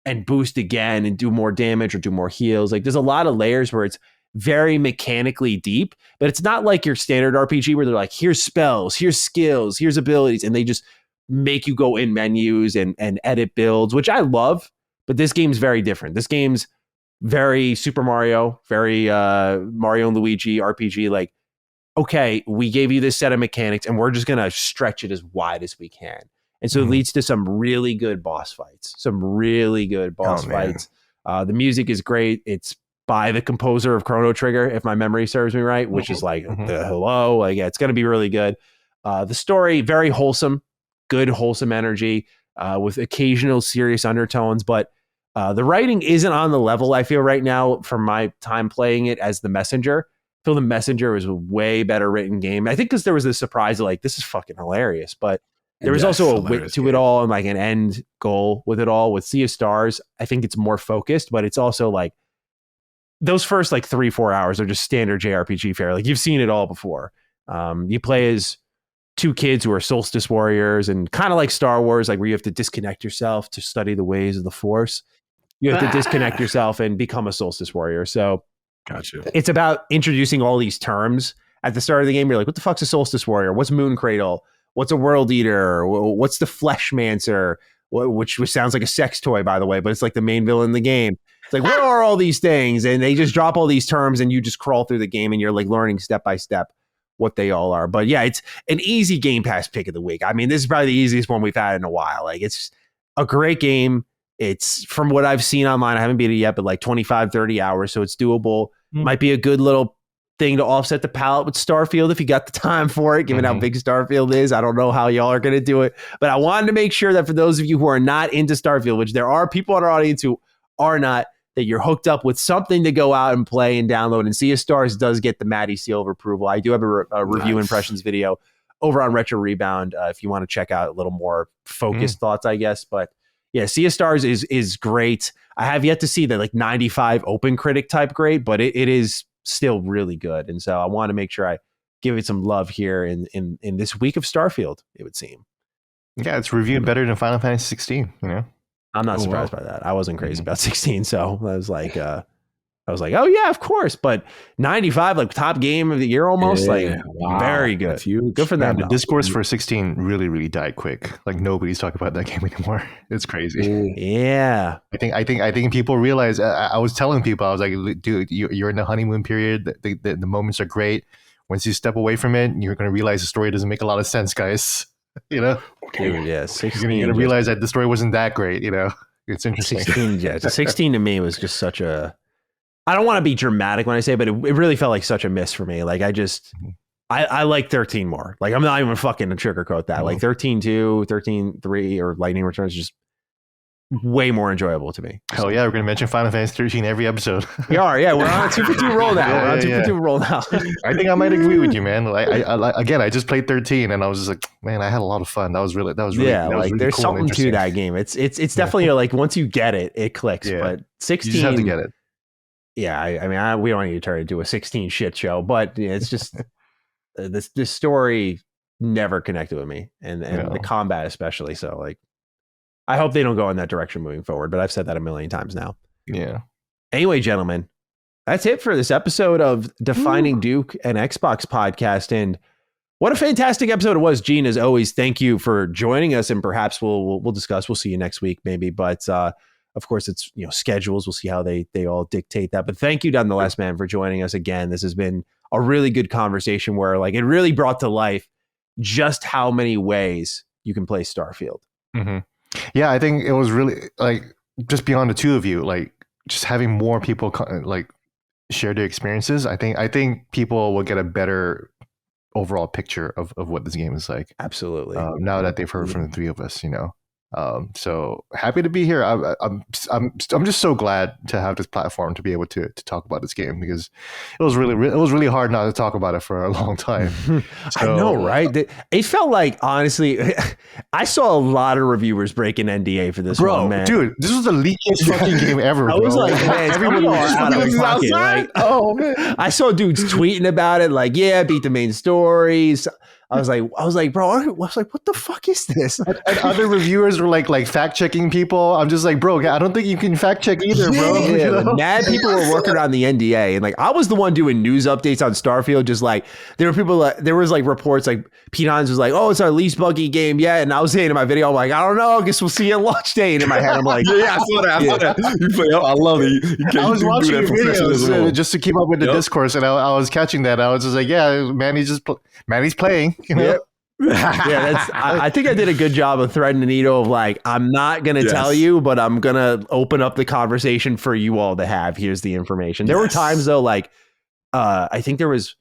and boost again and do more damage or do more heals. Like there's a lot of layers where it's very mechanically deep, but it's not like your standard RPG where they're like, here's spells, here's skills, here's abilities, and they just make you go in menus and edit builds, which I love, but this game's very different. This game's very Super Mario, very Mario and Luigi RPG, like, okay, we gave you this set of mechanics and we're just going to stretch it as wide as we can. And so it leads to some really good boss fights, fights. The music is great. It's by the composer of Chrono Trigger, if my memory serves me right, which is like, hello, like, yeah, it's going to be really good. The story, very wholesome, good, wholesome energy with occasional serious undertones, but the writing isn't on the level I feel right now from my time playing it as The Messenger. I feel The Messenger was a way better written game. I think because there was this surprise of like, this is fucking hilarious, but there was also a wit to it all and like an end goal with it all. With Sea of Stars, I think it's more focused, but it's also like those first like 3-4 hours are just standard JRPG fare. Like you've seen it all before. You play as two kids who are solstice warriors and kind of like Star Wars, like where you have to disconnect yourself to study the ways of the Force. You have to disconnect yourself and become a solstice warrior. So gotcha. It's about introducing all these terms at the start of the game. You're like, what the fuck's a solstice warrior? What's moon cradle? What's a world eater? What's the fleshmancer? Which sounds like a sex toy, by the way, but it's like the main villain in the game. It's like, what are all these things? And they just drop all these terms and you just crawl through the game and you're like learning step by step what they all are. But yeah, it's an easy Game Pass pick of the week. I mean, this is probably the easiest one we've had in a while. Like it's a great game. It's from what I've seen online. I haven't beat it yet, but like 25, 30 hours. So it's doable. Might be a good little thing to offset the palette with Starfield if you got the time for it, given how big Starfield is. I don't know how y'all are going to do it, but I wanted to make sure that for those of you who are not into Starfield, which there are people in our audience who are not, that you're hooked up with something to go out and play and download. And Sea of Stars does get the Maddie seal of approval. I do have a review impressions video over on Retro Rebound if you want to check out a little more focused thoughts, I guess. But yeah, Sea of Stars is great. I have yet to see the like 95 open critic type great, but it is still really good. And so I want to make sure I give it some love here in this week of Starfield, it would seem. Yeah, it's reviewed better than Final Fantasy 16, you know? I'm not surprised by that. I wasn't crazy about 16, so I was like, oh yeah, of course. But 95, like top game of the year almost, very good. Good for them. The discourse for 16 really, really died quick. Like nobody's talking about that game anymore. It's crazy. Yeah. I think people realize. I was telling people, I was like, dude, you're in the honeymoon period. The moments are great. Once you step away from it, you're going to realize the story doesn't make a lot of sense, guys. You know, dude, yeah, 16, you're gonna realize that the story wasn't that great. You know, it's interesting. 16 to me was just such a. I don't want to be dramatic when I say, but it really felt like such a miss for me. Like I like 13 more. Like I'm not even fucking to sugarcoat that. Like 13-2, 13-3, or Lightning Returns just way more enjoyable to me. Hell yeah, we're gonna mention Final Fantasy 13 every episode. We are, yeah. We're on a 2-for-2 roll now. I think I might agree with you, man. I just played 13 and I was just like, man, I had a lot of fun. That was really yeah. Like there's cool something to that game. It's definitely like once you get it, it clicks. Yeah. But 16, you just have to get it. Yeah, I mean, we don't need to turn it into a 16 shit show, but yeah, it's just this story never connected with me, and the combat especially. So like, I hope they don't go in that direction moving forward, but I've said that a million times now. Yeah. Anyway, gentlemen, that's it for this episode of Defining Duke and Xbox podcast. And what a fantastic episode it was, Gene, as always. Thank you for joining us. And perhaps we'll discuss. We'll see you next week, maybe. But of course, it's schedules. We'll see how they all dictate that. But thank you, nonetheless, man, for joining us again. This has been a really good conversation where like it really brought to life just how many ways you can play Starfield. Mm-hmm. Yeah, I think it was really like just beyond the two of you, like just having more people like share their experiences. I think people will get a better overall picture of what this game is like. Absolutely. Now that they've heard from the three of us, so happy to be here. I'm just so glad to have this platform to be able to talk about this game, because it was really hard not to talk about it for a long time. I know, right? It felt like, honestly, I saw a lot of reviewers breaking NDA for this one, man. Dude, this was the leakest fucking game ever. I was bro. like, man, everyone was out of pocket, right? Oh man, I saw dudes tweeting about it, like, yeah, beat the main stories. I was like, bro, what the fuck is this? And other reviewers were like fact checking people. I'm just like, bro, I don't think you can fact check either, bro. Yeah, like, mad people were working on the NDA, and like I was the one doing news updates on Starfield. Just like there were people, there was like reports, like Pete Hines was like, oh, it's our least buggy game yet, and I was saying in my video, I'm like, I don't know, I guess we'll see you on launch day. And in my head, I'm like, yeah, I saw that. I love it. I was watching your videos just to keep up with the discourse, and I was catching that. I was just like, yeah, Manny's playing. Yep. Yeah, I think I did a good job of threading the needle of like, I'm not going to tell you, but I'm going to open up the conversation for you all to have. Here's the information. There were times though, like, I think there was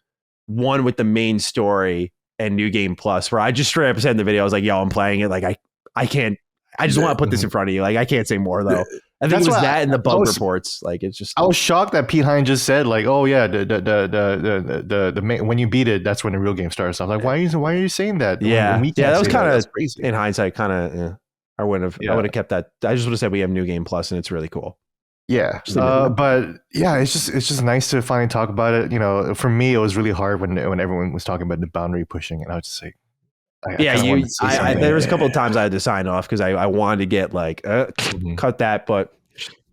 one with the main story and New Game Plus where I just straight up said in the video, I was like, yo, I'm playing it. Like, I can't, I just want to put this in front of you. Like, I can't say more though. I think it was that and the bug reports. Like, it's just. I was shocked that Pete Hines just said like, "Oh yeah, the main, when you beat it, that's when the real game starts." I was like, "Why are you saying that?" Yeah, that was kind of crazy. In hindsight, kind of. Yeah. I would have kept that. I just would have said we have New Game Plus and it's really cool. Yeah, but yeah, it's just nice to finally talk about it. For me, it was really hard when everyone was talking about the boundary pushing, and I was just like. There was a couple of times I had to sign off because I wanted to get like cut that, but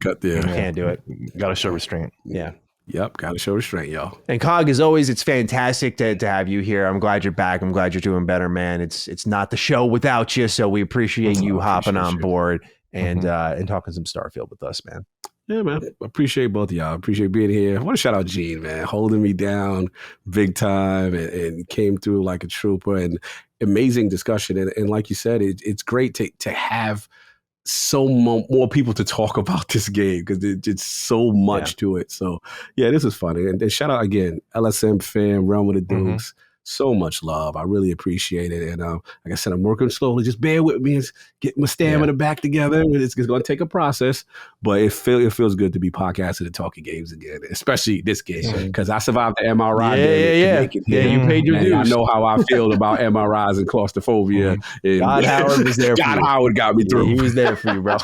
can't do it. Got to show restraint. Yeah. Yep, got to show restraint, y'all. And Cog, as always, it's fantastic to have you here. I'm glad you're back. I'm glad you're doing better, man. It's not the show without you, so we appreciate you hopping on board and talking some Starfield with us, man. Yeah, man. Appreciate both of y'all. Appreciate being here. I want to shout out Gene, man, holding me down big time and came through like a trooper, and amazing discussion. And like you said, it's great to have so more people to talk about this game because it's so much to it. So yeah, this is funny. And shout out again, LSM fam, Realm of the Dukes. So much love. I really appreciate it. And like I said, I'm working slowly. Just bear with me and get my stamina back together. It's going to take a process, but it feels good to be podcasting and talking games again, especially this game, because I survived the MRI. Yeah, you paid your dues. I know how I feel about MRIs and claustrophobia. And God Howard was there. God Howard got me through. He was there for you, bro.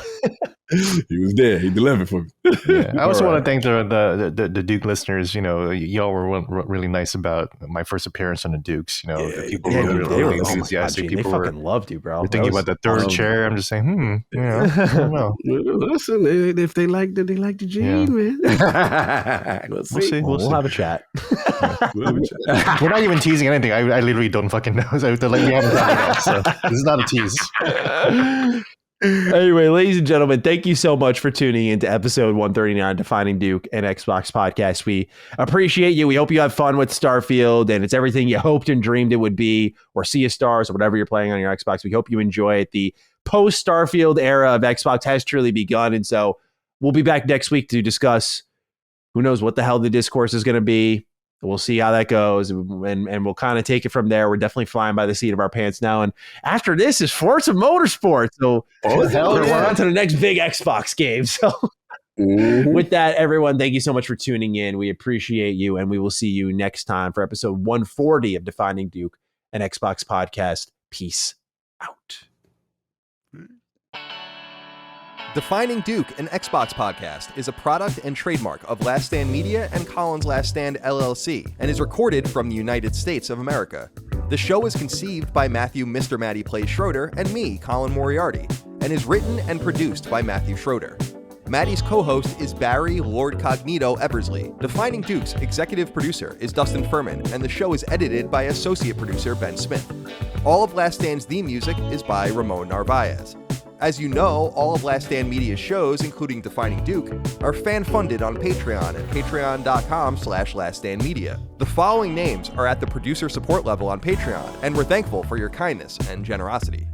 He was there. He delivered for me. Yeah. I also want to thank the Duke listeners. Y'all were really nice about my first appearance on the Dukes. The people were really enthusiastic. They fucking loved you, bro. We're thinking about the third chair. I'm just saying, I don't know. Listen, if they like the Gene, man. We'll see. We'll have a chat. We're not even teasing anything. I literally don't fucking know. So we haven't talked about, so this is not a tease. Anyway, ladies and gentlemen, thank you so much for tuning into episode 139 Defining Duke and Xbox podcast. We appreciate you. We hope you have fun with Starfield and it's everything you hoped and dreamed it would be, or Sea of Stars, or whatever you're playing on your Xbox. We hope you enjoy it. The post Starfield era of Xbox has truly begun. And so we'll be back next week to discuss who knows what the hell the discourse is going to be. We'll see how that goes, and we'll kind of take it from there. We're definitely flying by the seat of our pants now. And after this is Forza Motorsport. So we're on to the next big Xbox game. So with that, everyone, thank you so much for tuning in. We appreciate you, and we will see you next time for episode 140 of Defining Duke, an Xbox podcast. Peace out. Defining Duke, an Xbox podcast, is a product and trademark of Last Stand Media and Collins Last Stand LLC, and is recorded from the United States of America. The show is conceived by Matthew Mr. Matty Plays Schroeder and me, Colin Moriarty, and is written and produced by Matthew Schroeder. Matty's co-host is Barry Lord Cognito Eversley. Defining Duke's executive producer is Dustin Furman, and the show is edited by associate producer Ben Smith. All of Last Stand's theme music is by Ramon Narvaez. As you know, all of Last Stand Media's shows, including Defining Duke, are fan-funded on Patreon at patreon.com/laststandmedia. The following names are at the producer support level on Patreon, and we're thankful for your kindness and generosity.